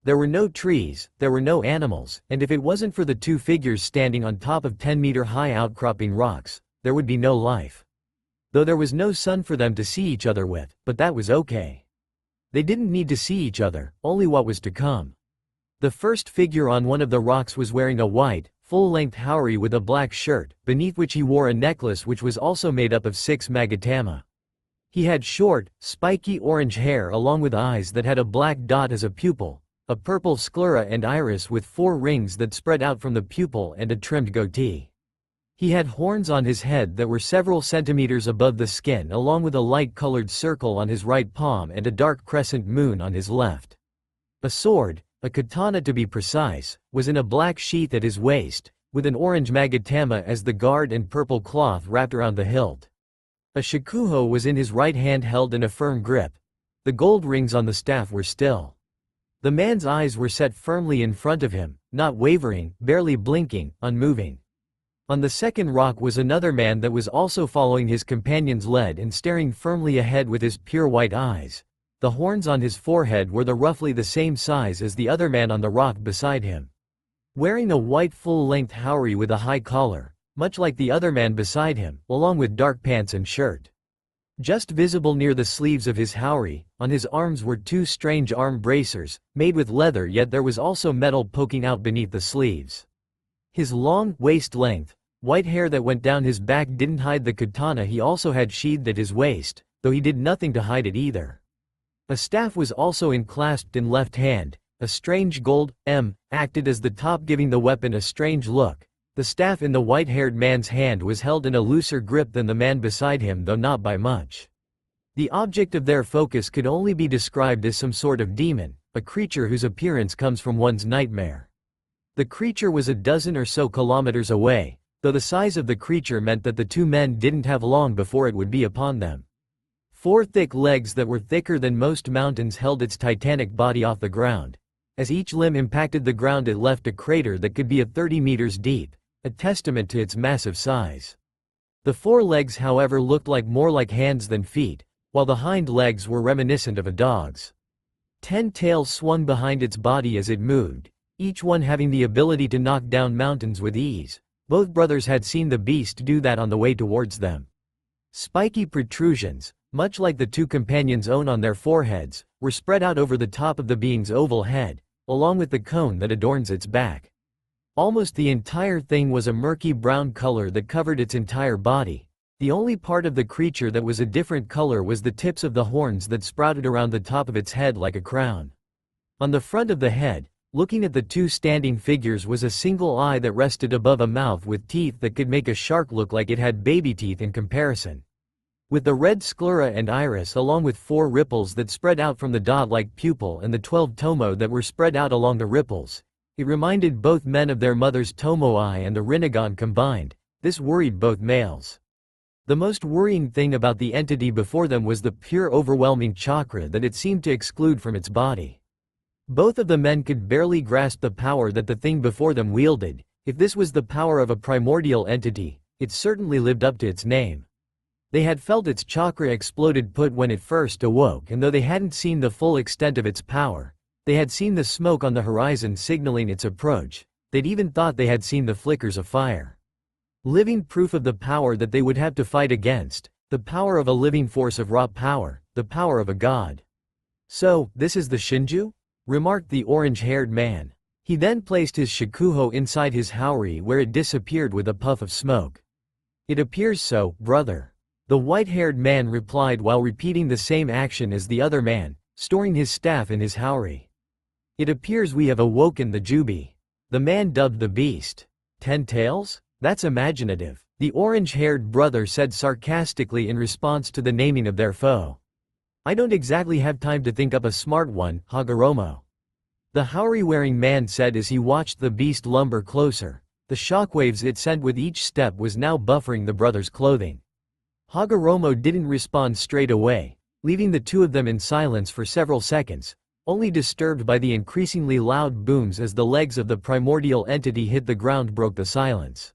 There were no trees, there were no animals, and if it wasn't for the two figures standing on top of 10-meter-high outcropping rocks, there would be no life. Though there was no sun for them to see each other with, but that was okay. They didn't need to see each other, only what was to come. The first figure on one of the rocks was wearing a white, full-length haori with a black shirt, beneath which he wore a necklace which was also made up of 6 magatama. He had short, spiky orange hair along with eyes that had a black dot as a pupil, a purple sclera and iris with 4 rings that spread out from the pupil and a trimmed goatee. He had horns on his head that were several centimeters above the skin along with a light-colored circle on his right palm and a dark crescent moon on his left. A sword, a katana to be precise, was in a black sheath at his waist, with an orange magatama as the guard and purple cloth wrapped around the hilt. A shakuho was in his right hand held in a firm grip. The gold rings on the staff were still. The man's eyes were set firmly in front of him, not wavering, barely blinking, unmoving. On the second rock was another man that was also following his companion's lead and staring firmly ahead with his pure white eyes. The horns on his forehead were roughly the same size as the other man on the rock beside him. Wearing a white full-length haori with a high collar, much like the other man beside him, along with dark pants and shirt. Just visible near the sleeves of his haori, on his arms were 2 strange arm bracers, made with leather yet there was also metal poking out beneath the sleeves. His long, waist-length, white hair that went down his back didn't hide the katana he also had sheathed at his waist, though he did nothing to hide it either. A staff was also enclasped in left hand, a strange gold M acted as the top giving the weapon a strange look. The staff in the white-haired man's hand was held in a looser grip than the man beside him though not by much. The object of their focus could only be described as some sort of demon, a creature whose appearance comes from one's nightmare. The creature was a dozen or so kilometers away, though the size of the creature meant that the two men didn't have long before it would be upon them. 4 thick legs that were thicker than most mountains held its titanic body off the ground. As each limb impacted the ground it left a crater that could be 30 meters deep, a testament to its massive size. The 4 legs however looked more like hands than feet, while the hind legs were reminiscent of a dog's. 10 tails swung behind its body as it moved, each one having the ability to knock down mountains with ease. Both brothers had seen the beast do that on the way towards them. Spiky protrusions, much like the two companions' own on their foreheads, were spread out over the top of the being's oval head, along with the cone that adorns its back. Almost the entire thing was a murky brown color that covered its entire body. The only part of the creature that was a different color was the tips of the horns that sprouted around the top of its head like a crown. On the front of the head, looking at the 2 standing figures, was a single eye that rested above a mouth with teeth that could make a shark look like it had baby teeth in comparison. With the red sclera and iris along with 4 ripples that spread out from the dot-like pupil and the 12 tomo that were spread out along the ripples, it reminded both men of their mother's tomo eye and the rinnegan combined. This worried both males. The most worrying thing about the entity before them was the pure overwhelming chakra that it seemed to exclude from its body. Both of the men could barely grasp the power that the thing before them wielded. If this was the power of a primordial entity, it certainly lived up to its name. They had felt its chakra exploded when it first awoke, and though they hadn't seen the full extent of its power, they had seen the smoke on the horizon signaling its approach. They'd even thought they had seen the flickers of fire. Living proof of the power that they would have to fight against, the power of a living force of raw power, the power of a god. "So, this is the Shinju?" remarked the orange-haired man. He then placed his shakuho inside his haori where it disappeared with a puff of smoke. "It appears so, brother," the white-haired man replied while repeating the same action as the other man, storing his staff in his haori. "It appears we have awoken the Jubi." The man dubbed the beast 10 tails? That's imaginative, the orange-haired brother said sarcastically in response to the naming of their foe. "I don't exactly have time to think up a smart one, Hagoromo," the haori-wearing man said as he watched the beast lumber closer. The shockwaves it sent with each step was now buffering the brother's clothing. Hagoromo didn't respond straight away, leaving the 2 of them in silence for several seconds, only disturbed by the increasingly loud booms as the legs of the primordial entity hit the ground broke the silence.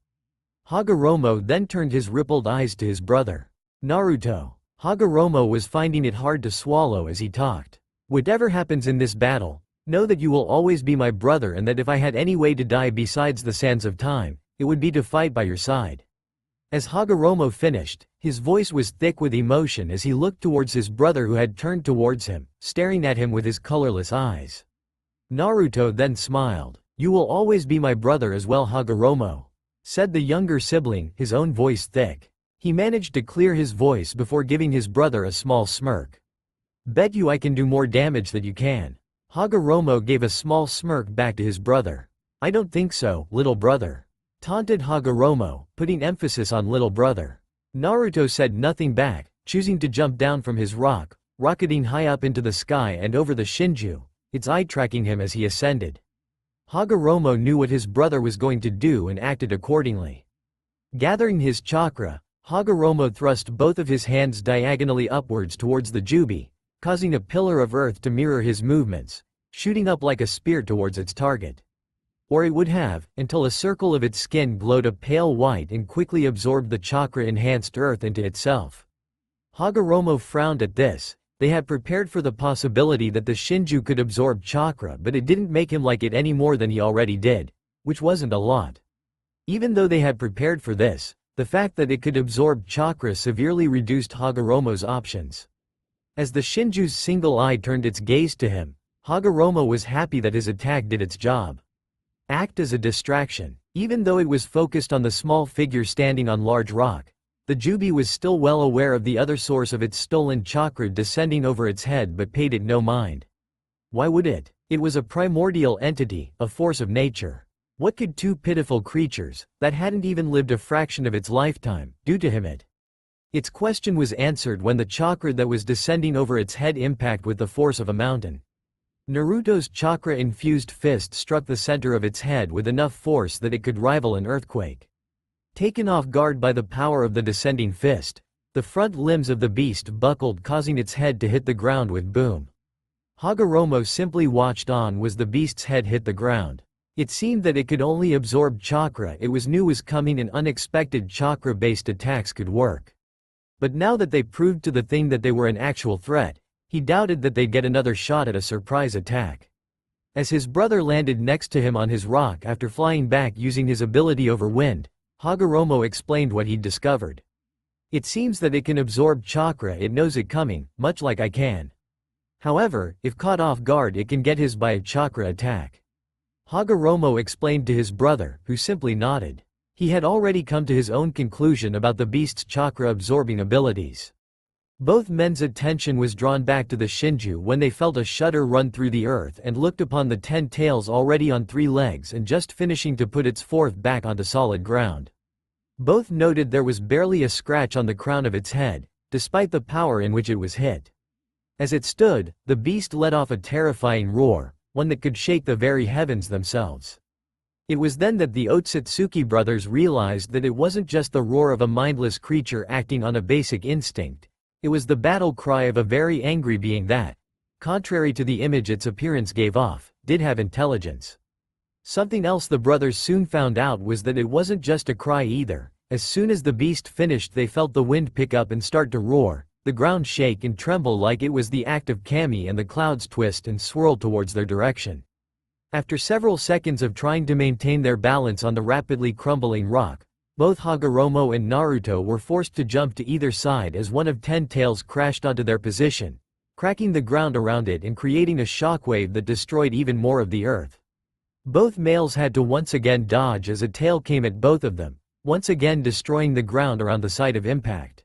Hagoromo then turned his rippled eyes to his brother. "Naruto." Hagoromo was finding it hard to swallow as he talked. Whatever happens in this battle, know that you will always be my brother, and that if I had any way to die besides the sands of time, it would be to fight by your side. As Hagoromo finished, his voice was thick with emotion as he looked towards his brother, who had turned towards him, staring at him with his colorless eyes. Naruto then smiled. "You will always be my brother as well, Hagoromo," said the younger sibling, his own voice thick. He managed to clear his voice before giving his brother a small smirk. "Bet you I can do more damage than you can." Hagoromo gave a small smirk back to his brother. "I don't think so, little brother," taunted Hagoromo, putting emphasis on little brother. Naruto said nothing back, choosing to jump down from his rock, rocketing high up into the sky and over the Shinju, its eye tracking him as he ascended. Hagoromo knew what his brother was going to do and acted accordingly. Gathering his chakra, Hagoromo thrust both of his hands diagonally upwards towards the Jubi, causing a pillar of earth to mirror his movements, shooting up like a spear towards its target. Or it would have, until a circle of its skin glowed a pale white and quickly absorbed the chakra-enhanced earth into itself. Hagoromo frowned at this. They had prepared for the possibility that the Shinju could absorb chakra, but it didn't make him like it any more than he already did, which wasn't a lot. Even though they had prepared for this, the fact that it could absorb chakra severely reduced Hagoromo's options. As the Shinju's single eye turned its gaze to him, Hagoromo was happy that his attack did its job. Act as a distraction. Even though it was focused on the small figure standing on large rock, the Jubi was still well aware of the other source of its stolen chakra descending over its head, but paid it no mind. Why would it? It was a primordial entity, a force of nature. What could two pitiful creatures, that hadn't even lived a fraction of its lifetime, do to him? Its question was answered when the chakra that was descending over its head impacted with the force of a mountain. Naruto's chakra-infused fist struck the center of its head with enough force that it could rival an earthquake. Taken off guard by the power of the descending fist, the front limbs of the beast buckled, causing its head to hit the ground with boom. Hagoromo simply watched on as the beast's head hit the ground. It seemed that it could only absorb chakra it knew was coming, and unexpected chakra-based attacks could work. But now that they proved to the thing that they were an actual threat, he doubted that they'd get another shot at a surprise attack. As his brother landed next to him on his rock after flying back using his ability over wind, Hagoromo explained what he'd discovered. "It seems that it can absorb chakra, it knows it coming, much like I can. However, if caught off guard it can get his by a chakra attack." Hagoromo explained to his brother, who simply nodded. He had already come to his own conclusion about the beast's chakra-absorbing abilities. Both men's attention was drawn back to the Shinju when they felt a shudder run through the earth and looked upon the 10 tails already on 3 legs and just finishing to put its 4th back onto solid ground. Both noted there was barely a scratch on the crown of its head, despite the power in which it was hit. As it stood, the beast let off a terrifying roar, one that could shake the very heavens themselves. It was then that the Otsutsuki brothers realized that it wasn't just the roar of a mindless creature acting on a basic instinct. It was the battle cry of a very angry being that, contrary to the image its appearance gave off, did have intelligence. Something else the brothers soon found out was that it wasn't just a cry either. As soon as the beast finished they felt the wind pick up and start to roar, the ground shake and tremble like it was the act of Kami, and the clouds twist and swirl towards their direction. After several seconds of trying to maintain their balance on the rapidly crumbling rock, both Hagoromo and Naruto were forced to jump to either side as one of 10 tails crashed onto their position, cracking the ground around it and creating a shockwave that destroyed even more of the earth. Both males had to once again dodge as a tail came at both of them, once again destroying the ground around the site of impact.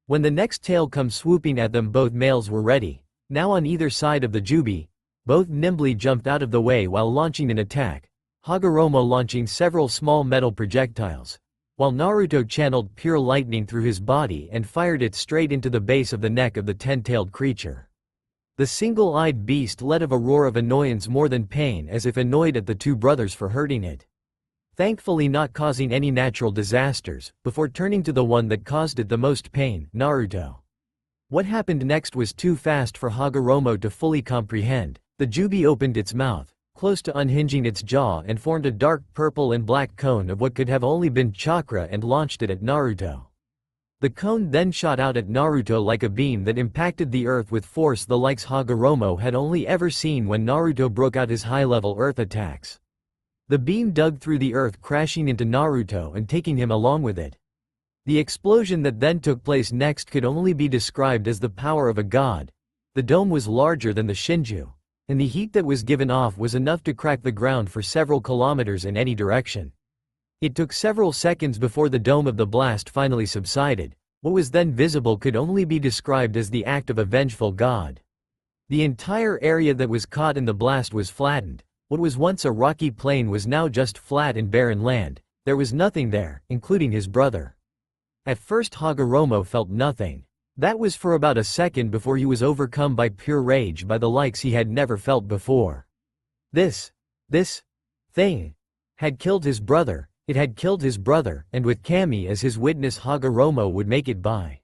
When the next tail come swooping at them, both males were ready, now on either side of the Jubi. Both nimbly jumped out of the way while launching an attack, Hagoromo launching several small metal projectiles, while Naruto channeled pure lightning through his body and fired it straight into the base of the neck of the 10-tailed creature. The single-eyed beast let out a roar of annoyance more than pain, as if annoyed at the two brothers for hurting it. Thankfully not causing any natural disasters, before turning to the one that caused it the most pain, Naruto. What happened next was too fast for Hagoromo to fully comprehend. The Jubi opened its mouth, close to unhinging its jaw, and formed a dark purple and black cone of what could have only been chakra and launched it at Naruto. The cone then shot out at Naruto like a beam that impacted the earth with force the likes Hagoromo had only ever seen when Naruto broke out his high-level earth attacks. The beam dug through the earth, crashing into Naruto and taking him along with it. The explosion that then took place next could only be described as the power of a god. The dome was larger than the Shinju, and the heat that was given off was enough to crack the ground for several kilometers in any direction. It took several seconds before the dome of the blast finally subsided. What was then visible could only be described as the act of a vengeful god. The entire area that was caught in the blast was flattened. What was once a rocky plain was now just flat and barren land. There was nothing there, including his brother. At first Hagoromo felt nothing. That was for about a second before he was overcome by pure rage by the likes he had never felt before. This thing had killed his brother. It had killed his brother, and with Kami as his witness Hagoromo would make it by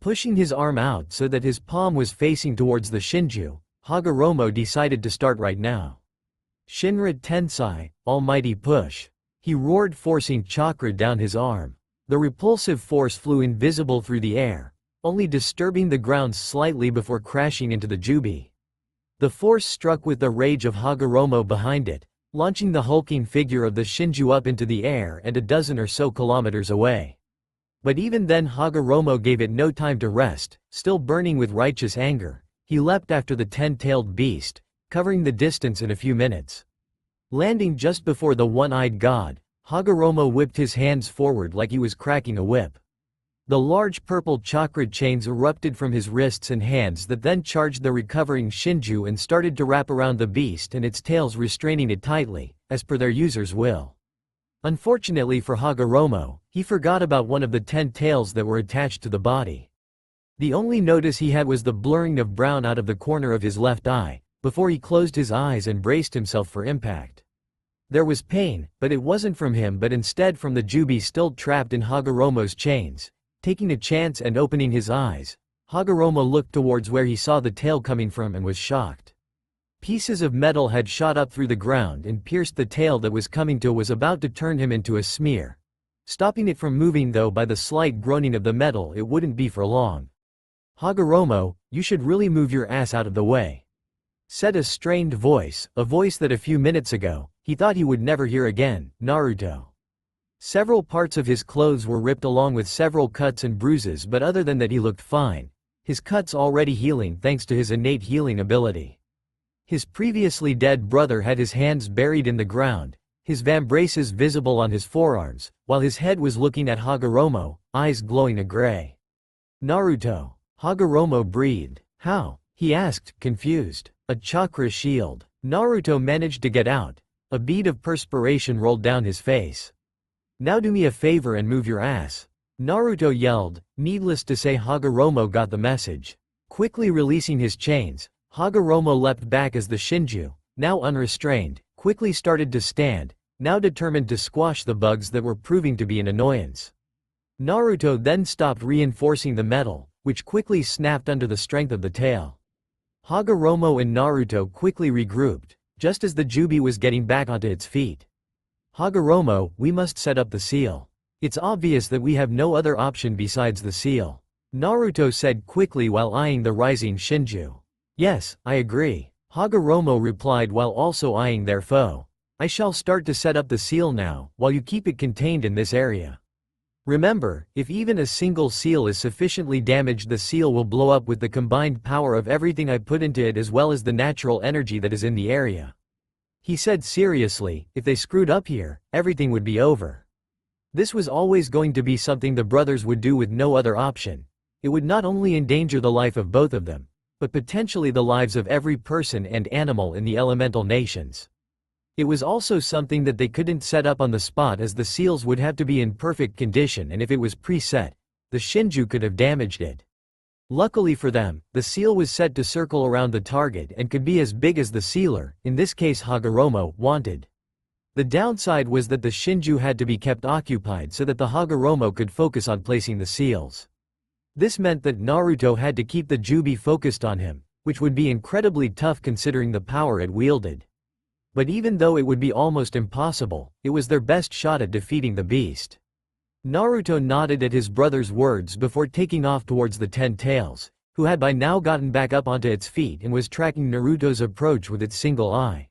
pushing his arm out so that his palm was facing towards the Shinju. Hagoromo decided to start right now. Shinra Tensai, almighty push. He roared, forcing chakra down his arm. The repulsive force flew invisible through the air, only disturbing the ground slightly before crashing into the Jubi. The force struck with the rage of Hagoromo behind it, launching the hulking figure of the Shinju up into the air and a dozen or so kilometers away. But even then Hagoromo gave it no time to rest. Still burning with righteous anger, he leapt after the 10-tailed beast, covering the distance in a few minutes. Landing just before the one-eyed god, Hagoromo whipped his hands forward like he was cracking a whip. The large purple chakra chains erupted from his wrists and hands that then charged the recovering Shinju and started to wrap around the beast and its tails, restraining it tightly, as per their user's will. Unfortunately for Hagoromo, he forgot about one of the 10 tails that were attached to the body. The only notice he had was the blurring of brown out of the corner of his left eye, before he closed his eyes and braced himself for impact. There was pain, but it wasn't from him but instead from the Jubi still trapped in Hagoromo's chains. Taking a chance and opening his eyes, Hagoromo looked towards where he saw the tail coming from and was shocked. Pieces of metal had shot up through the ground and pierced the tail that was coming to was about to turn him into a smear. Stopping it from moving though by the slight groaning of the metal, it wouldn't be for long. "Hagoromo, you should really move your ass out of the way," said a strained voice, a voice that a few minutes ago, he thought he would never hear again. Naruto. Several parts of his clothes were ripped along with several cuts and bruises, but other than that he looked fine, his cuts already healing thanks to his innate healing ability. His previously dead brother had his hands buried in the ground, his vambraces visible on his forearms, while his head was looking at Hagoromo, eyes glowing a gray. "Naruto." Hagoromo breathed. "How?" he asked, confused. "A chakra shield." Naruto managed to get out. A bead of perspiration rolled down his face. "Now do me a favor and move your ass," Naruto yelled. Needless to say Hagoromo got the message. Quickly releasing his chains, Hagoromo leapt back as the Shinju, now unrestrained, quickly started to stand, now determined to squash the bugs that were proving to be an annoyance. Naruto then stopped reinforcing the metal, which quickly snapped under the strength of the tail. Hagoromo and Naruto quickly regrouped, just as the Jubi was getting back onto its feet. "Hagoromo, we must set up the seal. It's obvious that we have no other option besides the seal," Naruto said quickly while eyeing the rising Shinju. "Yes, I agree," Hagoromo replied while also eyeing their foe. "I shall start to set up the seal now, while you keep it contained in this area. Remember, if even a single seal is sufficiently damaged, the seal will blow up with the combined power of everything I put into it as well as the natural energy that is in the area." He said seriously, if they screwed up here, everything would be over. This was always going to be something the brothers would do with no other option. It would not only endanger the life of both of them, but potentially the lives of every person and animal in the elemental nations. It was also something that they couldn't set up on the spot as the seals would have to be in perfect condition, and if it was preset, the Shinju could have damaged it. Luckily for them, the seal was set to circle around the target and could be as big as the sealer, in this case Hagoromo, wanted. The downside was that the Shinju had to be kept occupied so that the Hagoromo could focus on placing the seals. This meant that Naruto had to keep the Jubi focused on him, which would be incredibly tough considering the power it wielded. But even though it would be almost impossible, it was their best shot at defeating the beast. Naruto nodded at his brother's words before taking off towards the 10 tails, who had by now gotten back up onto its feet and was tracking Naruto's approach with its single eye.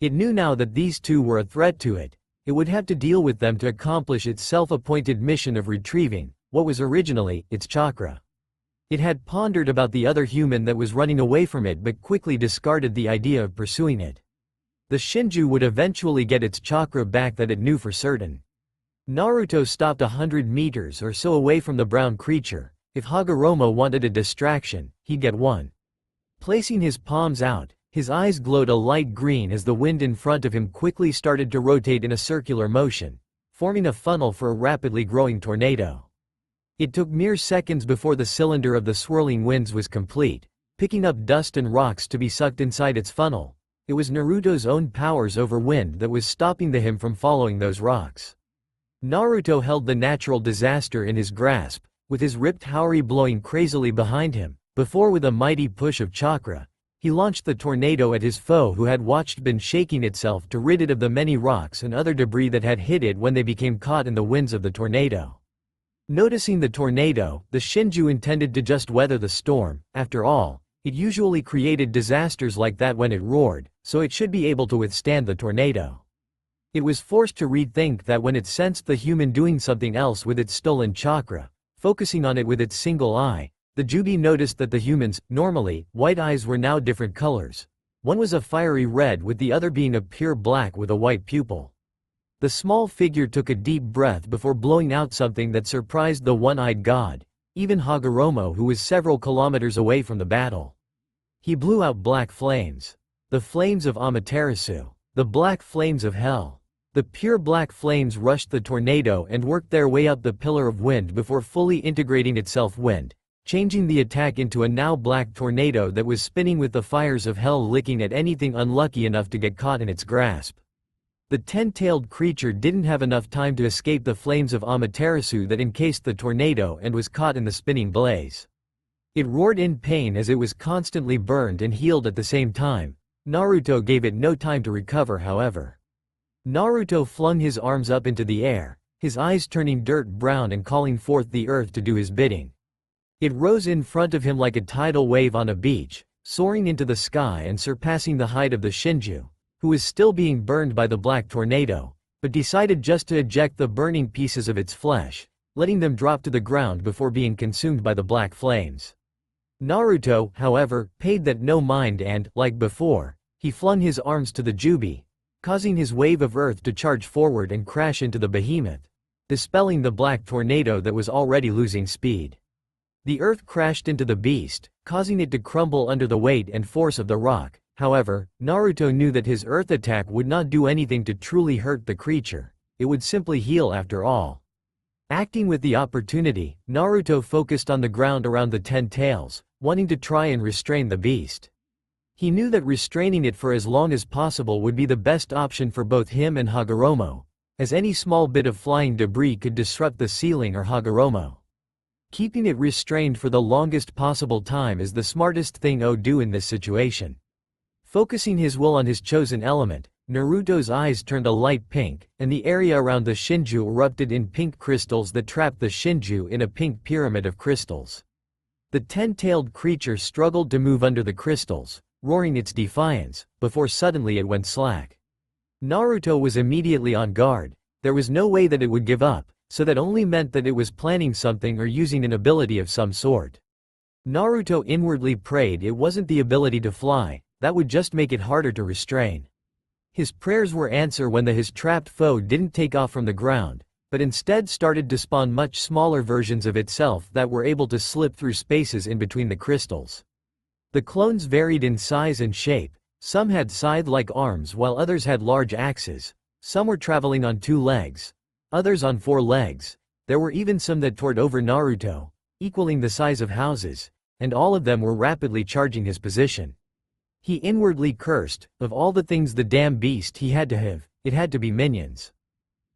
It knew now that these two were a threat to it. It would have to deal with them to accomplish its self-appointed mission of retrieving what was originally its chakra. It had pondered about the other human that was running away from it but quickly discarded the idea of pursuing it. The Shinju would eventually get its chakra back, that it knew for certain. Naruto stopped 100 meters or so away from the brown creature. If Hagoromo wanted a distraction, he'd get one. Placing his palms out, his eyes glowed a light green as the wind in front of him quickly started to rotate in a circular motion, forming a funnel for a rapidly growing tornado. It took mere seconds before the cylinder of the swirling winds was complete, picking up dust and rocks to be sucked inside its funnel. It was Naruto's own powers over wind that was stopping him from following those rocks. Naruto held the natural disaster in his grasp, with his ripped Haori blowing crazily behind him, before with a mighty push of chakra, he launched the tornado at his foe, who had been shaking itself to rid it of the many rocks and other debris that had hit it when they became caught in the winds of the tornado. Noticing the tornado, the Shinju intended to just weather the storm. After all, it usually created disasters like that when it roared, so it should be able to withstand the tornado. It was forced to rethink that when it sensed the human doing something else with its stolen chakra, focusing on it with its single eye. The Jubi noticed that the human's, normally, white eyes were now different colors. One was a fiery red with the other being a pure black with a white pupil. The small figure took a deep breath before blowing out something that surprised the one-eyed god, even Hagoromo, who was several kilometers away from the battle. He blew out black flames. The flames of Amaterasu. The black flames of hell. The pure black flames rushed the tornado and worked their way up the pillar of wind before fully integrating itself wind, changing the attack into a now black tornado that was spinning with the fires of hell licking at anything unlucky enough to get caught in its grasp. The 10-tailed creature didn't have enough time to escape the flames of Amaterasu that encased the tornado and was caught in the spinning blaze. It roared in pain as it was constantly burned and healed at the same time. Naruto gave it no time to recover, however. Naruto flung his arms up into the air, his eyes turning dirt brown and calling forth the earth to do his bidding. It rose in front of him like a tidal wave on a beach, soaring into the sky and surpassing the height of the Shinju, who was still being burned by the black tornado, but decided just to eject the burning pieces of its flesh, letting them drop to the ground before being consumed by the black flames. Naruto, however, paid that no mind and, like before, he flung his arms to the Jubi, causing his wave of earth to charge forward and crash into the behemoth, dispelling the black tornado that was already losing speed. The earth crashed into the beast, causing it to crumble under the weight and force of the rock. However, Naruto knew that his earth attack would not do anything to truly hurt the creature. It would simply heal after all. Acting with the opportunity, Naruto focused on the ground around the 10 tails, wanting to try and restrain the beast. He knew that restraining it for as long as possible would be the best option for both him and Hagoromo, as any small bit of flying debris could disrupt the ceiling or Hagoromo. Keeping it restrained for the longest possible time is the smartest thing to do in this situation. Focusing his will on his chosen element, Naruto's eyes turned a light pink, and the area around the Shinju erupted in pink crystals that trapped the Shinju in a pink pyramid of crystals. The 10-tailed creature struggled to move under the crystals, roaring its defiance, before suddenly it went slack. Naruto was immediately on guard. There was no way that it would give up, so that only meant that it was planning something or using an ability of some sort. Naruto inwardly prayed it wasn't the ability to fly, that would just make it harder to restrain. His prayers were answered when his trapped foe didn't take off from the ground, but instead started to spawn much smaller versions of itself that were able to slip through spaces in between the crystals. The clones varied in size and shape. Some had scythe-like arms while others had large axes. Some were traveling on 2 legs, others on 4 legs. There were even some that toured over Naruto, equaling the size of houses, and all of them were rapidly charging his position. He inwardly cursed, of all the things the damn beast he had to have, it had to be minions.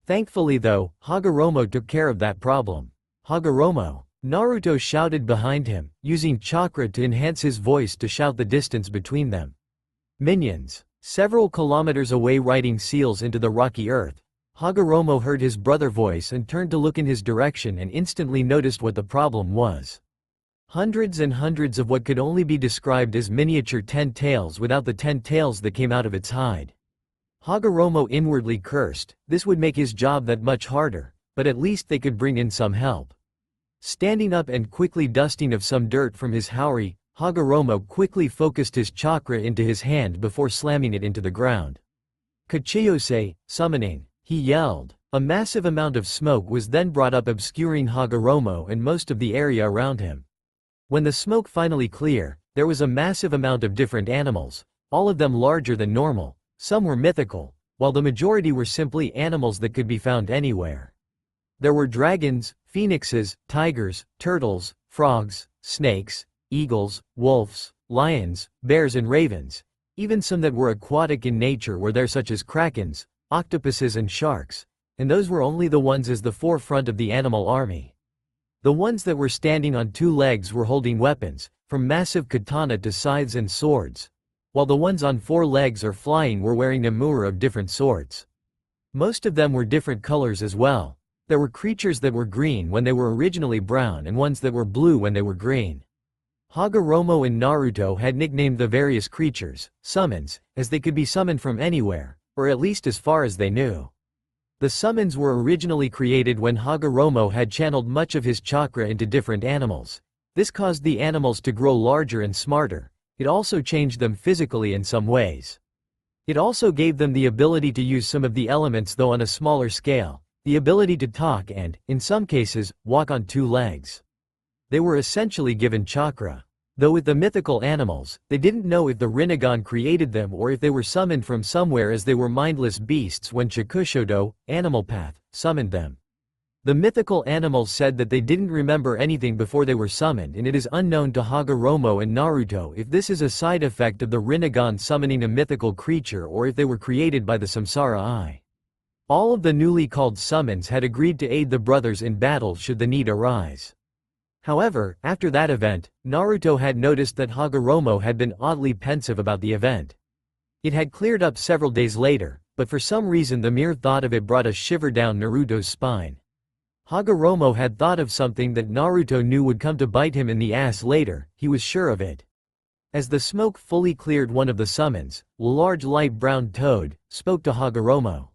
Thankfully though, Hagoromo took care of that problem. Hagoromo! Naruto shouted behind him, using chakra to enhance his voice to shout the distance between them. Minions! Several kilometers away riding seals into the rocky earth, Hagoromo heard his brother's voice and turned to look in his direction and instantly noticed what the problem was. Hundreds and hundreds of what could only be described as miniature 10 tails without the 10 tails that came out of its hide. Hagoromo inwardly cursed, this would make his job that much harder, but at least they could bring in some help. Standing up and quickly dusting of some dirt from his haori, Hagoromo quickly focused his chakra into his hand before slamming it into the ground. Kachiyose, summoning, he yelled. A massive amount of smoke was then brought up obscuring Hagoromo and most of the area around him. When the smoke finally cleared, there was a massive amount of different animals, all of them larger than normal. Some were mythical, while the majority were simply animals that could be found anywhere. There were dragons, phoenixes, tigers, turtles, frogs, snakes, eagles, wolves, lions, bears and ravens. Even some that were aquatic in nature were there, such as krakens, octopuses and sharks, and those were only the ones as the forefront of the animal army. The ones that were standing on 2 legs were holding weapons, from massive katana to scythes and swords, while the ones on 4 legs or flying were wearing amura of different sorts. Most of them were different colors as well. There were creatures that were green when they were originally brown and ones that were blue when they were green. Hagoromo and Naruto had nicknamed the various creatures summons, as they could be summoned from anywhere, or at least as far as they knew. The summons were originally created when Hagoromo had channeled much of his chakra into different animals. This caused the animals to grow larger and smarter. It also changed them physically in some ways. It also gave them the ability to use some of the elements, though on a smaller scale, the ability to talk and, in some cases, walk on 2 legs. They were essentially given chakra. Though with the mythical animals, they didn't know if the Rinnegan created them or if they were summoned from somewhere, as they were mindless beasts when Chikushodo, Animal Path, summoned them. The mythical animals said that they didn't remember anything before they were summoned, and it is unknown to Hagoromo and Naruto if this is a side effect of the Rinnegan summoning a mythical creature or if they were created by the Samsara Eye. All of the newly called summons had agreed to aid the brothers in battle should the need arise. However, after that event, Naruto had noticed that Hagoromo had been oddly pensive about the event. It had cleared up several days later, but for some reason the mere thought of it brought a shiver down Naruto's spine. Hagoromo had thought of something that Naruto knew would come to bite him in the ass later, he was sure of it. As the smoke fully cleared, one of the summons, a large light brown toad, spoke to Hagoromo.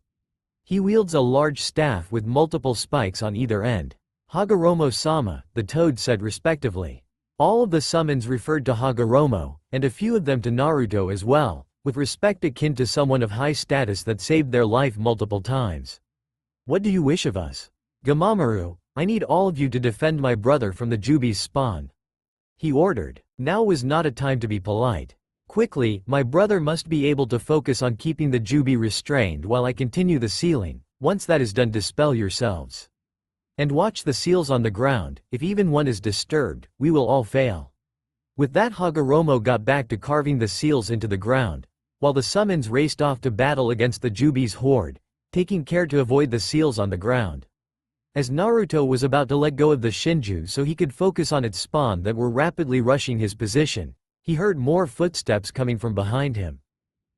He wields a large staff with multiple spikes on either end. Hagoromo-sama, the toad said respectively. All of the summons referred to Hagoromo, and a few of them to Naruto as well, with respect akin to someone of high status that saved their life multiple times. What do you wish of us? Gamamaru, I need all of you to defend my brother from the Jubi's spawn. He ordered. Now was not a time to be polite. Quickly, my brother must be able to focus on keeping the Jubi restrained while I continue the sealing. Once that is done, dispel yourselves. And watch the seals on the ground. If even one is disturbed, we will all fail. With that, Hagoromo got back to carving the seals into the ground, while the summons raced off to battle against the Jubi's horde, taking care to avoid the seals on the ground. As Naruto was about to let go of the Shinju so he could focus on its spawn that were rapidly rushing his position, he heard more footsteps coming from behind him.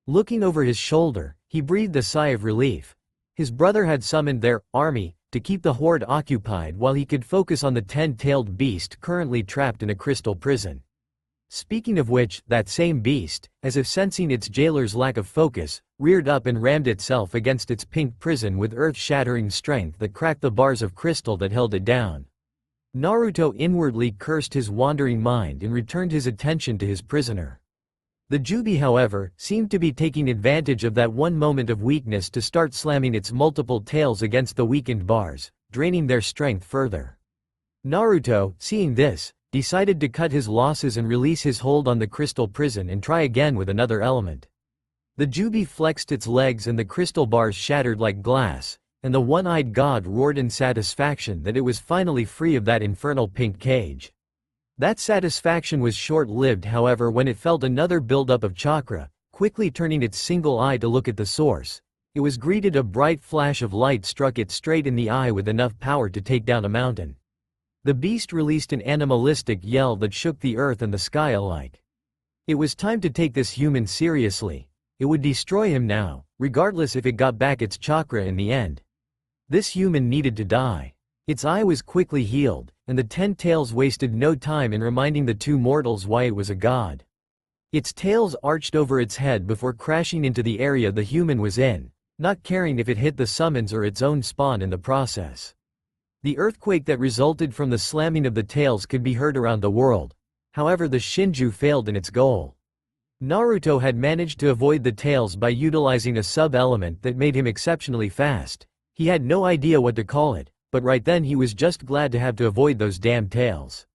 Looking over his shoulder, he breathed a sigh of relief. His brother had summoned their army to keep the horde occupied while he could focus on the 10-tailed beast currently trapped in a crystal prison. Speaking of which, that same beast, as if sensing its jailer's lack of focus, reared up and rammed itself against its pink prison with earth-shattering strength that cracked the bars of crystal that held it down. Naruto inwardly cursed his wandering mind and returned his attention to his prisoner. The Jubi, however, seemed to be taking advantage of that one moment of weakness to start slamming its multiple tails against the weakened bars, draining their strength further. Naruto, seeing this, decided to cut his losses and release his hold on the crystal prison and try again with another element. The Jubi flexed its legs and the crystal bars shattered like glass, and the one-eyed god roared in satisfaction that it was finally free of that infernal pink cage. That satisfaction was short-lived, however, when it felt another buildup of chakra. Quickly turning its single eye to look at the source, it was greeted. A bright flash of light struck it straight in the eye with enough power to take down a mountain. The beast released an animalistic yell that shook the earth and the sky alike. It was time to take this human seriously. It would destroy him now, regardless if it got back its chakra in the end. This human needed to die. Its eye was quickly healed, and the 10 tails wasted no time in reminding the two mortals why it was a god. Its tails arched over its head before crashing into the area the human was in, not caring if it hit the summons or its own spawn in the process. The earthquake that resulted from the slamming of the tails could be heard around the world. However, the Shinju failed in its goal. Naruto had managed to avoid the tails by utilizing a sub-element that made him exceptionally fast. He had no idea what to call it, but right then he was just glad to have to avoid those damn tails.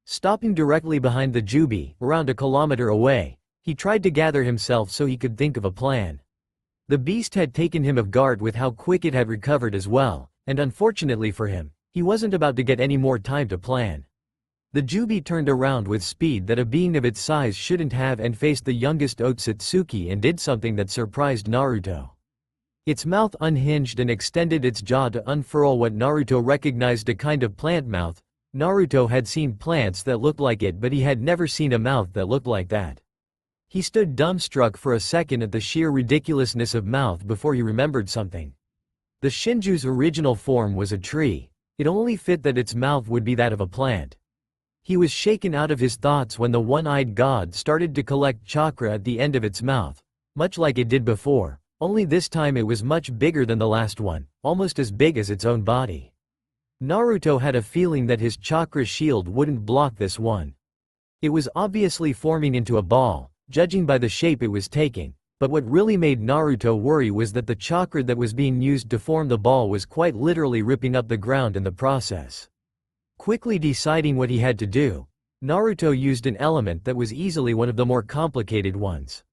Stopping directly behind the Jubi, around a kilometer away, he tried to gather himself so he could think of a plan. The beast had taken him off guard with how quick it had recovered as well, and unfortunately for him, he wasn't about to get any more time to plan. The Jubi turned around with speed that a being of its size shouldn't have and faced the youngest Otsutsuki and did something that surprised Naruto. Its mouth unhinged and extended its jaw to unfurl what Naruto recognized a kind of plant mouth. Naruto had seen plants that looked like it, but he had never seen a mouth that looked like that. He stood dumbstruck for a second at the sheer ridiculousness of mouth before he remembered something. The Shinju's original form was a tree. It only fit that its mouth would be that of a plant. He was shaken out of his thoughts when the one-eyed god started to collect chakra at the end of its mouth, much like it did before, only this time it was much bigger than the last one, almost as big as its own body. Naruto had a feeling that his chakra shield wouldn't block this one. It was obviously forming into a ball, judging by the shape it was taking, but what really made Naruto worry was that the chakra that was being used to form the ball was quite literally ripping up the ground in the process. Quickly deciding what he had to do, Naruto used an element that was easily one of the more complicated ones.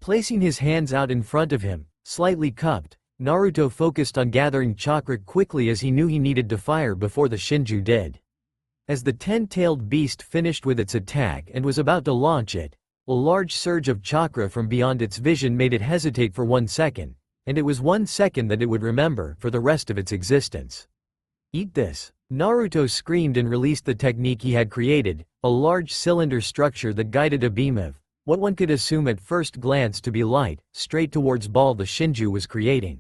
Placing his hands out in front of him, slightly cupped, Naruto focused on gathering chakra quickly as he knew he needed to fire before the Shinju did. As the 10-tailed beast finished with its attack and was about to launch it, a large surge of chakra from beyond its vision made it hesitate for 1 second, and it was 1 second that it would remember for the rest of its existence. "Eat this!" Naruto screamed and released the technique he had created, a large cylinder structure that guided a beam of, what one could assume at first glance to be light, straight towards ball the Shinju was creating.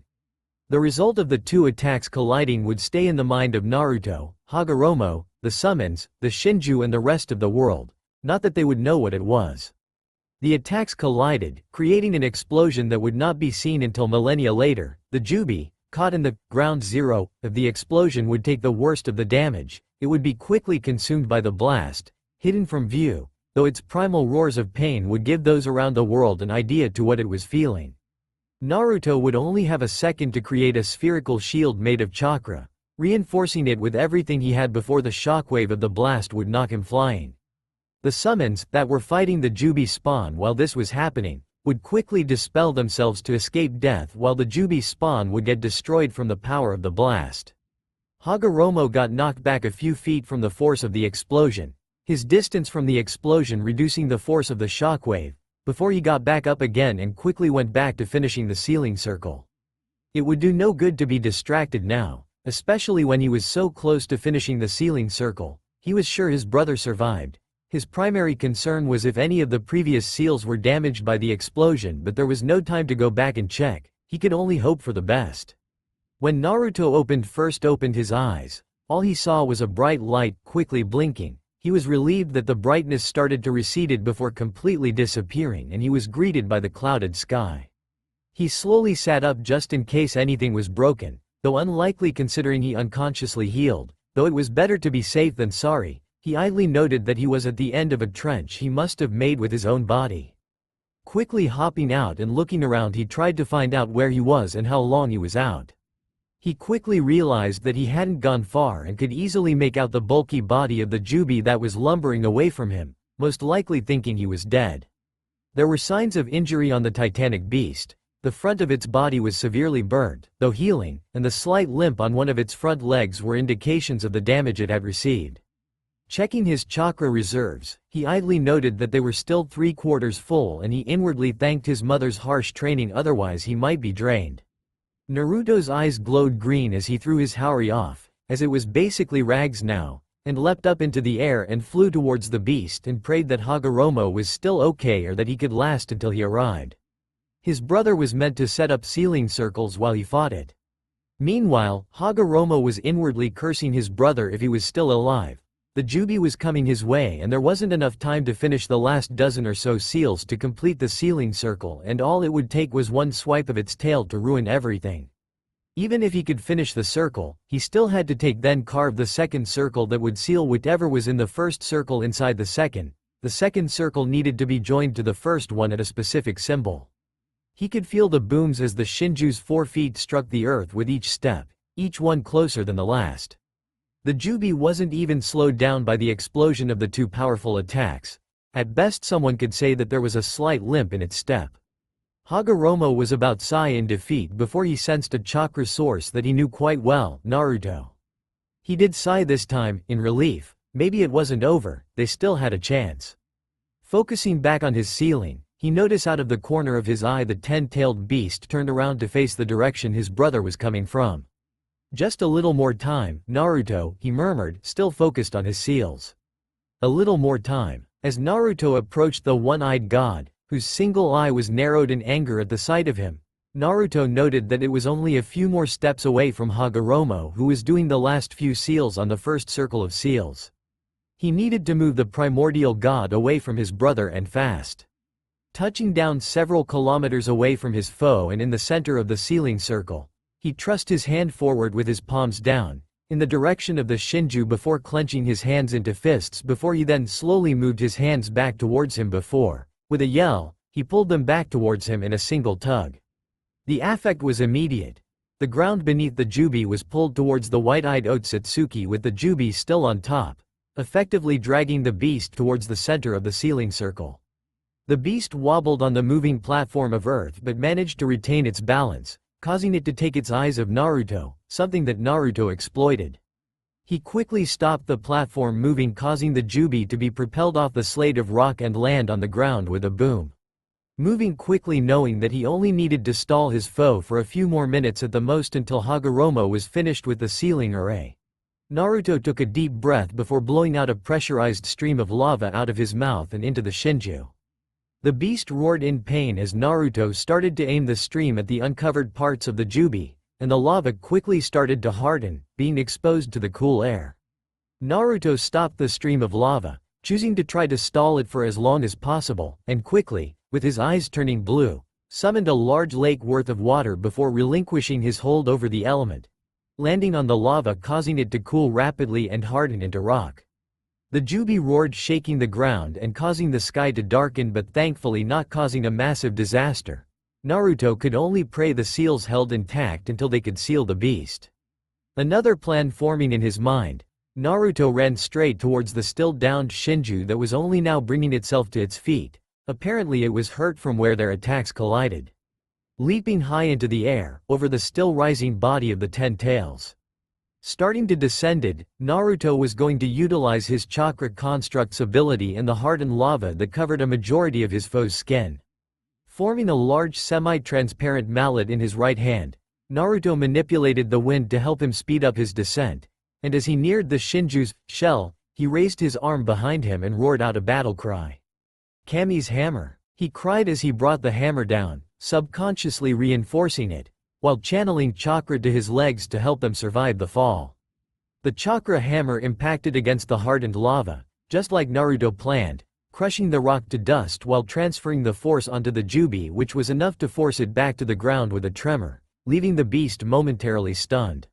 The result of the two attacks colliding would stay in the mind of Naruto, Hagoromo, the summons, the Shinju and the rest of the world, not that they would know what it was. The attacks collided, creating an explosion that would not be seen until millennia later. The Jubi, caught in the ground zero of the explosion, would take the worst of the damage. It would be quickly consumed by the blast, hidden from view, though its primal roars of pain would give those around the world an idea to what it was feeling. Naruto would only have a second to create a spherical shield made of chakra, reinforcing it with everything he had before the shockwave of the blast would knock him flying. The summons that were fighting the Jubi spawn while this was happening would quickly dispel themselves to escape death, while the Jubi spawn would get destroyed from the power of the blast. Hagoromo got knocked back a few feet from the force of the explosion, his distance from the explosion reducing the force of the shockwave, before he got back up again and quickly went back to finishing the ceiling circle. It would do no good to be distracted now, especially when he was so close to finishing the ceiling circle. He was sure his brother survived. His primary concern was if any of the previous seals were damaged by the explosion, but there was no time to go back and check. He could only hope for the best. When Naruto first opened his eyes, all he saw was a bright light quickly blinking. He was relieved that the brightness started to recede before completely disappearing, and he was greeted by the clouded sky. He slowly sat up just in case anything was broken, though unlikely considering he unconsciously healed. Though it was better to be safe than sorry, he idly noted that he was at the end of a trench he must have made with his own body. Quickly hopping out and looking around, he tried to find out where he was and how long he was out. He quickly realized that he hadn't gone far and could easily make out the bulky body of the Jubi that was lumbering away from him, most likely thinking he was dead. There were signs of injury on the titanic beast. The front of its body was severely burned, though healing, and the slight limp on one of its front legs were indications of the damage it had received. Checking his chakra reserves, he idly noted that they were still 3/4 full, and he inwardly thanked his mother's harsh training, otherwise he might be drained. Naruto's eyes glowed green as he threw his Haori off, as it was basically rags now, and leapt up into the air and flew towards the beast and prayed that Hagoromo was still okay or that he could last until he arrived. His brother was meant to set up ceiling circles while he fought it. Meanwhile, Hagoromo was inwardly cursing his brother if he was still alive. The Jubi was coming his way and there wasn't enough time to finish the last dozen or so seals to complete the sealing circle, and all it would take was one swipe of its tail to ruin everything. Even if he could finish the circle, he still had to then carve the second circle that would seal whatever was in the first circle inside the second. The second circle needed to be joined to the first one at a specific symbol. He could feel the booms as the Shinju's 4 feet struck the earth with each step, each one closer than the last. The Jubi wasn't even slowed down by the explosion of the 2 powerful attacks. At best someone could say that there was a slight limp in its step. Hagoromo was about to sigh in defeat before he sensed a chakra source that he knew quite well, Naruto. He did sigh this time, in relief. Maybe it wasn't over, they still had a chance. Focusing back on his sealing, he noticed out of the corner of his eye the 10-tailed beast turned around to face the direction his brother was coming from. Just a little more time, Naruto, he murmured, still focused on his seals. A little more time. As Naruto approached the one-eyed god, whose single eye was narrowed in anger at the sight of him, Naruto noted that it was only a few more steps away from Hagoromo, who was doing the last few seals on the first circle of seals. He needed to move the primordial god away from his brother and fast. Touching down several kilometers away from his foe and in the center of the sealing circle, he thrust his hand forward with his palms down, in the direction of the Shinju before clenching his hands into fists before he then slowly moved his hands back towards him before, with a yell, he pulled them back towards him in a single tug. The effect was immediate. The ground beneath the Jubi was pulled towards the white-eyed Otsutsuki with the Jubi still on top, effectively dragging the beast towards the center of the sealing circle. The beast wobbled on the moving platform of earth but managed to retain its balance, causing it to take its eyes of Naruto, something that Naruto exploited. He quickly stopped the platform moving, causing the Jubi to be propelled off the slate of rock and land on the ground with a boom. Moving quickly, knowing that he only needed to stall his foe for a few more minutes at the most until Hagoromo was finished with the sealing array. Naruto took a deep breath before blowing out a pressurized stream of lava out of his mouth and into the Shinju. The beast roared in pain as Naruto started to aim the stream at the uncovered parts of the Jubi, and the lava quickly started to harden, being exposed to the cool air. Naruto stopped the stream of lava, choosing to try to stall it for as long as possible, and quickly, with his eyes turning blue, summoned a large lake worth of water before relinquishing his hold over the element, landing on the lava, causing it to cool rapidly and harden into rock. The Jubi roared, shaking the ground and causing the sky to darken, but thankfully not causing a massive disaster. Naruto could only pray the seals held intact until they could seal the beast. Another plan forming in his mind, Naruto ran straight towards the still downed Shinju that was only now bringing itself to its feet. Apparently it was hurt from where their attacks collided. Leaping high into the air, over the still rising body of the 10 tails. Starting to descend, Naruto was going to utilize his chakra construct's ability in the hardened lava that covered a majority of his foe's skin. Forming a large semi-transparent mallet in his right hand, Naruto manipulated the wind to help him speed up his descent, and as he neared the Shinju's shell, he raised his arm behind him and roared out a battle cry. Kami's hammer, he cried as he brought the hammer down, subconsciously reinforcing it, while channeling chakra to his legs to help them survive the fall. The chakra hammer impacted against the hardened lava, just like Naruto planned, crushing the rock to dust while transferring the force onto the Jubi, which was enough to force it back to the ground with a tremor, leaving the beast momentarily stunned.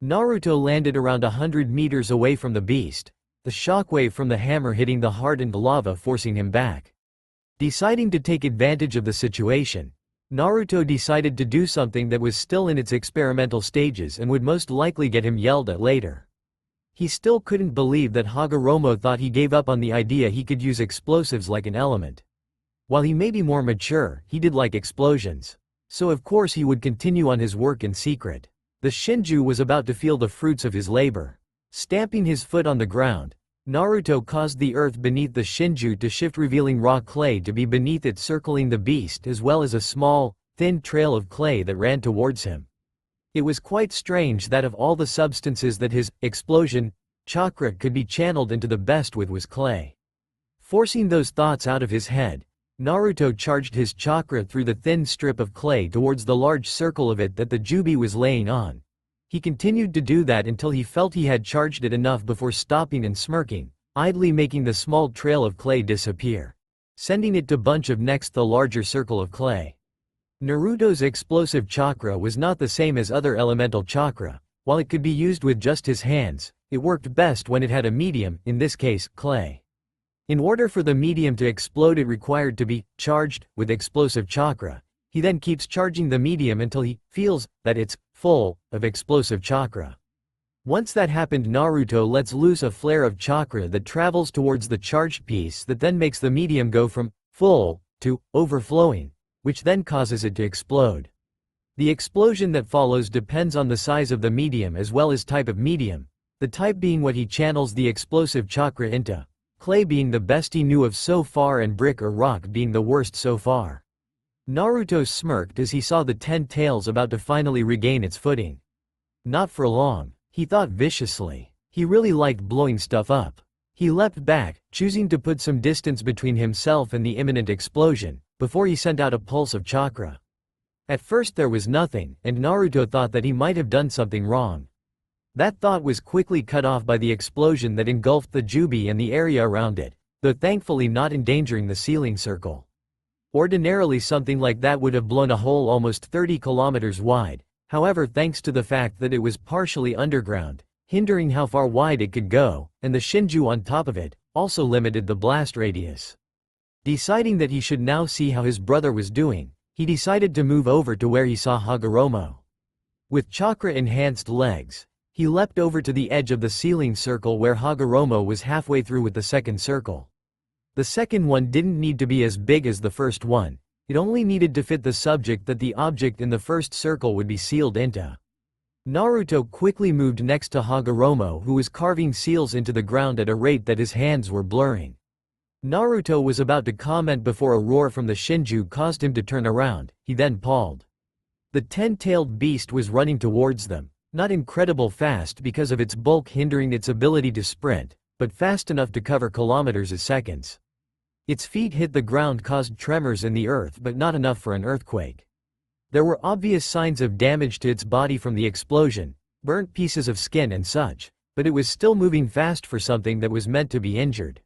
Naruto landed around 100 meters away from the beast, the shockwave from the hammer hitting the hardened lava forcing him back. Deciding to take advantage of the situation, Naruto decided to do something that was still in its experimental stages and would most likely get him yelled at later. He still couldn't believe that Hagoromo thought he gave up on the idea he could use explosives like an element. While he may be more mature, he did like explosions. So of course he would continue on his work in secret. The Shinju was about to feel the fruits of his labor. Stamping his foot on the ground, Naruto caused the earth beneath the Shinju to shift, revealing raw clay to be beneath it, circling the beast, as well as a small, thin trail of clay that ran towards him. It was quite strange that of all the substances that his explosion chakra could be channeled into, the best with was clay. Forcing those thoughts out of his head, Naruto charged his chakra through the thin strip of clay towards the large circle of it that the Jubi was laying on, He continued to do that until he felt he had charged it enough before stopping and smirking, idly making the small trail of clay disappear, sending it to bunch of next the larger circle of clay. Naruto's explosive chakra was not the same as other elemental chakra. While it could be used with just his hands, it worked best when it had a medium, in this case, clay. In order for the medium to explode, it required to be charged with explosive chakra. He then keeps charging the medium until he feels that it's full of explosive chakra. Once that happened, Naruto lets loose a flare of chakra that travels towards the charged piece that then makes the medium go from full to overflowing, which then causes it to explode. The explosion that follows depends on the size of the medium as well as type of medium, the type being what he channels the explosive chakra into, clay being the best he knew of so far and brick or rock being the worst so far. Naruto smirked as he saw the 10 tails about to finally regain its footing. Not for long, he thought viciously. He really liked blowing stuff up. He leapt back, choosing to put some distance between himself and the imminent explosion, before he sent out a pulse of chakra. At first there was nothing, and Naruto thought that he might have done something wrong. That thought was quickly cut off by the explosion that engulfed the Jubi and the area around it, though thankfully not endangering the ceiling circle. Ordinarily something like that would have blown a hole almost 30 kilometers wide, however, thanks to the fact that it was partially underground, hindering how far wide it could go, and the Shinju on top of it, also limited the blast radius. Deciding that he should now see how his brother was doing, he decided to move over to where he saw Hagoromo. With chakra-enhanced legs, he leapt over to the edge of the ceiling circle where Hagoromo was halfway through with the second circle. The second one didn't need to be as big as the first one, it only needed to fit the subject that the object in the first circle would be sealed into. Naruto quickly moved next to Hagoromo, who was carving seals into the ground at a rate that his hands were blurring. Naruto was about to comment before a roar from the Shinju caused him to turn around. He then paused. The 10-tailed beast was running towards them, not incredible fast because of its bulk hindering its ability to sprint, but fast enough to cover kilometers a second. Its feet hit the ground caused tremors in the earth, but not enough for an earthquake. There were obvious signs of damage to its body from the explosion, burnt pieces of skin and such, but it was still moving fast for something that was meant to be injured.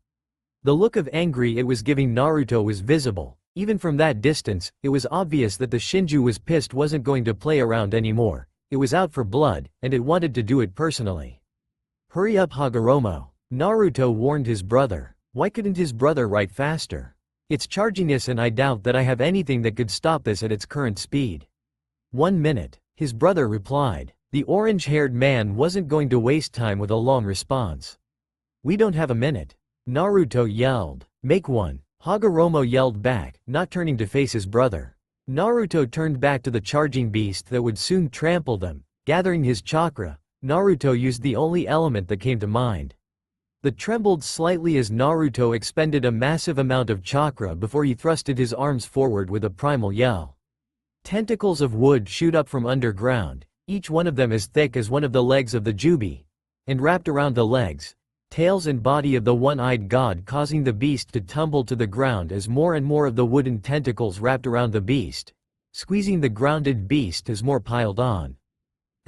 The look of angry it was giving Naruto was visible. Even from that distance, it was obvious that the Shinju was pissed, wasn't going to play around anymore. It was out for blood, and it wanted to do it personally. Hurry up, Hagoromo, Naruto warned his brother. Why couldn't his brother write faster? It's charging us and I doubt that I have anything that could stop this at its current speed. 1 minute, his brother replied. The orange-haired man wasn't going to waste time with a long response. We don't have a minute, Naruto yelled. Make one, Hagoromo yelled back, not turning to face his brother. Naruto turned back to the charging beast that would soon trample them. Gathering his chakra, Naruto used the only element that came to mind. The trembled slightly as Naruto expended a massive amount of chakra before he thrusted his arms forward with a primal yell. Tentacles of wood shoot up from underground, each one of them as thick as one of the legs of the Jubi, and wrapped around the legs, tails and body of the one-eyed god, causing the beast to tumble to the ground as more and more of the wooden tentacles wrapped around the beast, squeezing the grounded beast as more piled on.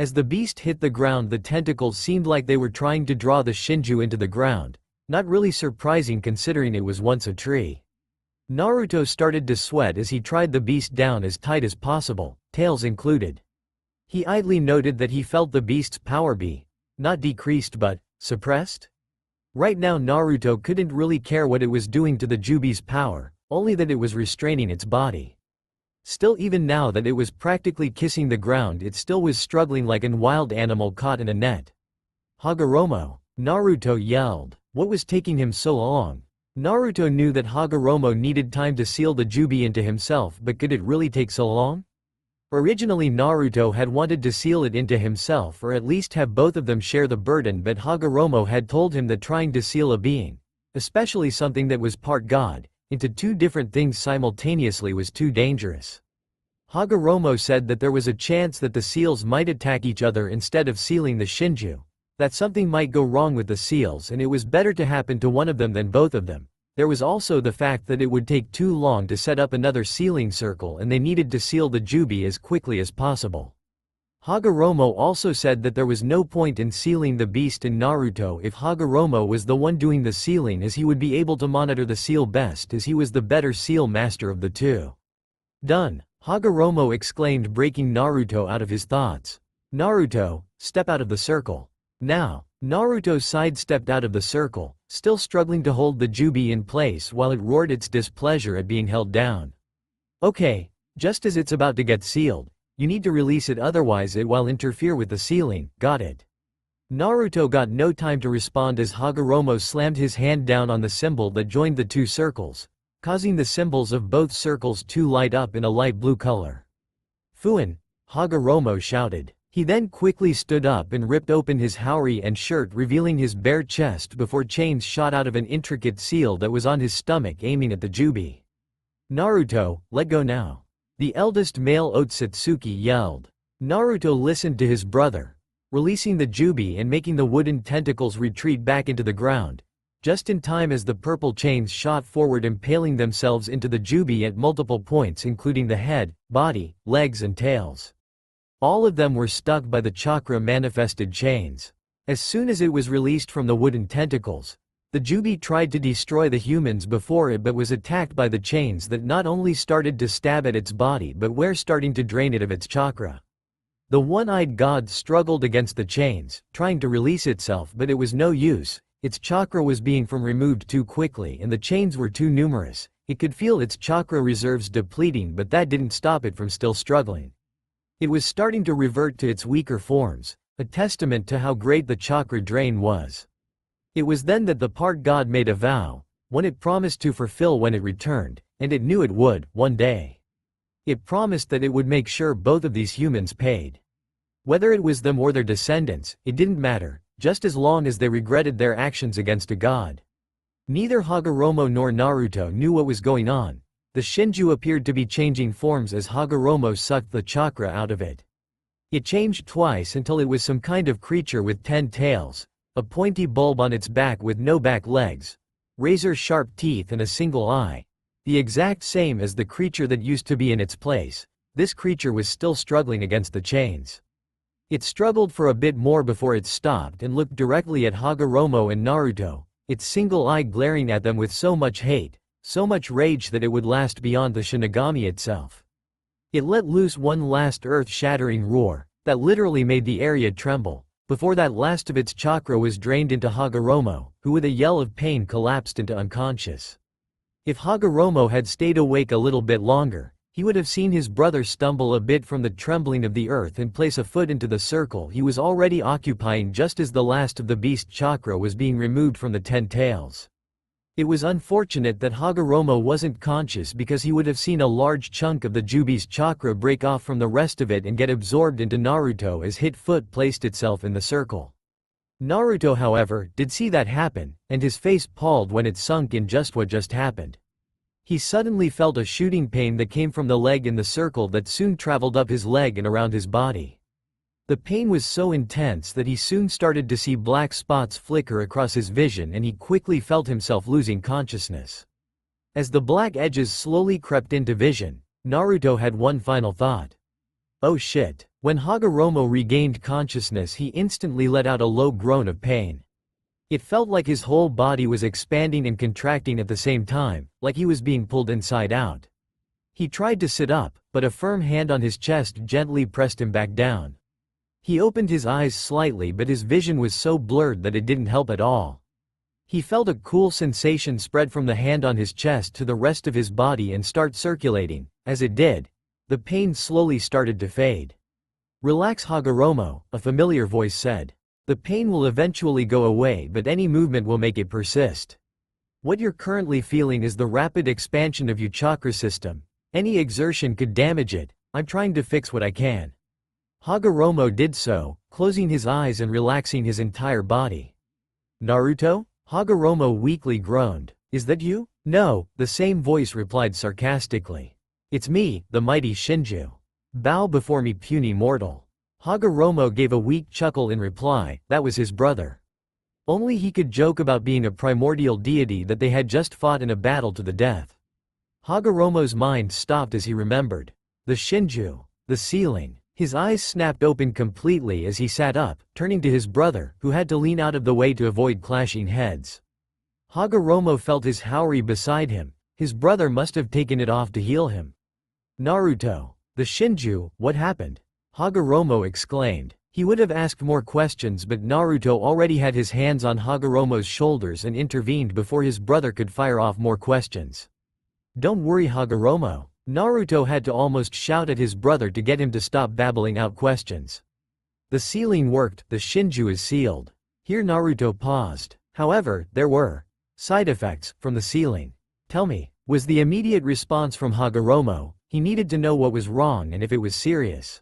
As the beast hit the ground, the tentacles seemed like they were trying to draw the Shinju into the ground, not really surprising considering it was once a tree. Naruto started to sweat as he tried the beast down as tight as possible, tails included. He idly noted that he felt the beast's power be, not decreased but, suppressed? Right now Naruto couldn't really care what it was doing to the Jubi's power, only that it was restraining its body. Still, even now that it was practically kissing the ground, it still was struggling like an wild animal caught in a net. Hagoromo, Naruto yelled. What was taking him so long? Naruto knew that Hagoromo needed time to seal the Jubi into himself, but could it really take so long? Originally Naruto had wanted to seal it into himself, or at least have both of them share the burden, but Hagoromo had told him that trying to seal a being, especially something that was part god, into two different things simultaneously was too dangerous. Hagoromo said that there was a chance that the seals might attack each other instead of sealing the Shinju, that something might go wrong with the seals and it was better to happen to one of them than both of them. There was also the fact that it would take too long to set up another sealing circle and they needed to seal the Jubi as quickly as possible. Hagoromo also said that there was no point in sealing the beast in Naruto if Hagoromo was the one doing the sealing, as he would be able to monitor the seal best, as he was the better seal master of the two. Done, Hagoromo exclaimed, breaking Naruto out of his thoughts. Naruto, step out of the circle. Now, Naruto sidestepped out of the circle, still struggling to hold the Jubi in place while it roared its displeasure at being held down. Okay, just as it's about to get sealed, you need to release it, otherwise it will interfere with the sealing, got it? Naruto got no time to respond as Hagoromo slammed his hand down on the symbol that joined the two circles, causing the symbols of both circles to light up in a light blue color. Fuin, Hagoromo shouted. He then quickly stood up and ripped open his haori and shirt, revealing his bare chest before chains shot out of an intricate seal that was on his stomach, aiming at the Jubi. Naruto, let go now. The eldest male Otsutsuki yelled. Naruto listened to his brother, releasing the Jubi and making the wooden tentacles retreat back into the ground, just in time as the purple chains shot forward, impaling themselves into the Jubi at multiple points, including the head, body, legs and tails. All of them were stuck by the chakra-manifested chains. As soon as it was released from the wooden tentacles, the Jubi tried to destroy the humans before it, but was attacked by the chains that not only started to stab at its body but were starting to drain it of its chakra. The one-eyed god struggled against the chains, trying to release itself, but it was no use. Its chakra was being removed too quickly and the chains were too numerous. It could feel its chakra reserves depleting, but that didn't stop it from still struggling. It was starting to revert to its weaker forms, a testament to how great the chakra drain was. It was then that the part god made a vow, one it promised to fulfill when it returned, and it knew it would, one day. It promised that it would make sure both of these humans paid. Whether it was them or their descendants, it didn't matter, just as long as they regretted their actions against a god. Neither Hagoromo nor Naruto knew what was going on. The Shinju appeared to be changing forms as Hagoromo sucked the chakra out of it. It changed twice until it was some kind of creature with 10 tails, a pointy bulb on its back with no back legs, razor-sharp teeth and a single eye. The exact same as the creature that used to be in its place. This creature was still struggling against the chains. It struggled for a bit more before it stopped and looked directly at Hagoromo and Naruto, its single eye glaring at them with so much hate, so much rage that it would last beyond the Shinigami itself. It let loose one last earth-shattering roar that literally made the area tremble, before that last of its chakra was drained into Hagoromo, who with a yell of pain collapsed into unconscious. If Hagoromo had stayed awake a little bit longer, he would have seen his brother stumble a bit from the trembling of the earth and place a foot into the circle he was already occupying just as the last of the beast chakra was being removed from the 10 tails. It was unfortunate that Hagoromo wasn't conscious, because he would have seen a large chunk of the Jubi's chakra break off from the rest of it and get absorbed into Naruto as his foot placed itself in the circle. Naruto, however, did see that happen, and his face palled when it sunk in just what just happened. He suddenly felt a shooting pain that came from the leg in the circle that soon traveled up his leg and around his body. The pain was so intense that he soon started to see black spots flicker across his vision, and he quickly felt himself losing consciousness. As the black edges slowly crept into vision, Naruto had one final thought. Oh shit. When Hagoromo regained consciousness, he instantly let out a low groan of pain. It felt like his whole body was expanding and contracting at the same time, like he was being pulled inside out. He tried to sit up, but a firm hand on his chest gently pressed him back down. He opened his eyes slightly, but his vision was so blurred that it didn't help at all. He felt a cool sensation spread from the hand on his chest to the rest of his body and start circulating. As it did, the pain slowly started to fade. Relax, Hagoromo, a familiar voice said. The pain will eventually go away, but any movement will make it persist. What you're currently feeling is the rapid expansion of your chakra system. Any exertion could damage it. I'm trying to fix what I can. Hagoromo did so, closing his eyes and relaxing his entire body. Naruto? Hagoromo weakly groaned. Is that you? No, the same voice replied sarcastically. It's me, the mighty Shinju. Bow before me, puny mortal. Hagoromo gave a weak chuckle in reply. That was his brother. Only he could joke about being a primordial deity that they had just fought in a battle to the death. Hagoromo's mind stopped as he remembered. The Shinju. The ceiling. His eyes snapped open completely as he sat up, turning to his brother, who had to lean out of the way to avoid clashing heads. Hagoromo felt his Haori beside him. His brother must have taken it off to heal him. Naruto, the Shinju, what happened? Hagoromo exclaimed. He would have asked more questions, but Naruto already had his hands on Hagoromo's shoulders and intervened before his brother could fire off more questions. Don't worry, Hagoromo. Naruto had to almost shout at his brother to get him to stop babbling out questions. The sealing worked, the Shinju is sealed. Here Naruto paused. However, there were side effects from the sealing. Tell me, was the immediate response from Hagoromo. He needed to know what was wrong and if it was serious.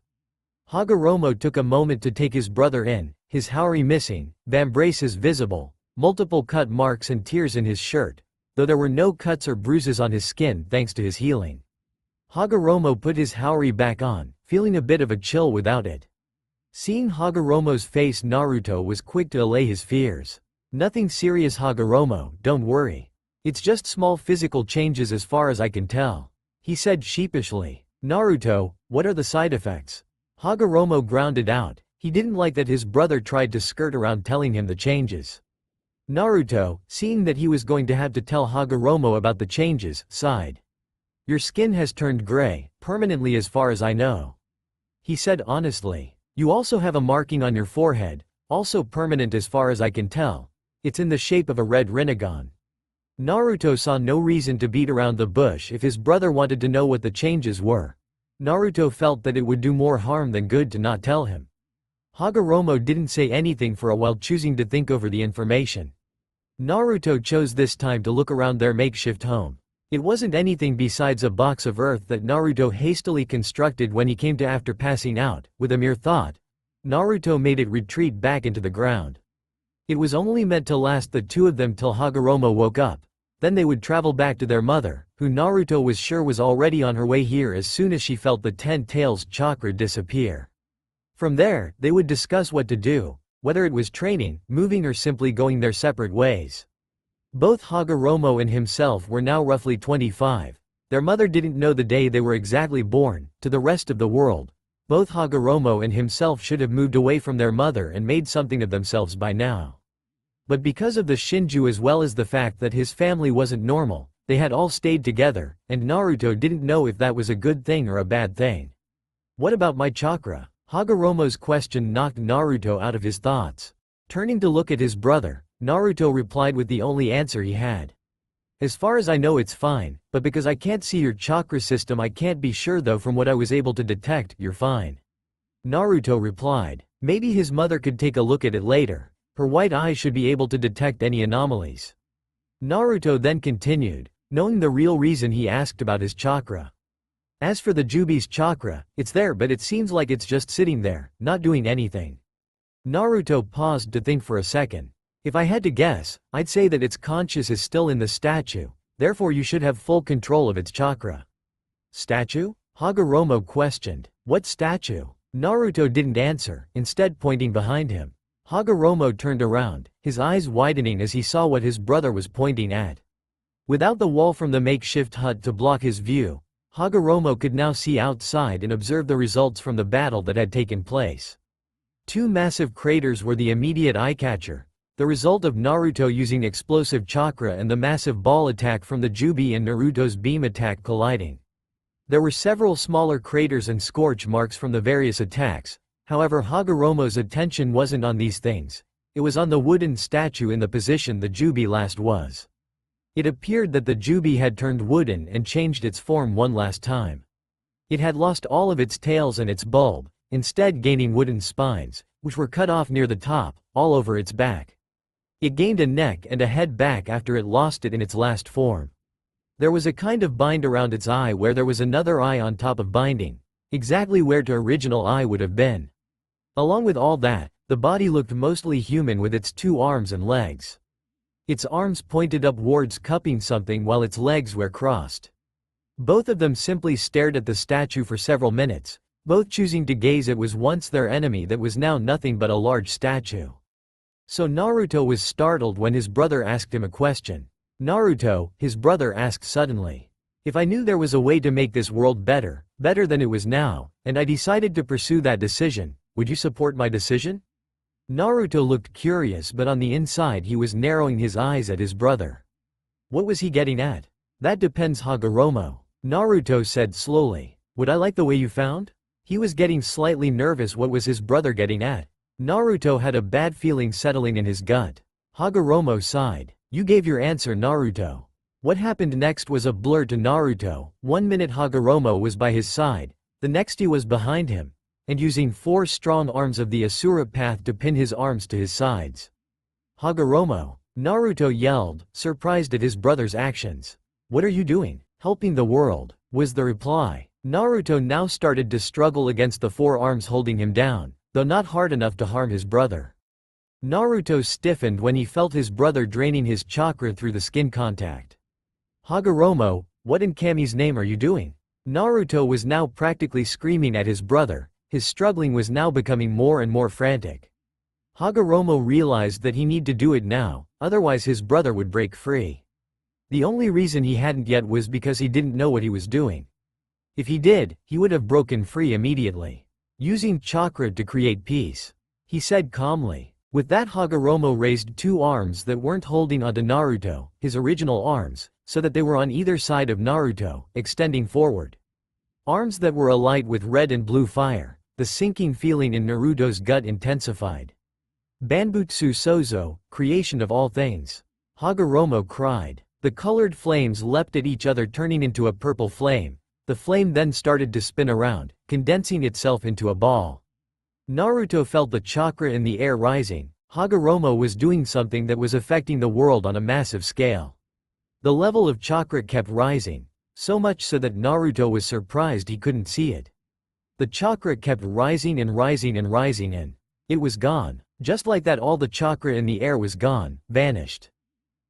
Hagoromo took a moment to take his brother in, his Haori missing, vambraces visible, multiple cut marks and tears in his shirt, though there were no cuts or bruises on his skin thanks to his healing. Hagoromo put his Haori back on, feeling a bit of a chill without it. Seeing Hagoromo's face, Naruto was quick to allay his fears. Nothing serious, Hagoromo, don't worry. It's just small physical changes as far as I can tell, he said sheepishly. Naruto, what are the side effects? Hagoromo grounded out. He didn't like that his brother tried to skirt around telling him the changes. Naruto, seeing that he was going to have to tell Hagoromo about the changes, sighed. Your skin has turned gray, permanently as far as I know, he said honestly. You also have a marking on your forehead, also permanent as far as I can tell. It's in the shape of a red Rinnegan. Naruto saw no reason to beat around the bush if his brother wanted to know what the changes were. Naruto felt that it would do more harm than good to not tell him. Hagoromo didn't say anything for a while, choosing to think over the information. Naruto chose this time to look around their makeshift home. It wasn't anything besides a box of earth that Naruto hastily constructed when he came to after passing out. With a mere thought, Naruto made it retreat back into the ground. It was only meant to last the two of them till Hagoromo woke up. Then they would travel back to their mother, who Naruto was sure was already on her way here as soon as she felt the 10 tails chakra disappear. From there, they would discuss what to do, whether it was training, moving or simply going their separate ways. Both Hagoromo and himself were now roughly 25. Their mother didn't know the day they were exactly born. To the rest of the world, both Hagoromo and himself should have moved away from their mother and made something of themselves by now. But because of the Shinju as well as the fact that his family wasn't normal, they had all stayed together, and Naruto didn't know if that was a good thing or a bad thing. What about my chakra? Hagoromo's question knocked Naruto out of his thoughts. Turning to look at his brother, Naruto replied with the only answer he had. As far as I know it's fine, but because I can't see your chakra system I can't be sure, though from what I was able to detect, you're fine. Naruto replied. Maybe his mother could take a look at it later. Her white eyes should be able to detect any anomalies. Naruto then continued, knowing the real reason he asked about his chakra. As for the Jubi's chakra, it's there, but it seems like it's just sitting there, not doing anything. Naruto paused to think for a second. If I had to guess, I'd say that its conscious is still in the statue, therefore you should have full control of its chakra. Statue? Hagoromo questioned. What statue? Naruto didn't answer, instead pointing behind him. Hagoromo turned around, his eyes widening as he saw what his brother was pointing at. Without the wall from the makeshift hut to block his view, Hagoromo could now see outside and observe the results from the battle that had taken place. Two massive craters were the immediate eye-catcher, the result of Naruto using explosive chakra and the massive ball attack from the Jubi and Naruto's beam attack colliding. There were several smaller craters and scorch marks from the various attacks. However, Hagoromo's attention wasn't on these things. It was on the wooden statue in the position the Jubi last was. It appeared that the Jubi had turned wooden and changed its form one last time. It had lost all of its tails and its bulb, instead gaining wooden spines, which were cut off near the top, all over its back. It gained a neck and a head back after it lost it in its last form. There was a kind of bind around its eye where there was another eye on top of binding, exactly where the original eye would have been. Along with all that, the body looked mostly human with its 2 arms and legs. Its arms pointed upwards cupping something while its legs were crossed. Both of them simply stared at the statue for several minutes, both choosing to gaze at what was once their enemy that was now nothing but a large statue. So Naruto was startled when his brother asked him a question. Naruto, his brother asked suddenly. If I knew there was a way to make this world better than it was now, and I decided to pursue that decision, would you support my decision? Naruto looked curious, but on the inside he was narrowing his eyes at his brother. What was he getting at? That depends, Hagoromo, Naruto said slowly. Would I like the way you found? He was getting slightly nervous. What was his brother getting at? Naruto had a bad feeling settling in his gut. Hagoromo sighed. You gave your answer, Naruto. What happened next was a blur to Naruto. 1 minute Hagoromo was by his side, the next he was behind him, and using 4 strong arms of the Asura path to pin his arms to his sides. Hagoromo, Naruto yelled, surprised at his brother's actions. What are you doing? Helping the world, was the reply. Naruto now started to struggle against the 4 arms holding him down, though not hard enough to harm his brother. Naruto stiffened when he felt his brother draining his chakra through the skin contact. Hagoromo, what in Kami's name are you doing? Naruto was now practically screaming at his brother. His struggling was now becoming more and more frantic. Hagoromo realized that he needed to do it now, otherwise his brother would break free. The only reason he hadn't yet was because he didn't know what he was doing. If he did, he would have broken free immediately. Using chakra to create peace, he said calmly. With that, Hagoromo raised 2 arms that weren't holding onto Naruto, his original arms, so that they were on either side of Naruto, extending forward. Arms that were alight with red and blue fire. The sinking feeling in Naruto's gut intensified. Banbutsu Sozo, creation of all things. Hagoromo cried. The colored flames leapt at each other, turning into a purple flame. The flame then started to spin around, condensing itself into a ball. Naruto felt the chakra in the air rising. Hagoromo was doing something that was affecting the world on a massive scale. The level of chakra kept rising, so much so that Naruto was surprised he couldn't see it. The chakra kept rising and rising and rising, and it was gone. Just like that, all the chakra in the air was gone, vanished.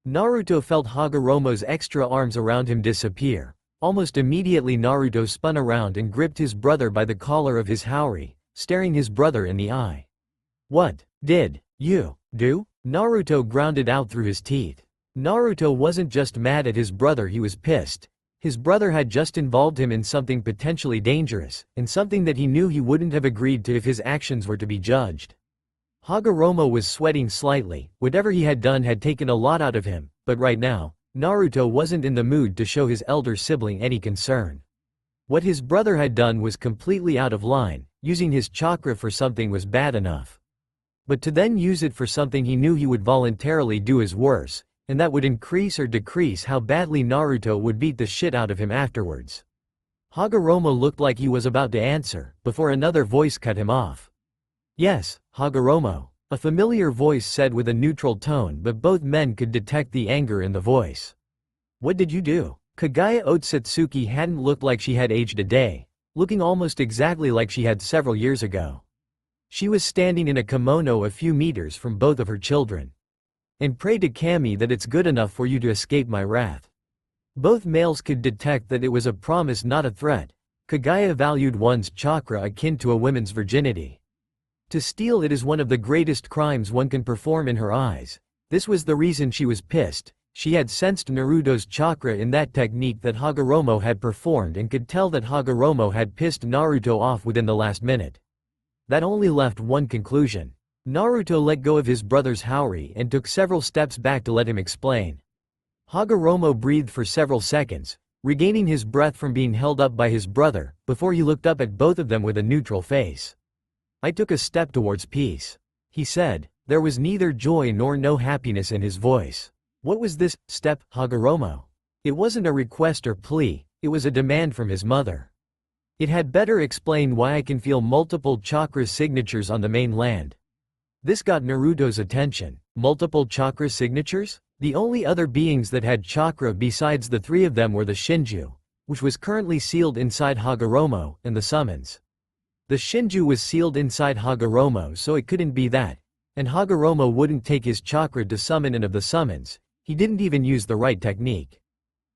Naruto felt Hagoromo's extra arms around him disappear. Almost immediately Naruto spun around and gripped his brother by the collar of his haori, staring his brother in the eye. What did you do? Naruto grounded out through his teeth. Naruto wasn't just mad at his brother, he was pissed. His brother had just involved him in something potentially dangerous, and something that he knew he wouldn't have agreed to if his actions were to be judged. Hagoromo was sweating slightly. Whatever he had done had taken a lot out of him, but right now, Naruto wasn't in the mood to show his elder sibling any concern. What his brother had done was completely out of line. Using his chakra for something was bad enough. But to then use it for something he knew he would voluntarily do is worse, and that would increase or decrease how badly Naruto would beat the shit out of him afterwards. Hagoromo looked like he was about to answer, before another voice cut him off. Yes, Hagoromo, a familiar voice said with a neutral tone, but both men could detect the anger in the voice. What did you do? Kagaya Otsutsuki hadn't looked like she had aged a day, looking almost exactly like she had several years ago. She was standing in a kimono a few meters from both of her children. And pray to Kami that it's good enough for you to escape my wrath. Both males could detect that it was a promise, not a threat. Kagaya valued one's chakra akin to a woman's virginity. To steal it is one of the greatest crimes one can perform in her eyes. This was the reason she was pissed. She had sensed Naruto's chakra in that technique that Hagoromo had performed and could tell that Hagoromo had pissed Naruto off within the last minute. That only left one conclusion. Naruto let go of his brother's haori and took several steps back to let him explain. Hagoromo breathed for several seconds, regaining his breath from being held up by his brother, before he looked up at both of them with a neutral face. I took a step towards peace, he said. There was neither joy nor no happiness in his voice. What was this step, Hagoromo? It wasn't a request or plea, it was a demand from his mother. It had better explain why I can feel multiple chakra signatures on the mainland. This got Naruto's attention. Multiple chakra signatures? The only other beings that had chakra besides the 3 of them were the Shinju, which was currently sealed inside Hagoromo, and the summons. The Shinju was sealed inside Hagoromo, so it couldn't be that, and Hagoromo wouldn't take his chakra to summon any of the summons. He didn't even use the right technique.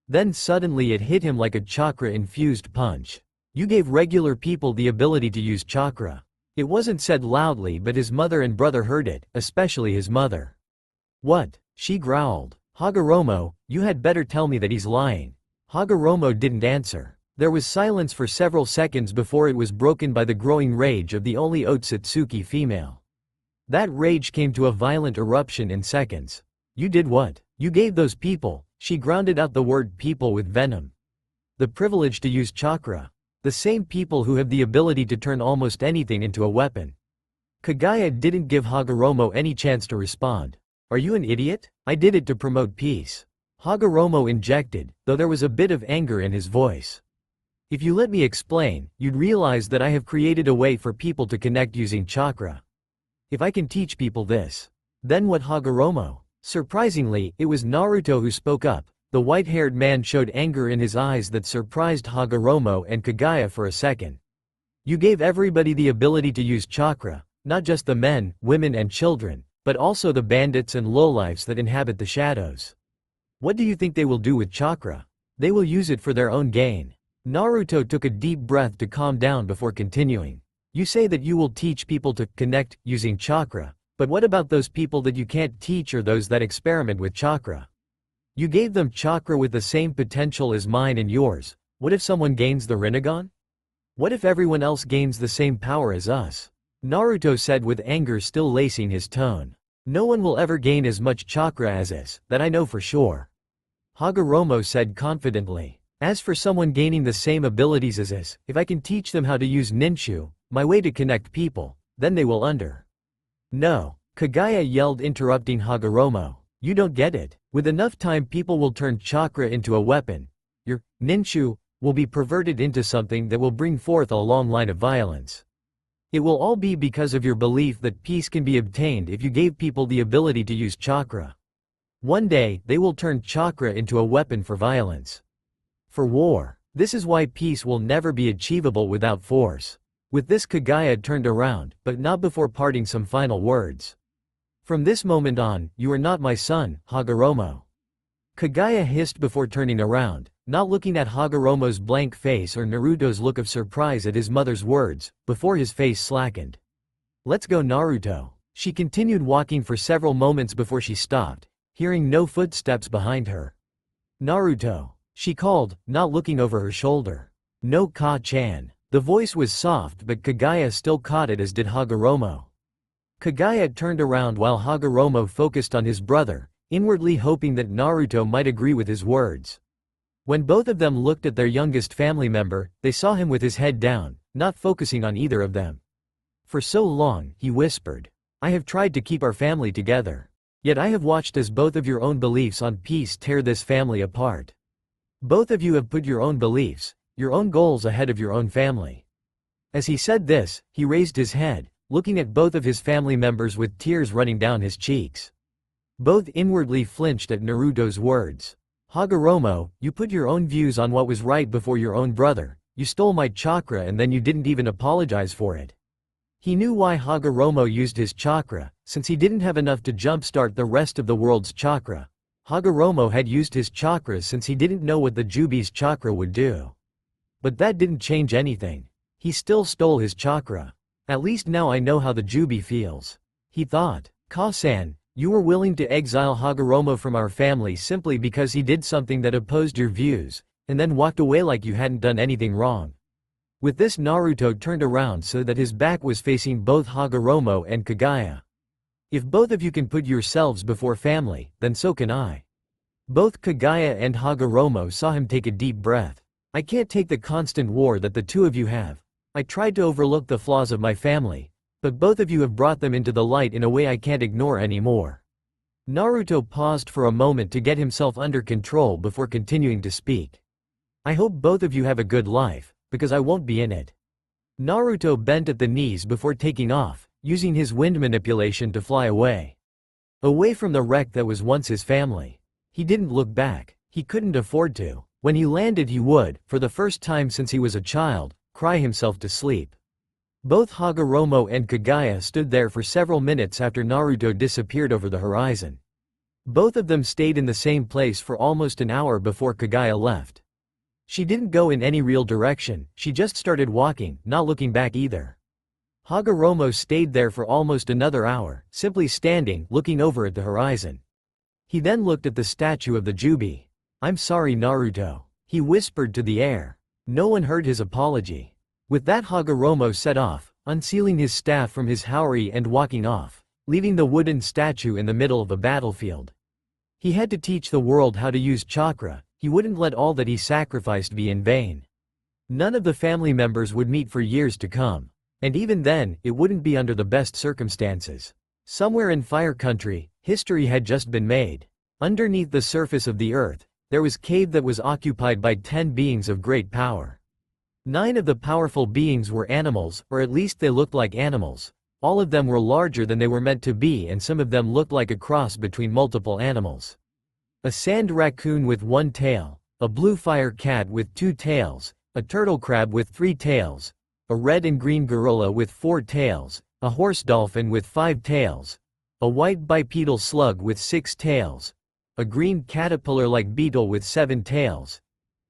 Then suddenly it hit him like a chakra-infused punch. You gave regular people the ability to use chakra. It wasn't said loudly, but his mother and brother heard it, especially his mother. What? She growled. Hagoromo, you had better tell me that he's lying. Hagoromo didn't answer. There was silence for several seconds before it was broken by the growing rage of the only Otsutsuki female. That rage came to a violent eruption in seconds. You did what? You gave those people, she grounded out the word people with venom, the privilege to use chakra. The same people who have the ability to turn almost anything into a weapon. Kagaya didn't give Hagoromo any chance to respond. Are you an idiot? I did it to promote peace. Hagoromo injected, though there was a bit of anger in his voice. If you let me explain, you'd realize that I have created a way for people to connect using chakra. If I can teach people this, then what? Hagoromo? Surprisingly, it was Naruto who spoke up. The white-haired man showed anger in his eyes that surprised Hagoromo and Kagaya for a second. You gave everybody the ability to use chakra, not just the men, women and children, but also the bandits and lowlifes that inhabit the shadows. What do you think they will do with chakra? They will use it for their own gain. Naruto took a deep breath to calm down before continuing. You say that you will teach people to connect using chakra, but what about those people that you can't teach or those that experiment with chakra? You gave them chakra with the same potential as mine and yours. What if someone gains the Rinnegan? What if everyone else gains the same power as us? Naruto said with anger still lacing his tone. No one will ever gain as much chakra as us, that I know for sure. Hagoromo said confidently. As for someone gaining the same abilities as us, if I can teach them how to use ninchu, my way to connect people, then they will under. No, Kagaya yelled, interrupting Hagoromo. You don't get it. With enough time people will turn chakra into a weapon. Your ninchu will be perverted into something that will bring forth a long line of violence. It will all be because of your belief that peace can be obtained if you gave people the ability to use chakra. One day, they will turn chakra into a weapon for violence. For war. This is why peace will never be achievable without force. With this, Kagaya turned around, but not before parting some final words. From this moment on, you are not my son, Hagoromo. Kagaya hissed before turning around, not looking at Hagoromo's blank face or Naruto's look of surprise at his mother's words, before his face slackened. Let's go, Naruto. She continued walking for several moments before she stopped, hearing no footsteps behind her. Naruto, she called, not looking over her shoulder. No, Ka-chan. The voice was soft, but Kagaya still caught it, as did Hagoromo. Kagaya turned around while Hagoromo focused on his brother, inwardly hoping that Naruto might agree with his words. When both of them looked at their youngest family member, they saw him with his head down, not focusing on either of them. For so long, he whispered, I have tried to keep our family together. Yet I have watched as both of your own beliefs on peace tear this family apart. Both of you have put your own beliefs, your own goals ahead of your own family. As he said this, he raised his head, looking at both of his family members with tears running down his cheeks. Both inwardly flinched at Naruto's words. Hagoromo, you put your own views on what was right before your own brother, you stole my chakra and then you didn't even apologize for it. He knew why Hagoromo used his chakra, since he didn't have enough to jumpstart the rest of the world's chakra. Hagoromo had used his chakra since he didn't know what the Jubi's chakra would do. But that didn't change anything. He still stole his chakra. At least now I know how the Jubi feels. He thought. Ka-san, you were willing to exile Hagoromo from our family simply because he did something that opposed your views, and then walked away like you hadn't done anything wrong. With this, Naruto turned around so that his back was facing both Hagoromo and Kagaya. If both of you can put yourselves before family, then so can I. Both Kagaya and Hagoromo saw him take a deep breath. I can't take the constant war that the two of you have. I tried to overlook the flaws of my family, but both of you have brought them into the light in a way I can't ignore anymore. Naruto paused for a moment to get himself under control before continuing to speak. I hope both of you have a good life, because I won't be in it. Naruto bent at the knees before taking off, using his wind manipulation to fly away. Away from the wreck that was once his family. He didn't look back. He couldn't afford to. When he landed he would, for the first time since he was a child, cry himself to sleep. Both Hagoromo and Kagaya stood there for several minutes after Naruto disappeared over the horizon. Both of them stayed in the same place for almost an hour before Kagaya left. She didn't go in any real direction, she just started walking, not looking back either. Hagoromo stayed there for almost another hour, simply standing, looking over at the horizon. He then looked at the statue of the Jubi. I'm sorry, Naruto. he whispered to the air. No one heard his apology. With that, Hagoromo set off, unsealing his staff from his haori and walking off, leaving the wooden statue in the middle of a battlefield. He had to teach the world how to use chakra. He wouldn't let all that he sacrificed be in vain. None of the family members would meet for years to come. And even then, it wouldn't be under the best circumstances. Somewhere in Fire Country, history had just been made. Underneath the surface of the earth, there was a cave that was occupied by 10 beings of great power. 9 of the powerful beings were animals, or at least they looked like animals. All of them were larger than they were meant to be, and some of them looked like a cross between multiple animals. A sand raccoon with 1 tail, a blue fire cat with 2 tails, a turtle crab with 3 tails, a red and green gorilla with 4 tails, a horse dolphin with 5 tails, a white bipedal slug with 6 tails, a green caterpillar-like beetle with 7 tails,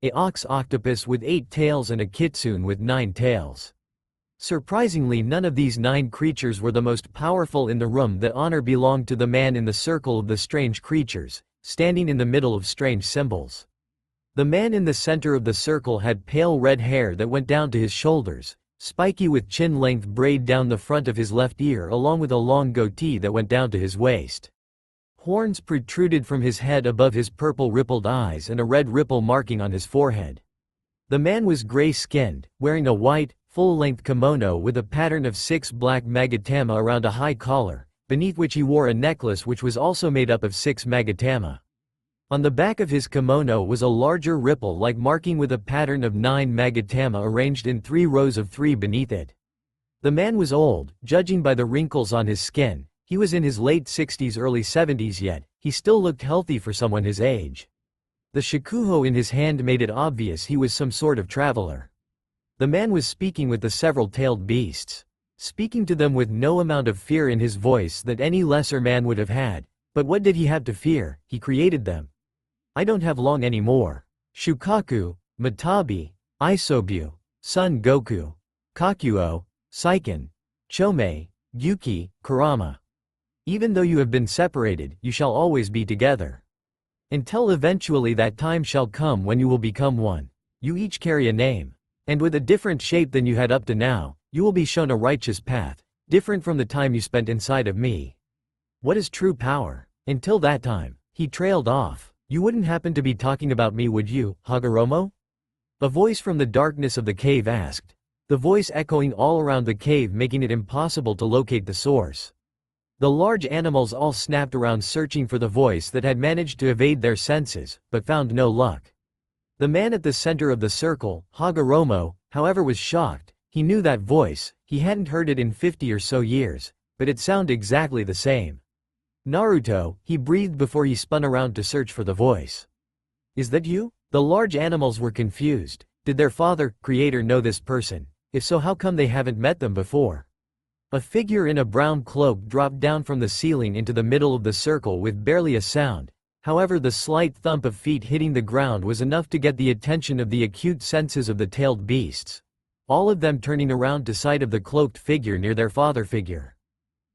a ox octopus with 8 tails, and a kitsune with 9 tails. Surprisingly, none of these 9 creatures were the most powerful in the room. The honor belonged to the man in the circle of the strange creatures, standing in the middle of strange symbols. The man in the center of the circle had pale red hair that went down to his shoulders, spiky with chin-length braid down the front of his left ear, along with a long goatee that went down to his waist. Horns protruded from his head above his purple rippled eyes and a red ripple marking on his forehead. The man was gray-skinned, wearing a white, full-length kimono with a pattern of 6 black magatama around a high collar, beneath which he wore a necklace which was also made up of 6 magatama. On the back of his kimono was a larger ripple-like marking with a pattern of 9 magatama arranged in 3 rows of 3 beneath it. The man was old, judging by the wrinkles on his skin. He was in his late 60s, early 70s, yet he still looked healthy for someone his age. The shakuho in his hand made it obvious he was some sort of traveler. The man was speaking with the several-tailed beasts, speaking to them with no amount of fear in his voice that any lesser man would have had. But what did he have to fear? He created them. I don't have long anymore. Shukaku, Matabi, Isobu, Son Goku, Kakuo, Seiken, Chomei, Gyuki, Kurama. Even though you have been separated, you shall always be together. Until eventually that time shall come when you will become one. You each carry a name. And with a different shape than you had up to now, you will be shown a righteous path, different from the time you spent inside of me. What is true power? Until that time, he trailed off. You wouldn't happen to be talking about me, would you, Hagoromo? A voice from the darkness of the cave asked, the voice echoing all around the cave, making it impossible to locate the source. The large animals all snapped around searching for the voice that had managed to evade their senses, but found no luck. The man at the center of the circle, Hagoromo, however, was shocked. He knew that voice, he hadn't heard it in 50 or so years, but it sounded exactly the same. Naruto, he breathed before he spun around to search for the voice. Is that you? The large animals were confused. Did their father, creator, know this person? If so, how come they haven't met them before? A figure in a brown cloak dropped down from the ceiling into the middle of the circle with barely a sound. However, the slight thump of feet hitting the ground was enough to get the attention of the acute senses of the tailed beasts, all of them turning around to sight of the cloaked figure near their father figure.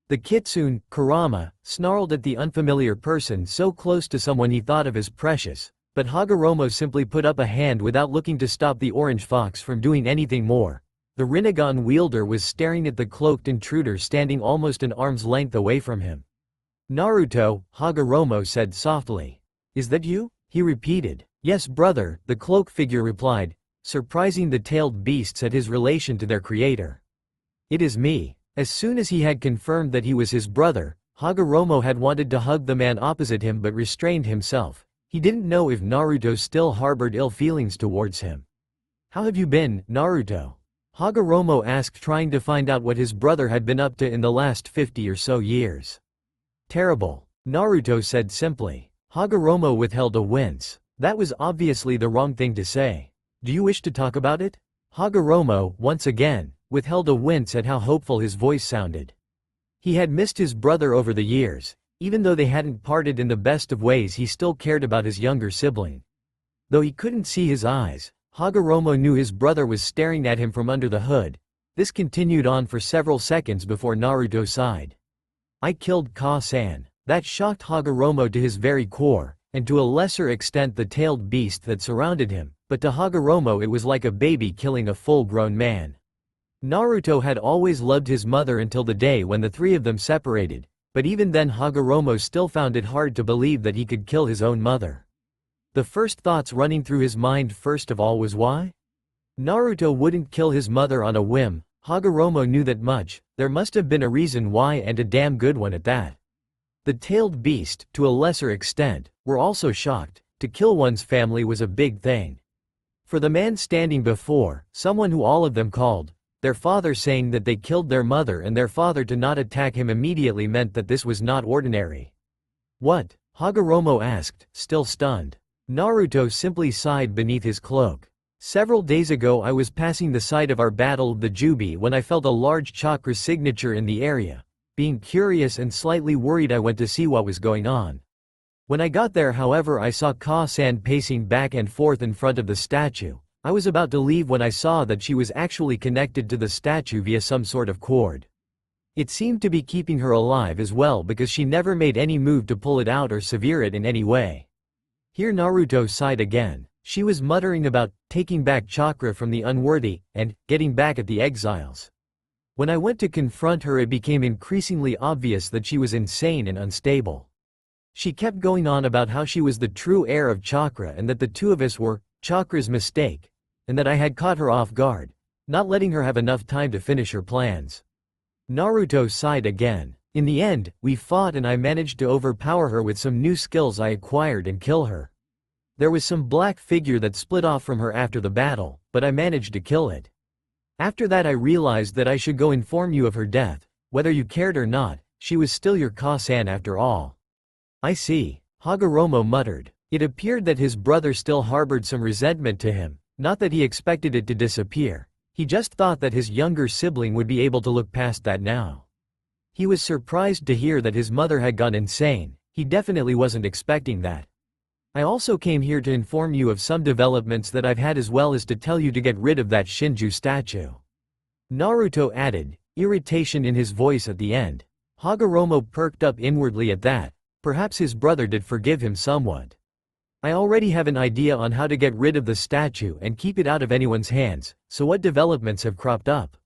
The kitsune, Kurama, snarled at the unfamiliar person so close to someone he thought of as precious, but Hagoromo simply put up a hand without looking to stop the orange fox from doing anything more. The Rinnegan wielder was staring at the cloaked intruder standing almost an arm's length away from him. Naruto, Hagoromo said softly. Is that you? He repeated. Yes, brother, the cloak figure replied, surprising the tailed beasts at his relation to their creator. It is me. As soon as he had confirmed that he was his brother, Hagoromo had wanted to hug the man opposite him but restrained himself. He didn't know if Naruto still harbored ill feelings towards him. How have you been, Naruto? Hagoromo asked, trying to find out what his brother had been up to in the last 50 or so years. Terrible, Naruto said simply. Hagoromo withheld a wince. That was obviously the wrong thing to say. Do you wish to talk about it? Hagoromo, once again, withheld a wince at how hopeful his voice sounded. He had missed his brother over the years. Even though they hadn't parted in the best of ways, he still cared about his younger sibling. Though he couldn't see his eyes, Hagoromo knew his brother was staring at him from under the hood. This continued on for several seconds before Naruto sighed. I killed Ka-san. That shocked Hagoromo to his very core, and to a lesser extent the tailed beast that surrounded him, but to Hagoromo it was like a baby killing a full-grown man. Naruto had always loved his mother until the day when the three of them separated, but even then Hagoromo still found it hard to believe that he could kill his own mother. The first thoughts running through his mind first of all was why? Naruto wouldn't kill his mother on a whim. Hagoromo knew that much. There must have been a reason why, and a damn good one at that. The tailed beast, to a lesser extent, were also shocked. To kill one's family was a big thing. For the man standing before, someone who all of them called their father, saying that they killed their mother and their father to not attack him immediately meant that this was not ordinary. What? Hagoromo asked, still stunned. Naruto simply sighed beneath his cloak. Several days ago I was passing the site of our battle of the Jubi when I felt a large chakra signature in the area. Being curious and slightly worried I went to see what was going on. When I got there however I saw Ka-san pacing back and forth in front of the statue. I was about to leave when I saw that she was actually connected to the statue via some sort of cord. It seemed to be keeping her alive as well because she never made any move to pull it out or sever it in any way. Here Naruto sighed again. She was muttering about taking back chakra from the unworthy and getting back at the exiles. When I went to confront her it became increasingly obvious that she was insane and unstable. She kept going on about how she was the true heir of chakra and that the two of us were chakra's mistake, and that I had caught her off guard, not letting her have enough time to finish her plans. Naruto sighed again. In the end, we fought and I managed to overpower her with some new skills I acquired and kill her. There was some black figure that split off from her after the battle, but I managed to kill it. After that I realized that I should go inform you of her death. Whether you cared or not, she was still your Ka-san after all. I see, Hagoromo muttered. It appeared that his brother still harbored some resentment to him, not that he expected it to disappear. He just thought that his younger sibling would be able to look past that now. He was surprised to hear that his mother had gone insane. He definitely wasn't expecting that. I also came here to inform you of some developments that I've had as well as to tell you to get rid of that Shinju statue. Naruto added, irritation in his voice at the end. Hagoromo perked up inwardly at that. Perhaps his brother did forgive him somewhat. I already have an idea on how to get rid of the statue and keep it out of anyone's hands, so what developments have cropped up?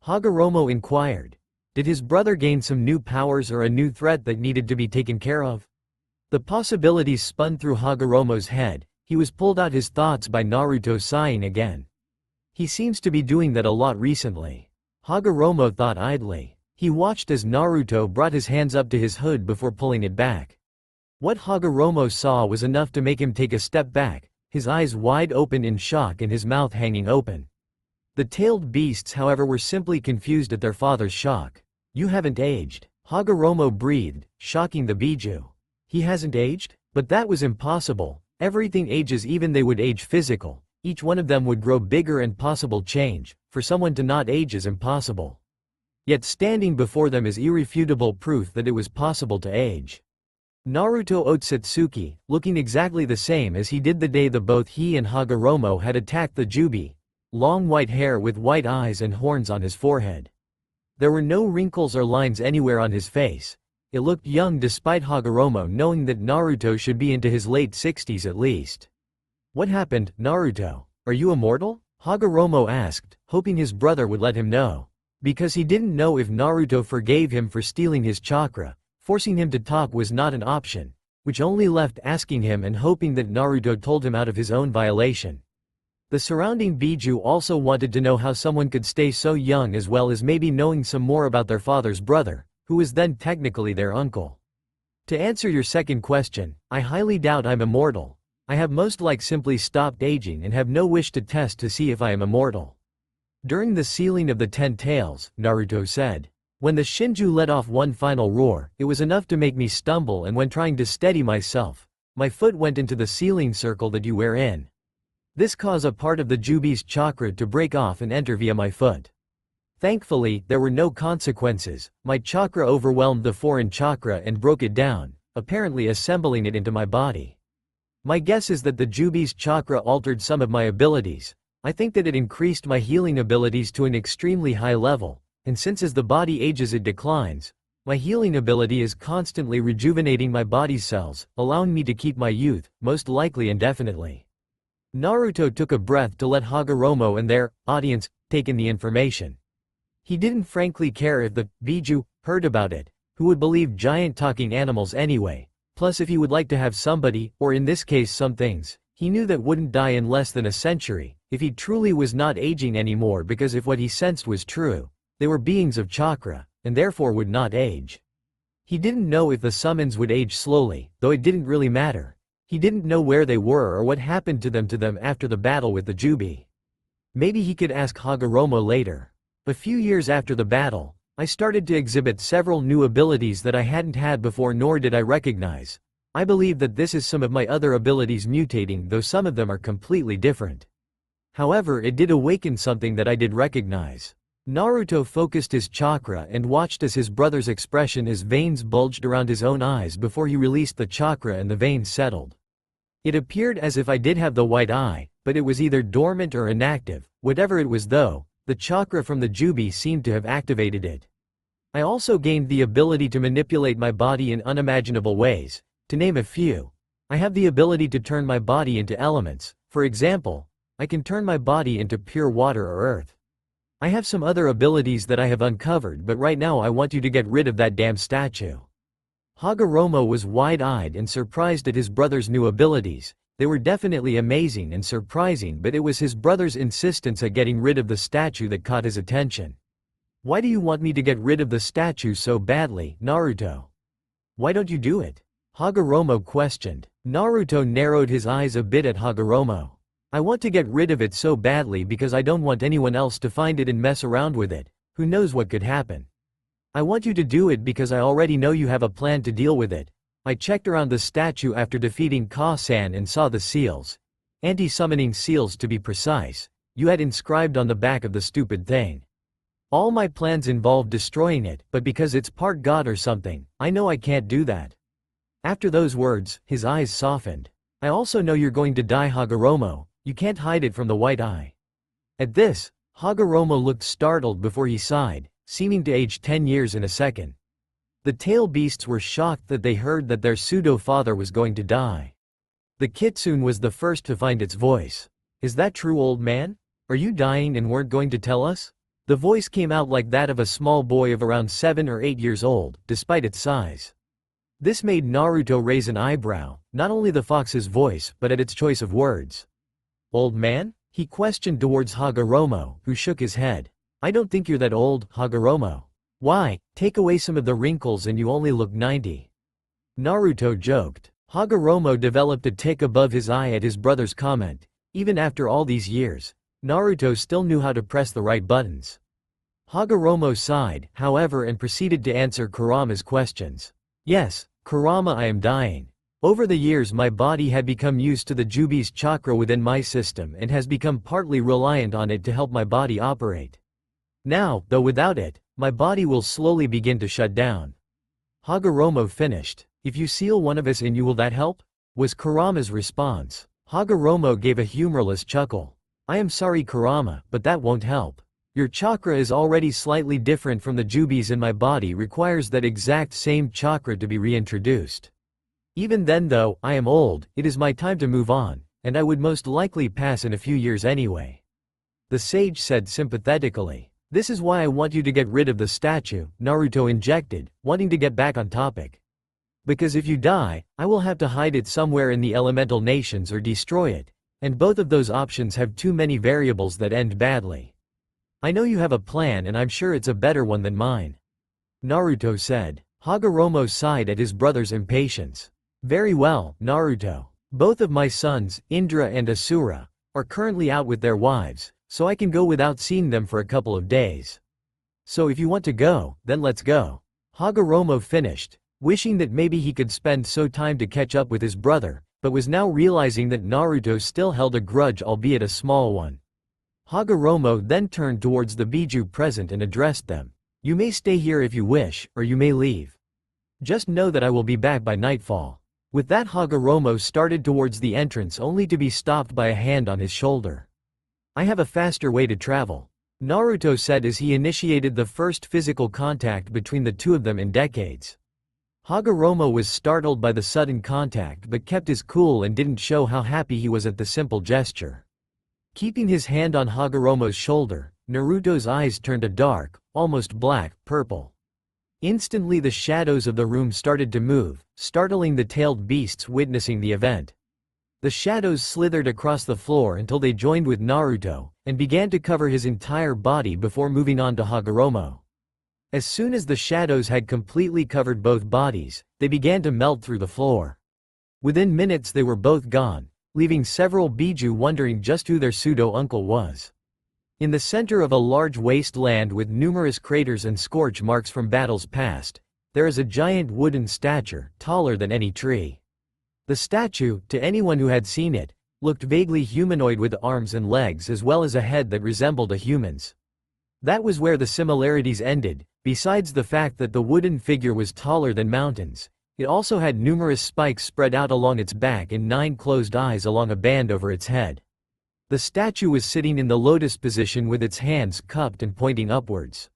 Hagoromo inquired. Did his brother gain some new powers or a new threat that needed to be taken care of? The possibilities spun through Hagoromo's head. He was pulled out his thoughts by Naruto sighing again. He seems to be doing that a lot recently. Hagoromo thought idly. He watched as Naruto brought his hands up to his hood before pulling it back. What Hagoromo saw was enough to make him take a step back, his eyes wide open in shock and his mouth hanging open. The tailed beasts however were simply confused at their father's shock. You haven't aged, Hagoromo breathed, shocking the Biju. He hasn't aged? But that was impossible. Everything ages, even they would age physical. Each one of them would grow bigger and possible change. For someone to not age is impossible. Yet standing before them is irrefutable proof that it was possible to age. Naruto Otsutsuki, looking exactly the same as he did the day that both he and Hagoromo had attacked the Jubi. Long white hair with white eyes and horns on his forehead. There were no wrinkles or lines anywhere on his face. It looked young despite Hagoromo knowing that Naruto should be into his late 60s at least. What happened, Naruto? Are you immortal? Hagoromo asked, hoping his brother would let him know. Because he didn't know if Naruto forgave him for stealing his chakra. Forcing him to talk was not an option, which only left asking him and hoping that Naruto told him out of his own violation. The surrounding Biju also wanted to know how someone could stay so young as well as maybe knowing some more about their father's brother, who was then technically their uncle. To answer your second question, I highly doubt I'm immortal. I have most like simply stopped aging and have no wish to test to see if I am immortal. During the sealing of the 10 tails, Naruto said. When the Shinju let off one final roar, it was enough to make me stumble, and when trying to steady myself, my foot went into the sealing circle that you wear in. This caused a part of the Jubi's chakra to break off and enter via my foot. Thankfully, there were no consequences. My chakra overwhelmed the foreign chakra and broke it down, apparently assembling it into my body. My guess is that the Jubi's chakra altered some of my abilities. I think that it increased my healing abilities to an extremely high level, and since as the body ages it declines, My healing ability is constantly rejuvenating my body's cells, allowing me to keep my youth, most likely indefinitely. Naruto took a breath to let Hagoromo and their audience take in the information. He didn't frankly care if the Biju heard about it, who would believe giant talking animals anyway. Plus, if he would like to have somebody, or in this case some things, he knew that wouldn't die in less than a century, if he truly was not aging anymore, because if what he sensed was true, they were beings of chakra, and therefore would not age. He didn't know if the summons would age slowly, though it didn't really matter. He didn't know where they were or what happened to them after the battle with the Jubi. Maybe he could ask Hagoromo later. A few years after the battle, I started to exhibit several new abilities that I hadn't had before, nor did I recognize. I believe that this is some of my other abilities mutating, though some of them are completely different. However, it did awaken something that I did recognize. Naruto focused his chakra and watched as his brother's expression, his veins bulged around his own eyes before he released the chakra and the veins settled. It appeared as if I did have the white eye, but it was either dormant or inactive. Whatever it was though, the chakra from the Jubi seemed to have activated it. I also gained the ability to manipulate my body in unimaginable ways. To name a few, I have the ability to turn my body into elements. For example, I can turn my body into pure water or earth. I have some other abilities that I have uncovered, but right now I want you to get rid of that damn statue. Hagoromo was wide-eyed and surprised at his brother's new abilities. They were definitely amazing and surprising, but it was his brother's insistence at getting rid of the statue that caught his attention. Why do you want me to get rid of the statue so badly, Naruto? Why don't you do it? Hagoromo questioned. Naruto narrowed his eyes a bit at Hagoromo. I want to get rid of it so badly because I don't want anyone else to find it and mess around with it. Who knows what could happen? I want you to do it because I already know you have a plan to deal with it. I checked around the statue after defeating Ka-san and saw the seals. Anti-summoning seals to be precise. You had inscribed on the back of the stupid thing. All my plans involved destroying it, but because it's part god or something, I know I can't do that. After those words, his eyes softened. I also know you're going to die, Hagoromo. You can't hide it from the white eye. At this, Hagoromo looked startled before he sighed, seeming to age 10 years in a second. The tail beasts were shocked that they heard that their pseudo-father was going to die. The kitsune was the first to find its voice. Is that true, old man? Are you dying and weren't going to tell us? The voice came out like that of a small boy of around 7 or 8 years old, despite its size. This made Naruto raise an eyebrow, not only the fox's voice but at its choice of words. Old man? He questioned towards Hagoromo, who shook his head. I don't think you're that old, Hagoromo. Why, take away some of the wrinkles and you only look 90. Naruto joked. Hagoromo developed a tick above his eye at his brother's comment. Even after all these years, Naruto still knew how to press the right buttons. Hagoromo sighed, however, and proceeded to answer Kurama's questions. Yes, Kurama, I am dying. Over the years my body had become used to the Jubi's chakra within my system and has become partly reliant on it to help my body operate. Now, though without it, my body will slowly begin to shut down. Hagoromo finished. If you seal one of us in, will that help? Was Kurama's response. Hagoromo gave a humorless chuckle. I am sorry, Kurama, but that won't help. Your chakra is already slightly different from the Jubis, and my body requires that exact same chakra to be reintroduced. Even then though, I am old, it is my time to move on, and I would most likely pass in a few years anyway. The sage said sympathetically. This is why I want you to get rid of the statue, Naruto injected, wanting to get back on topic. Because if you die, I will have to hide it somewhere in the elemental nations or destroy it, and both of those options have too many variables that end badly. I know you have a plan and I'm sure it's a better one than mine. Naruto said. Hagoromo sighed at his brother's impatience. Very well, Naruto. Both of my sons, Indra and Asura, are currently out with their wives, so I can go without seeing them for a couple of days. So if you want to go, then let's go. Hagoromo finished, wishing that maybe he could spend so time to catch up with his brother, but was now realizing that Naruto still held a grudge, albeit a small one. Hagoromo then turned towards the Biju present and addressed them. You may stay here if you wish, or you may leave. Just know that I will be back by nightfall. With that, Hagoromo started towards the entrance only to be stopped by a hand on his shoulder. I have a faster way to travel. Naruto said as he initiated the first physical contact between the two of them in decades. Hagoromo was startled by the sudden contact but kept his cool and didn't show how happy he was at the simple gesture. Keeping his hand on Hagoromo's shoulder, Naruto's eyes turned a dark, almost black, purple. Instantly the shadows of the room started to move, startling the tailed beasts witnessing the event. The shadows slithered across the floor until they joined with Naruto, and began to cover his entire body before moving on to Hagoromo. As soon as the shadows had completely covered both bodies, they began to melt through the floor. Within minutes they were both gone, leaving several Biju wondering just who their pseudo-uncle was. In the center of a large wasteland with numerous craters and scorch marks from battles past, there is a giant wooden statue, taller than any tree. The statue, to anyone who had seen it, looked vaguely humanoid with arms and legs as well as a head that resembled a human's. That was where the similarities ended. Besides the fact that the wooden figure was taller than mountains, it also had numerous spikes spread out along its back and 9 closed eyes along a band over its head. The statue was sitting in the lotus position with its hands cupped and pointing upwards.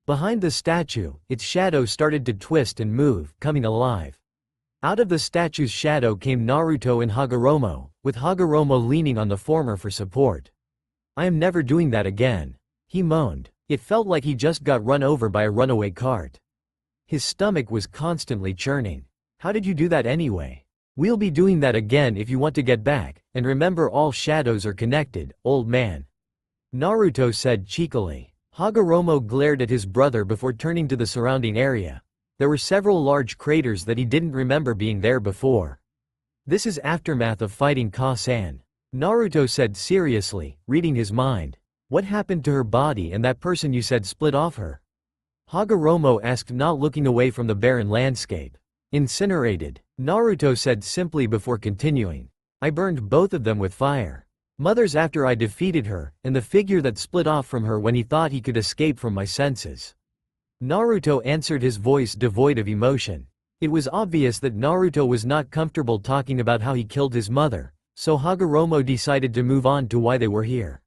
Behind the statue, its shadow started to twist and move, coming alive. Out of the statue's shadow came Naruto and Hagoromo, with Hagoromo leaning on the former for support. "I am never doing that again," he moaned. It felt like he just got run over by a runaway cart. His stomach was constantly churning. "How did you do that anyway? We'll be doing that again if you want to get back, and remember all shadows are connected, old man," Naruto said cheekily. Hagoromo glared at his brother before turning to the surrounding area. There were several large craters that he didn't remember being there before. "This is aftermath of fighting Ka-san," Naruto said seriously, reading his mind. "What happened to her body and that person you said split off her?" Hagoromo asked, not looking away from the barren landscape. "Incinerated," Naruto said simply before continuing. "I burned both of them with fire. Mother's after I defeated her, and the figure that split off from her when he thought he could escape from my senses." Naruto answered, his voice devoid of emotion. It was obvious that Naruto was not comfortable talking about how he killed his mother, so Hagoromo decided to move on to why they were here.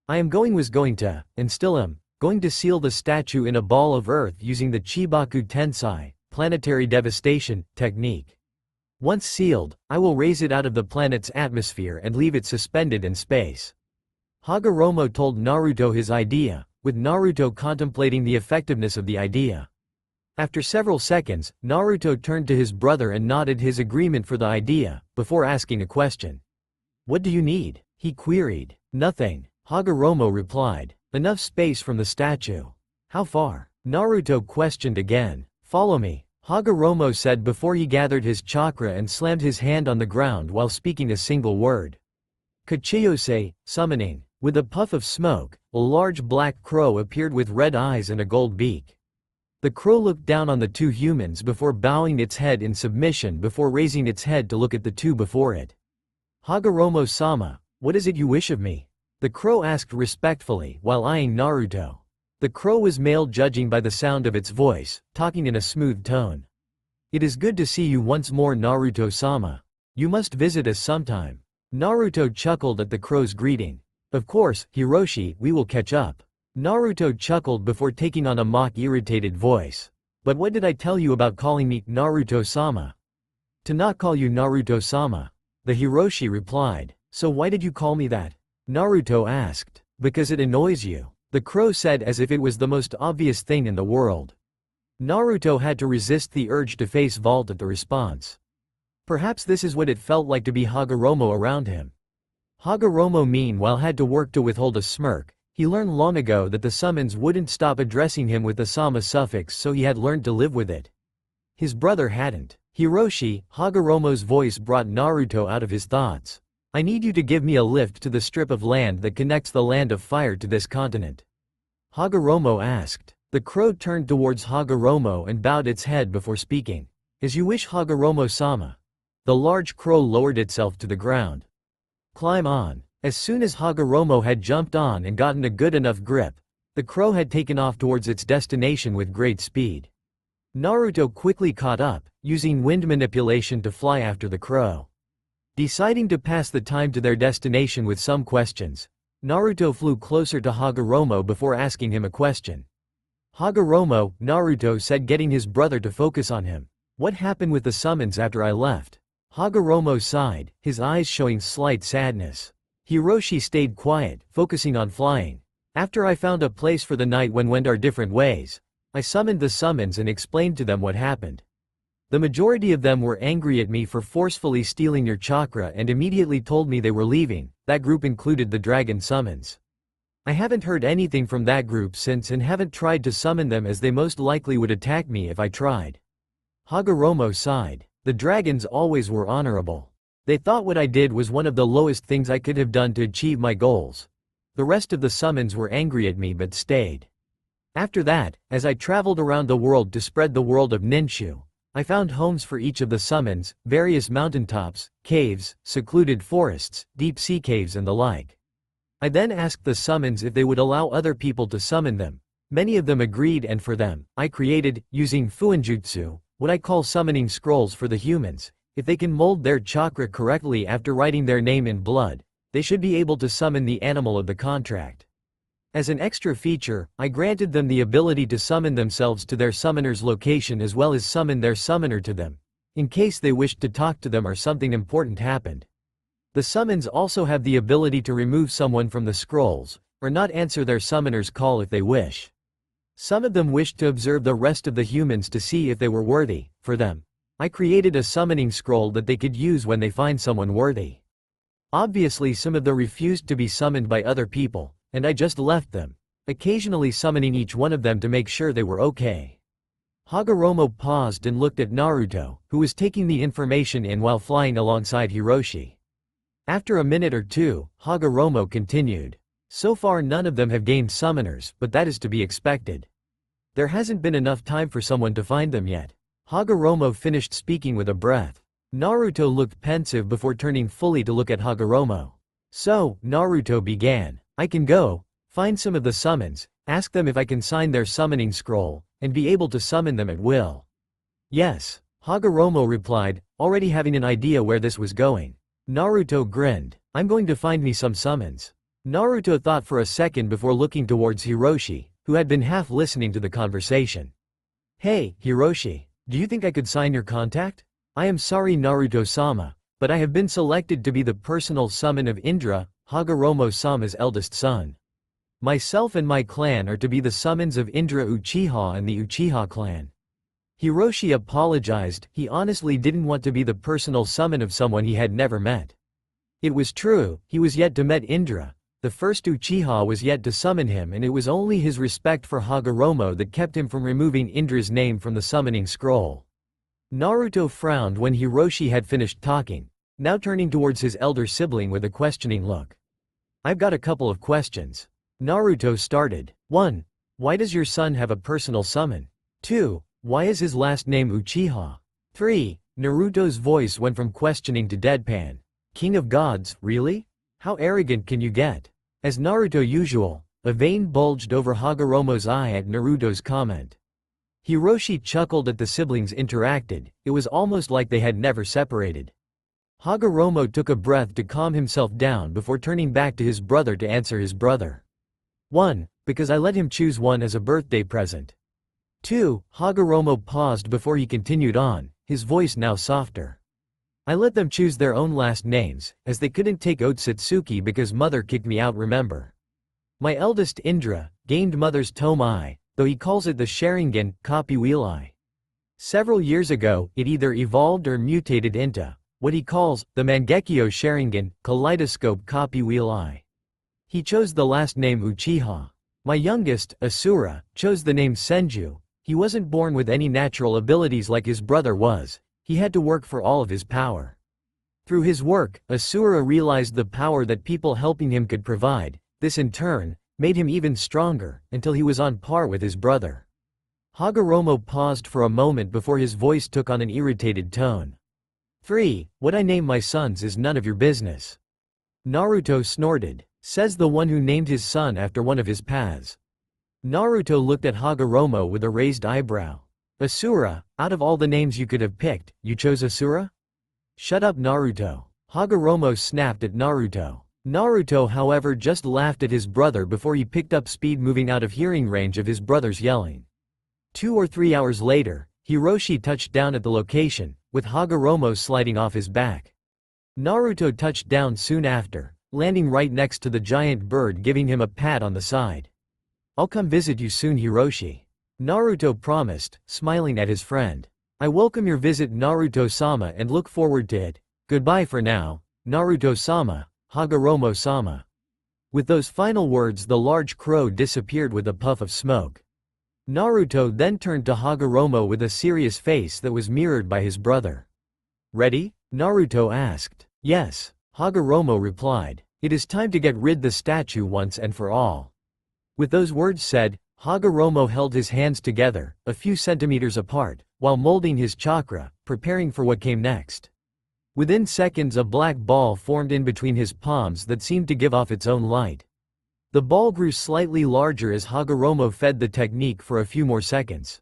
Was going to, and still am, going to seal the statue in a ball of earth using the Chibaku Tensai, planetary devastation, technique. Once sealed, I will raise it out of the planet's atmosphere and leave it suspended in space." Hagoromo told Naruto his idea, with Naruto contemplating the effectiveness of the idea. After several seconds, Naruto turned to his brother and nodded his agreement for the idea, before asking a question. "What do you need?" he queried. "Nothing," Hagoromo replied. "Enough space from the statue." "How far?" Naruto questioned again. "Follow me," Hagoromo said before he gathered his chakra and slammed his hand on the ground while speaking a single word. "Kachiyose," summoning. With a puff of smoke, a large black crow appeared with red eyes and a gold beak. The crow looked down on the two humans before bowing its head in submission before raising its head to look at the two before it. "Hagoromo-sama, what is it you wish of me?" the crow asked respectfully while eyeing Naruto. The crow was male, judging by the sound of its voice, talking in a smooth tone. "It is good to see you once more, Naruto-sama. You must visit us sometime." Naruto chuckled at the crow's greeting. "Of course, Hiroshi, we will catch up." Naruto chuckled before taking on a mock irritated voice. "But what did I tell you about calling me Naruto-sama?" "To not call you Naruto-sama," the Hiroshi replied. "So why did you call me that?" Naruto asked. "Because it annoys you," the crow said as if it was the most obvious thing in the world. Naruto had to resist the urge to face vault at the response. Perhaps this is what it felt like to be Hagoromo around him. Hagoromo meanwhile had to work to withhold a smirk. He learned long ago that the summons wouldn't stop addressing him with the sama suffix, so he had learned to live with it. His brother hadn't. "Hiroshi," Hagoromo's voice brought Naruto out of his thoughts. "I need you to give me a lift to the strip of land that connects the land of fire to this continent." Hagoromo asked. The crow turned towards Hagoromo and bowed its head before speaking. "As you wish, Hagoromo-sama." The large crow lowered itself to the ground. "Climb on." As soon as Hagoromo had jumped on and gotten a good enough grip, the crow had taken off towards its destination with great speed. Naruto quickly caught up, using wind manipulation to fly after the crow. Deciding to pass the time to their destination with some questions, Naruto flew closer to Hagoromo before asking him a question. Hagoromo, Naruto said, getting his brother to focus on him. What happened with the summons after I left? Hagoromo sighed, his eyes showing slight sadness. Hiroshi stayed quiet, focusing on flying. After I found a place for the night when went our different ways, I summoned the summons and explained to them what happened. The majority of them were angry at me for forcefully stealing your chakra and immediately told me they were leaving. That group included the dragon summons. I haven't heard anything from that group since and haven't tried to summon them as they most likely would attack me if I tried. Hagoromo sighed. The dragons always were honorable. They thought what I did was one of the lowest things I could have done to achieve my goals. The rest of the summons were angry at me but stayed. After that, as I traveled around the world to spread the world of Ninshu, I found homes for each of the summons, various mountaintops, caves, secluded forests, deep-sea caves and the like. I then asked the summons if they would allow other people to summon them. Many of them agreed and for them, I created, using Fuinjutsu, what I call summoning scrolls for the humans. If they can mold their chakra correctly after writing their name in blood, they should be able to summon the animal of the contract. As an extra feature, I granted them the ability to summon themselves to their summoner's location as well as summon their summoner to them, in case they wished to talk to them or something important happened. The summons also have the ability to remove someone from the scrolls, or not answer their summoner's call if they wish. Some of them wished to observe the rest of the humans to see if they were worthy. For them, I created a summoning scroll that they could use when they find someone worthy. Obviously some of them refused to be summoned by other people, and I just left them, occasionally summoning each one of them to make sure they were okay. Hagoromo paused and looked at Naruto, who was taking the information in while flying alongside Hiroshi. After a minute or two, Hagoromo continued. So far none of them have gained summoners, but that is to be expected. There hasn't been enough time for someone to find them yet. Hagoromo finished speaking with a breath. Naruto looked pensive before turning fully to look at Hagoromo. So, Naruto began. I can go, find some of the summons, ask them if I can sign their summoning scroll, and be able to summon them at will. Yes, Hagoromo replied, already having an idea where this was going. Naruto grinned. I'm going to find me some summons. Naruto thought for a second before looking towards Hiroshi, who had been half listening to the conversation. Hey, Hiroshi, do you think I could sign your contact? I am sorry Naruto-sama, but I have been selected to be the personal summon of Indra, Hagoromo-sama's eldest son. Myself and my clan are to be the summons of Indra Uchiha and the Uchiha clan. Hiroshi apologized. He honestly didn't want to be the personal summon of someone he had never met. It was true, he was yet to meet Indra. The first Uchiha was yet to summon him, and it was only his respect for Hagoromo that kept him from removing Indra's name from the summoning scroll. Naruto frowned when Hiroshi had finished talking, now turning towards his elder sibling with a questioning look. I've got a couple of questions. Naruto started. 1. Why does your son have a personal summon? 2. Why is his last name Uchiha? 3. Naruto's voice went from questioning to deadpan. King of gods, really? How arrogant can you get? As Naruto usual, a vein bulged over Hagoromo's eye at Naruto's comment. Hiroshi chuckled at the siblings interacted. It was almost like they had never separated. Hagoromo took a breath to calm himself down before turning back to his brother to answer his brother. 1. Because I let him choose one as a birthday present. 2. Hagoromo paused before he continued on, his voice now softer. I let them choose their own last names, as they couldn't take Otsutsuki because mother kicked me out, remember? My eldest Indra gained mother's Tomai, though he calls it the Sharingan, copy wheel eye. Several years ago, it either evolved or mutated into what he calls the Mangekyo Sharingan, kaleidoscope copy wheel eye. He chose the last name Uchiha. My youngest, Asura, chose the name Senju. He wasn't born with any natural abilities like his brother was. He had to work for all of his power. Through his work, Asura realized the power that people helping him could provide. This in turn made him even stronger, until he was on par with his brother. Hagoromo paused for a moment before his voice took on an irritated tone. 3. What I name my sons is none of your business. Naruto snorted. Says the one who named his son after one of his paths. Naruto looked at Hagoromo with a raised eyebrow. Asura, out of all the names you could have picked, you chose Asura? Shut up Naruto. Hagoromo snapped at Naruto. Naruto however just laughed at his brother before he picked up speed, moving out of hearing range of his brother's yelling. 2 or 3 hours later, Hiroshi touched down at the location, with Hagoromo sliding off his back. Naruto touched down soon after, landing right next to the giant bird, giving him a pat on the side. "I'll come visit you soon, Hiroshi," Naruto promised, smiling at his friend. "I welcome your visit, Naruto-sama, and look forward to it. Goodbye for now, Naruto-sama, Hagoromo-sama." With those final words, the large crow disappeared with a puff of smoke. Naruto then turned to Hagoromo with a serious face that was mirrored by his brother. "Ready?" Naruto asked. "Yes," Hagoromo replied. "It is time to get rid the statue once and for all." With those words said, Hagoromo held his hands together, a few centimeters apart, while molding his chakra, preparing for what came next. Within seconds, a black ball formed in between his palms that seemed to give off its own light. The ball grew slightly larger as Hagoromo fed the technique for a few more seconds.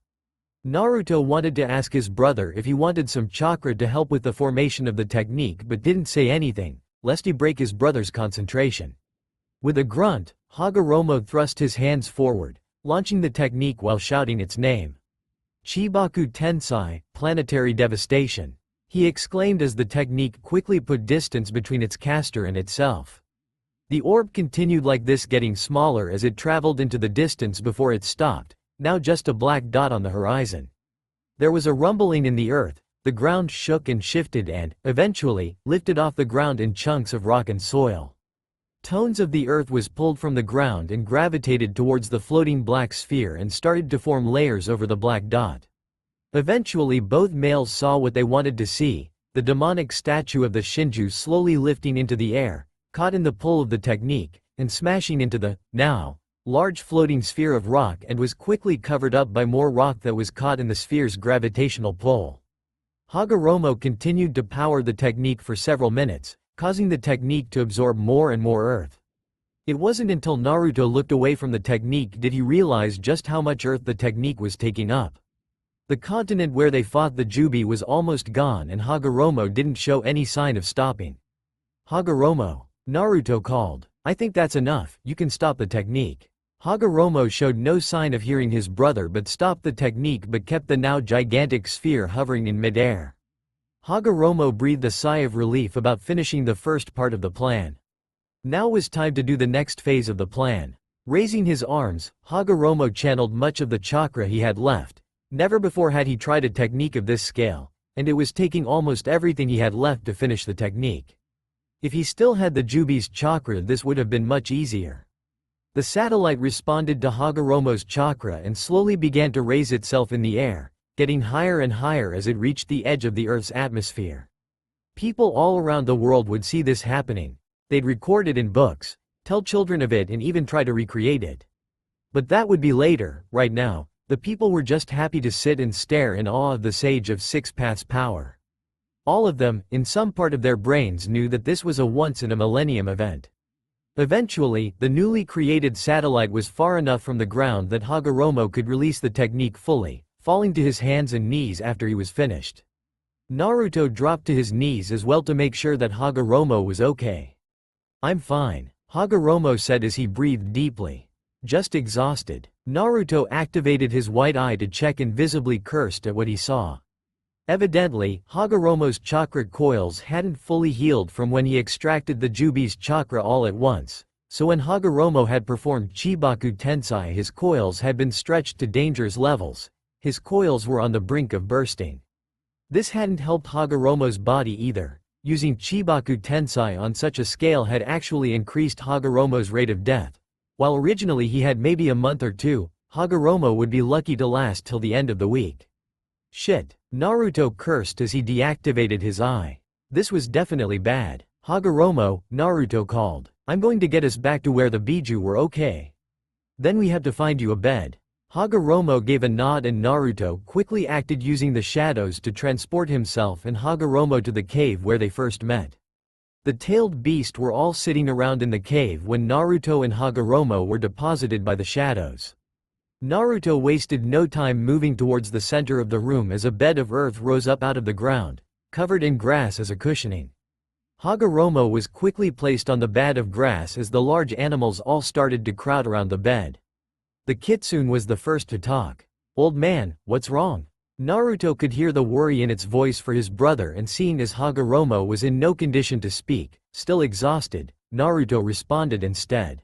Naruto wanted to ask his brother if he wanted some chakra to help with the formation of the technique, but didn't say anything, lest he break his brother's concentration. With a grunt, Hagoromo thrust his hands forward, launching the technique while shouting its name. "Chibaku Tensai, planetary devastation," he exclaimed as the technique quickly put distance between its caster and itself. The orb continued like this, getting smaller as it traveled into the distance before it stopped, now just a black dot on the horizon. There was a rumbling in the earth, the ground shook and shifted and, eventually, lifted off the ground in chunks of rock and soil. Tons of the earth was pulled from the ground and gravitated towards the floating black sphere and started to form layers over the black dot. Eventually both males saw what they wanted to see, the demonic statue of the Shinju slowly lifting into the air, caught in the pull of the technique, and smashing into the, now, large floating sphere of rock, and was quickly covered up by more rock that was caught in the sphere's gravitational pull. Hagoromo continued to power the technique for several minutes, causing the technique to absorb more and more earth. It wasn't until Naruto looked away from the technique did he realize just how much earth the technique was taking up. The continent where they fought the Jubi was almost gone, and Hagoromo didn't show any sign of stopping. "Hagoromo," Naruto called. "I think that's enough, you can stop the technique." Hagoromo showed no sign of hearing his brother but stopped the technique, but kept the now gigantic sphere hovering in midair. Hagoromo breathed a sigh of relief about finishing the first part of the plan. Now was time to do the next phase of the plan. Raising his arms, Hagoromo channeled much of the chakra he had left. Never before had he tried a technique of this scale, and it was taking almost everything he had left to finish the technique. If he still had the Jubi's chakra, this would have been much easier. The satellite responded to Hagoromo's chakra and slowly began to raise itself in the air, getting higher and higher as it reached the edge of the Earth's atmosphere. People all around the world would see this happening. They'd record it in books, tell children of it, and even try to recreate it. But that would be later. Right now, the people were just happy to sit and stare in awe of the Sage of Six Paths' power. All of them, in some part of their brains, knew that this was a once-in-a-millennium event. Eventually, the newly created satellite was far enough from the ground that Hagoromo could release the technique fully, falling to his hands and knees after he was finished. Naruto dropped to his knees as well to make sure that Hagoromo was okay. "I'm fine," Hagoromo said as he breathed deeply. "Just exhausted." Naruto activated his white eye to check and visibly cursed at what he saw. Evidently, Hagoromo's chakra coils hadn't fully healed from when he extracted the Jubi's chakra all at once, so when Hagoromo had performed Chibaku Tensai, his coils had been stretched to dangerous levels. His coils were on the brink of bursting. This hadn't helped Hagoromo's body either. Using Chibaku Tensai on such a scale had actually increased Hagoromo's rate of death. While originally he had maybe a month or two, Hagoromo would be lucky to last till the end of the week. Shit, Naruto cursed as he deactivated his eye. This was definitely bad. "Hagoromo," Naruto called. "I'm going to get us back to where the Biju were, okay? Then we have to find you a bed." Hagoromo gave a nod and Naruto quickly acted using the shadows to transport himself and Hagoromo to the cave where they first met. The tailed beast were all sitting around in the cave when Naruto and Hagoromo were deposited by the shadows. Naruto wasted no time moving towards the center of the room as a bed of earth rose up out of the ground, covered in grass as a cushioning. Hagoromo was quickly placed on the bed of grass as the large animals all started to crowd around the bed. The kitsune was the first to talk. "Old man, what's wrong?" Naruto could hear the worry in its voice for his brother, and seeing as Hagoromo was in no condition to speak, still exhausted, Naruto responded instead.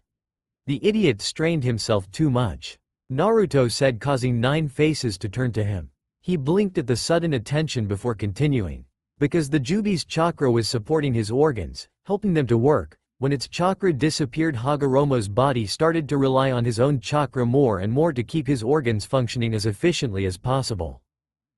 "The idiot strained himself too much," Naruto said, causing 9 faces to turn to him. He blinked at the sudden attention before continuing. Because the Jubi's chakra was supporting his organs, helping them to work, when its chakra disappeared, Hagoromo's body started to rely on his own chakra more and more to keep his organs functioning as efficiently as possible.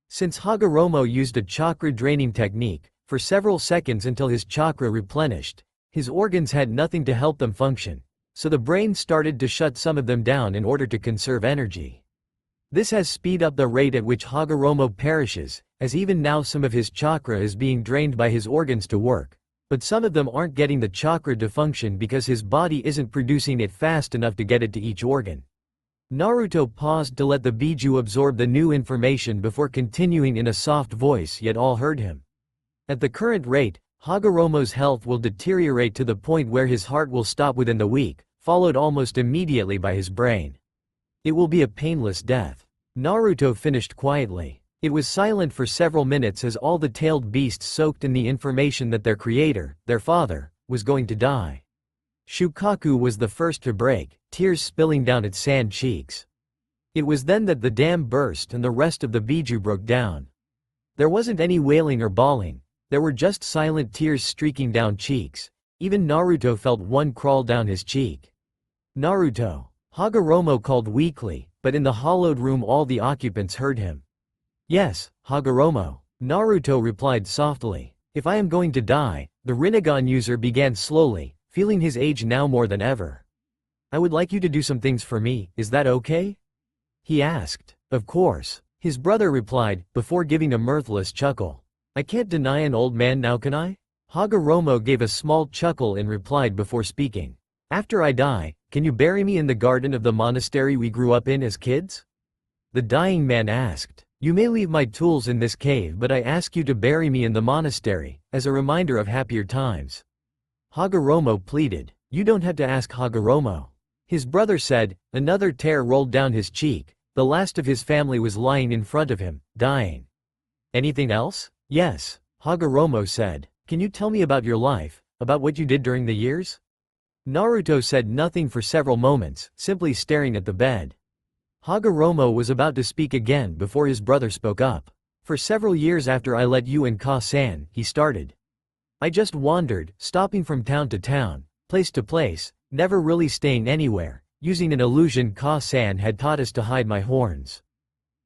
Since Hagoromo used a chakra draining technique, for several seconds until his chakra replenished, his organs had nothing to help them function, so the brain started to shut some of them down in order to conserve energy. This has speed up the rate at which Hagoromo perishes, as even now some of his chakra is being drained by his organs to work, but some of them aren't getting the chakra to function because his body isn't producing it fast enough to get it to each organ. Naruto paused to let the Biju absorb the new information before continuing in a soft voice, yet all heard him. At the current rate, Hagoromo's health will deteriorate to the point where his heart will stop within the week, followed almost immediately by his brain. It will be a painless death. Naruto finished quietly. It was silent for several minutes as all the tailed beasts soaked in the information that their creator, their father, was going to die. Shukaku was the first to break, tears spilling down its sand cheeks. It was then that the dam burst and the rest of the Biju broke down. There wasn't any wailing or bawling, there were just silent tears streaking down cheeks. Even Naruto felt one crawl down his cheek. "Naruto," Hagoromo called weakly, but in the hollowed room all the occupants heard him. "Yes, Hagoromo," Naruto replied softly. "If I am going to die," the Rinnegan user began slowly, feeling his age now more than ever. "I would like you to do some things for me, is that okay?" he asked. "Of course," his brother replied, before giving a mirthless chuckle. "I can't deny an old man now, can I?" Hagoromo gave a small chuckle and replied before speaking. "After I die, can you bury me in the garden of the monastery we grew up in as kids?" The dying man asked. "You may leave my tools in this cave, but I ask you to bury me in the monastery, as a reminder of happier times." Hagoromo pleaded. "You don't have to ask, Hagoromo," his brother said. Another tear rolled down his cheek. The last of his family was lying in front of him, dying. "Anything else?" "Yes," Hagoromo said. "Can you tell me about your life, about what you did during the years?" Naruto said nothing for several moments, simply staring at the bed. Hagoromo was about to speak again before his brother spoke up. "For several years after I let you and Ka-san," he started. "I just wandered, stopping from town to town, place to place, never really staying anywhere, using an illusion Ka-san had taught us to hide my horns.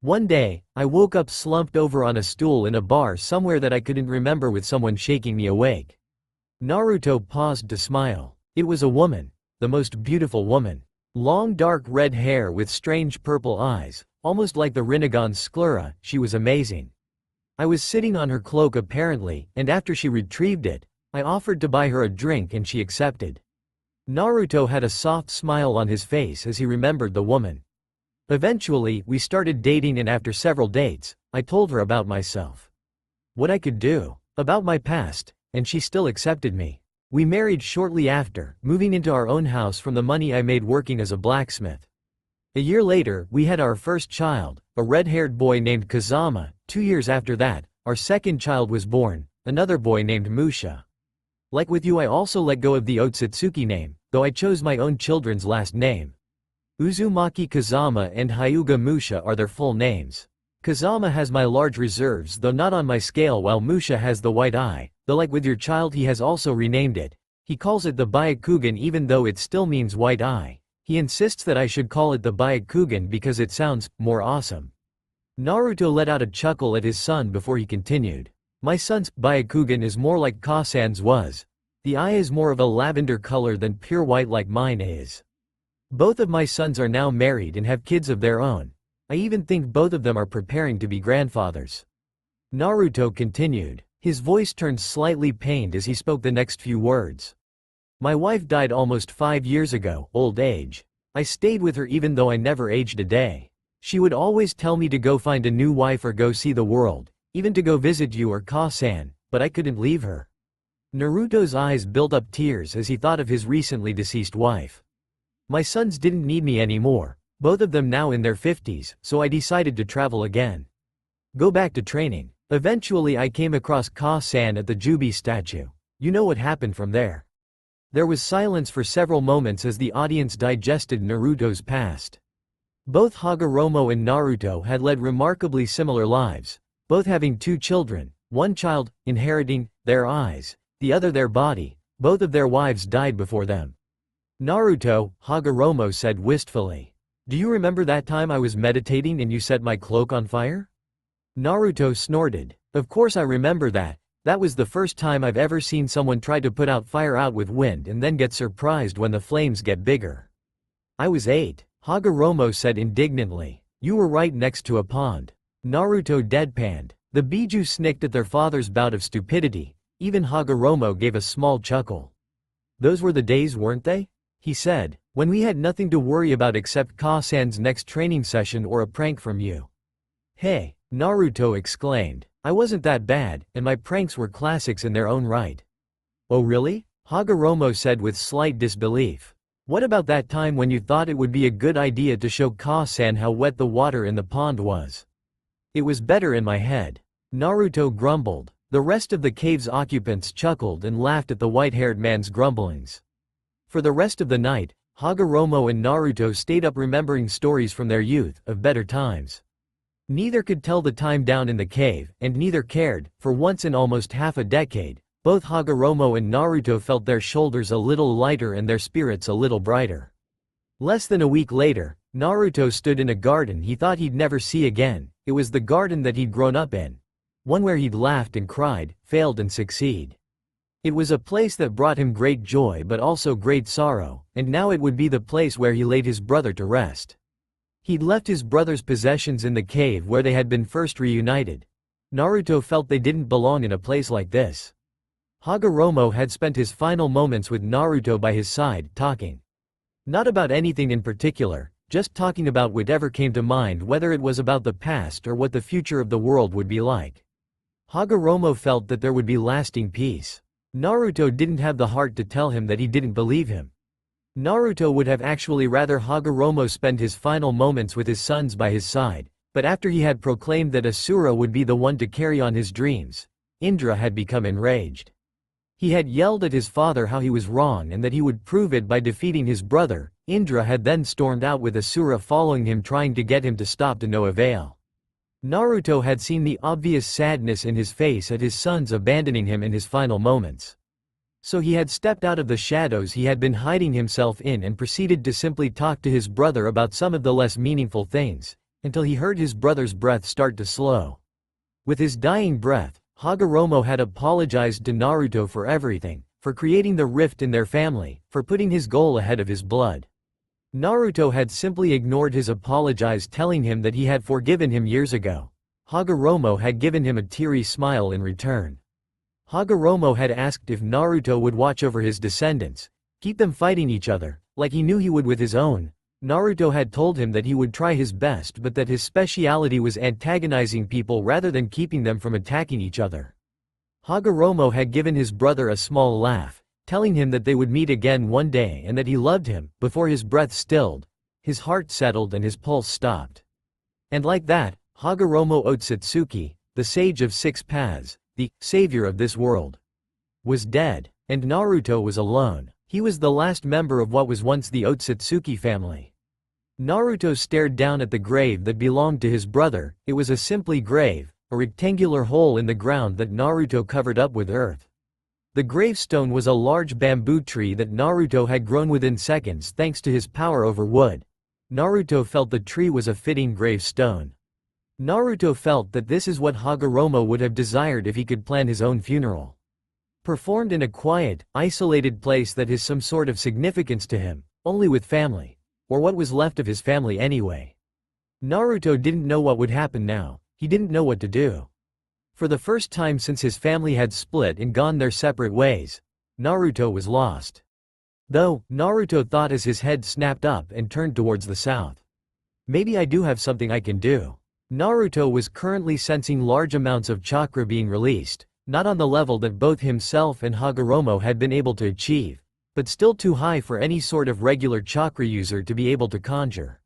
One day, I woke up slumped over on a stool in a bar somewhere that I couldn't remember, with someone shaking me awake." Naruto paused to smile. It was a woman. The most beautiful woman. Long dark red hair with strange purple eyes, almost like the Rinnegan's sclera. She was amazing. I was sitting on her cloak apparently, and after she retrieved it, I offered to buy her a drink and she accepted. Naruto had a soft smile on his face as he remembered the woman. Eventually, we started dating, and after several dates, I told her about myself. What I could do, about my past, and she still accepted me. We married shortly after, moving into our own house from the money I made working as a blacksmith. A year later, we had our first child, a red-haired boy named Kazama. 2 years after that, our second child was born, another boy named Musha. Like with you, I also let go of the Otsutsuki name, though I chose my own children's last name. Uzumaki Kazama and Hyuga Musha are their full names. Kazama has my large reserves, though not on my scale, while Musha has the white eye, though like with your child he has also renamed it. He calls it the Byakugan even though it still means white eye. He insists that I should call it the Byakugan because it sounds more awesome. Naruto let out a chuckle at his son before he continued. My son's Byakugan is more like Ka-san's was. The eye is more of a lavender color than pure white like mine is. Both of my sons are now married and have kids of their own. I even think both of them are preparing to be grandfathers. Naruto continued. His voice turned slightly pained as he spoke the next few words. My wife died almost 5 years ago, old age. I stayed with her even though I never aged a day. She would always tell me to go find a new wife or go see the world, even to go visit you or Ka-san, but I couldn't leave her. Naruto's eyes built up tears as he thought of his recently deceased wife. My sons didn't need me anymore, both of them now in their 50s, so I decided to travel again. Go back to training. Eventually I came across Ka-san at the Jubi statue. You know what happened from there. There was silence for several moments as the audience digested Naruto's past. Both Hagoromo and Naruto had led remarkably similar lives, both having 2 children, one child, inheriting their eyes, the other their body. Both of their wives died before them. Naruto, Hagoromo said wistfully. Do you remember that time I was meditating and you set my cloak on fire? Naruto snorted. Of course I remember that. That was the first time I've ever seen someone try to put out fire out with wind and then get surprised when the flames get bigger. I was 8, Hagoromo said indignantly. You were right next to a pond. Naruto deadpanned. The Biju snicked at their father's bout of stupidity. Even Hagoromo gave a small chuckle. Those were the days, weren't they? He said, when we had nothing to worry about except Ka-san's next training session or a prank from you. Hey, Naruto exclaimed. I wasn't that bad, and my pranks were classics in their own right. Oh really? Hagoromo said with slight disbelief. What about that time when you thought it would be a good idea to show Ka-san how wet the water in the pond was? It was better in my head. Naruto grumbled. The rest of the cave's occupants chuckled and laughed at the white-haired man's grumblings. For the rest of the night, Hagoromo and Naruto stayed up remembering stories from their youth, of better times. Neither could tell the time down in the cave, and neither cared. For once in almost half a decade, both Hagoromo and Naruto felt their shoulders a little lighter and their spirits a little brighter. Less than a week later, Naruto stood in a garden he thought he'd never see again. It was the garden that he'd grown up in. One where he'd laughed and cried, failed and succeed. It was a place that brought him great joy but also great sorrow, and now it would be the place where he laid his brother to rest. He'd left his brother's possessions in the cave where they had been first reunited. Naruto felt they didn't belong in a place like this. Hagoromo had spent his final moments with Naruto by his side, talking. Not about anything in particular, just talking about whatever came to mind, whether it was about the past or what the future of the world would be like. Hagoromo felt that there would be lasting peace. Naruto didn't have the heart to tell him that he didn't believe him. Naruto would have actually rather Hagoromo spend his final moments with his sons by his side, but after he had proclaimed that Asura would be the one to carry on his dreams, Indra had become enraged. He had yelled at his father how he was wrong and that he would prove it by defeating his brother. Indra had then stormed out with Asura following him, trying to get him to stop, to no avail. Naruto had seen the obvious sadness in his face at his sons abandoning him in his final moments. So he had stepped out of the shadows he had been hiding himself in and proceeded to simply talk to his brother about some of the less meaningful things, until he heard his brother's breath start to slow. With his dying breath, Hagoromo had apologized to Naruto for everything, for creating the rift in their family, for putting his goal ahead of his blood. Naruto had simply ignored his apologies, telling him that he had forgiven him years ago. Hagoromo had given him a teary smile in return. Hagoromo had asked if Naruto would watch over his descendants, keep them fighting each other, like he knew he would with his own. Naruto had told him that he would try his best, but that his speciality was antagonizing people rather than keeping them from attacking each other. Hagoromo had given his brother a small laugh, telling him that they would meet again one day and that he loved him. Before his breath stilled, his heart settled and his pulse stopped. And like that, Hagoromo Otsutsuki, the sage of 6 paths, the savior of this world, was dead, and Naruto was alone. He was the last member of what was once the Otsutsuki family. Naruto stared down at the grave that belonged to his brother. It was a simply grave, a rectangular hole in the ground that Naruto covered up with earth. The gravestone was a large bamboo tree that Naruto had grown within seconds thanks to his power over wood. Naruto felt the tree was a fitting gravestone. Naruto felt that this is what Hagoromo would have desired if he could plan his own funeral. Performed in a quiet, isolated place that has some sort of significance to him, only with family. Or what was left of his family anyway. Naruto didn't know what would happen now. He didn't know what to do. For the first time since his family had split and gone their separate ways, Naruto was lost. Though, Naruto thought as his head snapped up and turned towards the south. Maybe I do have something I can do. Naruto was currently sensing large amounts of chakra being released. not on the level that both himself and Hagoromo had been able to achieve, but still too high for any sort of regular chakra user to be able to conjure.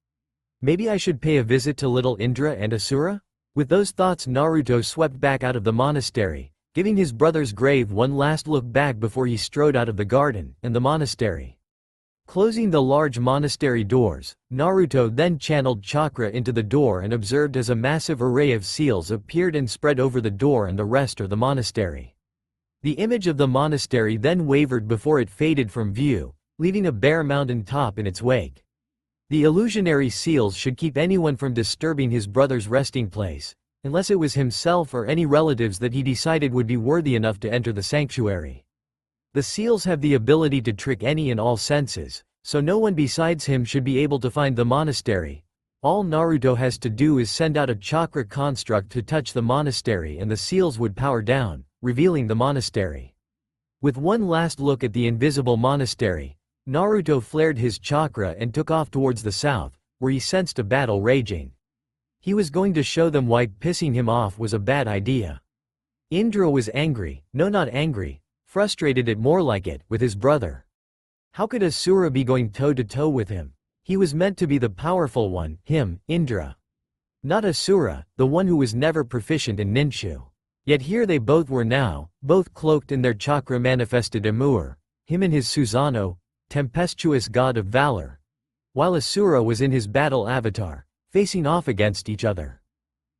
Maybe I should pay a visit to little Indra and Asura? With those thoughts, Naruto swept back out of the monastery, giving his brother's grave one last look back before he strode out of the garden and the monastery. Closing the large monastery doors, Naruto then channeled chakra into the door and observed as a massive array of seals appeared and spread over the door and the rest of the monastery. The image of the monastery then wavered before it faded from view, leaving a bare mountain top in its wake. The illusionary seals should keep anyone from disturbing his brother's resting place, unless it was himself or any relatives that he decided would be worthy enough to enter the sanctuary. The seals have the ability to trick any and all senses, so no one besides him should be able to find the monastery. All Naruto has to do is send out a chakra construct to touch the monastery and the seals would power down, revealing the monastery. With one last look at the invisible monastery, Naruto flared his chakra and took off towards the south, where he sensed a battle raging. He was going to show them why pissing him off was a bad idea. Indra was angry, no, not angry, frustrated, it more like it, with his brother. How could Asura be going toe-to-toe with him? He was meant to be the powerful one, him, Indra. Not Asura, the one who was never proficient in ninjutsu. Yet here they both were now, both cloaked in their chakra-manifested Amur, him in his Susanoo, tempestuous god of valor, while Asura was in his battle avatar, facing off against each other.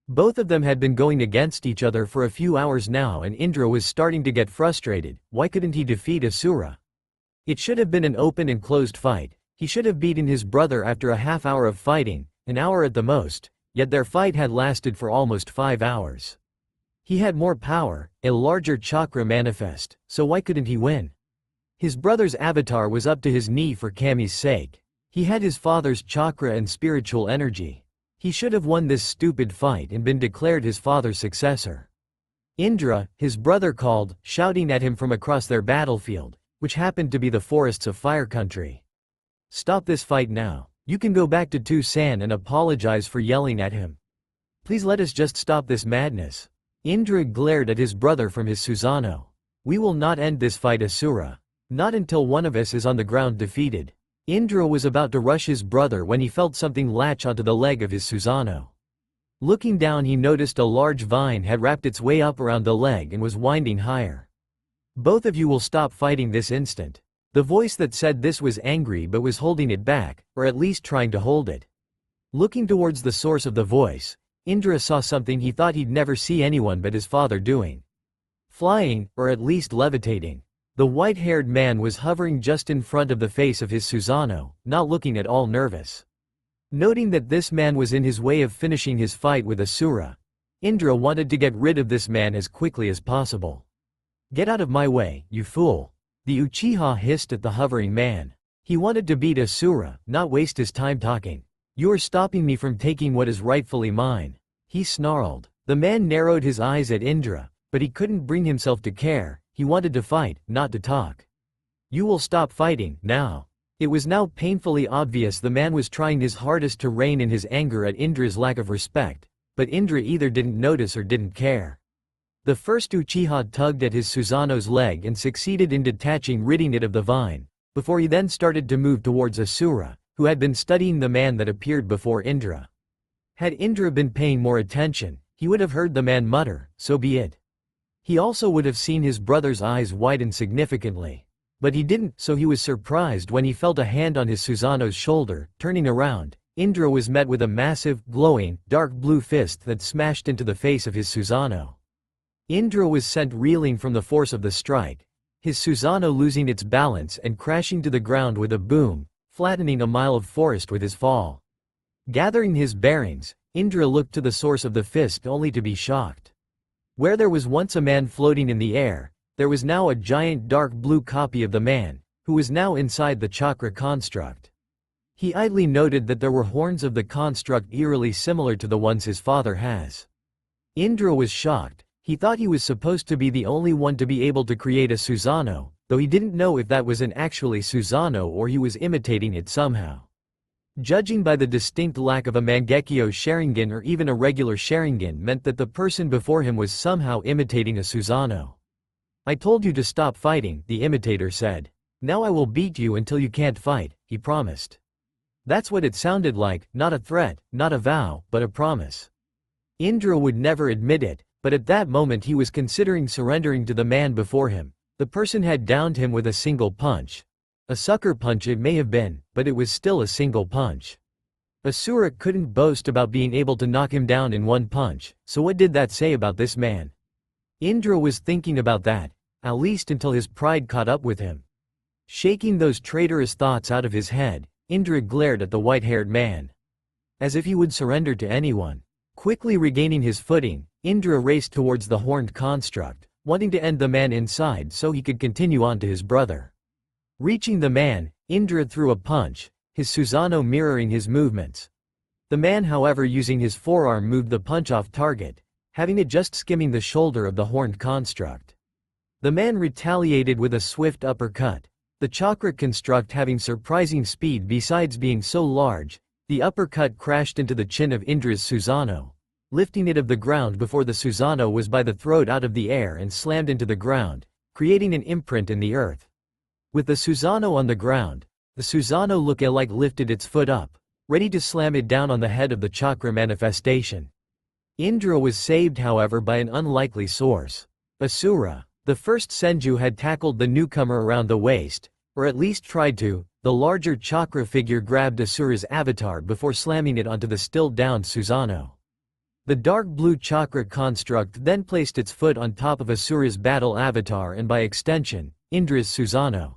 Both of them had been going against each other for a few hours now and Indra was starting to get frustrated. Why couldn't he defeat Asura? It should have been an open and closed fight. He should have beaten his brother after a half hour of fighting, an hour at the most, yet their fight had lasted for almost 5 hours. He had more power, a larger chakra manifest, so why couldn't he win? His brother's avatar was up to his knee for Kami's sake. He had his father's chakra and spiritual energy. He should have won this stupid fight and been declared his father's successor. Indra, his brother called, shouting at him from across their battlefield, which happened to be the forests of Fire Country. Stop this fight now. You can go back to Tucson and apologize for yelling at him. Please let us just stop this madness. Indra glared at his brother from his Susanoo. We will not end this fight, Asura. Not until one of us is on the ground defeated. Indra was about to rush his brother when he felt something latch onto the leg of his Susanoo. Looking down, he noticed a large vine had wrapped its way up around the leg and was winding higher. Both of you will stop fighting this instant. The voice that said this was angry but was holding it back, or at least trying to hold it. Looking towards the source of the voice, Indra saw something he thought he'd never see anyone but his father doing. Flying, or at least levitating. The white-haired man was hovering just in front of the face of his Susanoo, not looking at all nervous. Noting that this man was in his way of finishing his fight with Asura, Indra wanted to get rid of this man as quickly as possible. Get out of my way, you fool. The Uchiha hissed at the hovering man. He wanted to beat Asura, not waste his time talking. You are stopping me from taking what is rightfully mine. He snarled. The man narrowed his eyes at Indra, but he couldn't bring himself to care. He wanted to fight, not to talk. You will stop fighting, now. It was now painfully obvious the man was trying his hardest to rein in his anger at Indra's lack of respect, but Indra either didn't notice or didn't care. The first Uchiha tugged at his Susanoo's leg and succeeded in detaching, ridding it of the vine, before he then started to move towards Asura, who had been studying the man that appeared before Indra. Had Indra been paying more attention, he would have heard the man mutter, so be it. He also would have seen his brother's eyes widen significantly. But he didn't, so he was surprised when he felt a hand on his Susanoo's shoulder. Turning around, Indra was met with a massive, glowing, dark blue fist that smashed into the face of his Susanoo. Indra was sent reeling from the force of the strike, his Susanoo losing its balance and crashing to the ground with a boom, flattening a mile of forest with his fall. Gathering his bearings, Indra looked to the source of the fist only to be shocked. Where there was once a man floating in the air, there was now a giant dark blue copy of the man, who was now inside the chakra construct. He idly noted that there were horns of the construct eerily similar to the ones his father has. Indra was shocked. He thought he was supposed to be the only one to be able to create a Susanoo, though he didn't know if that was an actually Susanoo or he was imitating it somehow. Judging by the distinct lack of a Mangekyo Sharingan or even a regular Sharingan meant that the person before him was somehow imitating a Susanoo. "I told you to stop fighting," the imitator said. "Now I will beat you until you can't fight," he promised. That's what it sounded like, not a threat, not a vow, but a promise. Indra would never admit it, but at that moment he was considering surrendering to the man before him. The person had downed him with a single punch. A sucker punch it may have been, but it was still a single punch. Asura couldn't boast about being able to knock him down in one punch, so what did that say about this man? Indra was thinking about that, at least until his pride caught up with him. Shaking those traitorous thoughts out of his head, Indra glared at the white-haired man. As if he would surrender to anyone. Quickly regaining his footing, Indra raced towards the horned construct, wanting to end the man inside so he could continue on to his brother. Reaching the man, Indra threw a punch, his Susanoo mirroring his movements. The man, however, using his forearm moved the punch off target, having it just skimming the shoulder of the horned construct. The man retaliated with a swift uppercut. The chakra construct having surprising speed besides being so large, the uppercut crashed into the chin of Indra's Susanoo, lifting it of the ground before the Susanoo was by the throat out of the air and slammed into the ground, creating an imprint in the earth. With the Susanoo on the ground, the Susanoo look-alike lifted its foot up, ready to slam it down on the head of the chakra manifestation. Indra was saved, however, by an unlikely source. Asura, the first Senju, had tackled the newcomer around the waist, or at least tried to. The larger chakra figure grabbed Asura's avatar before slamming it onto the still downed Susanoo. The dark blue chakra construct then placed its foot on top of Asura's battle avatar and by extension, Indra's Susanoo.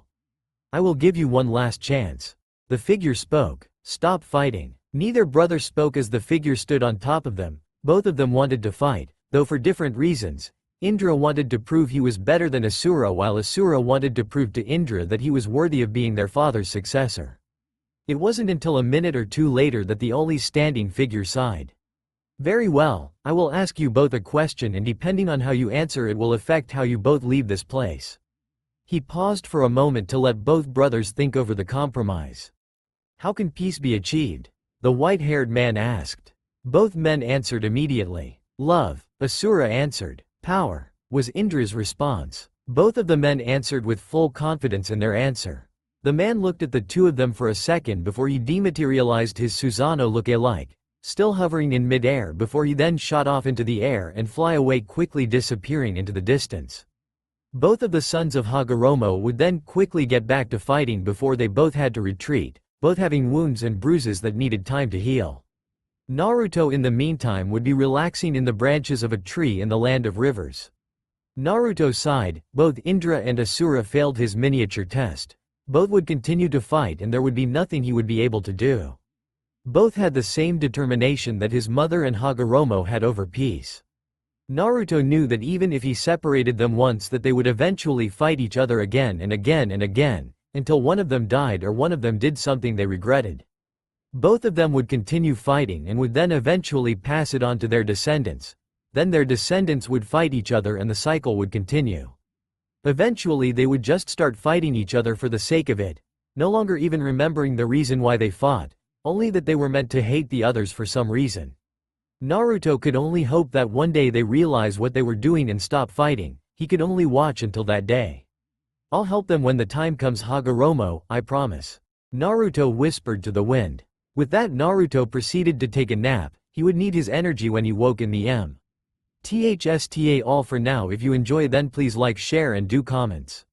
"I will give you one last chance." The figure spoke. "Stop fighting." Neither brother spoke as the figure stood on top of them. Both of them wanted to fight, though for different reasons. Indra wanted to prove he was better than Asura, while Asura wanted to prove to Indra that he was worthy of being their father's successor. It wasn't until a minute or two later that the only standing figure sighed. "Very well, I will ask you both a question, and depending on how you answer it will affect how you both leave this place." He paused for a moment to let both brothers think over the compromise. "How can peace be achieved?" the white-haired man asked. Both men answered immediately. "Love," Asura answered. "Power," was Indra's response. Both of the men answered with full confidence in their answer. The man looked at the two of them for a second before he dematerialized his Susanoo look-alike, still hovering in mid-air before he then shot off into the air and fly away, quickly disappearing into the distance. Both of the sons of Hagoromo would then quickly get back to fighting before they both had to retreat, both having wounds and bruises that needed time to heal. Naruto in the meantime would be relaxing in the branches of a tree in the land of rivers. Naruto sighed. Both Indra and Asura failed his miniature test. Both would continue to fight and there would be nothing he would be able to do. Both had the same determination that his mother and Hagoromo had over peace. Naruto knew that even if he separated them once, that they would eventually fight each other again and again and again, until one of them died or one of them did something they regretted. Both of them would continue fighting and would then eventually pass it on to their descendants. Then their descendants would fight each other and the cycle would continue. Eventually they would just start fighting each other for the sake of it, no longer even remembering the reason why they fought, only that they were meant to hate the others for some reason. Naruto could only hope that one day they realize what they were doing and stop fighting. He could only watch until that day. "I'll help them when the time comes, Hagoromo, I promise," Naruto whispered to the wind. With that, Naruto proceeded to take a nap. He would need his energy when he woke in the M. THSTA all for now. If you enjoy, then please like, share and do comments.